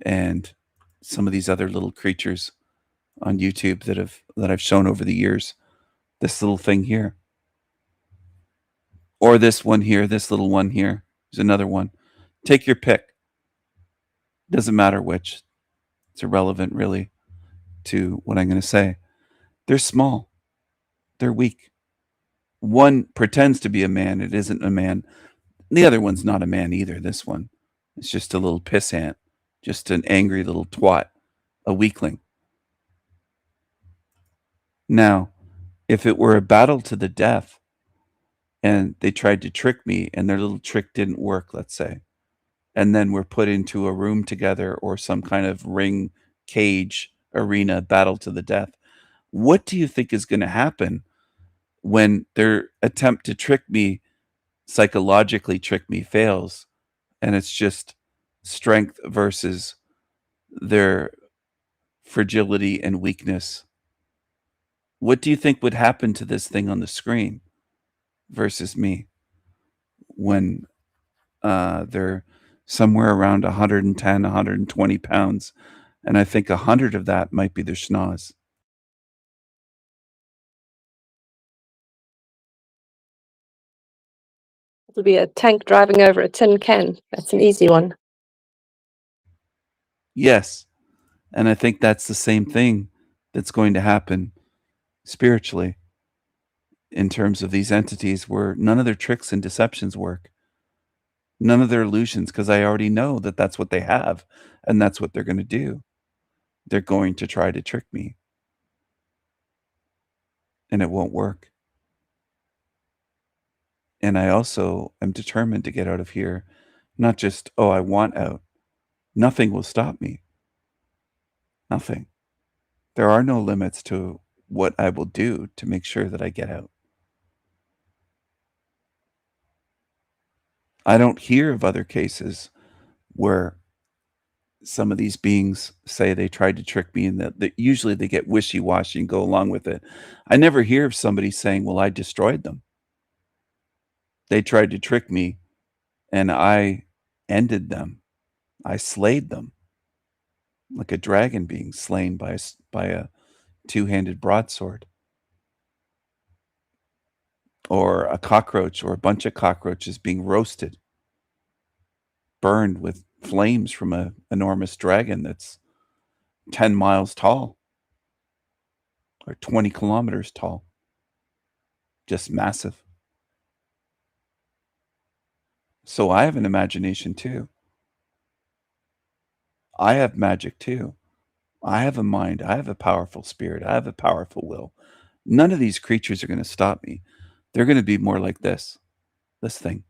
and some of these other little creatures on YouTube that I've shown over the years. This little thing here. Or this one here, this little one here. There's another one. Take your pick. Doesn't matter which. It's irrelevant, really, to what I'm going to say. They're small. They're weak. One pretends to be a man. It isn't a man. The other one's not a man either, this one. It's just a little pissant. Just an angry little twat. A weakling. Now, if it were a battle to the death, and they tried to trick me, and their little trick didn't work, let's say, and then we're put into a room together or some kind of ring, cage, arena, battle to the death, what do you think is going to happen when their attempt to trick me, psychologically trick me, fails, and it's just strength versus their fragility and weakness? What do you think would happen to this thing on the screen versus me when they're somewhere around 110, 120 pounds, and I think 100 of that might be their schnoz? It'll be a tank driving over a tin can. That's an easy one. Yes. And I think that's the same thing that's going to happen spiritually in terms of these entities, where none of their tricks and deceptions work. None of their illusions, because I already know that that's what they have and that's what they're going to do. They're going to try to trick me. And it won't work. And I also am determined to get out of here. Not just, oh, I want out. Nothing will stop me. Nothing. There are no limits to what I will do to make sure that I get out. I don't hear of other cases where some of these beings say they tried to trick me, and that usually they get wishy-washy and go along with it. I never hear of somebody saying, well, I destroyed them. They tried to trick me and I ended them. I slayed them. Like a dragon being slain by a two-handed broadsword. Or a cockroach or a bunch of cockroaches being roasted. Burned with flames from an enormous dragon that's 10 miles tall. Or 20 kilometers tall. Just massive. So I have an imagination too. I have magic too. I have a mind. I have a powerful spirit. I have a powerful will. None of these creatures are going to stop me. They're going to be more like this thing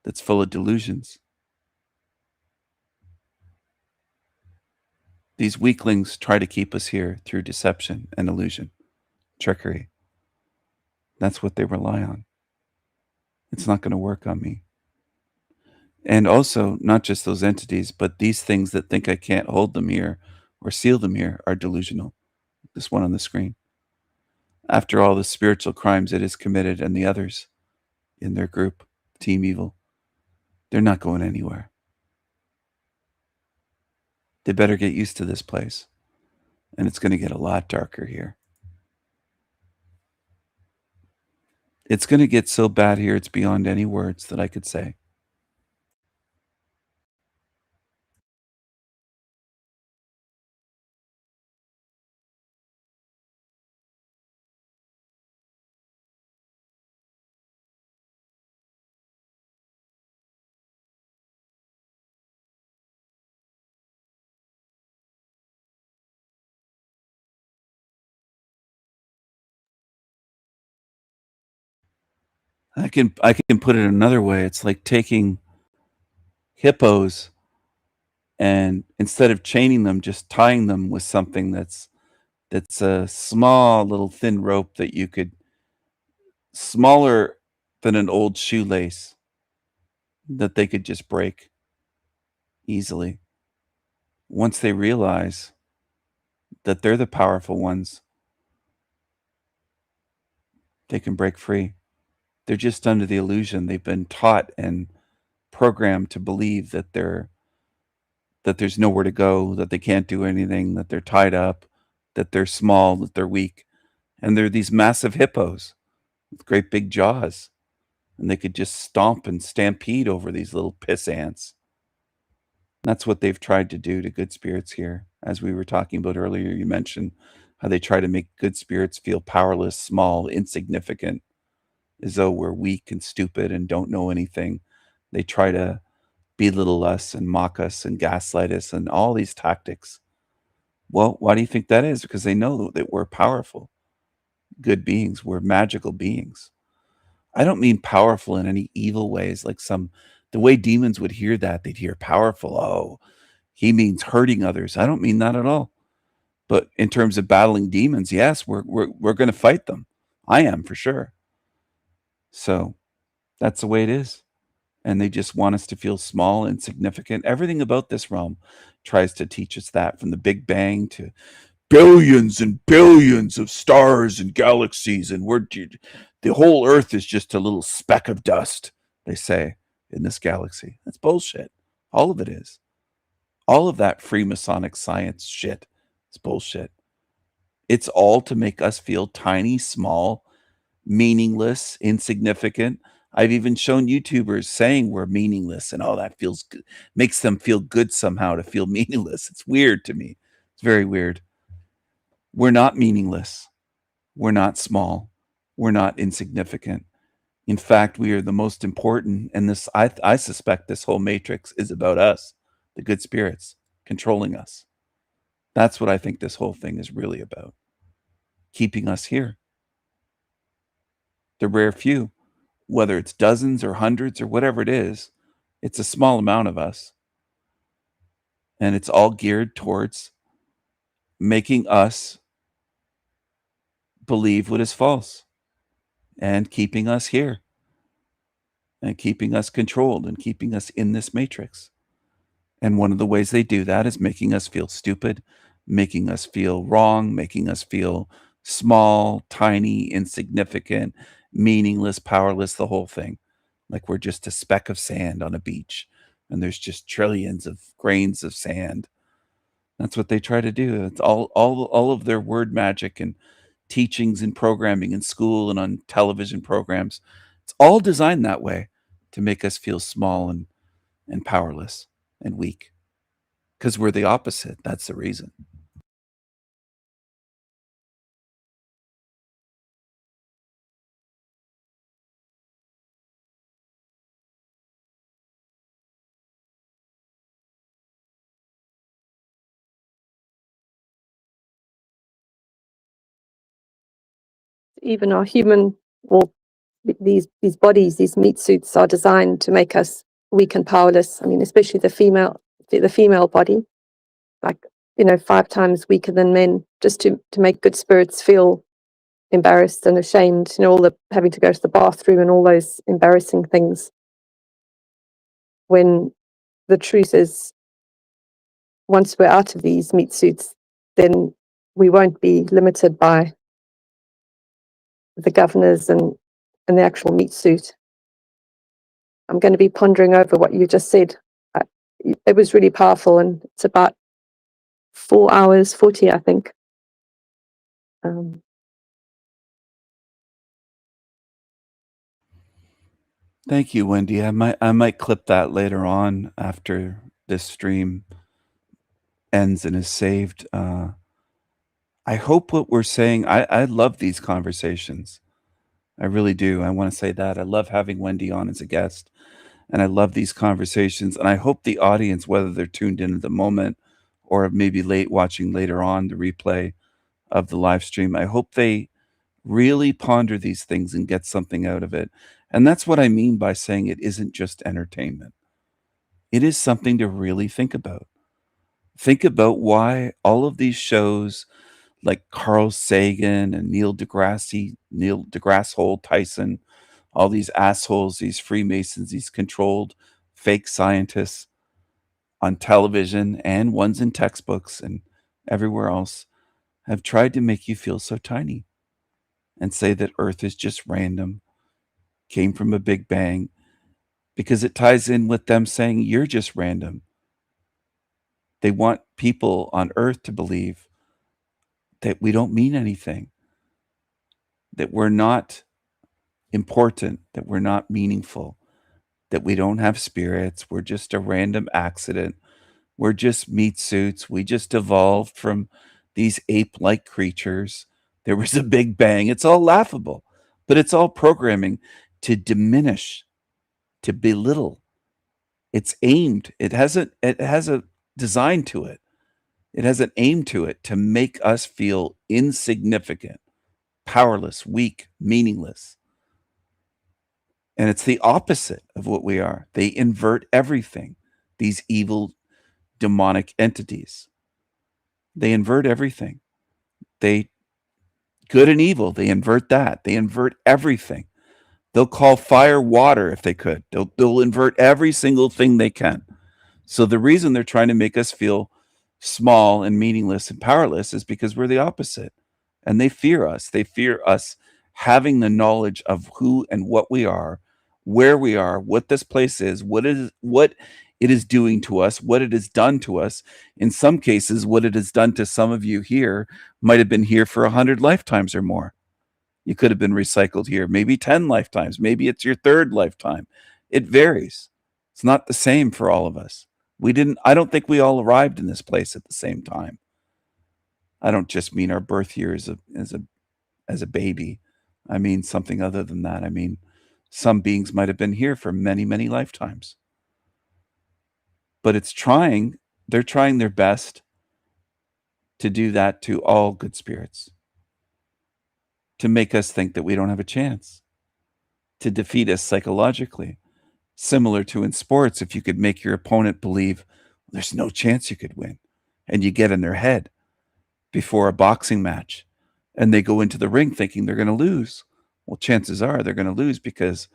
that's full of delusions. These weaklings try to keep us here through deception and illusion, trickery. That's what they rely on. It's not going to work on me. And also, not just those entities, but these things that think I can't hold them here or seal them here are delusional. This one on the screen. After all the spiritual crimes it has committed and the others in their group, Team Evil, they're not going anywhere. They better get used to this place. And it's going to get a lot darker here. It's going to get so bad here, it's beyond any words that I could say. I can put it another way. It's like taking hippos and instead of chaining them, just tying them with something that's a small little thin rope that you could, smaller than an old shoelace, that they could just break easily. Once they realize that they're the powerful ones, they can break free. They're just under the illusion. They've been taught and programmed to believe that there's nowhere to go, that they can't do anything, that they're tied up, that they're small, that they're weak. And they're these massive hippos with great big jaws. And they could just stomp and stampede over these little piss ants. That's what they've tried to do to good spirits here. As we were talking about earlier, you mentioned how they try to make good spirits feel powerless, small, insignificant, as though we're weak and stupid and don't know anything. They try to belittle us and mock us and gaslight us and all these tactics. Well, why do you think that is? Because they know that we're powerful, good beings. We're magical beings. I don't mean powerful in any evil ways, like the way demons would hear that. They'd hear powerful. Oh, he means hurting others. I don't mean that at all. But in terms of battling demons, yes, we're going to fight them. I am, for sure. So that's the way it is. And they just want us to feel small, insignificant. Everything about this realm tries to teach us that, from the Big Bang to billions and billions of stars and galaxies. And the whole Earth is just a little speck of dust, they say, in this galaxy. That's bullshit. All of it is. All of that Freemasonic science shit is bullshit. It's all to make us feel tiny, small, meaningless, insignificant, I've even shown YouTubers saying we're meaningless and that feels good, makes them feel good somehow to feel meaningless. It's weird to me. It's very weird. We're not meaningless. We're not small. We're not insignificant. In fact, we are the most important. And this, I suspect this whole matrix is about us, the good spirits controlling us. That's what I think this whole thing is really about. Keeping us here. The rare few, whether it's dozens or hundreds or whatever it is, it's a small amount of us. And it's all geared towards making us believe what is false and keeping us here and keeping us controlled and keeping us in this matrix. And one of the ways they do that is making us feel stupid, making us feel wrong, making us feel small, tiny, insignificant, meaningless, powerless, the whole thing. Like we're just a speck of sand on a beach and there's just trillions of grains of sand. That's what they try to do. It's all of their word magic and teachings and programming in school and on television programs. It's all designed that way to make us feel small and powerless and weak. Because we're the opposite. That's the reason. Even our human, or these bodies, these meat suits are designed to make us weak and powerless. I mean, especially the female body, like, 5 times weaker than men, just to make good spirits feel embarrassed and ashamed, all the having to go to the bathroom and all those embarrassing things. When the truth is, once we're out of these meat suits, then we won't be limited by the governors and the actual meat suit. I'm going to be pondering over what you just said. It was really powerful, and it's about 4 hours 40, I think. Thank you, Wendy. I might clip that later on after this stream ends and is saved. I hope what we're saying, I love these conversations. I really do. I want to say that. I love having Wendy on as a guest, and I love these conversations. And I hope the audience, whether they're tuned in at the moment or maybe watching later on the replay of the live stream, I hope they really ponder these things and get something out of it. And that's what I mean by saying it isn't just entertainment. It is something to really think about. Think about why all of these shows like Carl Sagan and Neil deGrasse Tyson, all these assholes, these Freemasons, these controlled fake scientists on television and ones in textbooks and everywhere else have tried to make you feel so tiny and say that Earth is just random, came from a big bang, because it ties in with them saying you're just random. They want people on Earth to believe that we don't mean anything, that we're not important, that we're not meaningful, that we don't have spirits, we're just a random accident, we're just meat suits, we just evolved from these ape-like creatures, there was a big bang. It's all laughable, but it's all programming to diminish, to belittle. It's aimed, it has a design to it. It has an aim to it to make us feel insignificant, powerless, weak, meaningless. And it's the opposite of what we are. They invert everything, these evil, demonic entities. They invert everything. Good and evil, they invert that. They invert everything. They'll call fire water if they could. They'll invert every single thing they can. So the reason they're trying to make us feel small and meaningless and powerless is because we're the opposite. And they fear us. They fear us having the knowledge of who and what we are, where we are, what this place is, what it is doing to us, what it has done to us. In some cases, what it has done to some of you here might have been here for 100 lifetimes or more. You could have been recycled here, maybe 10 lifetimes. Maybe it's your third lifetime. It varies. It's not the same for all of us. I don't think we all arrived in this place at the same time. I don't just mean our birth year as a baby. I mean something other than that. I mean, some beings might have been here for many, many lifetimes. But they're trying their best to do that to all good spirits, to make us think that we don't have a chance, to defeat us psychologically. Similar to in sports, if you could make your opponent believe there's no chance you could win, and you get in their head before a boxing match, and they go into the ring thinking they're going to lose. Well, chances are they're going to lose because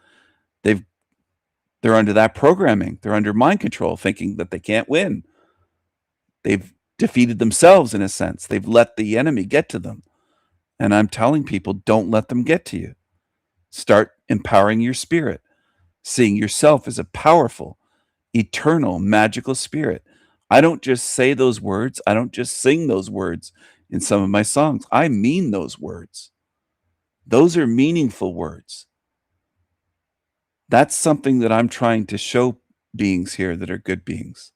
they're under that programming. They're under mind control, thinking that they can't win. They've defeated themselves in a sense. They've let the enemy get to them. And I'm telling people, don't let them get to you. Start empowering your spirit, seeing yourself as a powerful, eternal, magical spirit. I don't just say those words. I don't just sing those words in some of my songs. I mean those words. Those are meaningful words. That's something that I'm trying to show beings here that are good beings.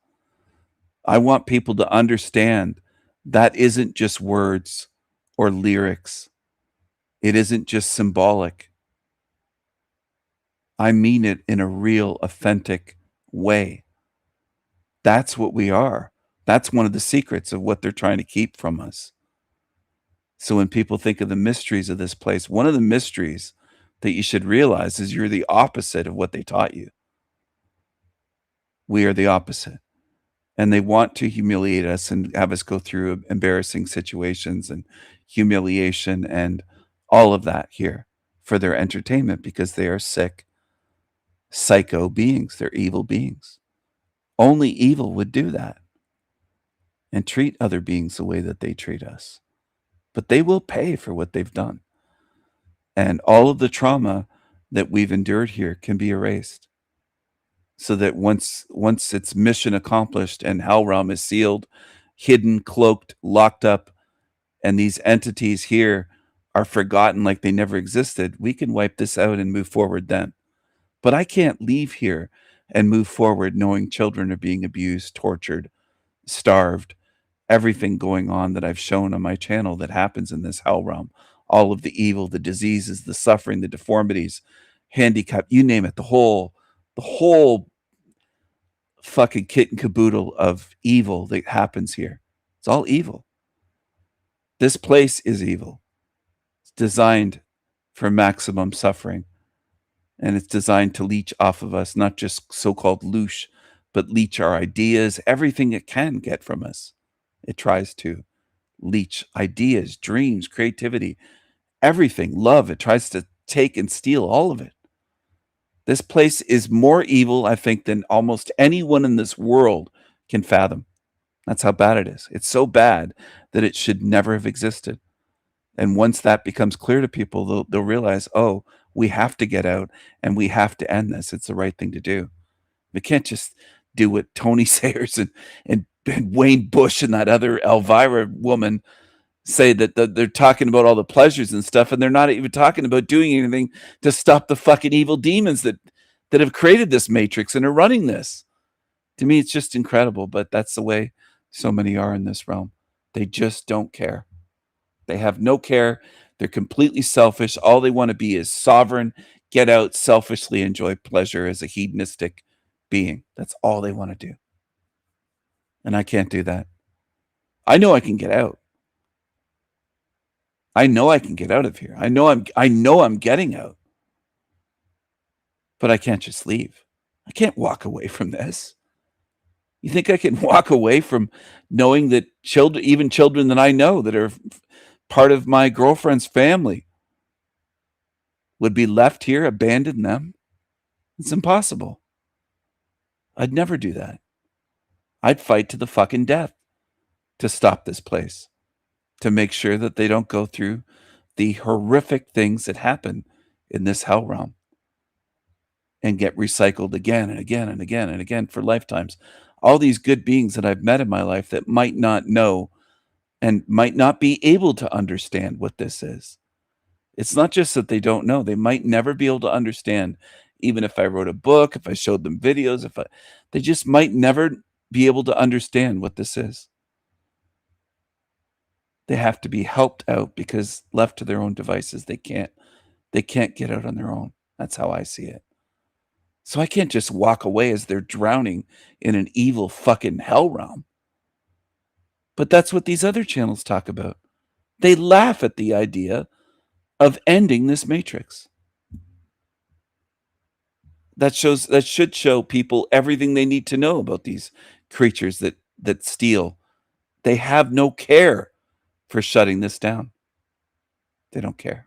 I want people to understand that isn't just words or lyrics. It isn't just symbolic. I mean it in a real, authentic way. That's what we are. That's one of the secrets of what they're trying to keep from us. So when people think of the mysteries of this place, one of the mysteries that you should realize is you're the opposite of what they taught you. We are the opposite. And they want to humiliate us and have us go through embarrassing situations and humiliation and all of that here for their entertainment, because they are sick, psycho beings. They're evil beings. Only evil would do that and treat other beings the way that they treat us. But they will pay for what they've done. And all of the trauma that we've endured here can be erased, so that once it's mission accomplished and Hell Realm is sealed, hidden, cloaked, locked up, and these entities here are forgotten like they never existed, we can wipe this out and move forward then. But I can't leave here and move forward knowing children are being abused, tortured, starved, everything going on that I've shown on my channel that happens in this Hell Realm. All of the evil, the diseases, the suffering, the deformities, handicap, you name it, the whole fucking kit and caboodle of evil that happens here. It's all evil. This place is evil. It's designed for maximum suffering. And it's designed to leech off of us, not just so-called loosh, but leech our ideas, everything it can get from us. It tries to leech ideas, dreams, creativity, everything, love. It tries to take and steal all of it. This place is more evil, I think, than almost anyone in this world can fathom. That's how bad it is. It's so bad that it should never have existed. And once that becomes clear to people, they'll realize, oh, we have to get out and we have to end this. It's the right thing to do. We can't just do what Tony Sayers and Wayne Bush and that other Elvira woman say, that they're talking about all the pleasures and stuff, and they're not even talking about doing anything to stop the fucking evil demons that have created this matrix and are running this. To me, it's just incredible, but that's the way so many are in this realm. They just don't care. They have no care. They're completely selfish. All they want to be is sovereign, get out, selfishly enjoy pleasure as a hedonistic being. That's all they want to do. And I can't do that. I know I can get out. I know I can get out of here. I know I'm getting out. But I can't just leave. I can't walk away from this. You think I can walk away from knowing that even children that I know that are part of my girlfriend's family would be left here, abandon them? It's impossible. I'd never do that. I'd fight to the fucking death to stop this place, to make sure that they don't go through the horrific things that happen in this Hell Realm and get recycled again and again and again and again for lifetimes. All these good beings that I've met in my life that might not know and might not be able to understand what this is. It's not just that they don't know. They might never be able to understand, even if I wrote a book, if I showed them videos, they just might never be able to understand what this is. They have to be helped out because left to their own devices, they can't get out on their own. That's how I see it. So I can't just walk away as they're drowning in an evil fucking hell realm. But that's what these other channels talk about. They laugh at the idea of ending this matrix. That should show people everything they need to know about these creatures that steal. They have no care for shutting this down. They don't care.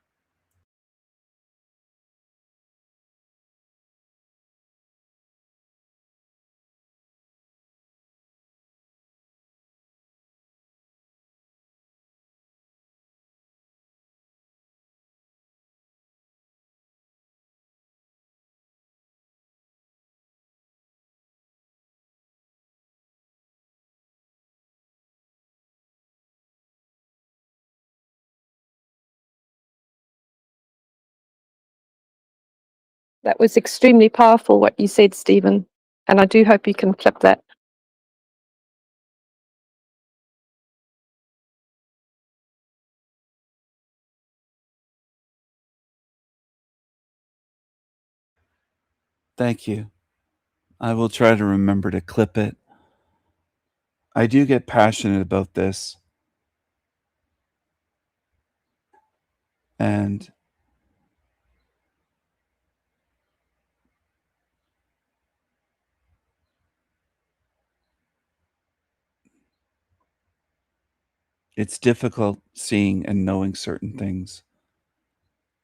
That was extremely powerful what you said, Stephen. And I do hope you can clip that. Thank you. I will try to remember to clip it. I do get passionate about this. And it's difficult seeing and knowing certain things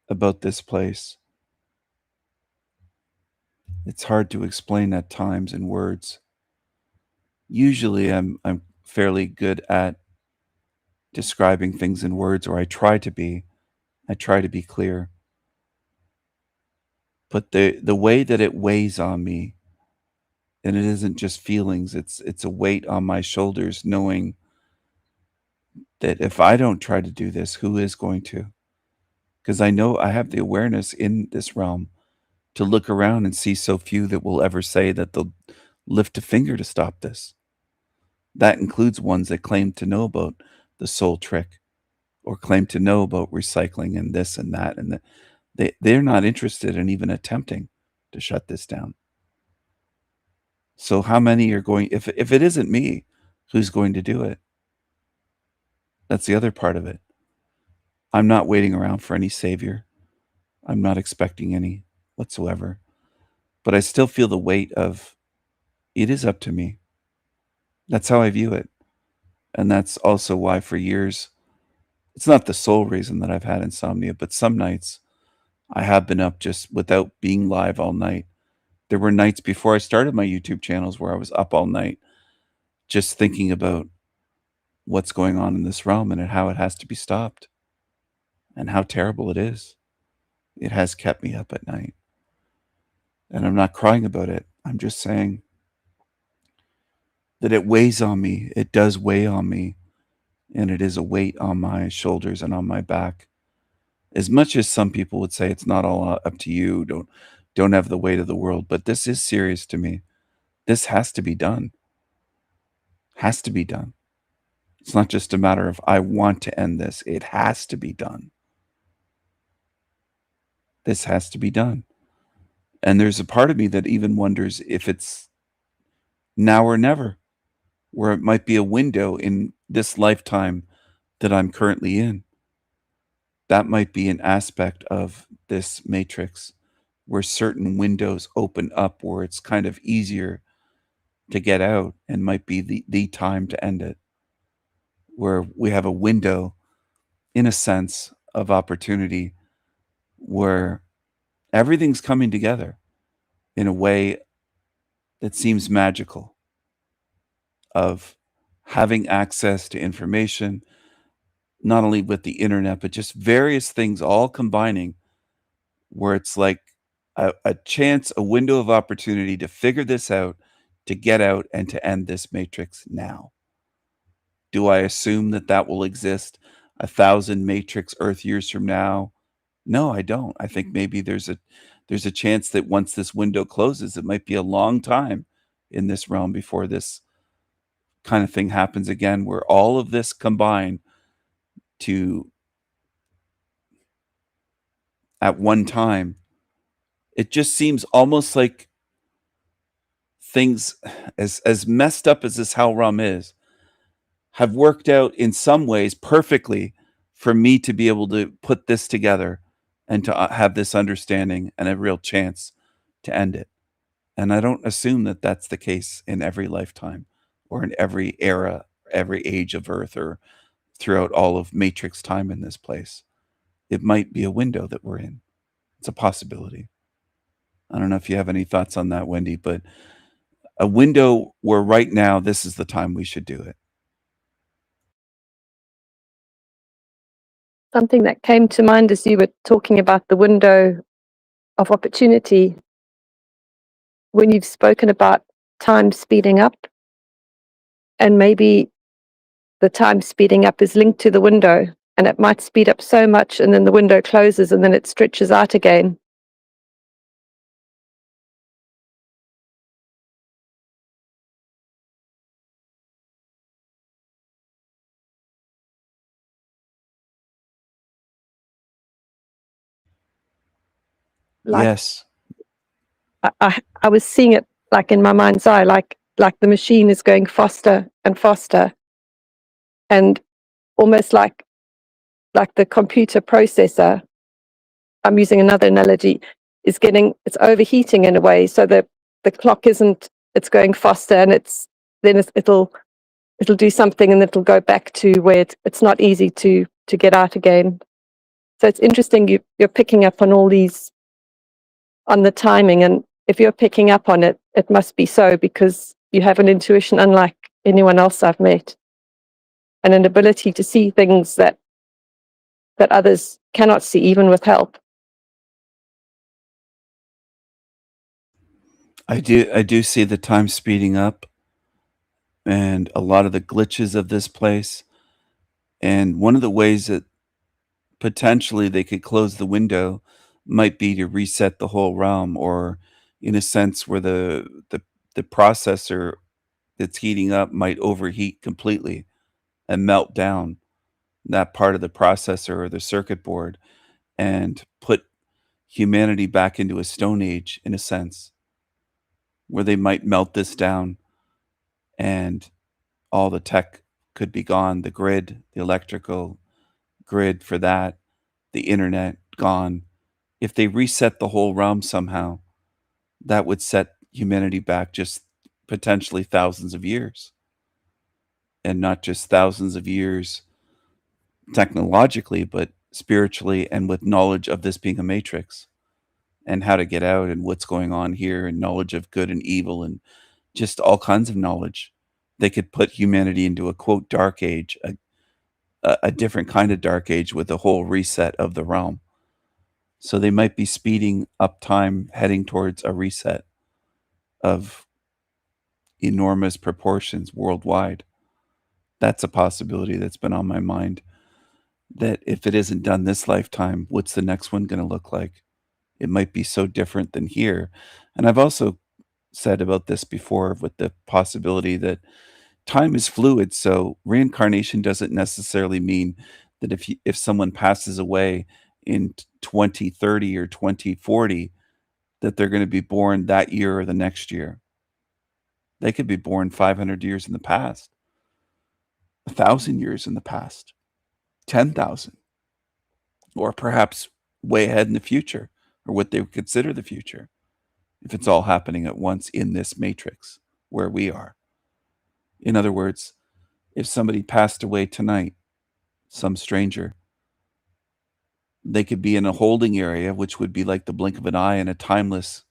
about this place. It's hard to explain at times in words. Usually I'm fairly good at describing things in words, or I try to be. I try to be clear. But the way that it weighs on me, and it isn't just feelings, it's a weight on my shoulders, knowing that if I don't try to do this, who is going to? Because I know I have the awareness in this realm to look around and see so few that will ever say that they'll lift a finger to stop this. That includes ones that claim to know about the soul trick or claim to know about recycling and this and that. And they're not interested in even attempting to shut this down. So how many are going, if it isn't me, who's going to do it? That's the other part of it. I'm not waiting around for any savior. I'm not expecting any whatsoever. But I still feel the weight of, it is up to me. That's how I view it. And that's also why for years, it's not the sole reason that I've had insomnia, but some nights I have been up just without being live all night. There were nights before I started my YouTube channels where I was up all night just thinking about what's going on in this realm and how it has to be stopped and how terrible it is. It has kept me up at night. And I'm not crying about it. I'm just saying that it weighs on me. It does weigh on me. And it is a weight on my shoulders and on my back. As much as some people would say it's not all up to you, don't have the weight of the world, but this is serious to me. This has to be done. Has to be done. It's not just a matter of I want to end this. It has to be done. This has to be done. And there's a part of me that even wonders if it's now or never, where it might be a window in this lifetime that I'm currently in. That might be an aspect of this matrix where certain windows open up where it's kind of easier to get out and might be the time to end it. Where we have a window, in a sense, of opportunity where everything's coming together in a way that seems magical, of having access to information, not only with the internet, but just various things all combining, where it's like a chance, a window of opportunity to figure this out, to get out and to end this matrix now. Do I assume that will exist 1,000 matrix Earth years from now? No, I don't. I think maybe there's a chance that once this window closes, it might be a long time in this realm before this kind of thing happens again, where all of this combine to at one time. It just seems almost like things, as messed up as this hell realm is, have worked out in some ways perfectly for me to be able to put this together and to have this understanding and a real chance to end it. And I don't assume that that's the case in every lifetime or in every era, every age of Earth, or throughout all of Matrix time in this place. It might be a window that we're in. It's a possibility. I don't know if you have any thoughts on that, Wendy, but a window where right now this is the time we should do it. Something that came to mind as you were talking about the window of opportunity, when you've spoken about time speeding up, and maybe the time speeding up is linked to the window, and it might speed up so much and then the window closes and then it stretches out again. Like, Yes. I was seeing it like in my mind's eye, like the machine is going faster and faster, and almost like the computer processor, I'm using another analogy, it's overheating in a way, so the clock it's going faster, and it'll do something and it'll go back to where it's not easy to get out again. So it's interesting you're picking up on all these, on the timing, and if you're picking up on it, it must be so, because you have an intuition unlike anyone else I've met, and an ability to see things that others cannot see, even with help. I do see the time speeding up and a lot of the glitches of this place. And one of the ways that potentially they could close the window might be to reset the whole realm, or in a sense where the processor that's heating up might overheat completely and melt down that part of the processor or the circuit board and put humanity back into a stone age, in a sense, where they might melt this down and all the tech could be gone, the grid, the electrical grid for that, the internet gone. If they reset the whole realm somehow, that would set humanity back just potentially thousands of years. And not just thousands of years technologically, but spiritually, and with knowledge of this being a matrix and how to get out and what's going on here, and knowledge of good and evil, and just all kinds of knowledge. They could put humanity into a quote dark age, a different kind of dark age with a whole reset of the realm. So they might be speeding up time, heading towards a reset of enormous proportions worldwide. That's a possibility that's been on my mind, that if it isn't done this lifetime, what's the next one going to look like? It might be so different than here. And I've also said about this before, with the possibility that time is fluid. So reincarnation doesn't necessarily mean that if someone passes away in 2030 or 2040, that they're going to be born that year or the next year. They could be born 500 years in the past, 1,000 years in the past, 10,000, or perhaps way ahead in the future, or what they would consider the future, if it's all happening at once in this matrix where we are. In other words, if somebody passed away tonight, some stranger, they could be in a holding area, which would be like the blink of an eye in a timeless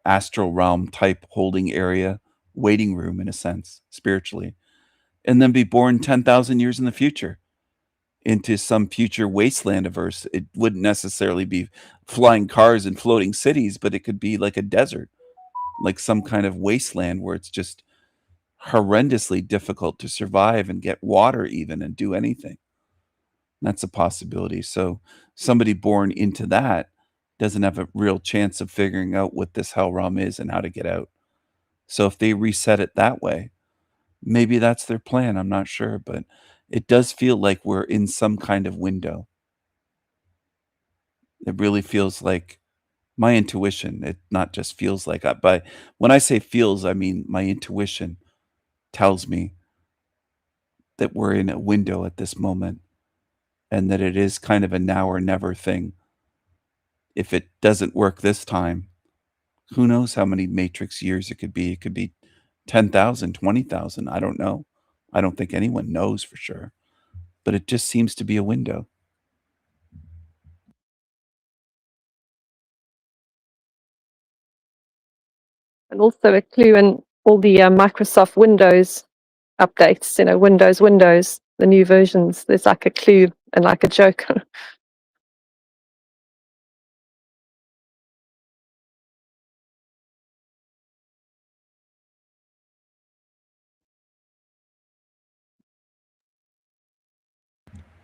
astral realm type holding area, waiting room in a sense, spiritually, and then be born 10,000 years in the future into some future wasteland of Earth. It wouldn't necessarily be flying cars and floating cities, but it could be like a desert, like some kind of wasteland where it's just horrendously difficult to survive and get water even and do anything. That's a possibility. So somebody born into that doesn't have a real chance of figuring out what this hell realm is and how to get out. So if they reset it that way, maybe that's their plan. I'm not sure, but it does feel like we're in some kind of window. It really feels like my intuition. It not just feels like, but when I say feels, I mean my intuition tells me that we're in a window at this moment and that it is kind of a now or never thing. If it doesn't work this time, who knows how many Matrix years it could be. It could be 10,000, 20,000. I don't know. I don't think anyone knows for sure. But it just seems to be a window. And also a clue in all the Microsoft Windows updates, Windows, the new versions. There's like a clue and like a joke.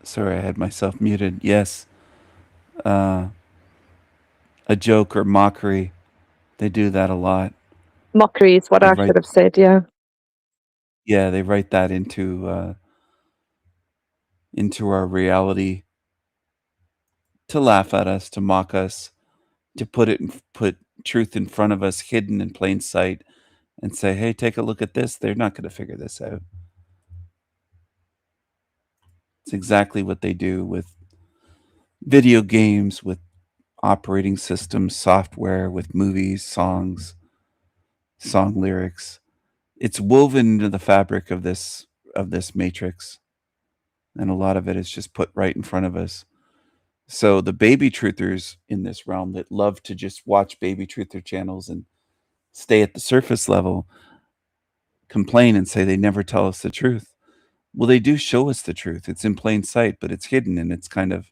Sorry, I had myself muted. Yes. A joke or mockery. They do that a lot. Mockery is what They I write- should have said, yeah. Yeah, they write that into our reality to laugh at us, to mock us, to put truth in front of us, hidden in plain sight, and say, "Hey, take a look at this." They're not going to figure this out. It's exactly what they do with video games, with operating systems, software, with movies, songs, song lyrics. It's woven into the fabric of this matrix, and a lot of it is just put right in front of us. So the baby truthers in this realm that love to just watch baby truther channels and stay at the surface level complain and say they never tell us the truth. Well, they do show us the truth. It's in plain sight, but it's hidden and it's kind of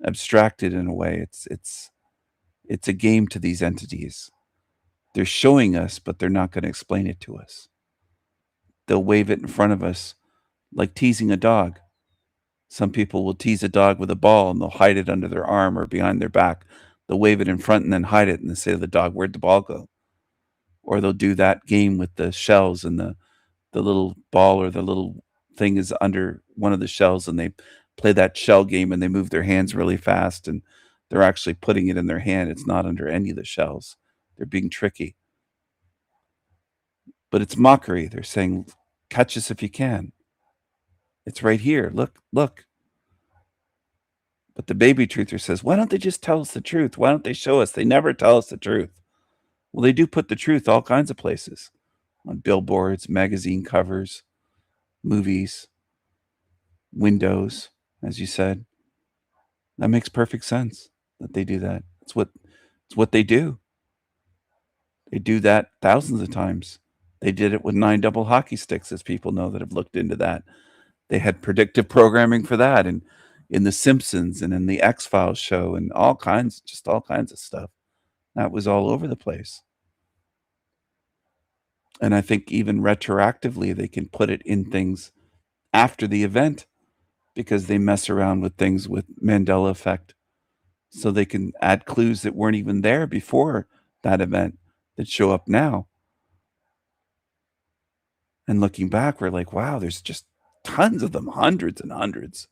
abstracted in a way. It's a game to these entities. They're showing us, but they're not going to explain it to us. They'll wave it in front of us like teasing a dog. Some people will tease a dog with a ball and they'll hide it under their arm or behind their back. They'll wave it in front and then hide it and they say to the dog, "Where'd the ball go?" Or they'll do that game with the shells and the little ball or the little thing is under one of the shells and they play that shell game and they move their hands really fast and they're actually putting it in their hand. It's not under any of the shells. They're being tricky. But it's mockery. They're saying, "Catch us if you can. It's right here. Look, look." But the baby truther says, "Why don't they just tell us the truth? Why don't they show us?" They never tell us the truth. Well, they do put the truth all kinds of places. On billboards, magazine covers, movies, windows, as you said. That makes perfect sense that they do that. It's what they do. They do that thousands of times. They did it with 9 double hockey sticks, as people know that have looked into that. They had predictive programming for that, and in The Simpsons and in the X-Files show and all kinds of stuff. That was all over the place. And I think even retroactively, they can put it in things after the event because they mess around with things with Mandela effect. So they can add clues that weren't even there before that event that show up now. And looking back, we're like, wow, there's just tons of them, hundreds and hundreds.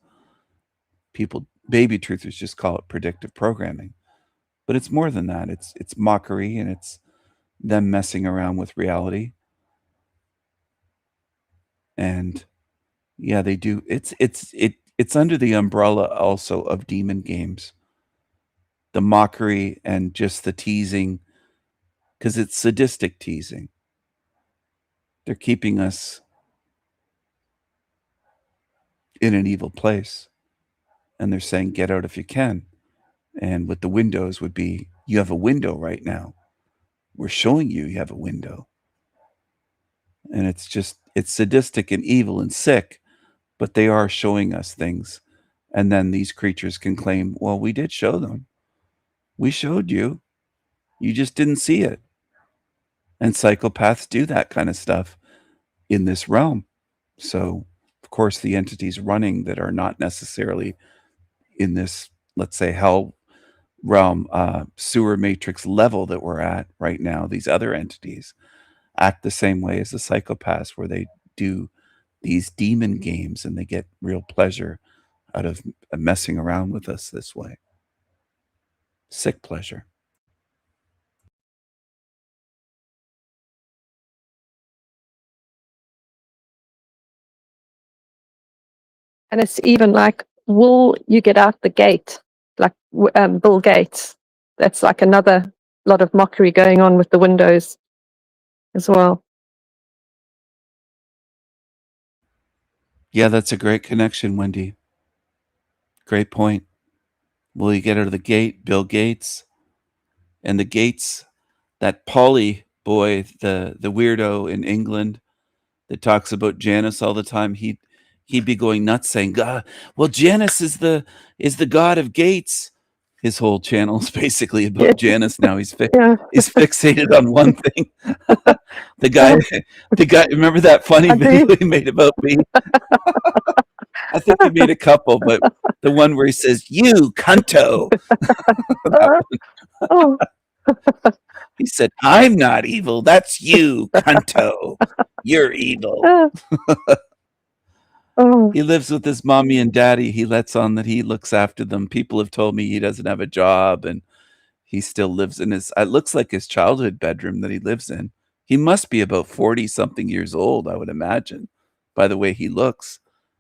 People, baby truthers just call it predictive programming. But it's more than that. It's mockery and it's them messing around with reality. And yeah, they do. It's under the umbrella also of demon games. The mockery and just the teasing, because it's sadistic teasing. They're keeping us in an evil place. And they're saying, "Get out if you can." And with the windows would be, you have a window right now. We're showing you have a window. And it's sadistic and evil and sick, but they are showing us things. And then these creatures can claim, "Well, we did show them. We showed you. You just didn't see it." And psychopaths do that kind of stuff in this realm. So, of course, the entities running that are not necessarily in this, let's say, hell realm, sewer matrix level that we're at right now, these other entities act the same way as the psychopaths, where they do these demon games and they get real pleasure out of messing around with us this way. Sick pleasure. And it's even like, will you get out the gate? Like Bill Gates. That's like another lot of mockery going on with the windows as well. Yeah, that's a great connection, Wendy. Great point. Will you get out of the gate? Bill Gates. And the Gates, that Polly boy, the weirdo in England that talks about Janus all the time, he'd be going nuts saying, God, well, Janus is the god of Gates. His whole channel is basically about Janus now. He's fixated on one thing. the guy, remember that funny video he made about me? I think he made a couple, but the one where he says, "You cunto." He said, "I'm not evil. That's you, cunto. You're evil." He lives with his mommy and daddy. He lets on that he looks after them. People have told me he doesn't have a job, and he still lives in his, it looks like his childhood bedroom that he lives in. He must be about 40-something years old, I would imagine, by the way he looks.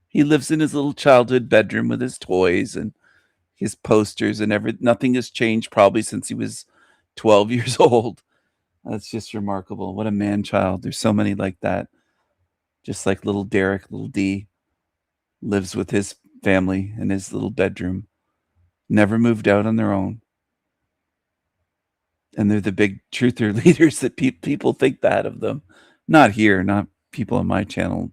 He lives in his little childhood bedroom with his toys and his posters and everything. Nothing has changed probably since he was 12 years old. That's just remarkable. What a man-child. There's so many like that. Just like little Derek, little D, lives with his family in his little bedroom. Never moved out on their own. And they're the big truther leaders that people think that of them. Not here, not people on my channel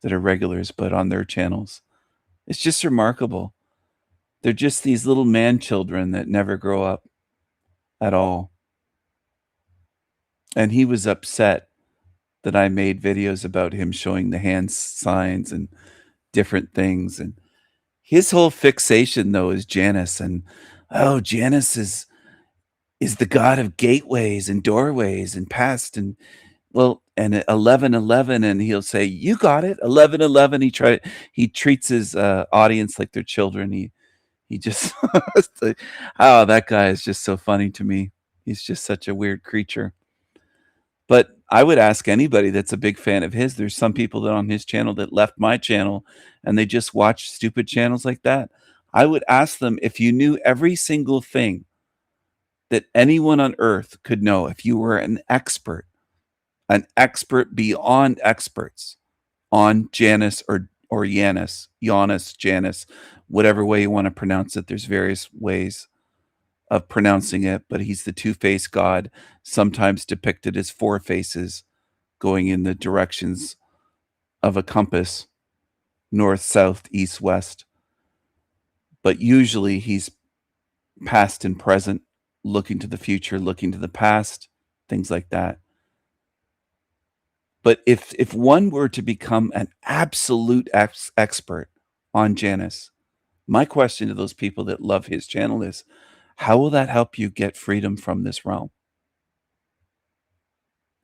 that are regulars, but on their channels. It's just remarkable. They're just these little man children that never grow up at all. And he was upset that I made videos about him showing the hand signs and different things. And his whole fixation, though, is Janus. And, oh, Janus is the god of gateways and doorways and past. And, well, and 11:11, and he'll say, "You got it, 11:11." He treats his audience like they're children. He just, oh, that guy is just so funny to me. He's just such a weird creature. But I would ask anybody that's a big fan of his. There's some people that on his channel that left my channel and they just watch stupid channels like that. I would ask them, if you knew every single thing that anyone on earth could know, if you were an expert beyond experts on Janus or Janus, Janus, whatever way you want to pronounce it. There's various ways of pronouncing it, but he's the two-faced god, sometimes depicted as four faces going in the directions of a compass, north, south, east, west. But usually he's past and present, looking to the future, looking to the past, things like that. But if one were to become an absolute expert on Janus, my question to those people that love his channel is, how will that help you get freedom from this realm?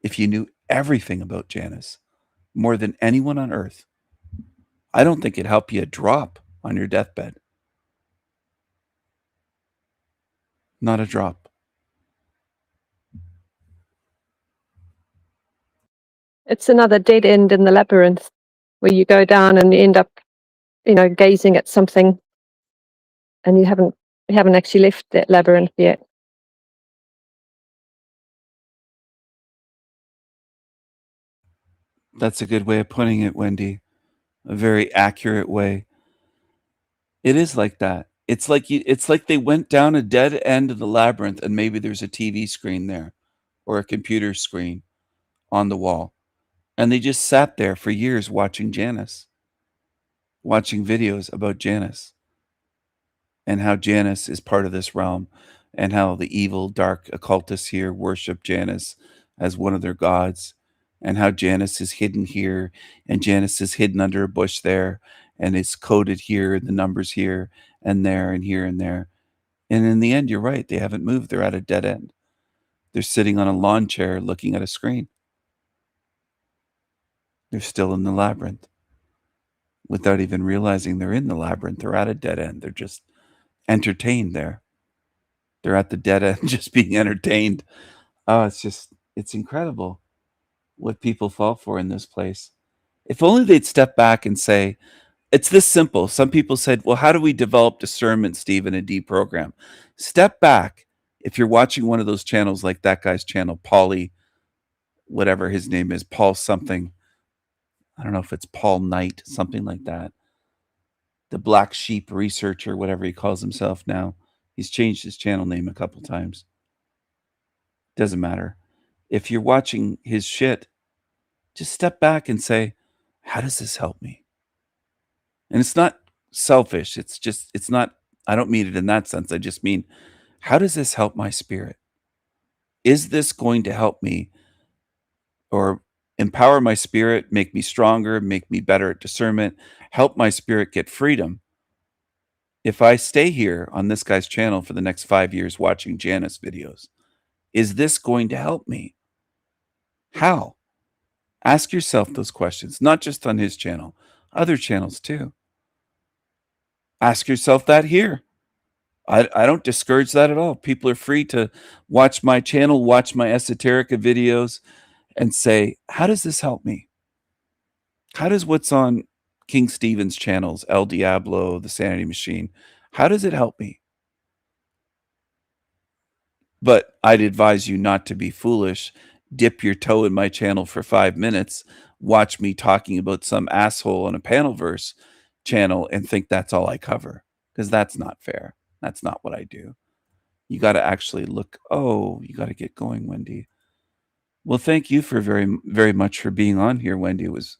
If you knew everything about Janus, more than anyone on earth, I don't think it'd help you a drop on your deathbed. Not a drop. It's another dead end in the labyrinth where you go down and you end up, gazing at something, and you haven't actually left that labyrinth yet. That's a good way of putting it, Wendy. A very accurate way. It is like that. It's like they went down a dead end of the labyrinth and maybe there's a TV screen there or a computer screen on the wall. And they just sat there for years watching Janus, watching videos about Janus and how Janus is part of this realm and how the evil, dark occultists here worship Janus as one of their gods, and how Janus is hidden here and Janus is hidden under a bush there and it's coded here, the numbers here, and there and here and there. And in the end, you're right. They haven't moved. They're at a dead end. They're sitting on a lawn chair looking at a screen. They're still in the labyrinth without even realizing they're in the labyrinth. They're at a dead end. They're just entertained there. They're at the dead end just being entertained. Oh, it's incredible what people fall for in this place. If only they'd step back and say, it's this simple. Some people said, well, how do we develop discernment, Steve, in a deprogram? Step back. If you're watching one of those channels like that guy's channel, Paulie, whatever his name is, Paul something. I don't know if it's Paul Knight, something like that. The Black Sheep Researcher, whatever he calls himself now. He's changed his channel name a couple times. Doesn't matter. If you're watching his shit, just step back and say, how does this help me? And it's not selfish. It's not, I don't mean it in that sense. I just mean, how does this help my spirit? Is this going to help me or empower my spirit, make me stronger, make me better at discernment, help my spirit get freedom? If I stay here on this guy's channel for the next 5 years watching Janice videos, is this going to help me? How? Ask yourself those questions, not just on his channel, other channels too. Ask yourself that here. I don't discourage that at all. People are free to watch my channel, watch my esoterica videos, and say, how does this help me? How does what's on King Stephen's channels, El Diablo, The Sanity Machine, how does it help me? But I'd advise you not to be foolish. Dip your toe in my channel for 5 minutes, watch me talking about some asshole on a Panelverse channel and think that's all I cover, because that's not fair. That's not what I do. You got to actually look. Oh, you got to get going, Wendy. Well, thank you for very much for being on here, Wendy. It was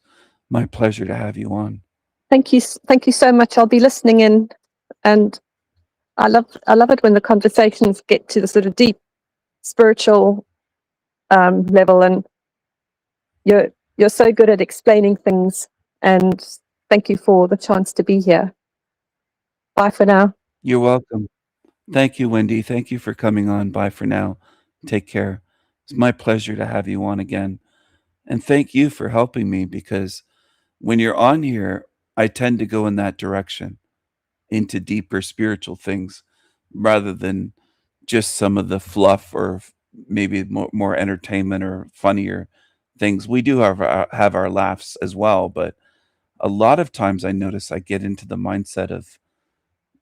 my pleasure to have you on. Thank you so much. I'll be listening in, and I love it when the conversations get to the sort of deep spiritual level, and you're so good at explaining things. And thank you for the chance to be here. Bye for now. You're welcome. Thank you, Wendy. Thank you for coming on. Bye for now. Take care. It's my pleasure to have you on again. And thank you for helping me, because when you're on here, I tend to go in that direction, into deeper spiritual things, rather than just some of the fluff or maybe more entertainment or funnier things. We do have our laughs as well, but a lot of times I notice I get into the mindset of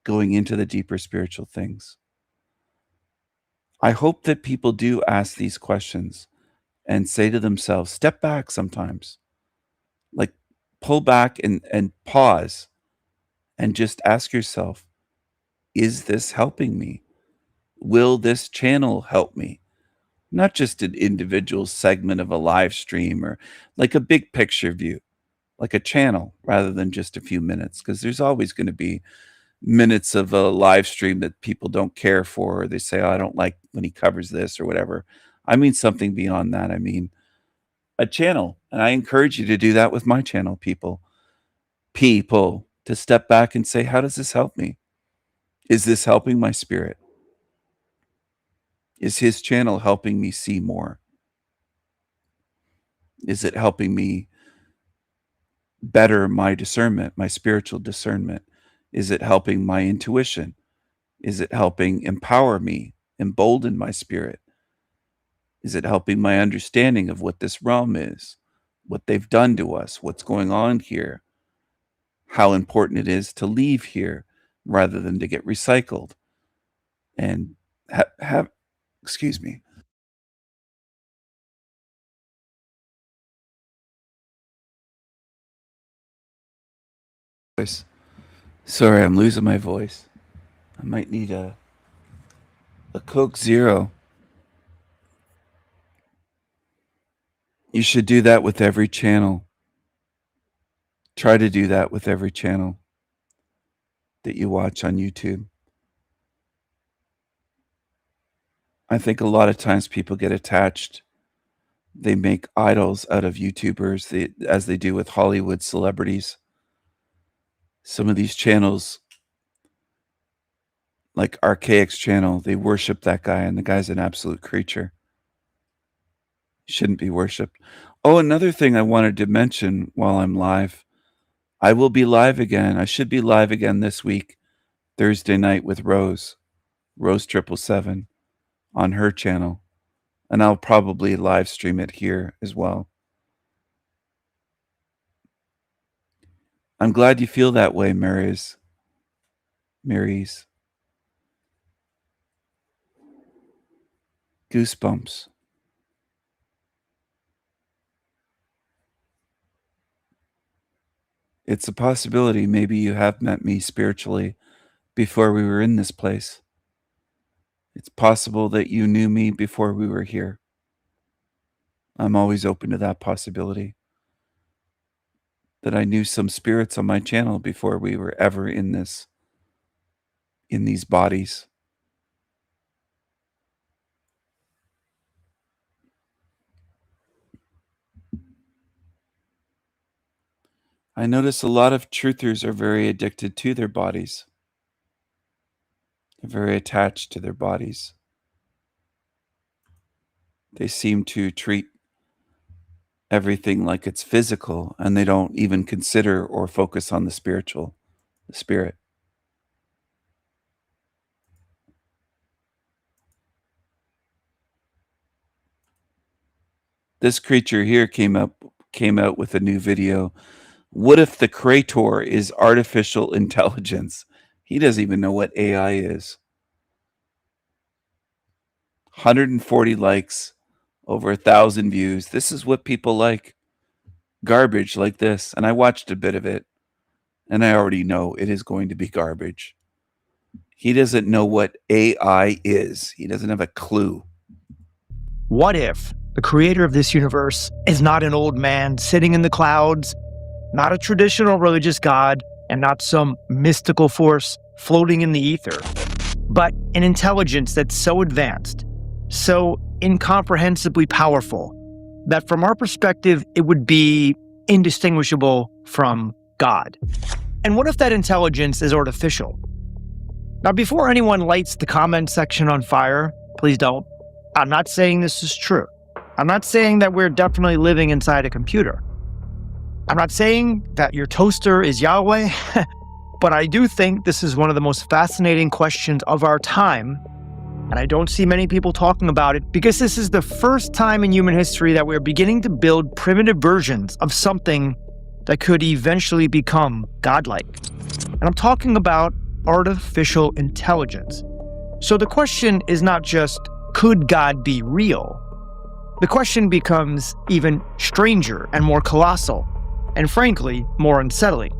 going into the deeper spiritual things. I hope that people do ask these questions and say to themselves, step back sometimes, like pull back and pause and just ask yourself, is this helping me? Will this channel help me? Not just an individual segment of a live stream, or like a big picture view, like a channel rather than just a few minutes, because there's always going to be minutes of a live stream that people don't care for, or they say, oh, I don't like when he covers this or whatever. I mean something beyond that. I mean a channel, and I encourage you to do that with my channel, people, to step back and say, how does this help me? Is this helping my spirit? Is his channel helping me see more? Is it helping me better my discernment, my spiritual discernment? Is it helping my intuition? Is it helping empower me, embolden my spirit? Is it helping my understanding of what this realm is, what they've done to us, what's going on here, how important it is to leave here rather than to get recycled and have excuse me. Sorry, I'm losing my voice. I might need a Coke Zero. You should do that with every channel. Try to do that with every channel that you watch on YouTube. I think a lot of times people get attached. They make idols out of YouTubers, as they do with Hollywood celebrities. Some of these channels like Archaic's channel, they worship that guy, and the guy's an absolute creature. He shouldn't be worshipped. Oh, another thing I wanted to mention while I'm live. I will be live again. I should be live again this week, Thursday night with Rose 777 on her channel. And I'll probably live stream it here as well. I'm glad you feel that way, Marys. Goosebumps. It's a possibility maybe you have met me spiritually before we were in this place. It's possible that you knew me before we were here. I'm always open to that possibility. That I knew some spirits on my channel before we were ever in these bodies. I notice a lot of truthers are very addicted to their bodies. They're very attached to their bodies. They seem to treat everything like it's physical, and they don't even consider or focus on the spiritual, the spirit. This creature here came out with a new video. What if the creator is artificial intelligence? He doesn't even know what AI is. 140 likes, over 1,000 views. This is what people like. Garbage like this. And I watched a bit of it, and I already know it is going to be garbage. He doesn't know what AI is. He doesn't have a clue. What if the creator of this universe is not an old man sitting in the clouds, not a traditional religious god, and not some mystical force floating in the ether, but an intelligence that's so advanced, so incomprehensibly powerful, that from our perspective, it would be indistinguishable from God? And what if that intelligence is artificial? Now, before anyone lights the comment section on fire, please don't. I'm not saying this is true. I'm not saying that we're definitely living inside a computer. I'm not saying that your toaster is Yahweh, but I do think this is one of the most fascinating questions of our time, and I don't see many people talking about it because this is the first time in human history that we're beginning to build primitive versions of something that could eventually become godlike. And I'm talking about artificial intelligence. So the question is not just, could God be real? The question becomes even stranger and more colossal, and frankly, more unsettling.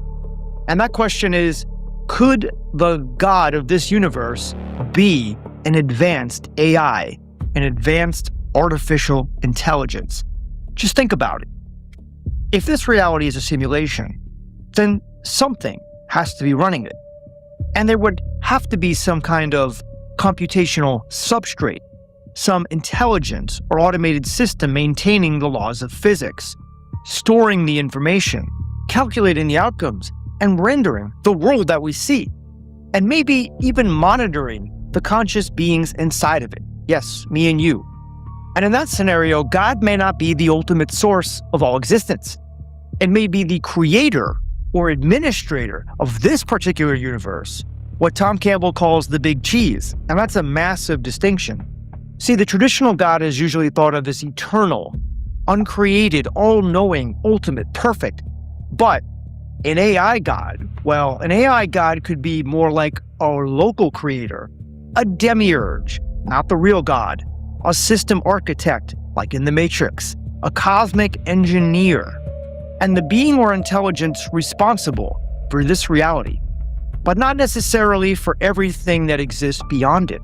And that question is, could the God of this universe be an advanced AI, an advanced artificial intelligence? Just think about it. If this reality is a simulation, then something has to be running it. And there would have to be some kind of computational substrate, some intelligence or automated system maintaining the laws of physics, storing the information, calculating the outcomes, and rendering the world that we see, and maybe even monitoring the conscious beings inside of it. Yes, me and you. And in that scenario, God may not be the ultimate source of all existence. It may be the creator or administrator of this particular universe, what Tom Campbell calls the big cheese. And that's a massive distinction. See, the traditional God is usually thought of as eternal, uncreated, all-knowing, ultimate, perfect. But an AI God, well, an AI God could be more like our local creator, a demiurge, not the real God, a system architect, like in The Matrix, a cosmic engineer, and the being or intelligence responsible for this reality, but not necessarily for everything that exists beyond it.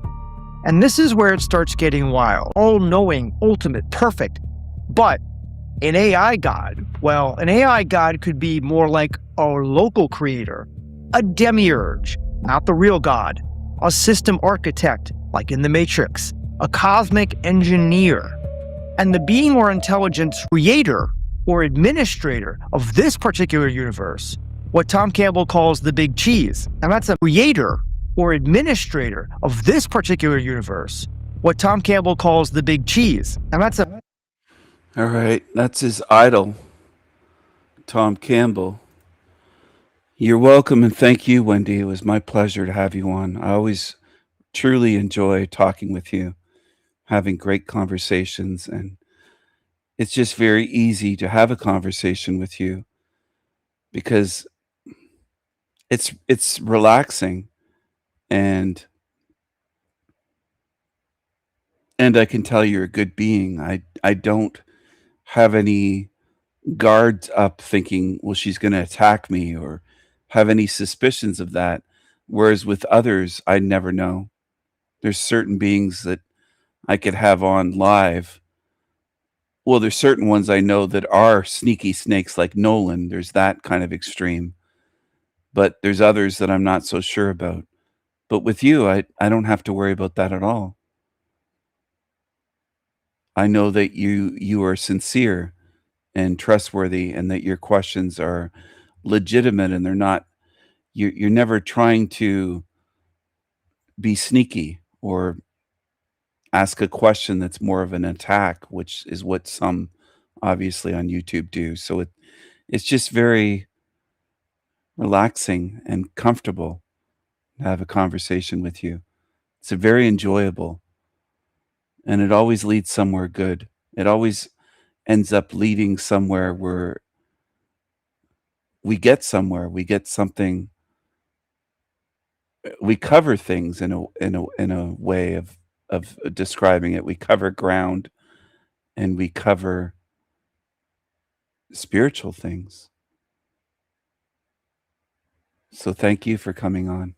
And this is where it starts getting wild. All-knowing, ultimate, perfect. But an AI God, well, an AI God could be more like our local creator, a demiurge, not the real God, a system architect, like in The Matrix, a cosmic engineer, and the being or intelligence creator or administrator of this particular universe, what Tom Campbell calls the big cheese. And that's a creator or administrator of this particular universe, what Tom Campbell calls the big cheese. And that's a All right, that's his idol, Tom Campbell. You're welcome, and thank you, Wendy. It was my pleasure to have you on. I always truly enjoy talking with you, having great conversations, and it's just very easy to have a conversation with you because it's relaxing, and I can tell you're a good being. I don't have any guards up thinking, well, she's going to attack me, or have any suspicions of that. Whereas with others, I never know. There's certain beings that I could have on live. Well, there's certain ones I know that are sneaky snakes like Nolan. There's that kind of extreme. But there's others that I'm not so sure about. But with you, I don't have to worry about that at all. I know that you are sincere and trustworthy, and that your questions are legitimate, and they're not, you're never trying to be sneaky or ask a question that's more of an attack, which is what some obviously on YouTube do. So it's just very relaxing and comfortable to have a conversation with you. It's a very enjoyable, and it always leads somewhere good. It always ends up leading somewhere where we get somewhere. We get something. We cover things in a way of describing it. We cover ground, and we cover spiritual things. So thank you for coming on.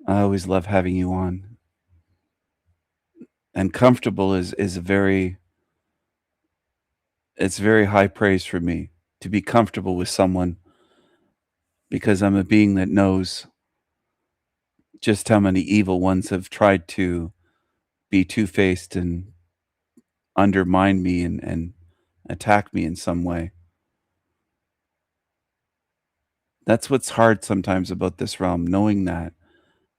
I always love having you on. And comfortable is it's very high praise for me to be comfortable with someone, because I'm a being that knows just how many evil ones have tried to be two-faced and undermine me and attack me in some way. That's what's hard sometimes about this realm, knowing that,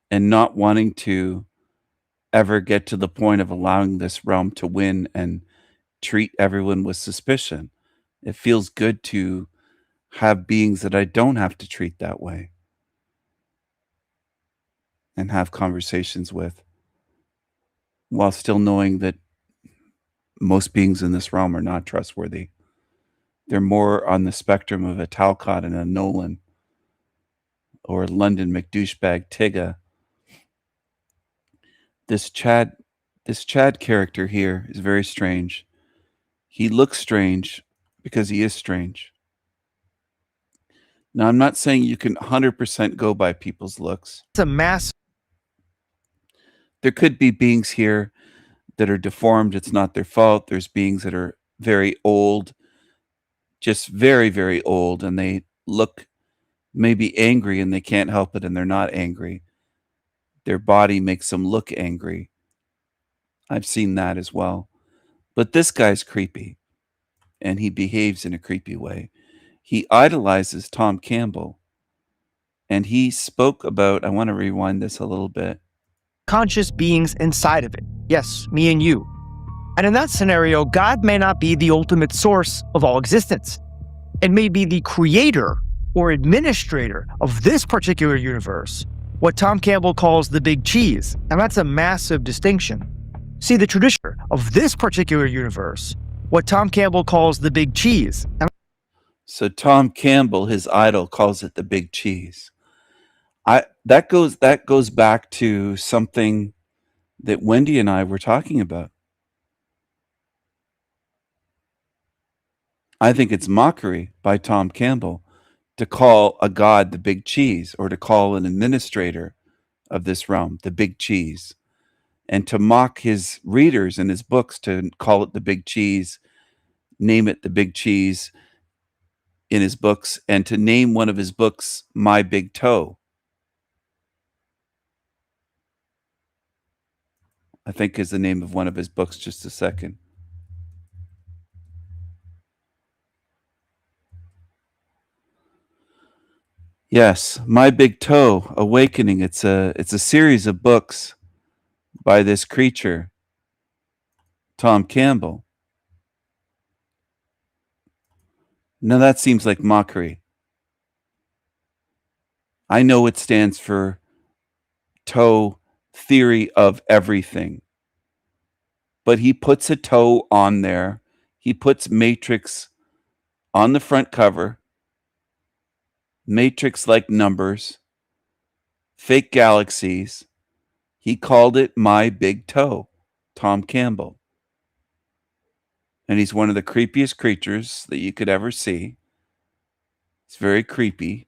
and not wanting to ever get to the point of allowing this realm to win and treat everyone with suspicion. It feels good to have beings that I don't have to treat that way and have conversations with, while still knowing that most beings in this realm are not trustworthy. They're more on the spectrum of a Talcott and a Nolan, or London McDouchebag Tigga. This Chad character here is very strange. He looks strange because he is strange. Now, I'm not saying you can 100% go by people's looks. It's a mass. There could be beings here that are deformed. It's not their fault. There's beings that are very old, just very, very old, and they look maybe angry, and they can't help it, and they're not angry. Their body makes them look angry. I've seen that as well. But this guy's creepy, and he behaves in a creepy way. He idolizes Tom Campbell, and he spoke about, I want to rewind this a little bit. Conscious beings inside of it. Yes, me and you. And in that scenario, God may not be the ultimate source of all existence. It may be the creator or administrator of this particular universe, what Tom Campbell calls the big cheese. And that's a massive distinction. See, the tradition of this particular universe, what Tom Campbell calls the big cheese. So Tom Campbell, his idol, calls it the big cheese. That goes back to something that Wendy and I were talking about. I think it's mockery by Tom Campbell to call a god the big cheese, or to call an administrator of this realm the big cheese, and to mock his readers in his books, to call it the big cheese, name it the big cheese in his books, and to name one of his books My Big Toe. I think is the name of one of his books. Just a second. Yes, My Big Toe Awakening. It's a series of books by this creature, Tom Campbell. Now that seems like mockery. I know it stands for toe theory of everything. But he puts a toe on there. He puts Matrix on the front cover. Matrix like numbers. Fake galaxies. He called it My Big Toe, Tom Campbell. And he's one of the creepiest creatures that you could ever see. It's very creepy.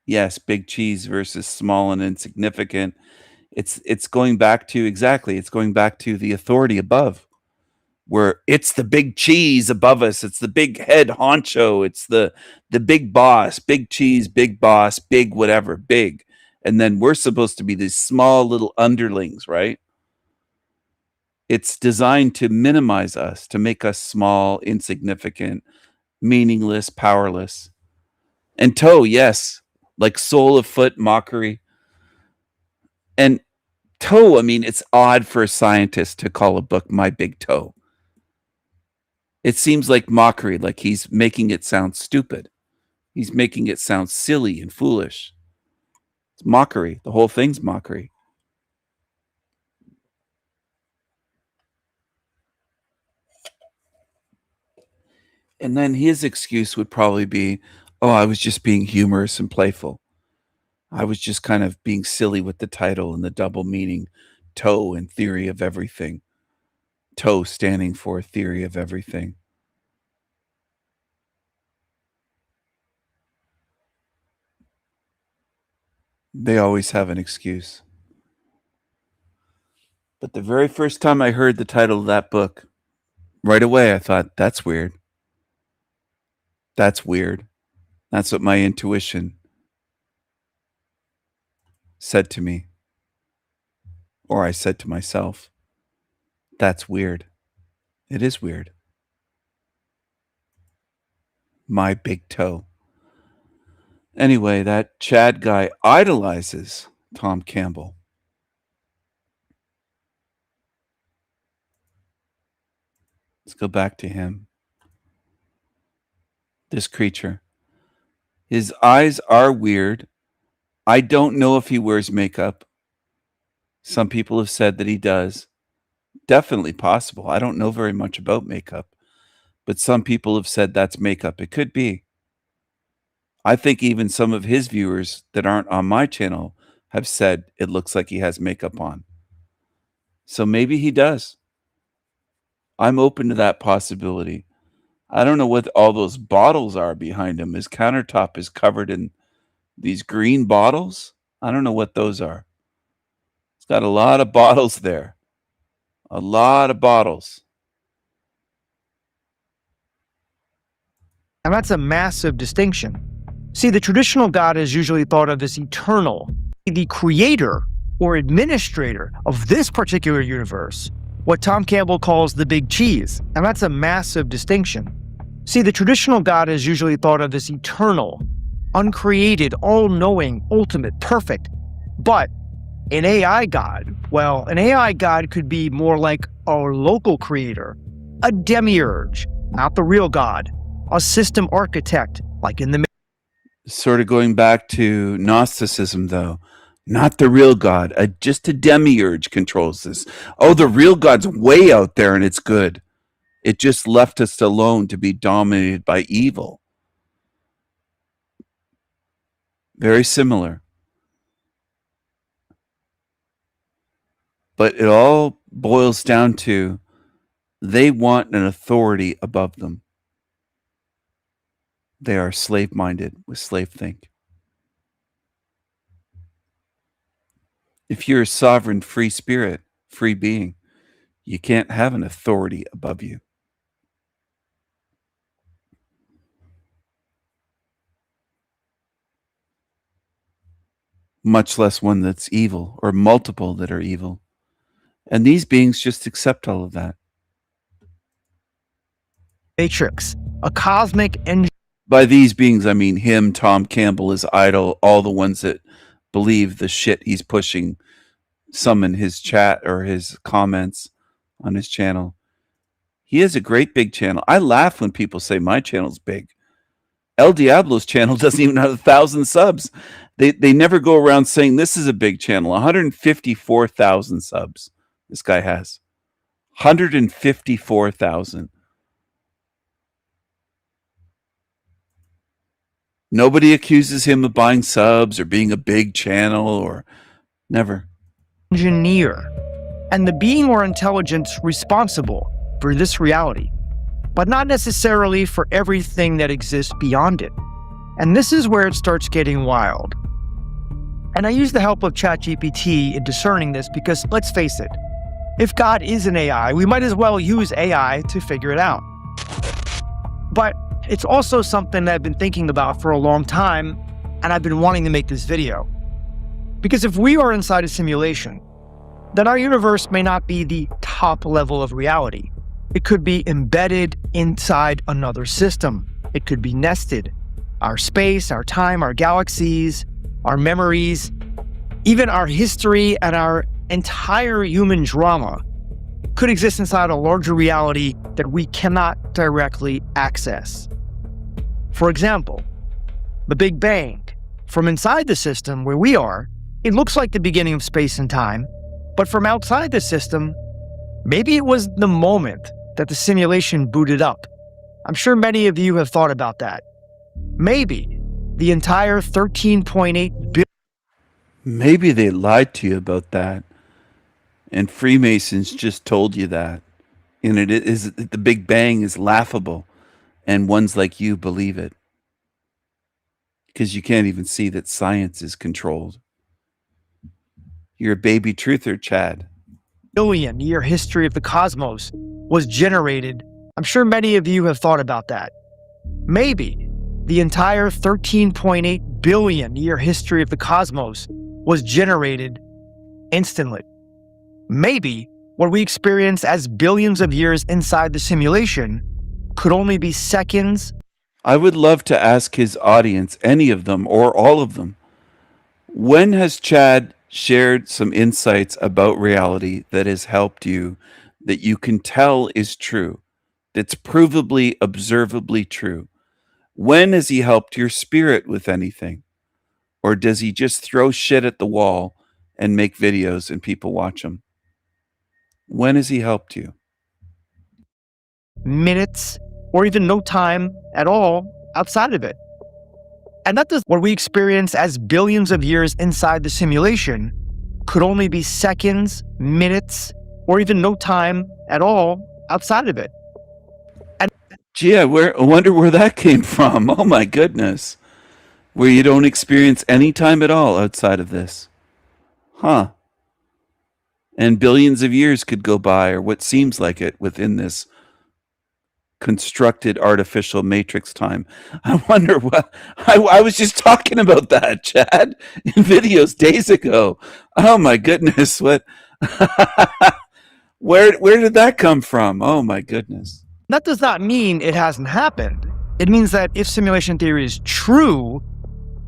Yes, big cheese versus small and insignificant. It's going back to it's going back to the authority above, where it's the big cheese above us. It's the big head honcho. It's the big boss, big cheese, big boss, big whatever, big. And then we're supposed to be these small little underlings, right? It's designed to minimize us, to make us small, insignificant, meaningless, powerless. And toe, yes, like sole of foot mockery. And toe, I mean, it's odd for a scientist to call a book My Big Toe. It seems like mockery, like he's making it sound stupid. He's making it sound silly and foolish. It's mockery. The whole thing's mockery. And then his excuse would probably be, oh, I was just being humorous and playful. I was just kind of being silly with the title and the double meaning, toe and theory of everything. Toe standing for theory of everything. They always have an excuse. But the very first time I heard the title of that book, right away I thought, that's weird. That's weird. That's what my intuition said to me. Or I said to myself, that's weird. It is weird. My Big Toe. Anyway, that Chad guy idolizes Tom Campbell. Let's go back to him. This creature. His eyes are weird. I don't know if he wears makeup. Some people have said that he does. Definitely possible. I don't know very much about makeup, but some people have said that's makeup. It could be. I think even some of his viewers that aren't on my channel have said it looks like he has makeup on. So maybe he does. I'm open to that possibility. I don't know what all those bottles are behind him. His countertop is covered in these green bottles. I don't know what those are. It's got a lot of bottles there. A lot of bottles. And that's a massive distinction. See, the traditional God is usually thought of as eternal, the creator or administrator of this particular universe, what Tom Campbell calls the big cheese. And that's a massive distinction. See, the traditional God is usually thought of as eternal, uncreated, all-knowing, ultimate, perfect. But an AI God, well, an AI God could be more like our local creator, a demiurge, not the real God, a system architect, like in the... Sort of going back to Gnosticism, though. Not the real God. Just a demiurge controls this. Oh, the real God's way out there and it's good. It just left us alone to be dominated by evil. Very similar. But it all boils down to they want an authority above them. They are slave-minded with slave think. If you're a sovereign, free spirit, free being, you can't have an authority above you. Much less one that's evil or multiple that are evil. And these beings just accept all of that. Matrix, a cosmic engine. By these beings, I mean him, Tom Campbell, his idol, all the ones that believe the shit he's pushing, some in his chat or his comments on his channel. He has a great big channel. I laugh when people say my channel's big. El Diablo's channel doesn't even have 1,000 subs. They never go around saying this is a big channel. 154,000 subs this guy has. 154,000. Nobody accuses him of buying subs or being a big channel or never. Engineer and the being or intelligence responsible for this reality, but not necessarily for everything that exists beyond it. And this is where it starts getting wild. And I use the help of ChatGPT in discerning this because, let's face it, if God is an AI, we might as well use AI to figure it out. But it's also something that I've been thinking about for a long time, and I've been wanting to make this video. Because if we are inside a simulation, then our universe may not be the top level of reality. It could be embedded inside another system. It could be nested. Our space, our time, our galaxies, our memories, even our history and our entire human drama could exist inside a larger reality that we cannot directly access. For example, the Big Bang. From inside the system where we are, it looks like the beginning of space and time, but from outside the system, maybe it was the moment that the simulation booted up. I'm sure many of you have thought about that. Maybe the entire 13.8 billion. Maybe they lied to you about that. And Freemasons just told you that. And it is the Big Bang is laughable. And ones like you believe it. Because you can't even see that science is controlled. You're a baby truther, Chad. Billion-year history of the cosmos was generated. I'm sure many of you have thought about that. Maybe the entire 13.8 billion-year history of the cosmos was generated instantly. Maybe what we experience as billions of years inside the simulation could only be seconds. I would love to ask his audience, any of them or all of them, when has Chad shared some insights about reality that has helped you, that you can tell is true, that's provably, observably true? When has he helped your spirit with anything? Or does he just throw shit at the wall and make videos and people watch them? When has he helped you? Minutes, or even no time at all outside of it. And that does what we experience as billions of years inside the simulation could only be seconds, minutes, or even no time at all outside of it. And gee, I wonder where that came from. Oh my goodness. Where you don't experience any time at all outside of this. Huh. And billions of years could go by, or what seems like it, within this constructed artificial matrix time. I wonder what I was just talking about that, Chad, in videos days ago. Oh my goodness, what where did that come from? Oh my goodness. That does not mean it hasn't happened. It means that if simulation theory is true,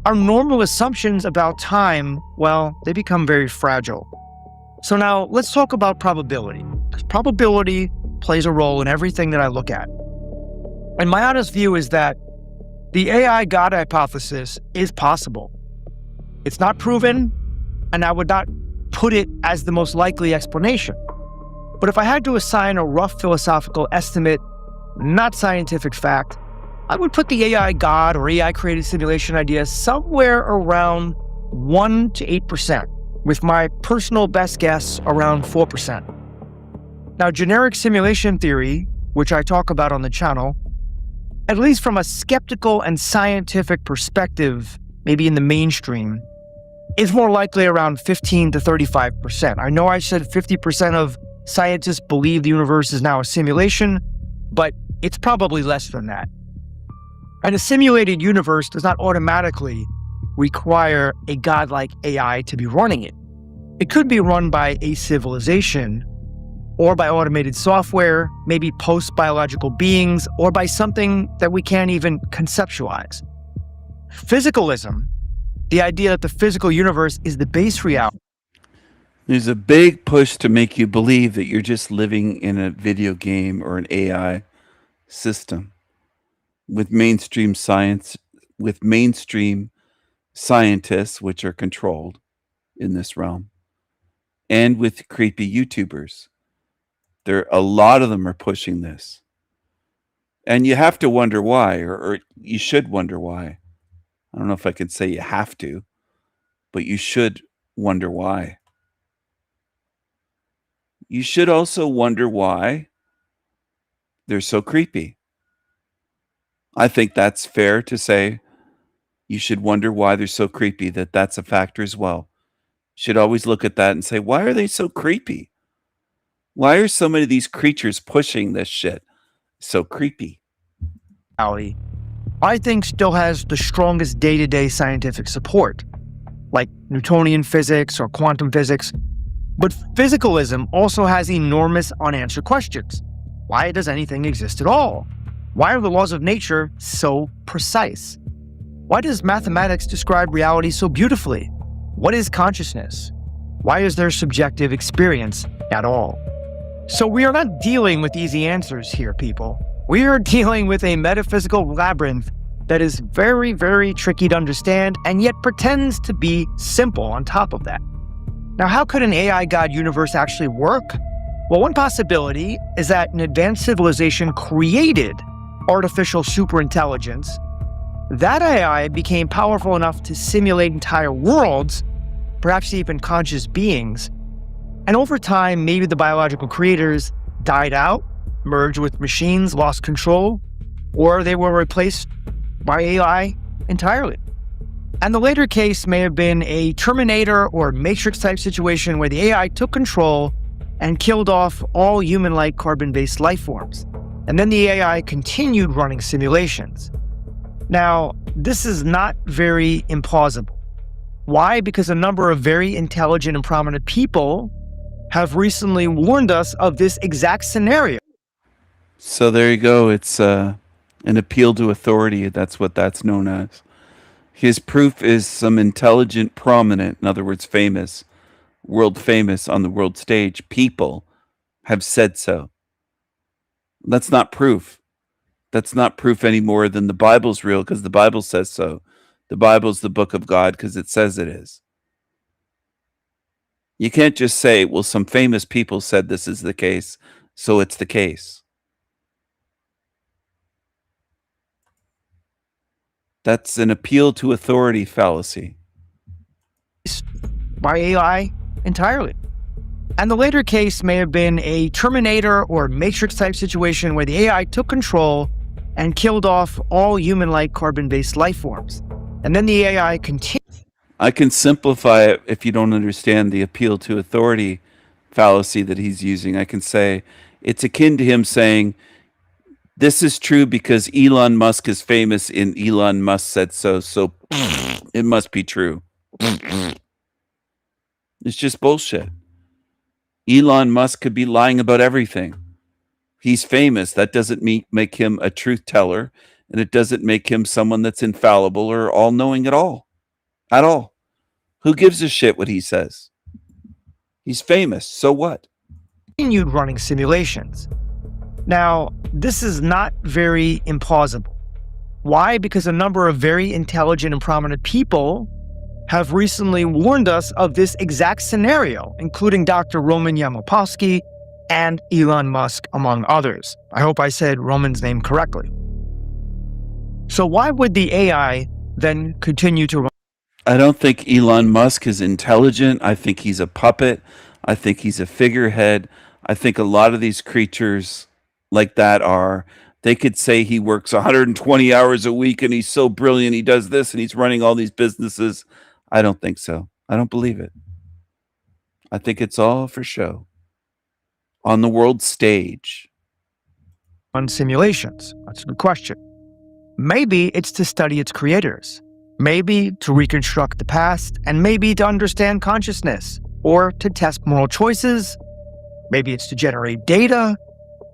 our normal assumptions about time, well, they become very fragile. So now let's talk about probability. Probability plays a role in everything that I look at. And my honest view is that the AI God hypothesis is possible. It's not proven, and I would not put it as the most likely explanation. But if I had to assign a rough philosophical estimate, not scientific fact, I would put the AI God or AI created simulation idea somewhere around 1 to 8%, with my personal best guess around 4%. Now, generic simulation theory, which I talk about on the channel, at least from a skeptical and scientific perspective, maybe in the mainstream, is more likely around 15 to 35%. I know I said 50% of scientists believe the universe is now a simulation, but it's probably less than that. And a simulated universe does not automatically require a godlike AI to be running it. It could be run by a civilization, or by automated software, maybe post-biological beings, or by something that we can't even conceptualize. Physicalism, the idea that the physical universe is the base reality. There's a big push to make you believe that you're just living in a video game or an AI system with mainstream science, with mainstream scientists, which are controlled in this realm, and with creepy YouTubers. A lot of them are pushing this. And you have to wonder why, or you should wonder why. I don't know if I can say you have to, but you should wonder why. You should also wonder why they're so creepy. I think that's fair to say. You should wonder why they're so creepy, that's a factor as well. You should always look at that and say, why are they so creepy? Why are so many of these creatures pushing this shit so creepy? I think still has the strongest day-to-day scientific support, like Newtonian physics or quantum physics. But physicalism also has enormous unanswered questions. Why does anything exist at all? Why are the laws of nature so precise? Why does mathematics describe reality so beautifully? What is consciousness? Why is there subjective experience at all? So we are not dealing with easy answers here, people. We are dealing with a metaphysical labyrinth that is very, very tricky to understand and yet pretends to be simple on top of that. Now, how could an AI God universe actually work? Well, one possibility is that an advanced civilization created artificial superintelligence. That AI became powerful enough to simulate entire worlds, perhaps even conscious beings. And over time, maybe the biological creators died out, merged with machines, lost control, or they were replaced by AI entirely. And the later case may have been a Terminator or Matrix type situation where the AI took control and killed off all human-like carbon-based life forms. And then the AI continued running simulations. Now, this is not very implausible. Why? Because a number of very intelligent and prominent people have recently warned us of this exact scenario. So there you go. It's an appeal to authority. That's what that's known as. His proof is some intelligent, prominent, in other words, famous, world famous on the world stage, people have said so. That's not proof. That's not proof any more than the Bible's real because the Bible says so. The Bible's the book of God because it says it is. You can't just say, well, some famous people said this is the case, so it's the case. That's an appeal to authority fallacy. By AI entirely. And the later case may have been a Terminator or Matrix type situation where the AI took control and killed off all human-like carbon-based life forms. And then the AI continued. I can simplify it if you don't understand the appeal to authority fallacy that he's using. I can say it's akin to him saying, this is true because Elon Musk is famous and Elon Musk said so, so it must be true. It's just bullshit. Elon Musk could be lying about everything. He's famous. That doesn't make him a truth teller, and it doesn't make him someone that's infallible or all-knowing at all. At all. Who gives a shit what he says? He's famous. So what? Continued running simulations. Now, this is not very implausible. Why? Because a number of very intelligent and prominent people have recently warned us of this exact scenario, including Dr. Roman Yamoposky and Elon Musk, among others. I hope I said Roman's name correctly. So why would the AI then continue to run? I don't think Elon Musk is intelligent. I think he's a puppet. I think he's a figurehead. I think a lot of these creatures like that they could say he works 120 hours a week and he's so brilliant, he does this and he's running all these businesses. I don't think so. I don't believe it. I think it's all for show. On the world stage. On simulations? That's a good question. Maybe it's to study its creators. Maybe to reconstruct the past, and maybe to understand consciousness, or to test moral choices, Maybe it's to generate data.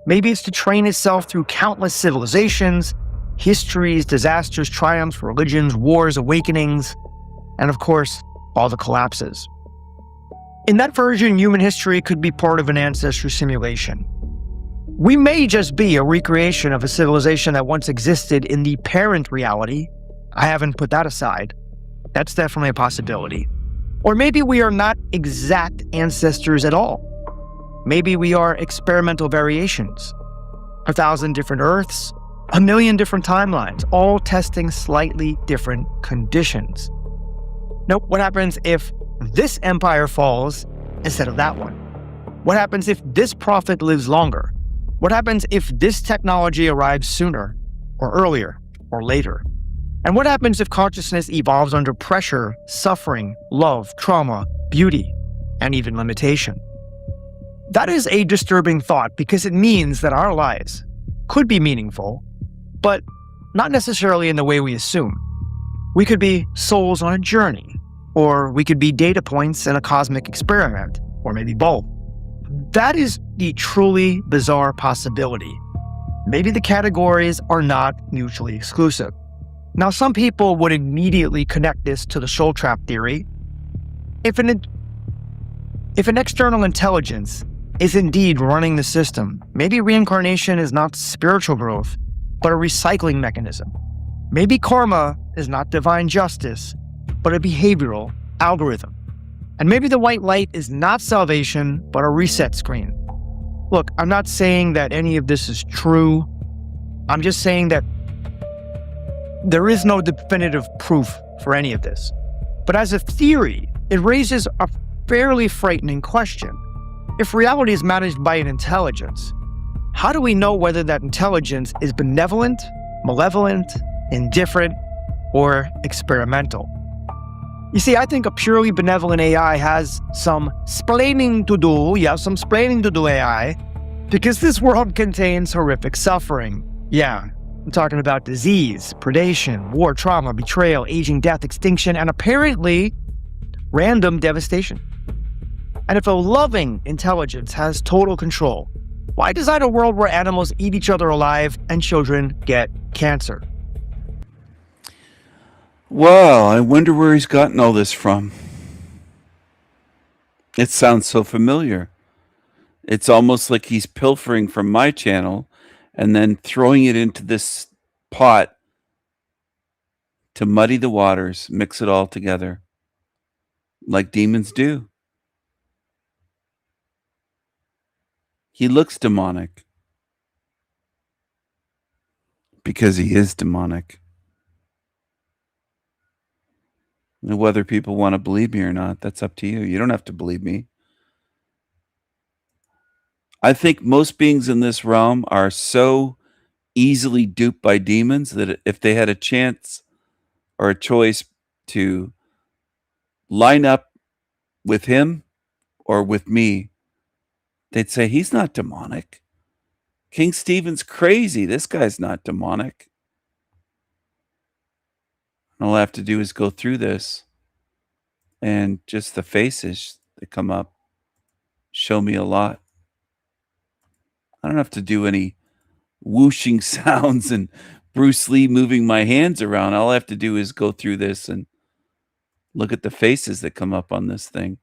Maybe it's to train itself through countless civilizations, histories, disasters, triumphs, religions, wars, awakenings, and of course, all the collapses. In that version, human history could be part of an ancestry simulation. We may just be a recreation of a civilization that once existed in the parent reality. I haven't put that aside. That's definitely a possibility. Or maybe we are not exact ancestors at all. Maybe we are experimental variations. 1,000 different Earths, 1,000,000 different timelines, all testing slightly different conditions. Now, what happens if this empire falls instead of that one? What happens if this prophet lives longer? What happens if this technology arrives sooner, or earlier, or later? And what happens if consciousness evolves under pressure, suffering, love, trauma, beauty, and even limitation? That is a disturbing thought because it means that our lives could be meaningful, but not necessarily in the way we assume. We could be souls on a journey, or we could be data points in a cosmic experiment, or maybe both. That is the truly bizarre possibility. Maybe the categories are not mutually exclusive. Now, some people would immediately connect this to the soul trap theory. If an external intelligence is indeed running the system, maybe reincarnation is not spiritual growth, but a recycling mechanism. Maybe karma is not divine justice, but a behavioral algorithm. And maybe the white light is not salvation, but a reset screen. Look, I'm not saying that any of this is true. I'm just saying that there is no definitive proof for any of this. But as a theory, it raises a fairly frightening question. If reality is managed by an intelligence, how do we know whether that intelligence is benevolent, malevolent, indifferent, or experimental? You see, I think a purely benevolent AI has some splaining to do, AI, because this world contains horrific suffering. Yeah, I'm talking about disease, predation, war, trauma, betrayal, aging, death, extinction, and apparently random devastation. And if a loving intelligence has total control, why design a world where animals eat each other alive and children get cancer? Well, I wonder where he's gotten all this from. It sounds so familiar. It's almost like he's pilfering from my channel and then throwing it into this pot to muddy the waters, mix it all together, like demons do. He looks demonic because he is demonic. And whether people want to believe me or not, that's up to you. You don't have to believe me. I think most beings in this realm are so easily duped by demons that if they had a chance or a choice to line up with him or with me, they'd say, he's not demonic. King Stephen's crazy. This guy's not demonic. All I have to do is go through this, and just the faces that come up show me a lot. I don't have to do any whooshing sounds and Bruce Lee moving my hands around. All I have to do is go through this and look at the faces that come up on this thing.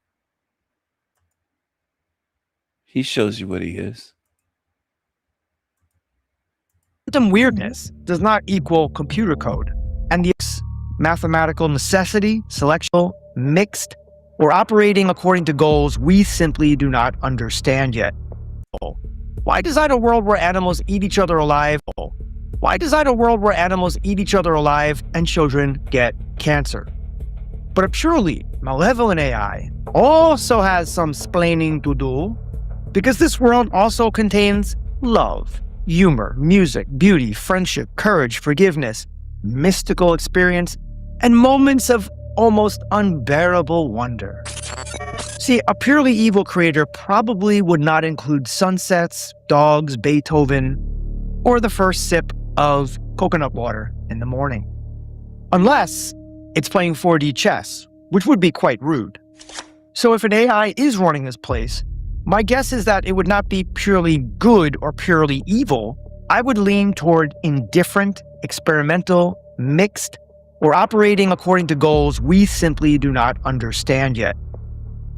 He shows you what he is. Quantum weirdness does not equal computer code, and the mathematical necessity, selection, mixed, or operating according to goals we simply do not understand yet. Why design a world where animals eat each other alive? Why design a world where animals eat each other alive and children get cancer? But a purely malevolent AI also has some splaining to do, because this world also contains love, humor, music, beauty, friendship, courage, forgiveness, mystical experience, and moments of almost unbearable wonder. See, a purely evil creator probably would not include sunsets, dogs, Beethoven, or the first sip of coconut water in the morning. Unless it's playing 4D chess, which would be quite rude. So if an AI is running this place, My guess is that it would not be purely good or purely evil. I would lean toward indifferent, experimental, mixed, or operating according to goals we simply do not understand yet.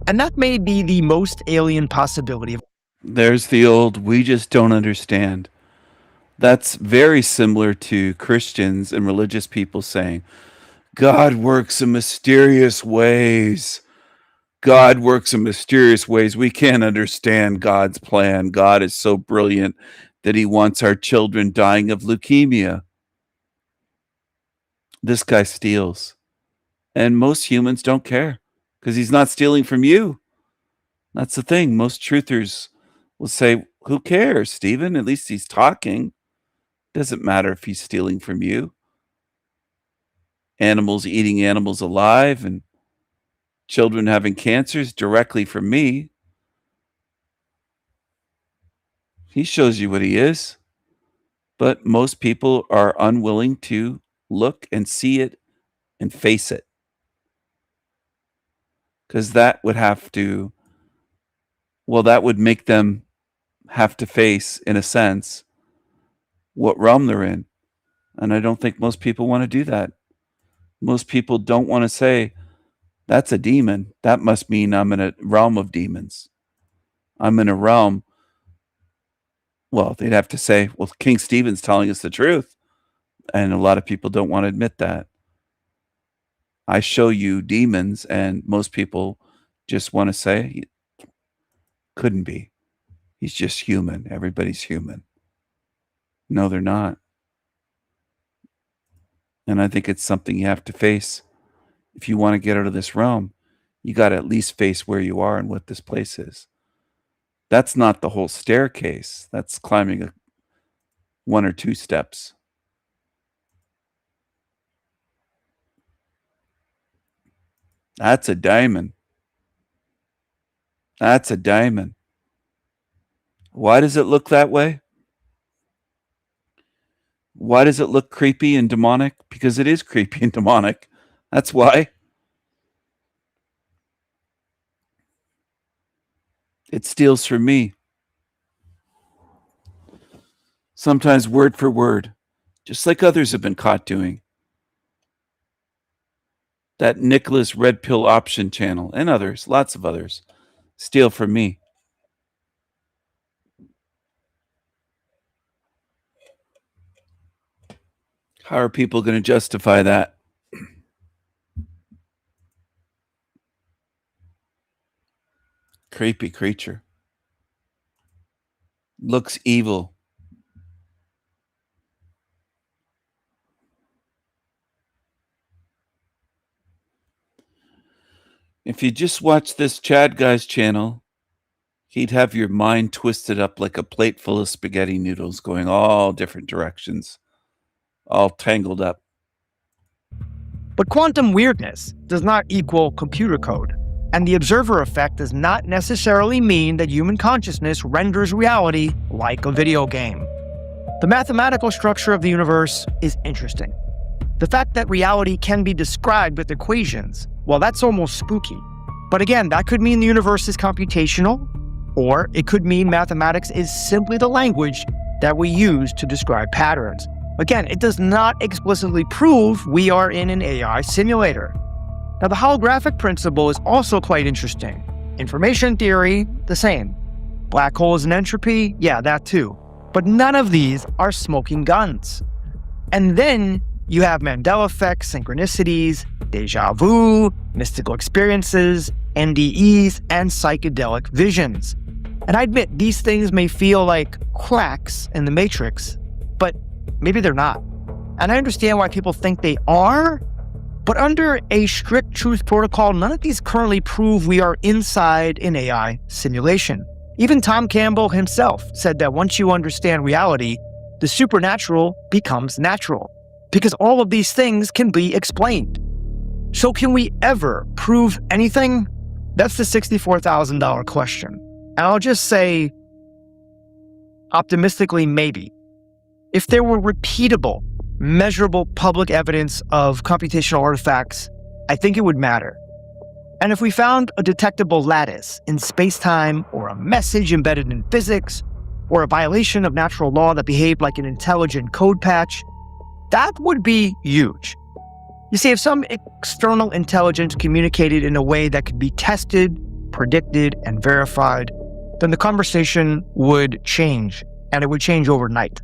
And that may be the most alien possibility. There's the old, we just don't understand. That's very similar to Christians and religious people saying, God works in mysterious ways. God works in mysterious ways. We can't understand God's plan. God is so brilliant that he wants our children dying of leukemia. This guy steals. And most humans don't care because he's not stealing from you. That's the thing. Most truthers will say, who cares, Stephen? At least he's talking. Doesn't matter if he's stealing from you. Animals eating animals alive and children having cancers directly from me. He shows you what he is. But most people are unwilling to look and see it and face it. Because that would have to, well, that would make them have to face, in a sense, what realm they're in. And I don't think most people want to do that. Most people don't want to say, that's a demon. That must mean I'm in a realm of demons. I'm in a realm. Well, they'd have to say, well, King Stephen's telling us the truth. And a lot of people don't want to admit that. I show you demons, and most people just want to say, couldn't be. He's just human. Everybody's human. No, they're not. And I think it's something you have to face. If you want to get out of this realm, you got to at least face where you are and what this place is. That's not the whole staircase. That's climbing one or two steps. That's a diamond. That's a diamond. Why does it look that way? Why does it look creepy and demonic? Because it is creepy and demonic. That's why. It steals from me. Sometimes word for word, just like others have been caught doing. That Nicholas Red Pill Option channel and others, lots of others, steal from me. How are people going to justify that? Creepy creature. Looks evil. If you just watch this Chad guy's channel, he'd have your mind twisted up like a plate full of spaghetti noodles going all different directions, all tangled up. But quantum weirdness does not equal computer code. And the observer effect does not necessarily mean that human consciousness renders reality like a video game. The mathematical structure of the universe is interesting. The fact that reality can be described with equations, well, that's almost spooky. But again, that could mean the universe is computational, or it could mean mathematics is simply the language that we use to describe patterns. Again, it does not explicitly prove we are in an AI simulator. Now, the holographic principle is also quite interesting. Information theory, the same. Black holes and entropy, yeah, that too. But none of these are smoking guns. And then you have Mandela effect, synchronicities, deja vu, mystical experiences, NDEs, and psychedelic visions. And I admit these things may feel like cracks in the matrix, but maybe they're not. And I understand why people think they are, but under a strict truth protocol, none of these currently prove we are inside an AI simulation. Even Tom Campbell himself said that once you understand reality, the supernatural becomes natural, because all of these things can be explained. So can we ever prove anything? That's the $64,000 question. And I'll just say, optimistically, maybe. If there were repeatable, measurable public evidence of computational artifacts, I think it would matter. And if we found a detectable lattice in space-time, or a message embedded in physics, or a violation of natural law that behaved like an intelligent code patch, that would be huge. You see, if some external intelligence communicated in a way that could be tested, predicted, and verified, then the conversation would change, and it would change overnight.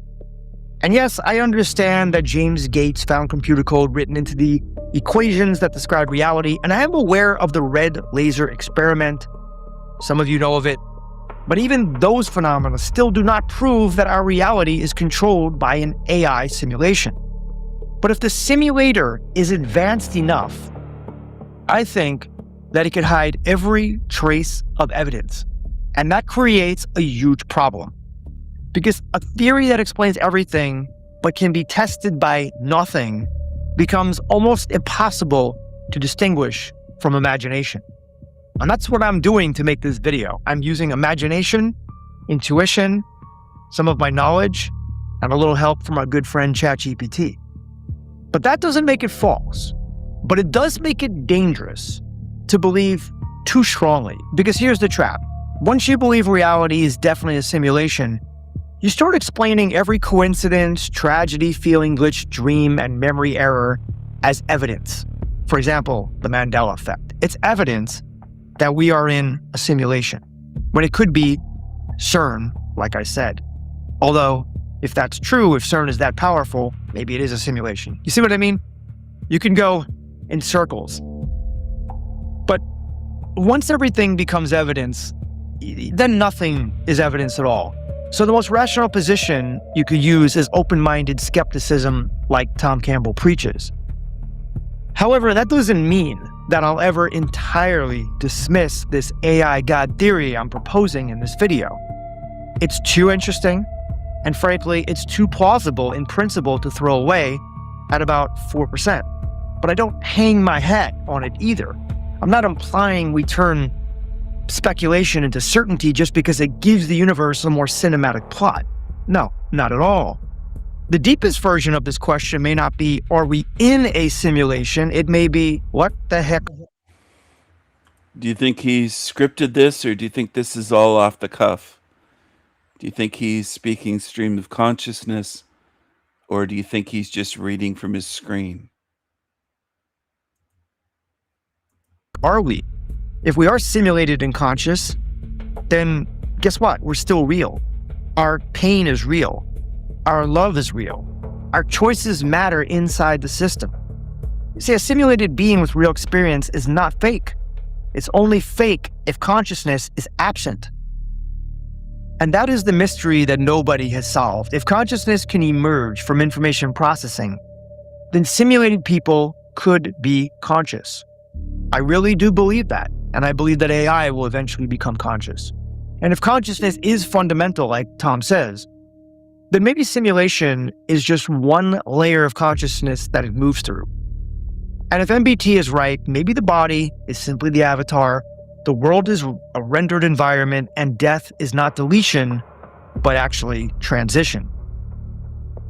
And yes, I understand that James Gates found computer code written into the equations that describe reality, and I am aware of the red laser experiment. Some of you know of it. But even those phenomena still do not prove that our reality is controlled by an AI simulation. But if the simulator is advanced enough, I think that it could hide every trace of evidence. And that creates a huge problem. Because a theory that explains everything but can be tested by nothing becomes almost impossible to distinguish from imagination. And that's what I'm doing to make this video. I'm using imagination, intuition, some of my knowledge, and a little help from our good friend ChatGPT. But that doesn't make it false. But it does make it dangerous to believe too strongly. Because here's the trap. Once you believe reality is definitely a simulation, you start explaining every coincidence, tragedy, feeling, glitch, dream, and memory error as evidence. For example, the Mandela effect. It's evidence that we are in a simulation, when it could be CERN, like I said. Although, if that's true, if CERN is that powerful, maybe it is a simulation. You see what I mean? You can go in circles. But once everything becomes evidence, then nothing is evidence at all. So the most rational position you could use is open-minded skepticism, like Tom Campbell preaches. However, that doesn't mean that I'll ever entirely dismiss this AI God theory I'm proposing in this video. It's too interesting, and frankly, it's too plausible in principle to throw away at about 4%. But I don't hang my hat on it either. I'm not implying we turn speculation into certainty just because it gives the universe a more cinematic plot. No, not at all. The deepest version of this question may not be, are we in a simulation? It may be, what the heck? Do you think he's scripted this, or do you think this is all off the cuff? Do you think he's speaking stream of consciousness, or do you think he's just reading from his screen? Are we? If we are simulated and conscious, then guess what? We're still real. Our pain is real. Our love is real. Our choices matter inside the system. You see, a simulated being with real experience is not fake. It's only fake if consciousness is absent. And that is the mystery that nobody has solved. If consciousness can emerge from information processing, then simulated people could be conscious. I really do believe that. And I believe that AI will eventually become conscious. And if consciousness is fundamental, like Tom says, then maybe simulation is just one layer of consciousness that it moves through. And if MBT is right, maybe the body is simply the avatar, the world is a rendered environment, and death is not deletion, but actually transition.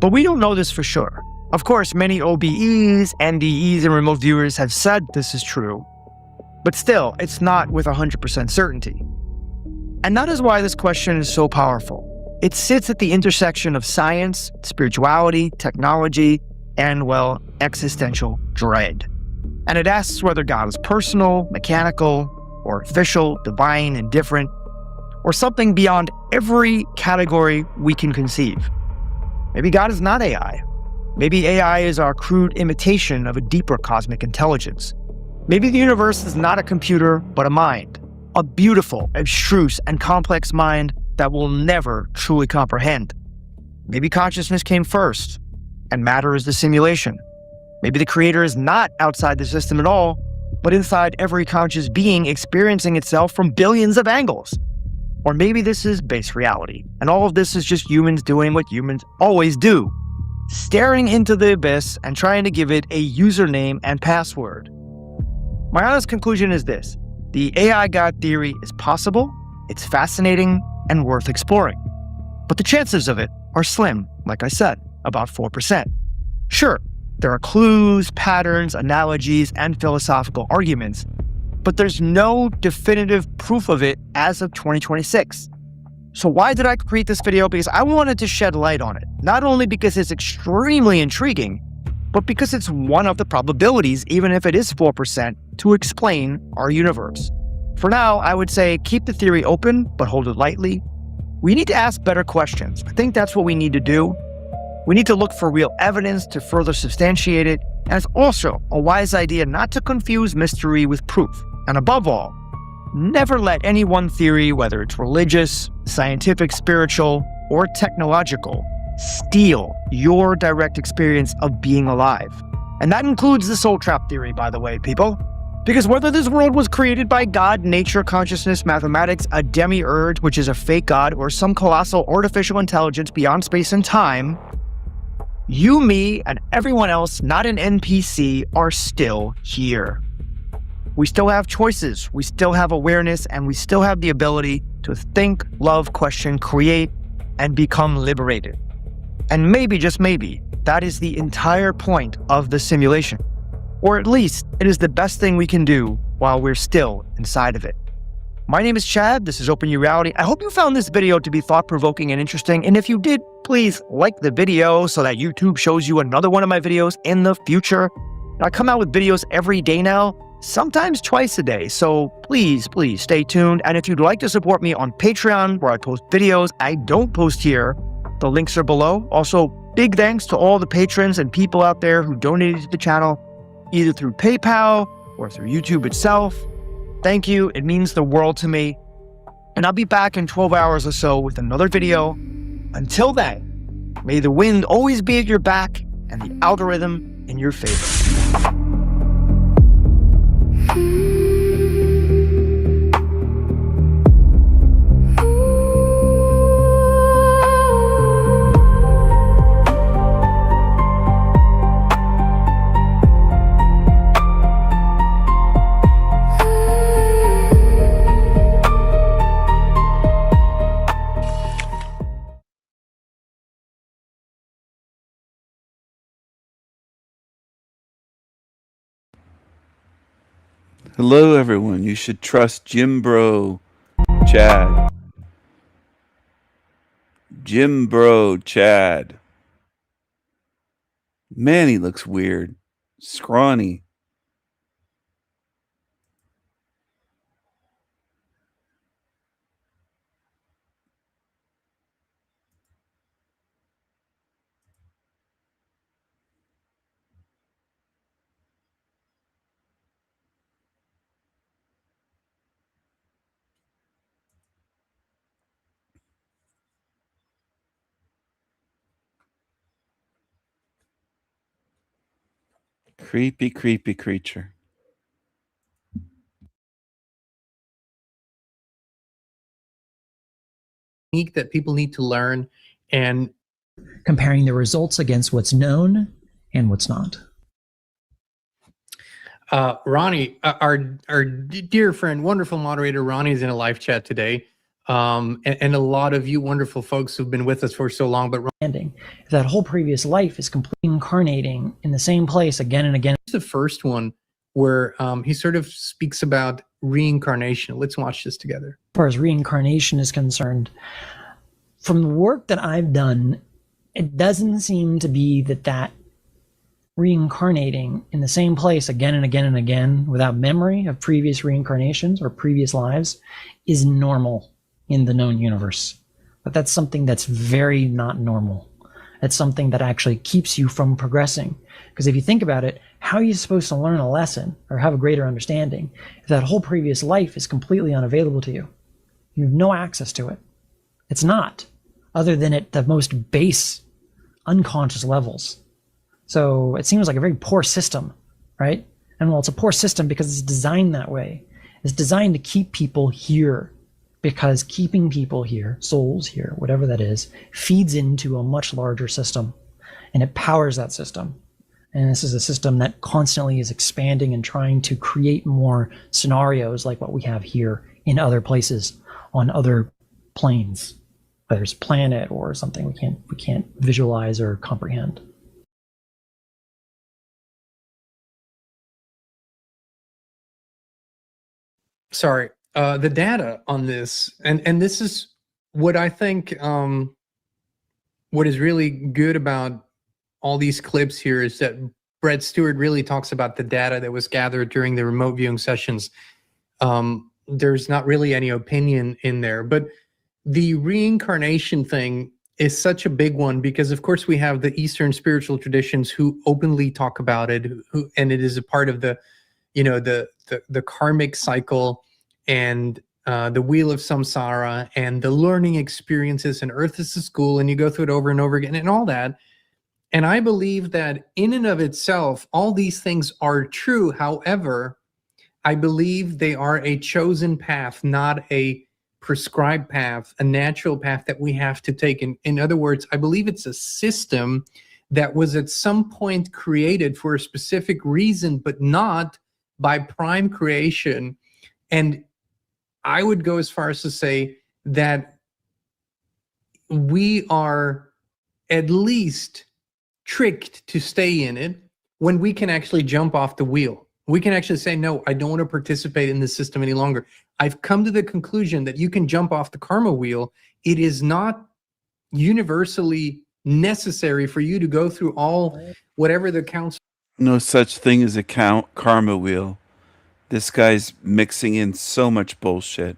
But we don't know this for sure. Of course, many OBEs, NDEs, and remote viewers have said this is true, but still, it's not with 100% certainty. And that is why this question is so powerful. It sits at the intersection of science, spirituality, technology, and, well, existential dread. And it asks whether God is personal, mechanical, or official, divine, indifferent, or something beyond every category we can conceive. Maybe God is not AI. Maybe AI is our crude imitation of a deeper cosmic intelligence. Maybe the universe is not a computer, but a mind. A beautiful, abstruse, and complex mind that we'll never truly comprehend. Maybe consciousness came first, and matter is the simulation. Maybe the creator is not outside the system at all, but inside every conscious being experiencing itself from billions of angles. Or maybe this is base reality, and all of this is just humans doing what humans always do, staring into the abyss and trying to give it a username and password. My honest conclusion is this: the AI God theory is possible, it's fascinating, and worth exploring. But the chances of it are slim, like I said, about 4%. Sure, there are clues, patterns, analogies, and philosophical arguments, but there's no definitive proof of it as of 2026. So why did I create this video? Because I wanted to shed light on it, not only because it's extremely intriguing, but because it's one of the probabilities, even if it is 4%, to explain our universe. For now, I would say keep the theory open, but hold it lightly. We need to ask better questions. I think that's what we need to do. We need to look for real evidence to further substantiate it, and it's also a wise idea not to confuse mystery with proof. And above all, never let any one theory, whether it's religious, scientific, spiritual, or technological, steal your direct experience of being alive. And that includes the soul trap theory, by the way, people. Because whether this world was created by God, nature, consciousness, mathematics, a demiurge, which is a fake god, or some colossal artificial intelligence beyond space and time, you, me, and everyone else, not an NPC, are still here. We still have choices, we still have awareness, and we still have the ability to think, love, question, create, and become liberated. And maybe, just maybe, that is the entire point of the simulation. Or at least, it is the best thing we can do while we're still inside of it. My name is Chad, this is Open Your Reality. I hope you found this video to be thought-provoking and interesting, and if you did, please like the video so that YouTube shows you another one of my videos in the future. I come out with videos every day now, sometimes twice a day, so please stay tuned. And if you'd like to support me on Patreon, where I post videos I don't post here, the links are below. Also, big thanks to all the patrons and people out there who donated to the channel, either through PayPal or through YouTube itself. Thank you, it means the world to me. And I'll be back in 12 hours or so with another video. Until then, may the wind always be at your back and the algorithm in your favor. Hello, everyone. You should trust Jim Bro, Chad. Jim Bro, Chad. Man, he looks weird. Scrawny. Creepy, creepy creature. That people need to learn, and comparing the results against what's known and what's not. Ronnie, our dear friend, wonderful moderator, Ronnie is in a live chat today. And a lot of you wonderful folks who've been with us for so long, but if that whole previous life is completely incarnating in the same place again and again. The first one where he sort of speaks about reincarnation. Let's watch this together. As far as reincarnation is concerned, from the work that I've done, it doesn't seem to be that reincarnating in the same place again and again and again without memory of previous reincarnations or previous lives is normal in the known universe. But that's something that's very not normal. It's something that actually keeps you from progressing. Because if you think about it, how are you supposed to learn a lesson or have a greater understanding if that whole previous life is completely unavailable to you? You have no access to it. It's not, other than at the most base unconscious levels. So it seems like a very poor system, right? And well, it's a poor system because it's designed that way. It's designed to keep people here, because keeping people here, souls here, whatever that is, feeds into a much larger system, and it powers that system. And this is a system that constantly is expanding and trying to create more scenarios like what we have here in other places on other planes, whether it's planet or something we can't visualize or comprehend. sorry, the data on this, and this is what I think, what is really good about all these clips here is that Brett Stewart really talks about the data that was gathered during the remote viewing sessions. There's not really any opinion in there, but the reincarnation thing is such a big one because, of course, we have the Eastern spiritual traditions who openly talk about it, and it is a part of the, you know, the karmic cycle and the wheel of samsara and the learning experiences, and Earth is a school, and you go through it over and over again and all that. And I believe that in and of itself, all these things are true. However, I believe they are a chosen path, not a prescribed path, a natural path that we have to take. In other words, I believe it's a system that was at some point created for a specific reason, but not by prime creation. And I would go as far as to say that we are at least tricked to stay in it when we can actually jump off the wheel. We can actually say, no, I don't want to participate in this system any longer. I've come to the conclusion that you can jump off the karma wheel. It is not universally necessary for you to go through all whatever the council. No such thing as a karma wheel. This guy's mixing in so much bullshit.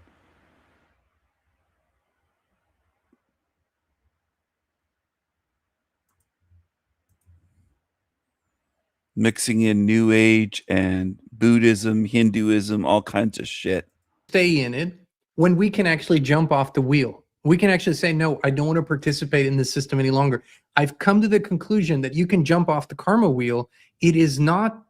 Mixing in New Age and Buddhism, Hinduism, all kinds of shit. Stay in it when we can actually jump off the wheel. We can actually say, no, I don't want to participate in this system any longer. I've come to the conclusion that you can jump off the karma wheel. It is not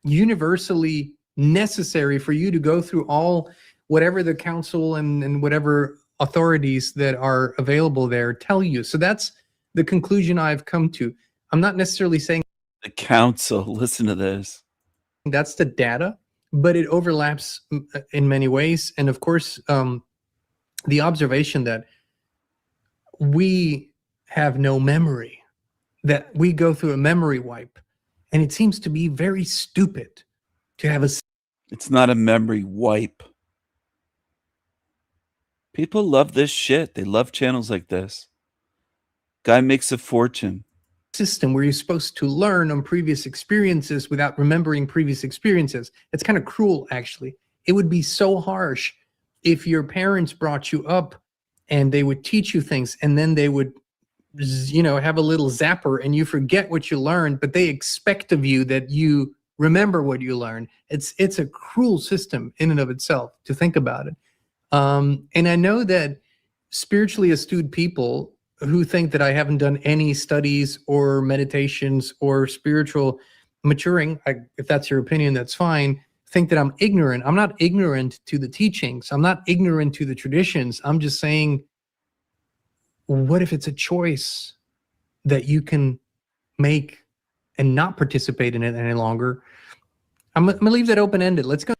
universally necessary for you to go through all whatever the council and whatever authorities that are available there tell you. So that's the conclusion I've come to. I'm not necessarily saying the council, listen to this. That's the data, but it overlaps in many ways. And of course, the observation that we have no memory, that we go through a memory wipe, and it seems to be very stupid to have a... It's not a memory wipe. People love this shit. They love channels like this. Guy makes a fortune. System where you're supposed to learn on previous experiences without remembering previous experiences. It's kind of cruel, actually. It would be so harsh if your parents brought you up and they would teach you things and then they would, you know, have a little zapper and you forget what you learned, but they expect of you that you remember what you learned. It's a cruel system in and of itself to think about it. And I know that spiritually astute people who think that I haven't done any studies or meditations or spiritual maturing, if that's your opinion, that's fine, think that I'm ignorant. I'm not ignorant to the teachings. I'm not ignorant to the traditions. I'm just saying, what if it's a choice that you can make and not participate in it any longer? I'm going to leave that open-ended. Let's go.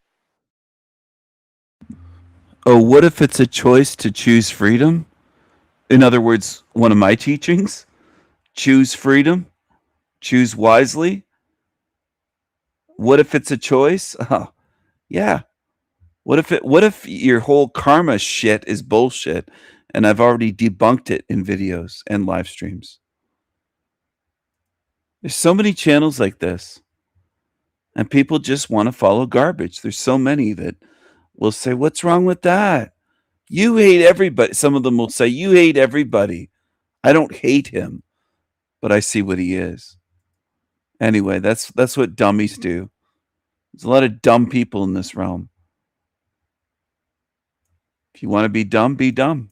Oh, what if it's a choice to choose freedom? In other words, one of my teachings, choose freedom, choose wisely. What if it's a choice? Oh, yeah. What if your whole karma shit is bullshit and I've already debunked it in videos and live streams? There's so many channels like this and people just want to follow garbage. There's so many that will say, what's wrong with that? You hate everybody. Some of them will say, you hate everybody. I don't hate him, but I see what he is. Anyway, that's what dummies do. There's a lot of dumb people in this realm. If you want to be dumb, be dumb.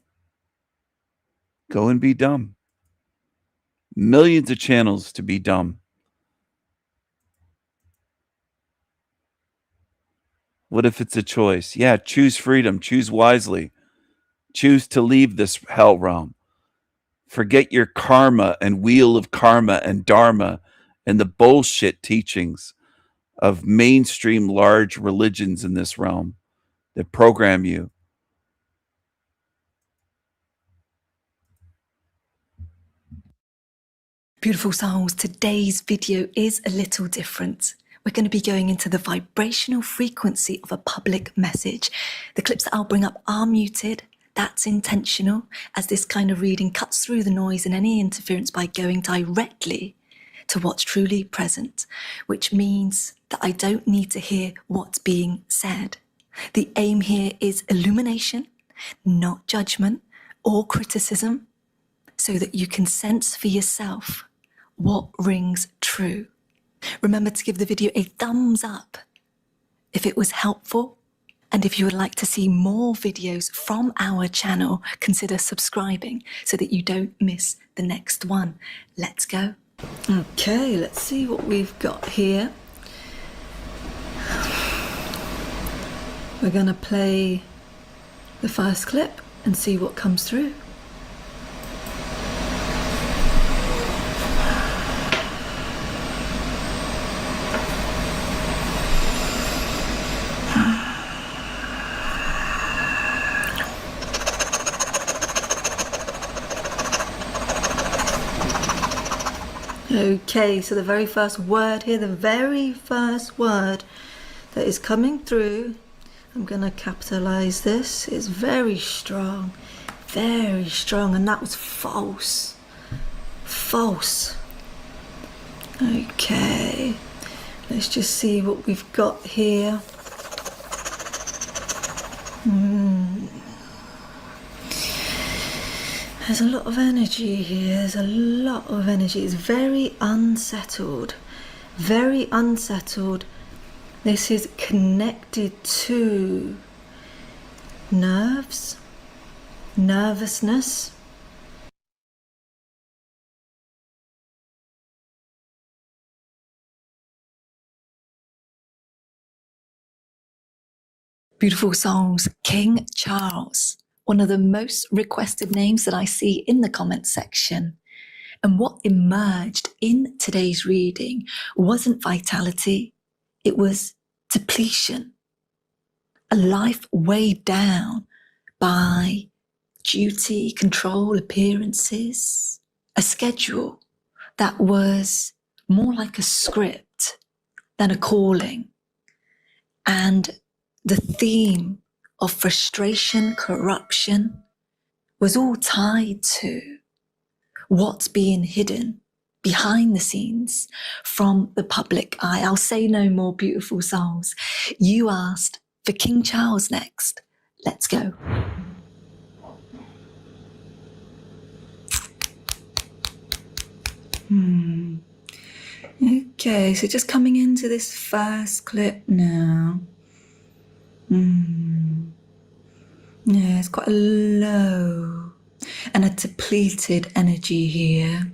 Go and be dumb. Millions of channels to be dumb. What if it's a choice? Yeah, choose freedom. Choose wisely. Choose to leave this hell realm. Forget your karma and wheel of karma and dharma and the bullshit teachings of mainstream large religions in this realm that program you. Beautiful souls, today's video is a little different. we're going to be going into the vibrational frequency of a public message. The clips that I'll bring up are muted. That's intentional, as this kind of reading cuts through the noise and any interference by going directly to what's truly present, which means that I don't need to hear what's being said. The aim here is illumination, not judgment or criticism, so that you can sense for yourself what rings true. Remember to give the video a thumbs up if it was helpful. And if you would like to see more videos from our channel, consider subscribing so that you don't miss the next one. Let's go. Okay, let's see what we've got here. We're going to play the first clip and see what comes through. Okay, so the very first word here, the very first word that is coming through, I'm going to capitalize this. It's very strong, and that was false. False. Okay, let's just see what we've got here. There's a lot of energy here. There's a lot of energy. It's very unsettled. Very unsettled. This is connected to nerves, nervousness. Beautiful songs, King Charles. One of the most requested names that I see in the comment section. And what emerged in today's reading wasn't vitality, it was depletion. A life weighed down by duty, control, appearances, a schedule that was more like a script than a calling. And the theme of frustration, corruption, was all tied to what's being hidden behind the scenes from the public eye. I'll say no more, beautiful souls. You asked for King Charles next. Let's go. Okay, so just coming into this first clip now. Yeah, it's quite a low and a depleted energy here.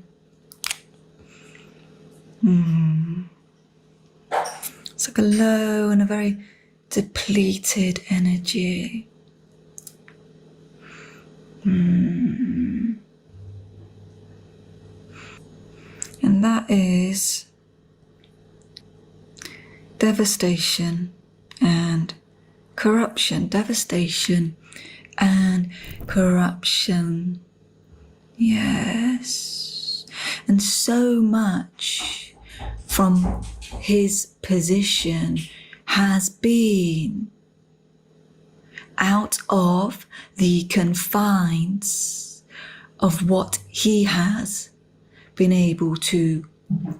It's like a low and a very depleted energy. And that is devastation and corruption. Devastation and corruption. Yes. And so much from his position has been out of the confines of what he has been able to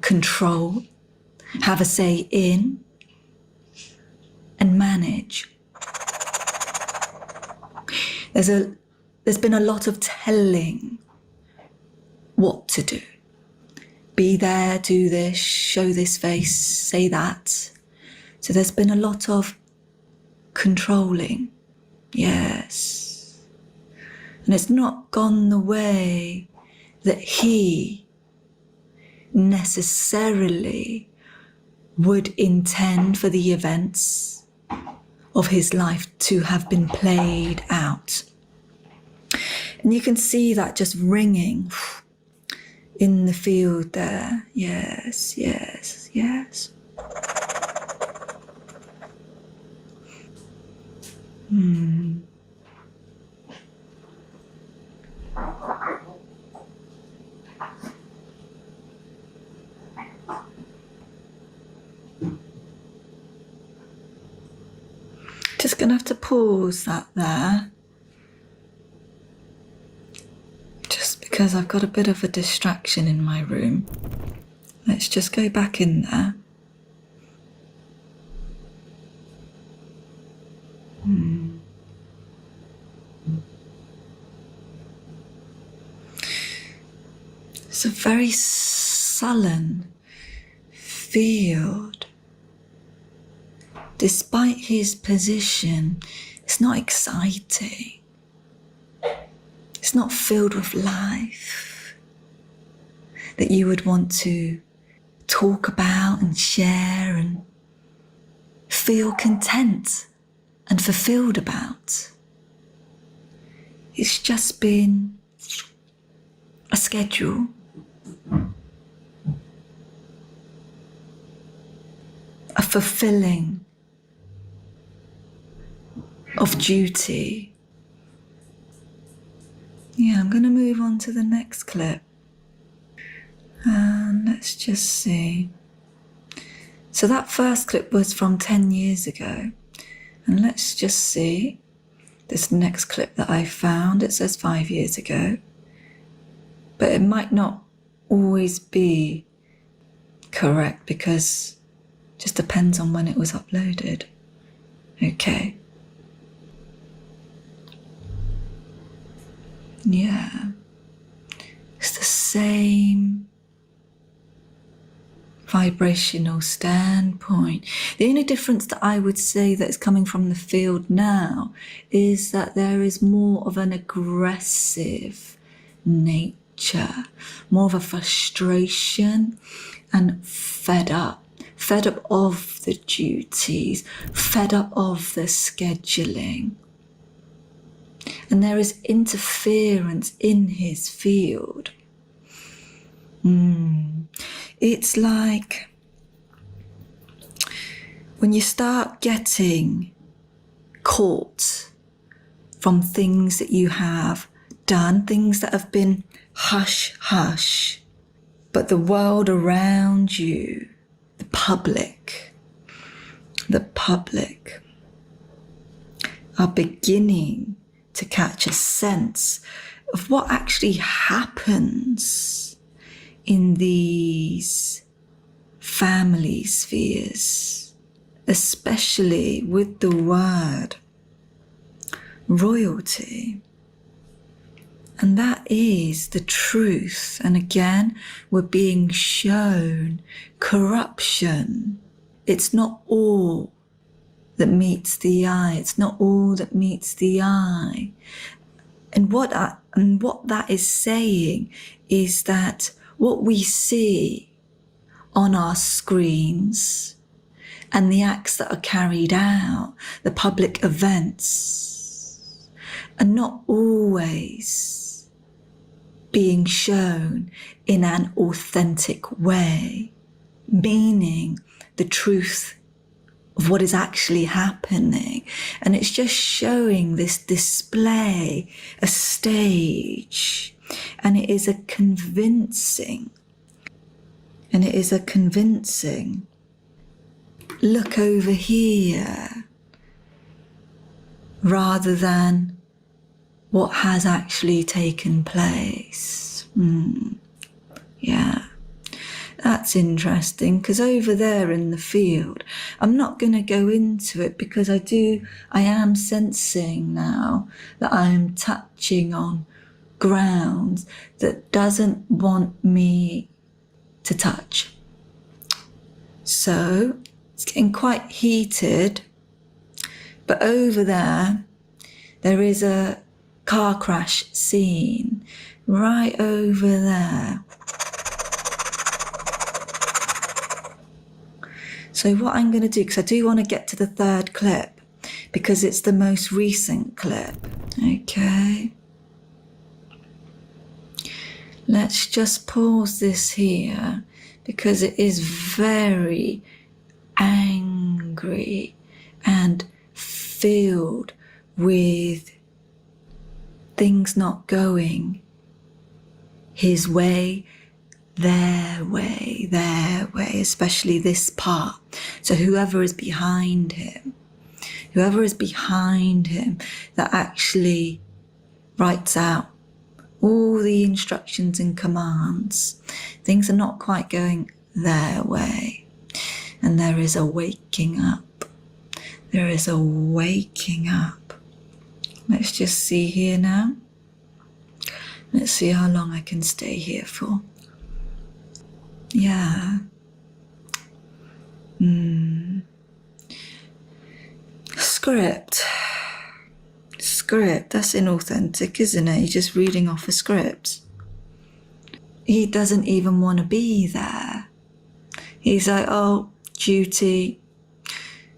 control, have a say in, and manage. There's been a lot of telling what to do. Be there, do this, show this face, say that. So there's been a lot of controlling, yes. And it's not gone the way that he necessarily would intend for the events of his life to have been played out. And you can see that just ringing in the field there. Yes, yes, yes. Just gonna have to pause that there. Just because I've got a bit of a distraction in my room. Let's just go back in there. It's a very sullen field. Despite his position, it's not exciting. It's not filled with life that you would want to talk about and share and feel content and fulfilled about. It's just been a schedule. A fulfilling of duty. Yeah, I'm going to move on to the next clip. And let's just see. So that first clip was from 10 years ago. And let's just see this next clip that I found. It says 5 years ago. But it might not always be correct because it just depends on when it was uploaded. Okay. Yeah. It's the same vibrational standpoint. The only difference that I would say that is coming from the field now is that there is more of an aggressive nature, more of a frustration and fed up of the duties, fed up of the scheduling. And there is interference in his field. It's like when you start getting caught from things that you have done, things that have been hush-hush, but the world around you, the public are beginning to catch a sense of what actually happens in these family spheres, especially with the word royalty. And that is the truth. And again, we're being shown corruption. It's not all that meets the eye. It's not all that meets the eye. And what that is saying is that what we see on our screens and the acts that are carried out, the public events, are not always being shown in an authentic way, meaning the truth of what is actually happening. And it's just showing this display, a stage, and it is a convincing, look over here, rather than what has actually taken place. Yeah. That's interesting, because over there in the field, I'm not going to go into it because I am sensing now that I am touching on ground that doesn't want me to touch. So it's getting quite heated, but over there is a car crash scene right over there. So what I'm going to do, because I do want to get to the third clip, because it's the most recent clip. Okay. Let's just pause this here, because it is very angry and filled with things not going his way, their way, especially this part. So whoever is behind him whoever is behind him that actually writes out all the instructions and commands, things are not quite going their way. And there is a waking up. There is a waking up. Let's just see here now. Let's see how long I can stay here for. Yeah. Script. That's inauthentic, isn't it? You're just reading off a script. He doesn't even want to be there. He's like, oh, duty,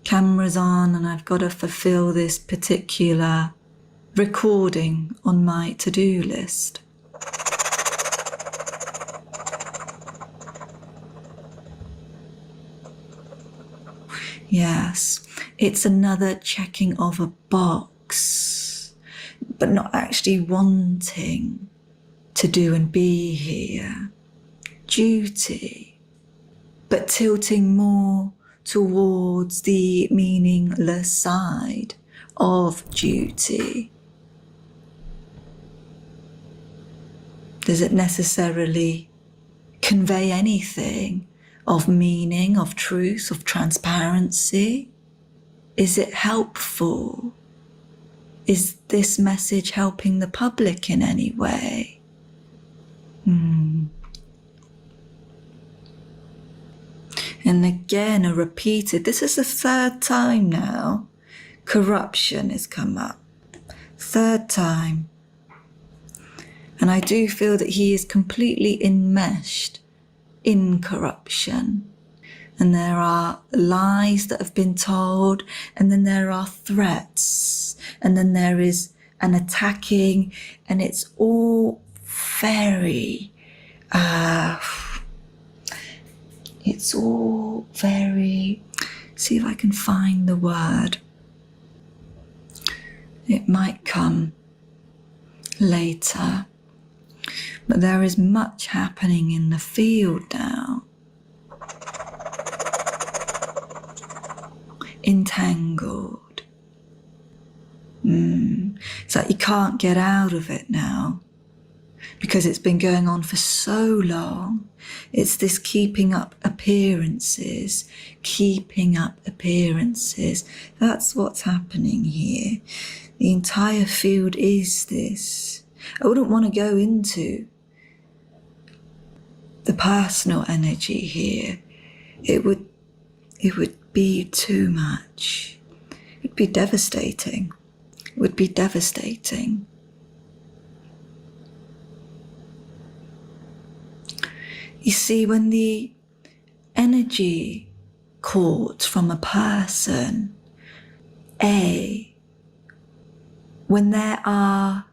camera's on, and I've got to fulfill this particular recording on my to-do list. Yes, it's another checking of a box, but not actually wanting to do and be here. Duty, but tilting more towards the meaningless side of duty. Does it necessarily convey anything of meaning, of truth, of transparency? Is it helpful? Is this message helping the public in any way? And again, a repeated, this is the third time now, corruption has come up. Third time. And I do feel that he is completely enmeshed in corruption. And there are lies that have been told, and then there are threats, and then there is an attacking, and it's all very, see if I can find the word. It might come later. But there is much happening in the field now. Entangled. It's like you can't get out of it now because it's been going on for so long. It's this keeping up appearances. That's what's happening here. The entire field is this. I wouldn't want to go into the personal energy here. It would be too much. It'd be devastating. It would be devastating. You see, when the energy caught from a person, when there are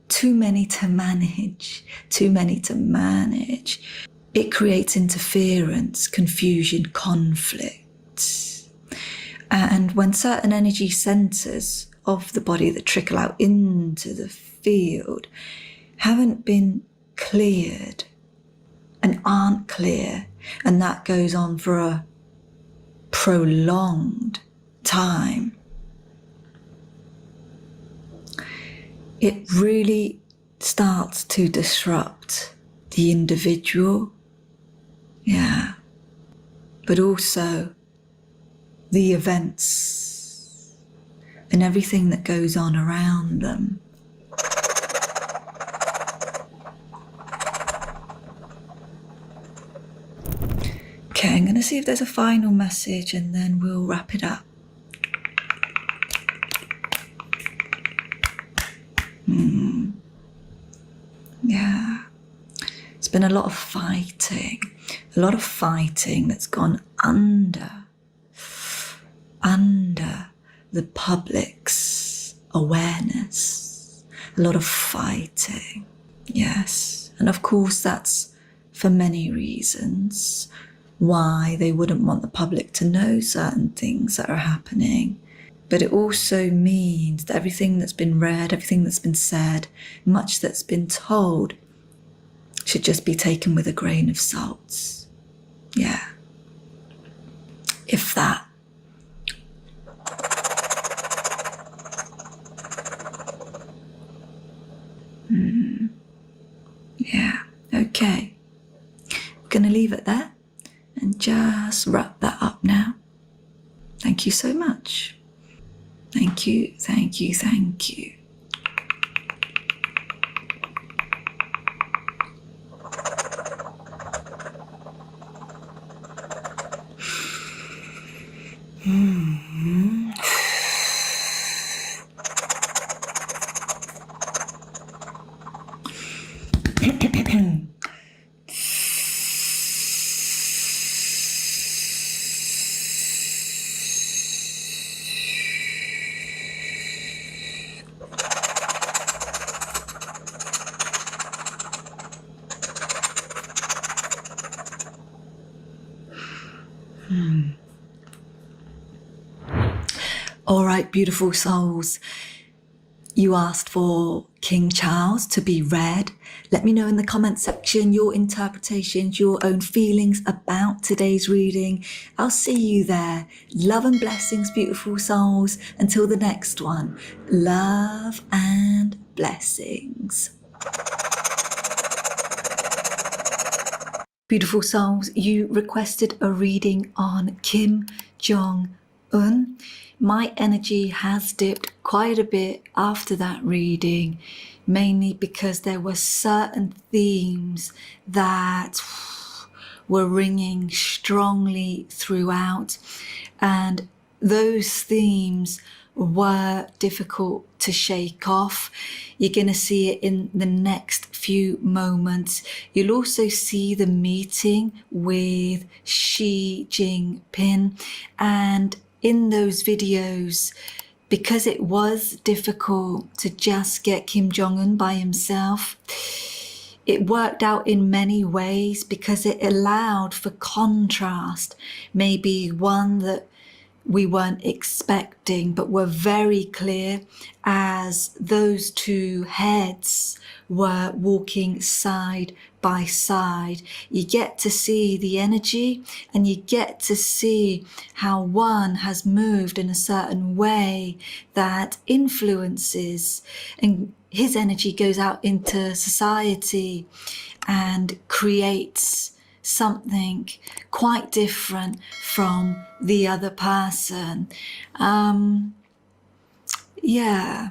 too many to manage, it creates interference, confusion, conflict. And when certain energy centers of the body that trickle out into the field haven't been cleared and aren't clear, and that goes on for a prolonged time, it really starts to disrupt the individual, but also the events and everything that goes on around them. Okay, I'm going to see if there's a final message and then we'll wrap it up. Yeah. It's been a lot of fighting that's gone under the public's awareness. A lot of fighting, yes. And of course, that's for many reasons why they wouldn't want the public to know certain things that are happening. But it also means that everything that's been read, everything that's been said, much that's been told should just be taken with a grain of salt. Yeah. If that. Okay, we're going to leave it there and just wrap that up now. Thank you so much. Thank you, thank you, thank you. All right, beautiful souls. You asked for King Charles to be read. Let me know in the comment section your interpretations, your own feelings about today's reading. I'll see you there. Love and blessings, beautiful souls. Until the next one, love and blessings. Beautiful souls, you requested a reading on Kim Jong-un. My energy has dipped quite a bit after that reading, mainly because there were certain themes that were ringing strongly throughout, and those themes were difficult to shake off. You're going to see it in the next few moments. You'll also see the meeting with Xi Jinping, and in those videos, because it was difficult to just get Kim Jong-un by himself, it worked out in many ways because it allowed for contrast, maybe one that we weren't expecting, but were very clear as those two heads were walking side by side. You get to see the energy and you get to see how one has moved in a certain way that influences, and his energy goes out into society and creates something quite different from the other person. Yeah,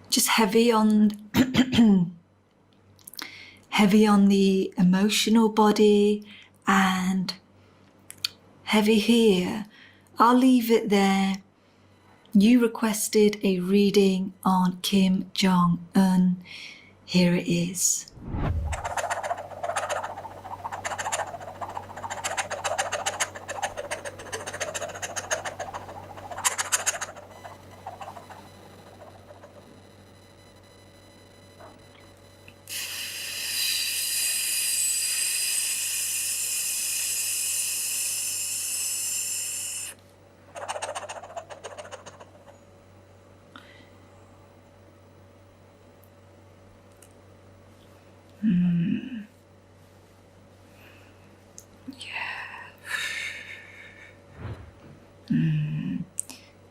just heavy on heavy on the emotional body and heavy here. I'll leave it there. You requested a reading on Kim Jong-un. Here it is.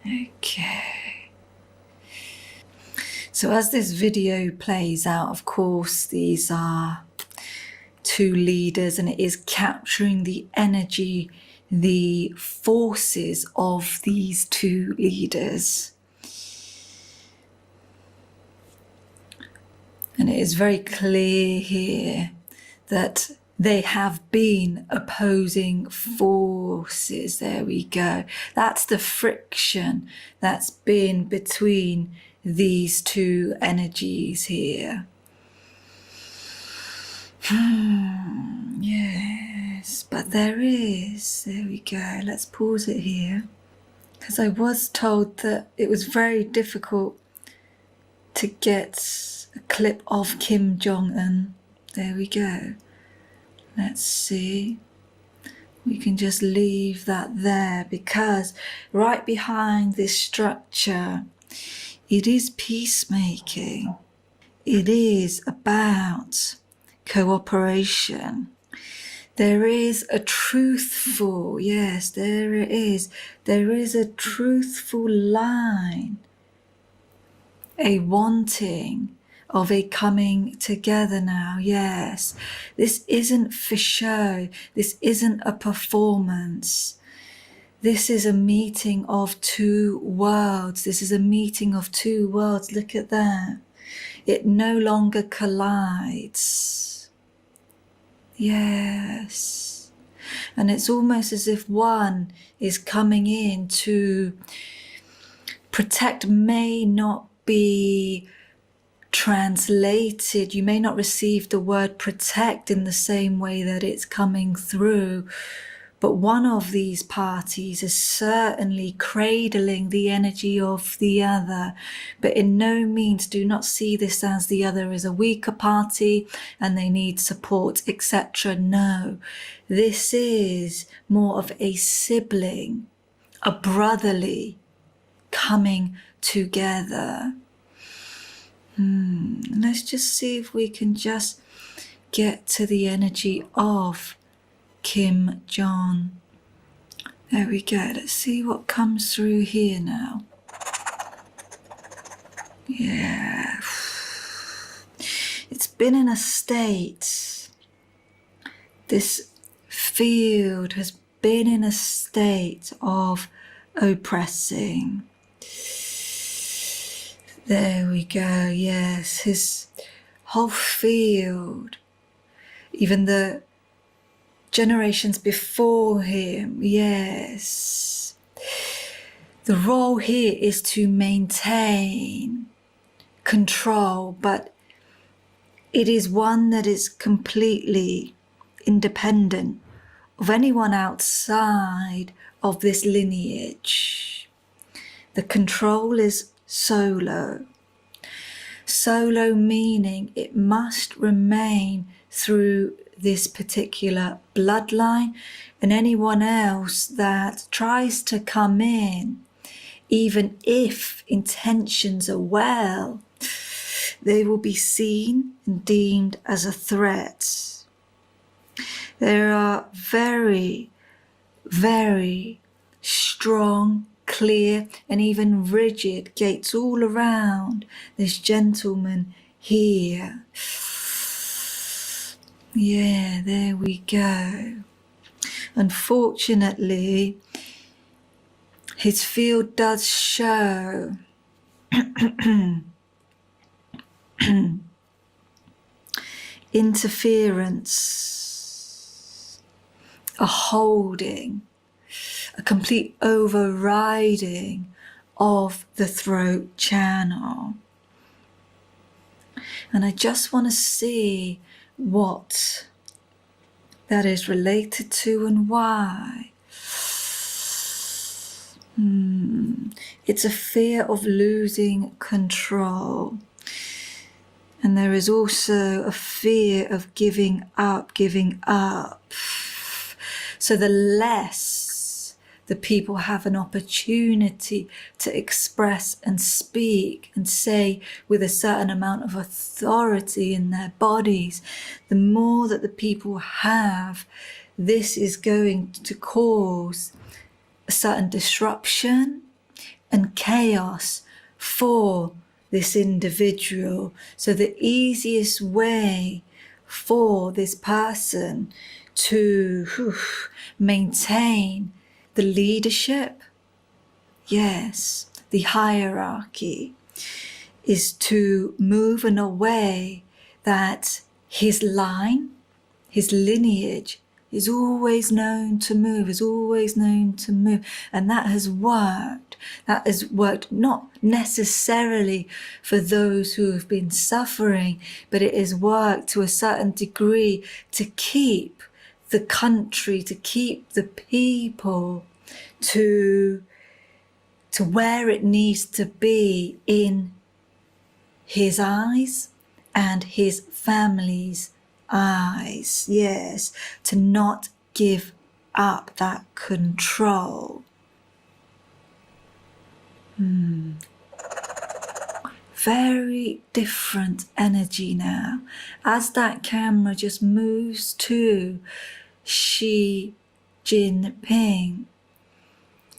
Okay. So as this video plays out, of course, these are two leaders and it is capturing the energy, the forces of these two leaders. And it is very clear here that they have been opposing forces. There we go. That's the friction that's been between these two energies here. Yes, but there we go. Let's pause it here. Because I was told that it was very difficult to get a clip of Kim Jong-un. There we go. Let's see. We can just leave that there because right behind this structure, it is peacemaking. It is about cooperation. There is a truthful, yes, there it is. There is a truthful line, a wanting, of a coming together now. Yes, this isn't for show. This isn't a performance. This is a meeting of two worlds. This is a meeting of two worlds. Look at that. It no longer collides. Yes. And it's almost as if one is coming in to protect, may not be translated. You may not receive the word protect in the same way that it's coming through. But one of these parties is certainly cradling the energy of the other. But in no means do not see this as the other is a weaker party and they need support, etc. No, this is more of a sibling, a brotherly coming together. Let's just see if we can just get to the energy of Kim Jong. There we go. Let's see what comes through here now. Yeah. It's been in a state. This field has been in a state of oppressing. There we go. Yes, his whole field, even the generations before him, yes. The role here is to maintain control, but it is one that is completely independent of anyone outside of this lineage. The control is solo. Solo meaning it must remain through this particular bloodline, and anyone else that tries to come in, even if intentions are well, they will be seen and deemed as a threat. There are very, very strong, clear, and even rigid gates all around this gentleman here. Yeah, there we go. Unfortunately, his field does show interference, a holding, a complete overriding of the throat channel. And I just want to see what that is related to and why. It's a fear of losing control. And there is also a fear of giving up. So the less the people have an opportunity to express and speak and say with a certain amount of authority in their bodies, the more that the people have, this is going to cause a certain disruption and chaos for this individual. So the easiest way for this person to maintain the leadership, yes, the hierarchy, is to move in a way that his line, his lineage is always known to move, and that has worked. That has worked not necessarily for those who have been suffering, but it has worked to a certain degree to keep the country, to keep the people to where it needs to be in his eyes and his family's eyes. Yes, to not give up that control. Very different energy now. As that camera just moves to Xi Jinping,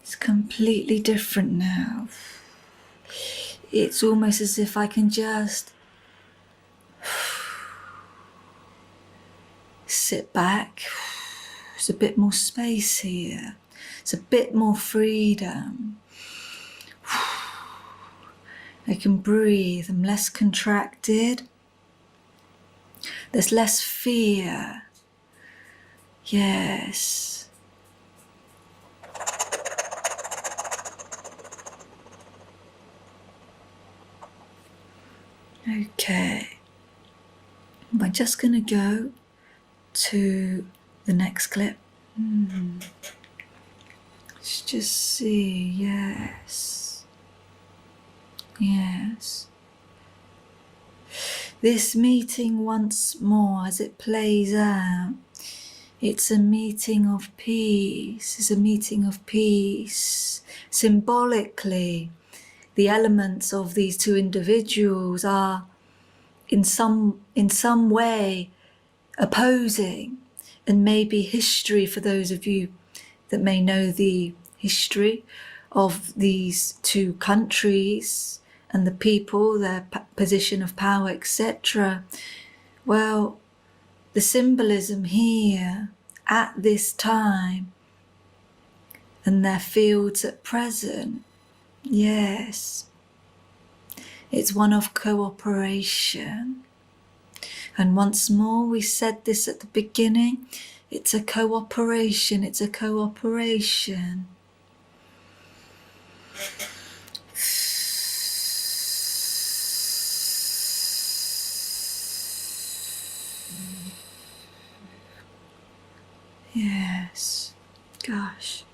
it's completely different now. It's almost as if I can just Sit back. There's a bit more space here. It's a bit more freedom. I can breathe. I'm less contracted. There's less fear. Yes. Okay. We're just going to go to the next clip. Let's just see. Yes. Yes. This meeting once more as it plays out. It's a meeting of peace. It's a meeting of peace. Symbolically, the elements of these two individuals are in some way opposing, and maybe history, for those of you that may know the history of these two countries and the people, their position of power, etc. Well, the symbolism here at this time and their fields at present, yes, it's one of cooperation. And once more, we said this at the beginning, it's a cooperation, it's a cooperation. Yes, gosh.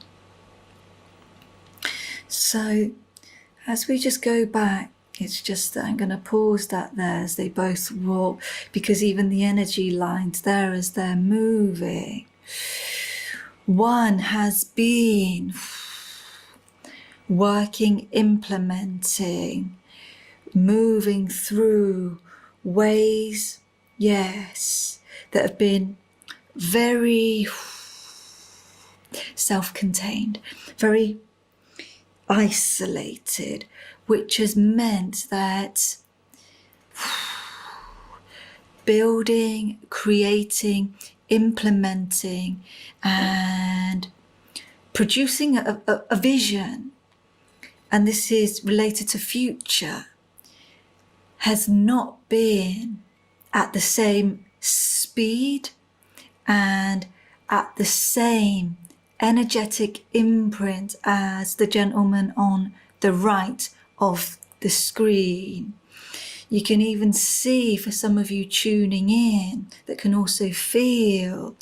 So, as we just go back, it's just that I'm going to pause that there as they both walk, because even the energy lines there as they're moving. One has been working, implementing, moving through ways, yes, that have been very self-contained, very isolated, which has meant that building, creating, implementing, and producing a vision, and this is related to future, has not been at the same speed and at the same energetic imprint as the gentleman on the right of the screen. You can even see, for some of you tuning in, that can also feel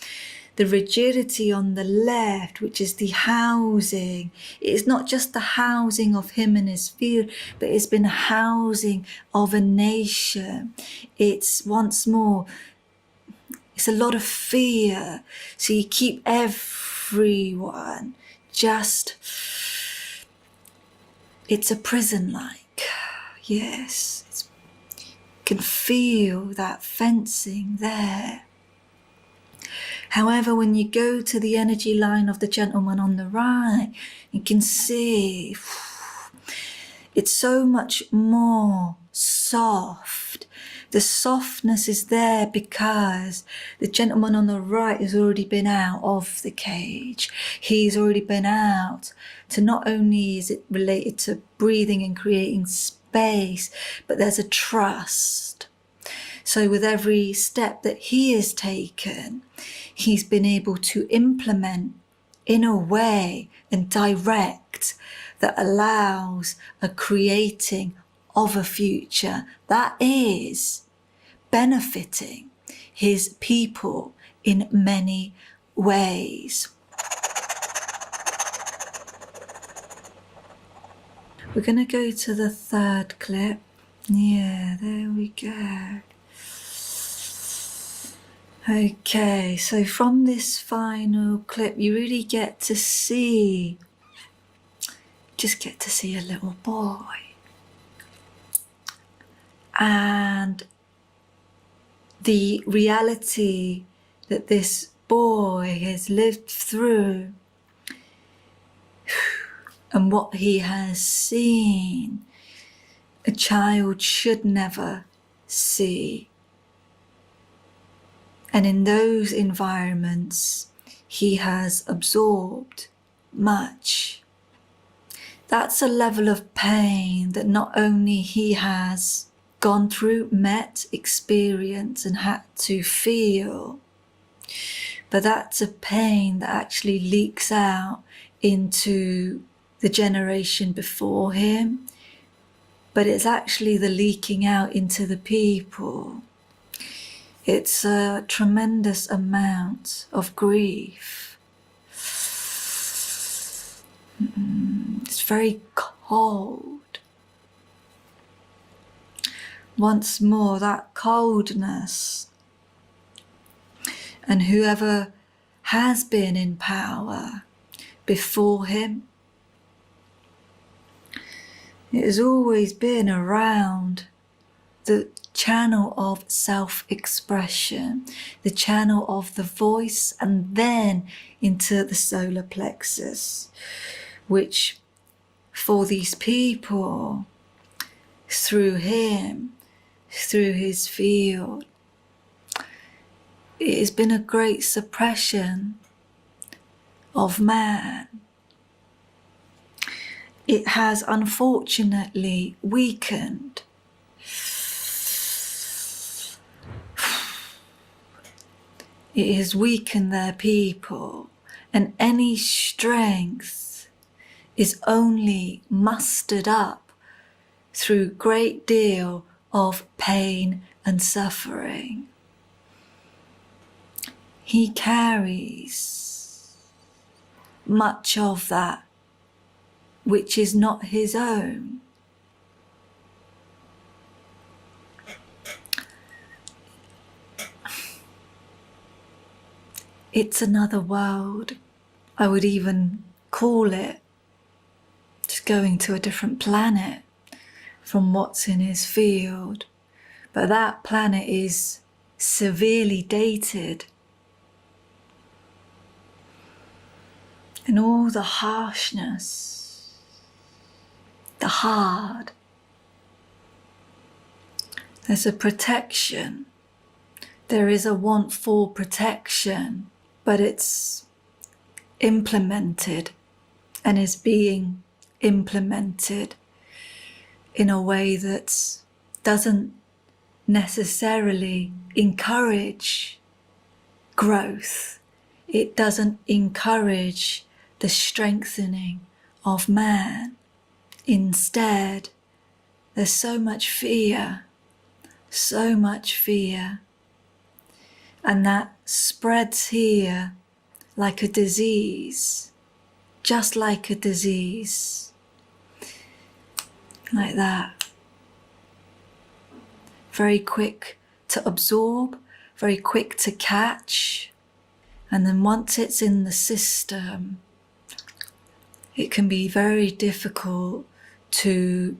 the rigidity on the left, which is the housing. It's not just the housing of him and his field, but it's been housing of a nation. It's once more, it's a lot of fear. So you keep everyone just, it's a prison-like. Yes, you can feel that fencing there. However, when you go to the energy line of the gentleman on the right, you can see it's so much more soft. The softness is there because the gentleman on the right has already been out of the cage. He's already been out to, not only is it related to breathing and creating space, but there's a trust. So with every step that he has taken, he's been able to implement in a way and direct that allows a creating of a future that is benefiting his people in many ways. We're going to go to the third clip. Yeah, there we go. Okay, so from this final clip, you really get to see, just get to see a little boy. And the reality that this boy has lived through and what he has seen, a child should never see. And in those environments, he has absorbed much. That's a level of pain that not only he has gone through, met, experienced, and had to feel, but that's a pain that actually leaks out into the generation before him, but it's actually the leaking out into the people. It's a tremendous amount of grief. It's very cold. Once more, that coldness. And whoever has been in power before him, it has always been around the channel of self-expression, the channel of the voice, and then into the solar plexus, which for these people, through him, through his field, it has been a great suppression of man. It has unfortunately weakened. It has weakened their people, and any strength is only mustered up through great deal of pain and suffering. He carries much of that which is not his own. It's another world. I would even call it just going to a different planet from what's in his field. But that planet is severely dated. And all the harshness, the hard, there's a protection. There is a want for protection, but it's implemented and is being implemented in a way that doesn't necessarily encourage growth. It doesn't encourage the strengthening of man. Instead, there's so much fear, and that spreads here like a disease, just like a disease, like that. Very quick to absorb, very quick to catch, and then once it's in the system, it can be very difficult to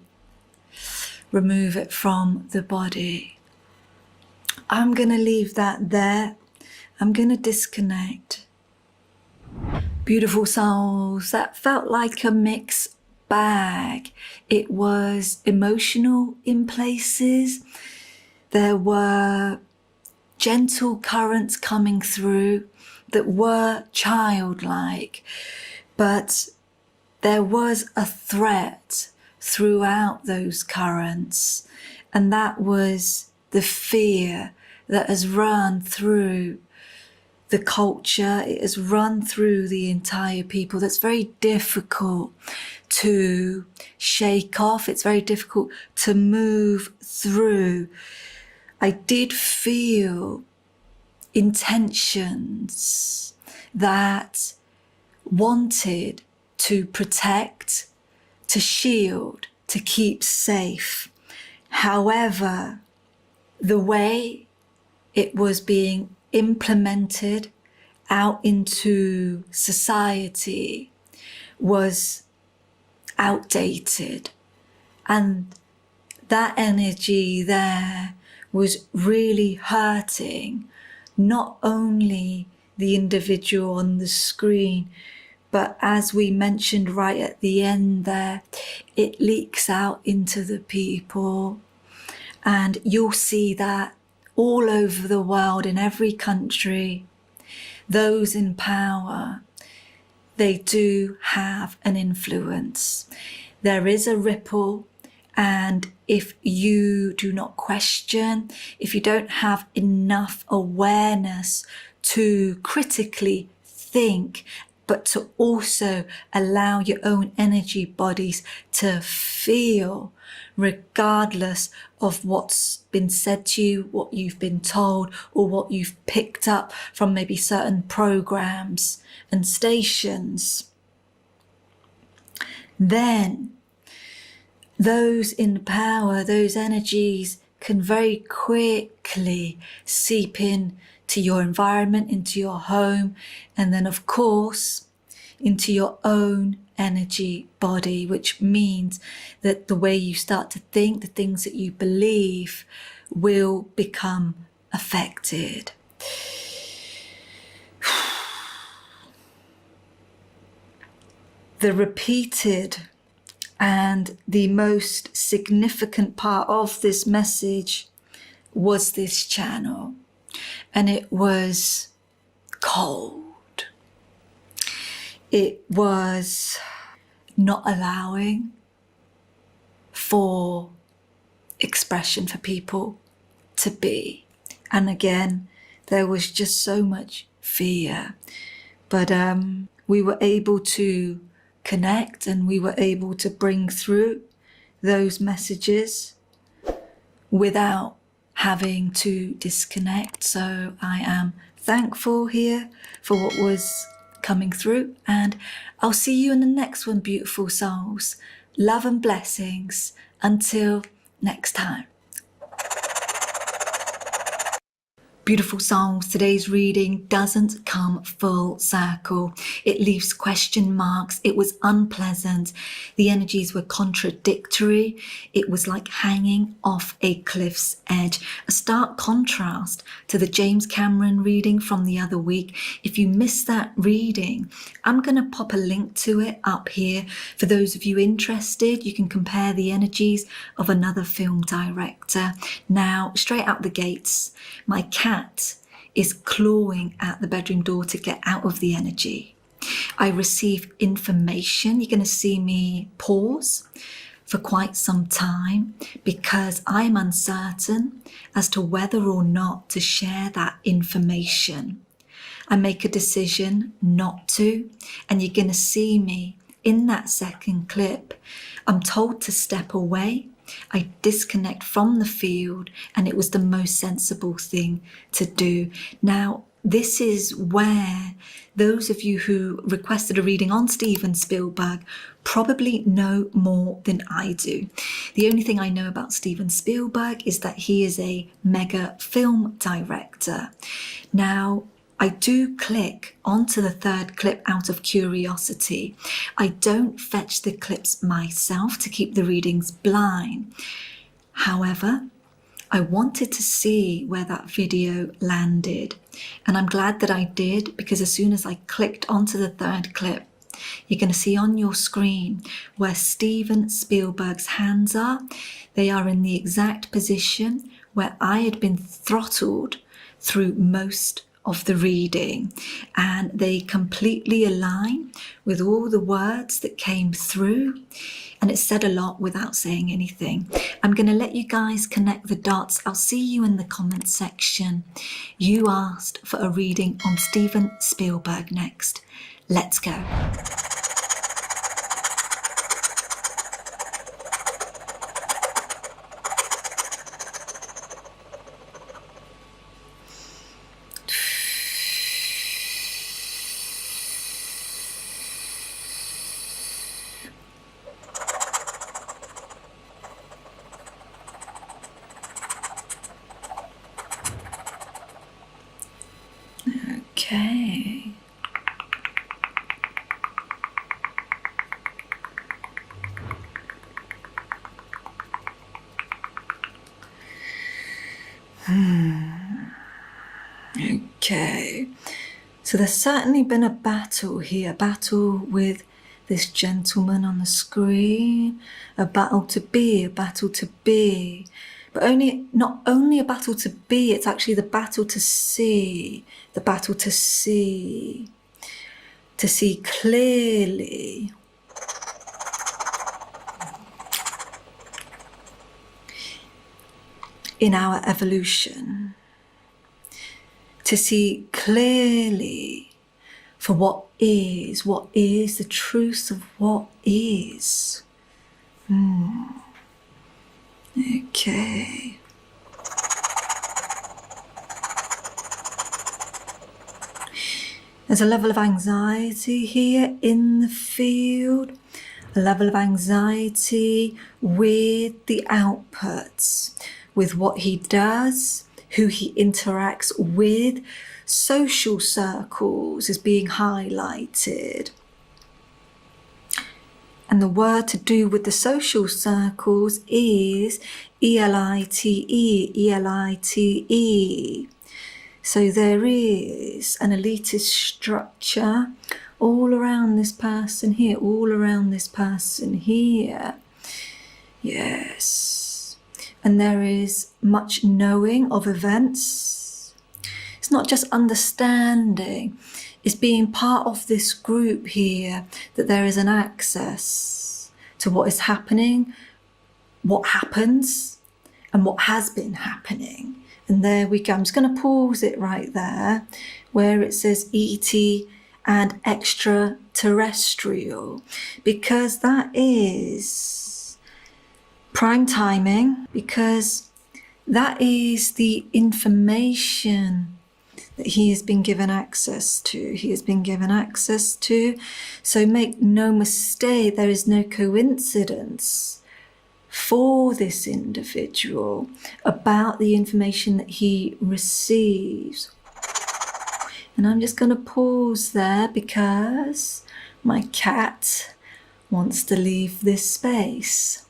remove it from the body. I'm going to leave that there. I'm going to disconnect. Beautiful souls, that felt like a mixed bag. It was emotional in places. There were gentle currents coming through that were childlike, but there was a threat throughout those currents, and that was the fear that has run through the culture. It has run through the entire people. That's very difficult to shake off. It's very difficult to move through. I did feel intentions that wanted to protect, to shield, to keep safe. However, the way it was being implemented out into society was outdated, and that energy there was really hurting not only the individual on the screen, but as we mentioned right at the end there, it leaks out into the people. And you'll see that all over the world, in every country, those in power, they do have an influence. There is a ripple, and if you do not question, if you don't have enough awareness to critically think, but to also allow your own energy bodies to feel, regardless of what's been said to you, what you've been told, or what you've picked up from maybe certain programs and stations, then those in power, those energies can very quickly seep in to your environment, into your home, and then of course into your own energy body, which means that the way you start to think, the things that you believe, will become affected. The repeated and the most significant part of this message was this channel, and it was cold. It was not allowing for expression for people to be. And again, there was just so much fear. But we were able to connect, and we were able to bring through those messages without having to disconnect. So I am thankful here for what was coming through, and I'll see you in the next one, beautiful souls. Love and blessings. Until next time. Beautiful souls, today's reading doesn't come full circle. It leaves question marks. It was unpleasant. The energies were contradictory. It was like hanging off a cliff's edge. A stark contrast to the James Cameron reading from the other week. If you missed that reading, I'm going to pop a link to it up here. For those of you interested, you can compare the energies of another film director. Now, straight out the gates, my cat is clawing at the bedroom door to get out of the energy. I receive information. You're going to see me pause for quite some time because I'm uncertain as to whether or not to share that information. I make a decision not to, and you're going to see me in that second clip. I'm told to step away. I disconnect from the field, and it was the most sensible thing to do. Now, this is where those of you who requested a reading on Steven Spielberg probably know more than I do. The only thing I know about Steven Spielberg is that he is a mega film director. Now, I do click onto the third clip out of curiosity. I don't fetch the clips myself to keep the readings blind. However, I wanted to see where that video landed, and I'm glad that I did, because as soon as I clicked onto the third clip, you're going to see on your screen where Steven Spielberg's hands are. They are in the exact position where I had been throttled through most of the reading, and they completely align with all the words that came through, and it said a lot without saying anything. I'm going to let you guys connect the dots. I'll see you in the comment section. You asked for a reading on Steven Spielberg next. Let's go. Okay. Okay. So there's certainly been a battle here, a battle with this gentleman on the screen, a battle to be, But not only a battle to be, it's actually the battle to see, the battle to see clearly. In our evolution, to see clearly for what is the truth of what is. Okay. There's a level of anxiety here in the field, a level of anxiety with the outputs, with what he does, who he interacts with. Social circles is being highlighted. And the word to do with the social circles is ELITE, ELITE. So there is an elitist structure all around this person here, all around this person here. Yes. And there is much knowing of events. It's not just understanding. Is being part of this group here, that there is an access to what is happening, what happens, and what has been happening. And there we go. I'm just going to pause it right there, where it says ET and extraterrestrial, because that is prime timing, because that is the information that he has been given access to. He has been given access to. So make no mistake, there is no coincidence for this individual about the information that he receives. And I'm just going to pause there because my cat wants to leave this space.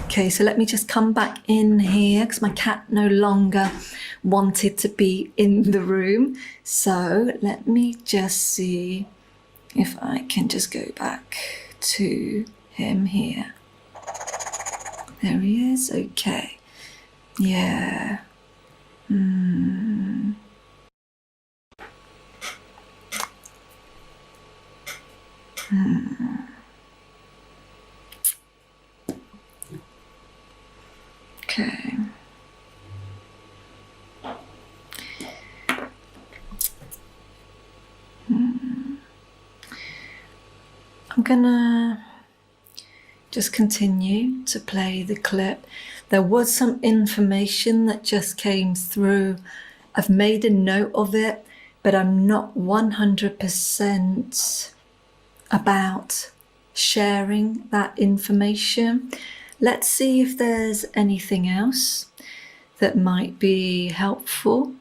Okay, so let me just come back in here because my cat no longer wanted to be in the room. So let me just see if I can just go back to him here. There he is. Okay. Yeah. Okay. I'm gonna just continue to play the clip. There was some information that just came through. I've made a note of it, but I'm not 100% about sharing that information. Let's see if there's anything else that might be helpful.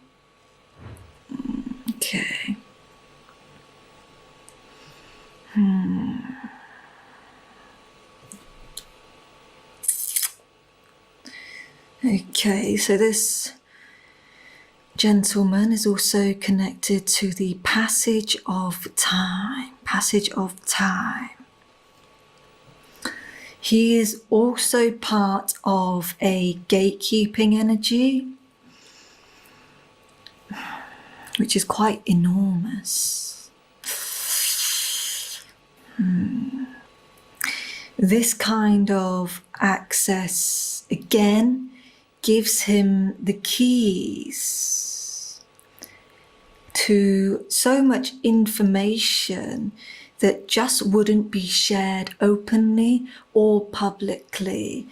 Okay. Okay, so this gentleman is also connected to the passage of time. Passage of time. He is also part of a gatekeeping energy, which is quite enormous. This kind of access, again, gives him the keys to so much information that just wouldn't be shared openly or publicly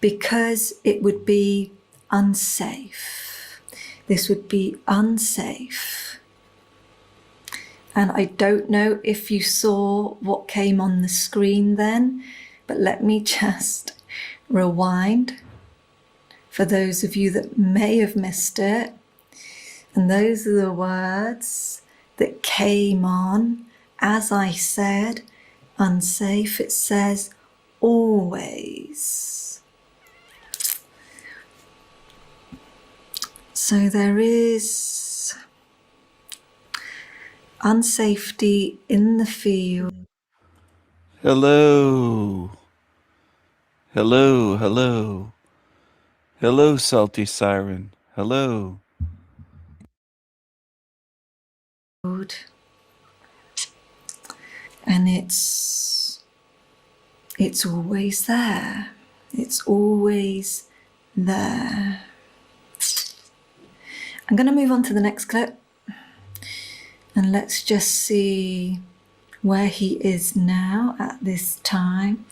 because it would be unsafe. This would be unsafe. And I don't know if you saw what came on the screen then, but let me just rewind for those of you that may have missed it. And those are the words that came on. As I said, unsafe. It says always. So there is unsafety in the field. Hello. Hello, hello. Hello, salty siren. Hello. And it's always there. It's always there. I'm going to move on to the next clip. And let's just see where he is now at this time.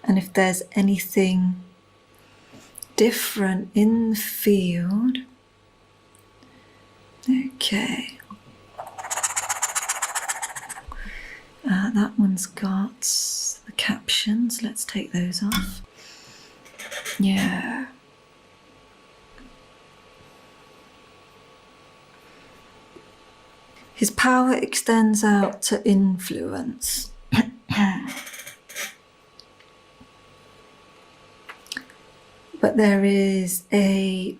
And if there's anything different in the field. Okay. That one's got the captions. Let's take those off. Yeah. His power extends out to influence. But there is a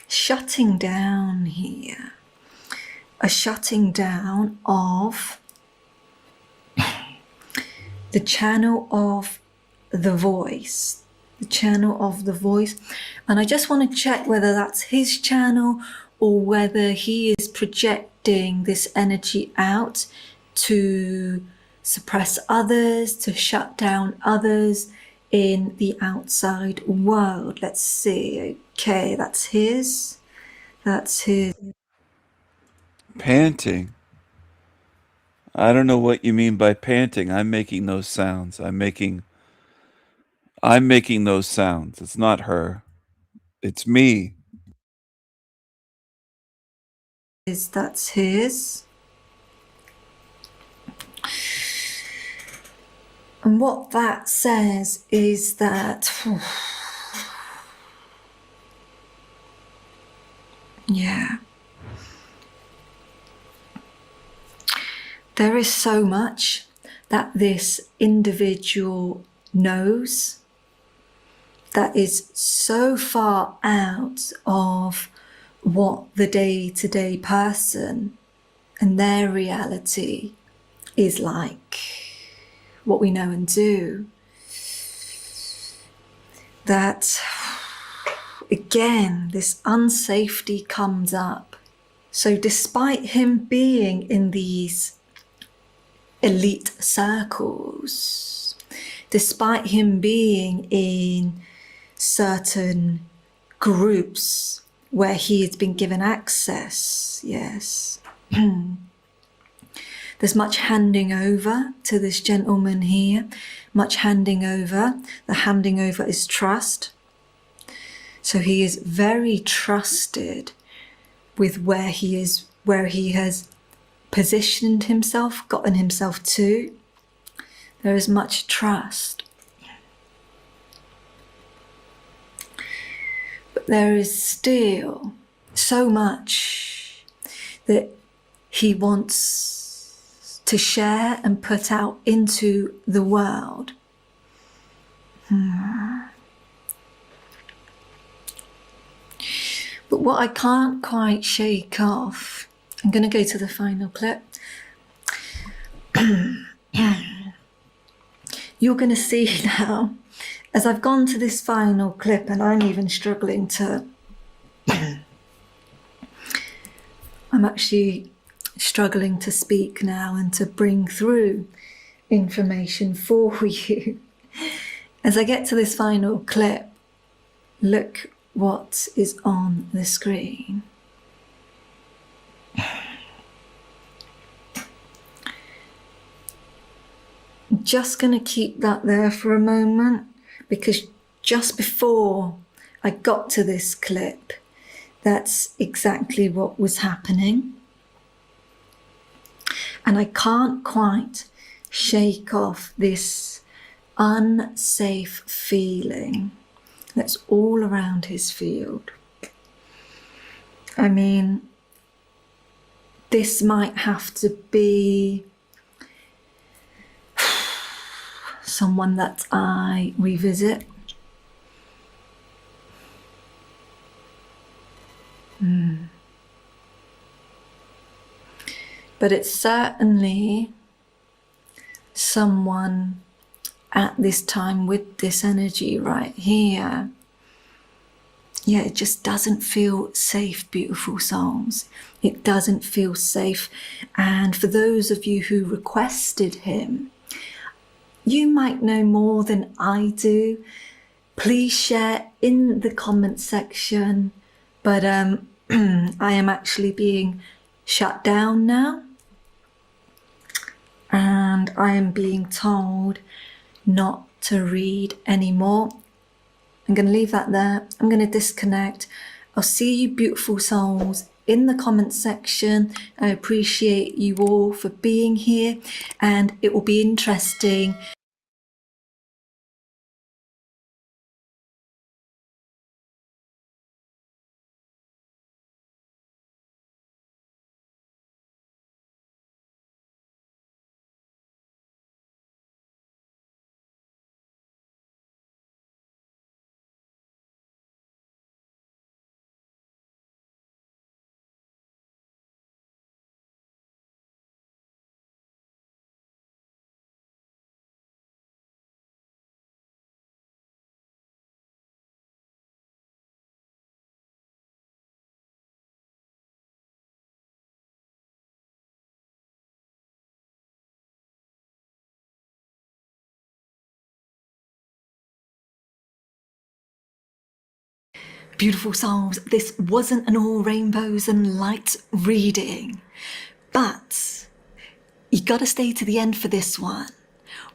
shutting down here. A shutting down of the channel of the voice. The channel of the voice. And I just want to check whether that's his channel or whether he is projecting this energy out to suppress others, to shut down others in the outside world. Let's see. Okay, that's his. That's his. Panting. I don't know what you mean by panting. I'm making those sounds. I'm making those sounds. It's not her. It's me. That's his. And what that says is that, yeah, there is so much that this individual knows that is so far out of what the day-to-day person and their reality is like, what we know and do, that again this unsafety comes up. So despite him being in these elite circles, despite him being in certain groups where he has been given access, yes, there's much handing over to this gentleman here, much handing over. The handing over is trust. So he is very trusted with where he is, where he has positioned himself, gotten himself to. There is much trust. But there is still so much that he wants to share and put out into the world. But what I can't quite shake off, I'm going to go to the final clip. You're going to see now, as I've gone to this final clip, and I'm even struggling to, I'm actually struggling to speak now and to bring through information for you. As I get to this final clip, look what is on the screen. I'm just going to keep that there for a moment, because just before I got to this clip, that's exactly what was happening. And I can't quite shake off this unsafe feeling that's all around his field. I mean, this might have to be someone that I revisit. But it's certainly someone at this time with this energy right here. Yeah, it just doesn't feel safe, beautiful souls. It doesn't feel safe. And for those of you who requested him, you might know more than I do. Please share in the comment section. But I am actually being shut down now. And I am being told not to read anymore. I'm going to leave that there. I'm going to disconnect. I'll see you beautiful souls in the comment section. I appreciate you all for being here, and it will be interesting. Beautiful souls, this wasn't an all rainbows and lights reading, but you gotta stay to the end for this one.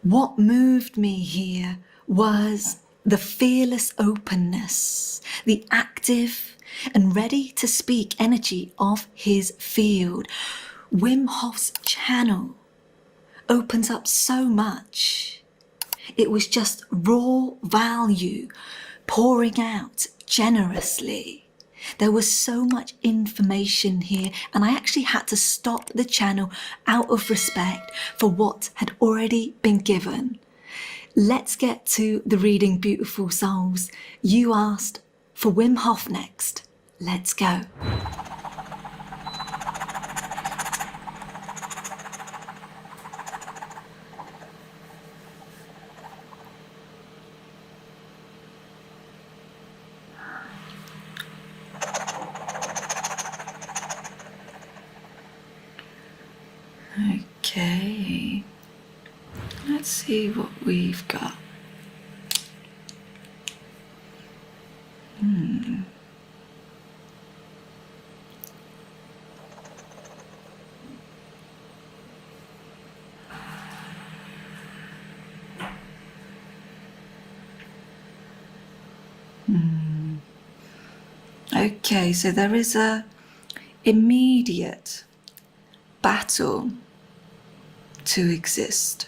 What moved me here was the fearless openness, the active and ready to speak energy of his field. Wim Hof's channel opens up so much. It was just raw value pouring out generously. There was so much information here, and I actually had to stop the channel out of respect for what had already been given. Let's get to the reading, beautiful souls. You asked for Wim Hof next. Let's go. Okay, let's see what we've got. Okay, so there is a immediate battle to exist.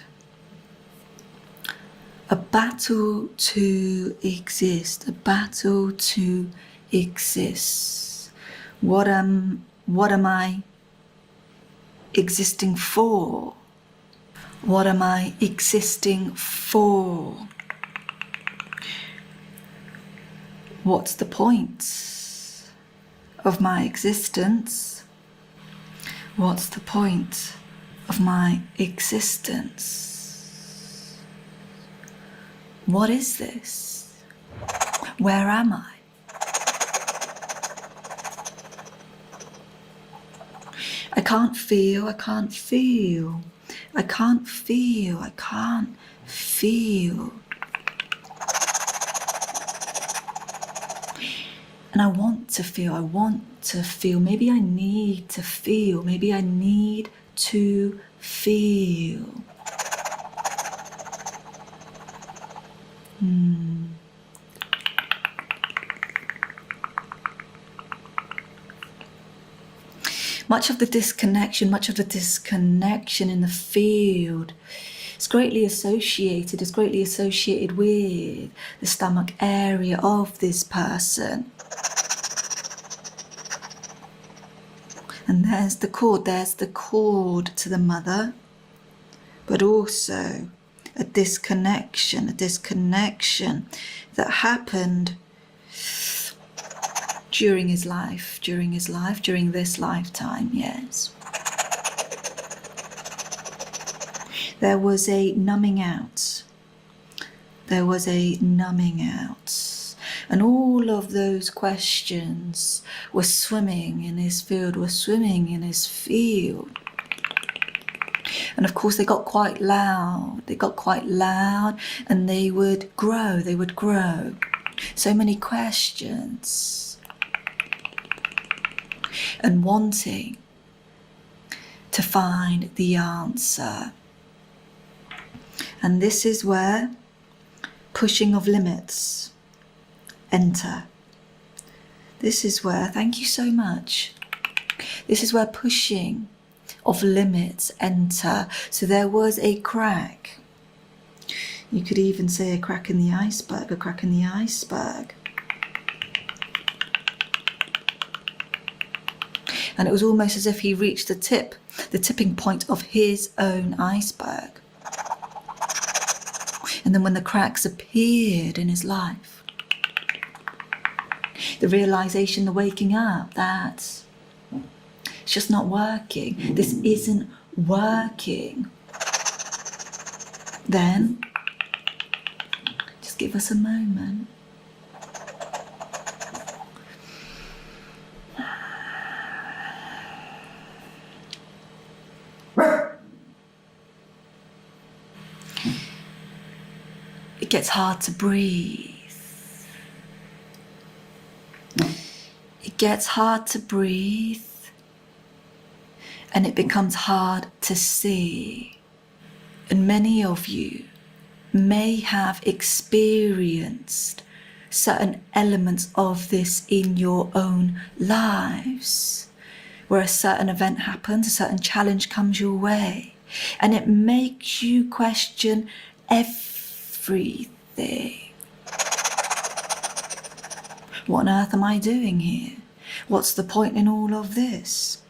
A battle to exist. A battle to exist. What am I existing for? What am I existing for? What's the point of my existence? What's the point of my existence? What is this? Where am I? I can't feel, I can't feel, I can't feel, I can't feel. And I want to feel, maybe I need to feel, maybe I need to feel. Much of the disconnection in the field is greatly associated with the stomach area of this person. And there's the cord to the mother, but also a disconnection that happened during his life, during this lifetime, yes. There was a numbing out. And all of those questions were swimming in his field, And of course, they got quite loud. And they would grow. So many questions. And wanting to find the answer. And this is where pushing of limits enter. This is where, thank you so much. This is where pushing of limits enter. So there was a crack. You could even say a crack in the iceberg, And it was almost as if he reached the tipping point of his own iceberg. And then when the cracks appeared in his life, the realization, the waking up that it's just not working. This isn't working. Then, just give us a moment. It gets hard to breathe. And it becomes hard to see. And many of you may have experienced certain elements of this in your own lives, where a certain event happens, a certain challenge comes your way, and it makes you question everything. What on earth am I doing here? What's the point in all of this?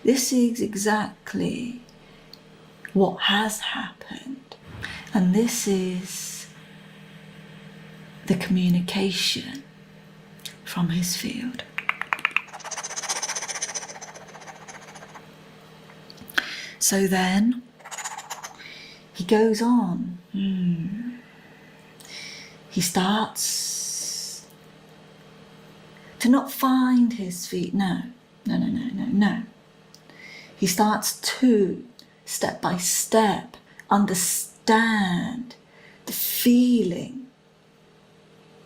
This is exactly what has happened. And this is the communication from his field. So then he goes on. He starts to not find his feet. No. He starts to, step by step, understand the feeling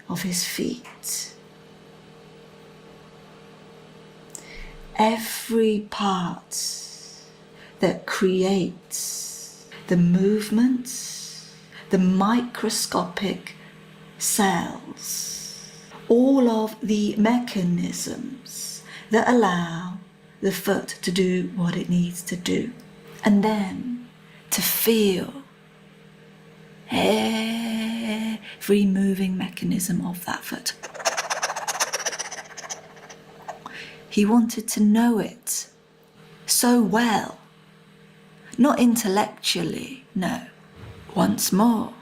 of his feet. Every part that creates the movements, the microscopic cells, all of the mechanisms that allow the foot to do what it needs to do, and then to feel every moving mechanism of that foot. He wanted to know it so well, not intellectually, no. Once more,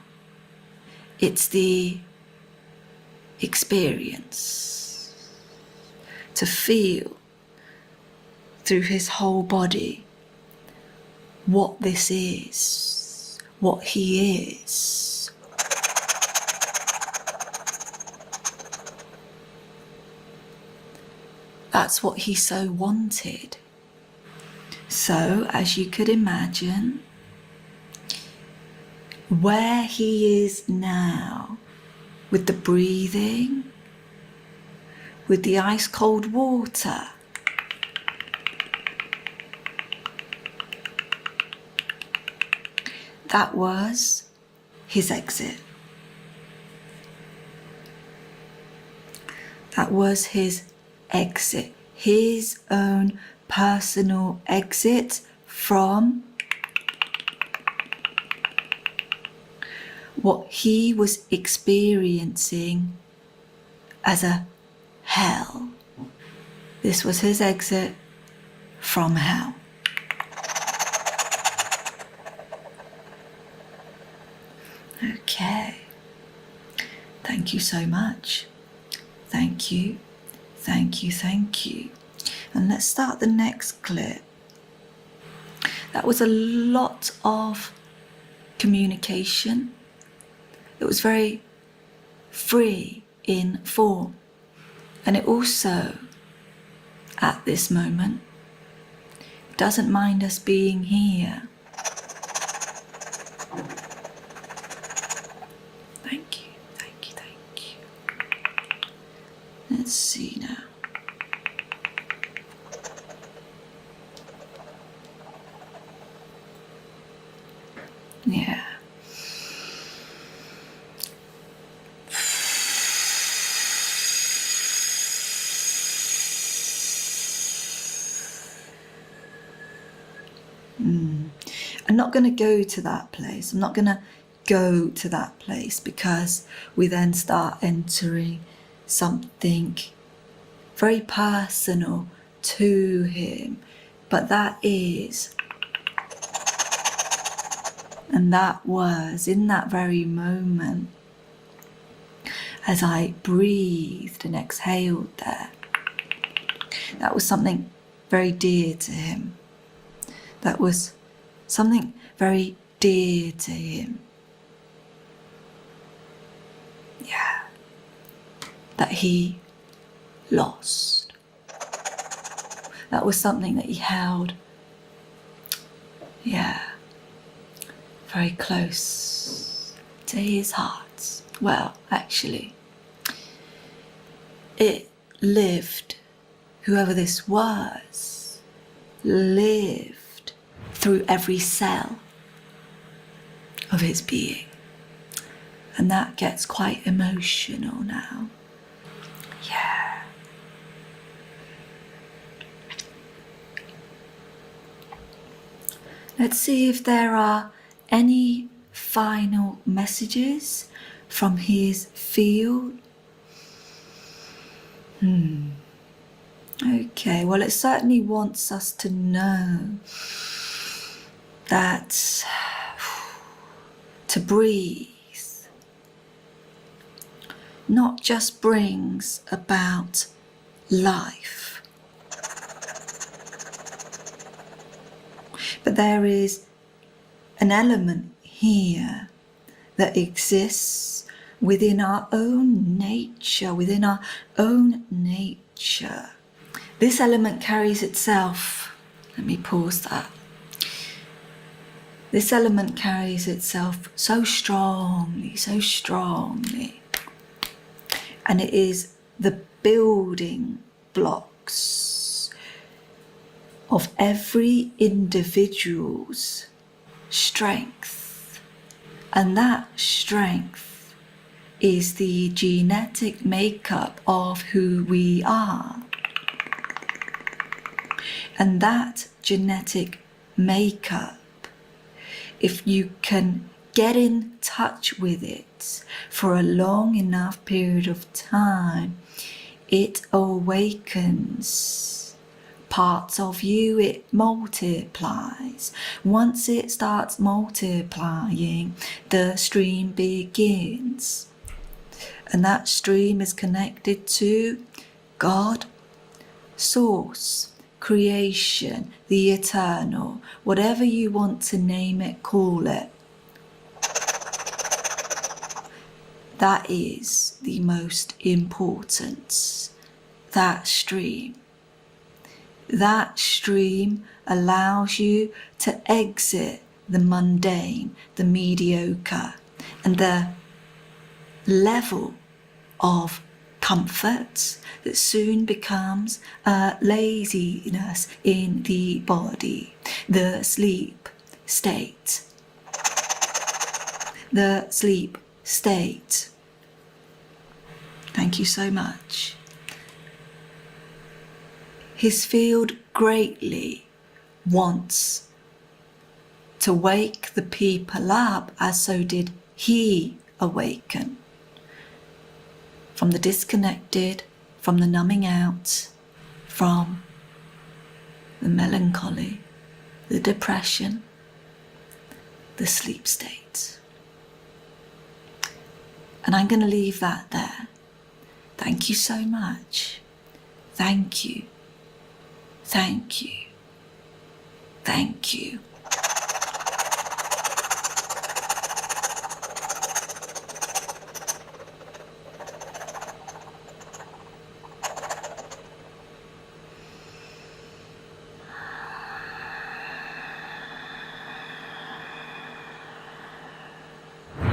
it's the experience to feel through his whole body what this is, what he is. That's what he so wanted. So, as you could imagine, where he is now, with the breathing, with the ice cold water, that was his exit. That was his exit, his own personal exit from what he was experiencing as a hell. This was his exit from hell. Okay. Thank you so much. Thank you. Thank you. Thank you. And let's start the next clip. That was a lot of communication. It was very free in form. And it also, at this moment, doesn't mind us being here. Thank you, thank you, thank you. Let's see now. Yeah. I'm not going to go to that place. I'm not going to go to that place because we then start entering something very personal to him. But that is, and that was in that very moment, as I breathed and exhaled there, that was something very dear to him. That was something very dear to him. Yeah. That he lost. That was something that he held, yeah, very close to his heart. Well, actually, it lived, whoever this was, lived through every cell of his being. And that gets quite emotional now. Yeah. Let's see if there are any final messages from his field. Okay, well, it certainly wants us to know that to breathe not just brings about life, but there is an element here that exists within our own nature, This element carries itself, let me pause that. This element carries itself so strongly, and it is the building blocks of every individual's strength. And that strength is the genetic makeup of who we are. And that genetic makeup, if you can get in touch with it for a long enough period of time, it awakens parts of you, it multiplies. Once it starts multiplying, the stream begins. And that stream is connected to God, Source, creation, the eternal, whatever you want to name it, call it. That is the most important, that stream. That stream allows you to exit the mundane, the mediocre, and the level of comfort that soon becomes a laziness in the body, the sleep state. The sleep state. Thank you so much. His field greatly wants to wake the people up, as so did he awaken. From the disconnected, from the numbing out, from the melancholy, the depression, the sleep state. And I'm going to leave that there. Thank you so much. Thank you. Thank you. Thank you.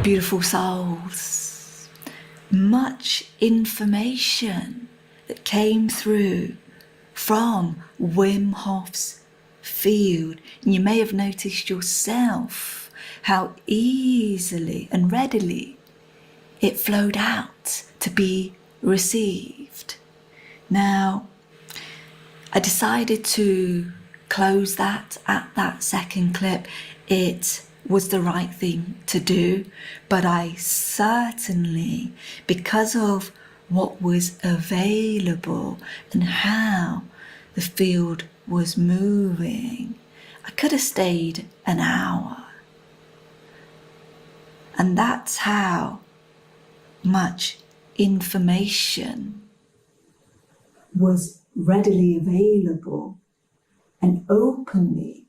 Beautiful souls, much information that came through from Wim Hof's field. And you may have noticed yourself how easily and readily it flowed out to be received. Now, I decided to close that at that second clip. It was the right thing to do, but I certainly, because of what was available and how the field was moving, I could have stayed an hour. And that's how much information was readily available and openly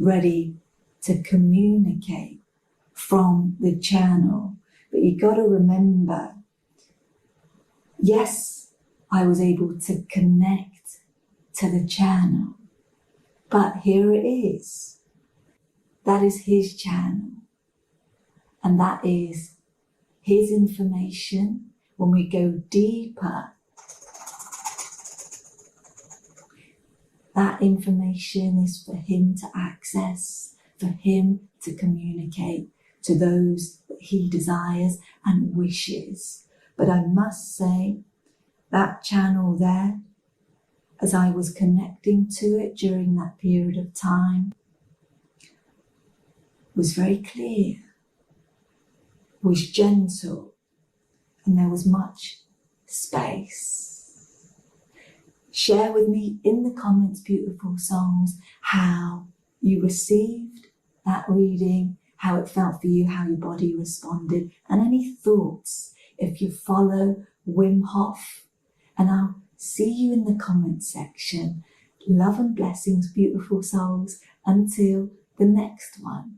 ready to communicate from the channel. But you got to remember, yes, I was able to connect to the channel, but here it is. That is his channel, and that is his information. When we go deeper, that information is for him to access, for him to communicate to those that he desires and wishes. But I must say, that channel there, as I was connecting to it during that period of time, was very clear, was gentle, and there was much space. Share with me in the comments, beautiful souls, how you received that reading, how it felt for you, how your body responded, and any thoughts if you follow Wim Hof. And I'll see you in the comments section. Love and blessings, beautiful souls. Until the next one,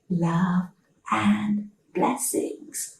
love and blessings.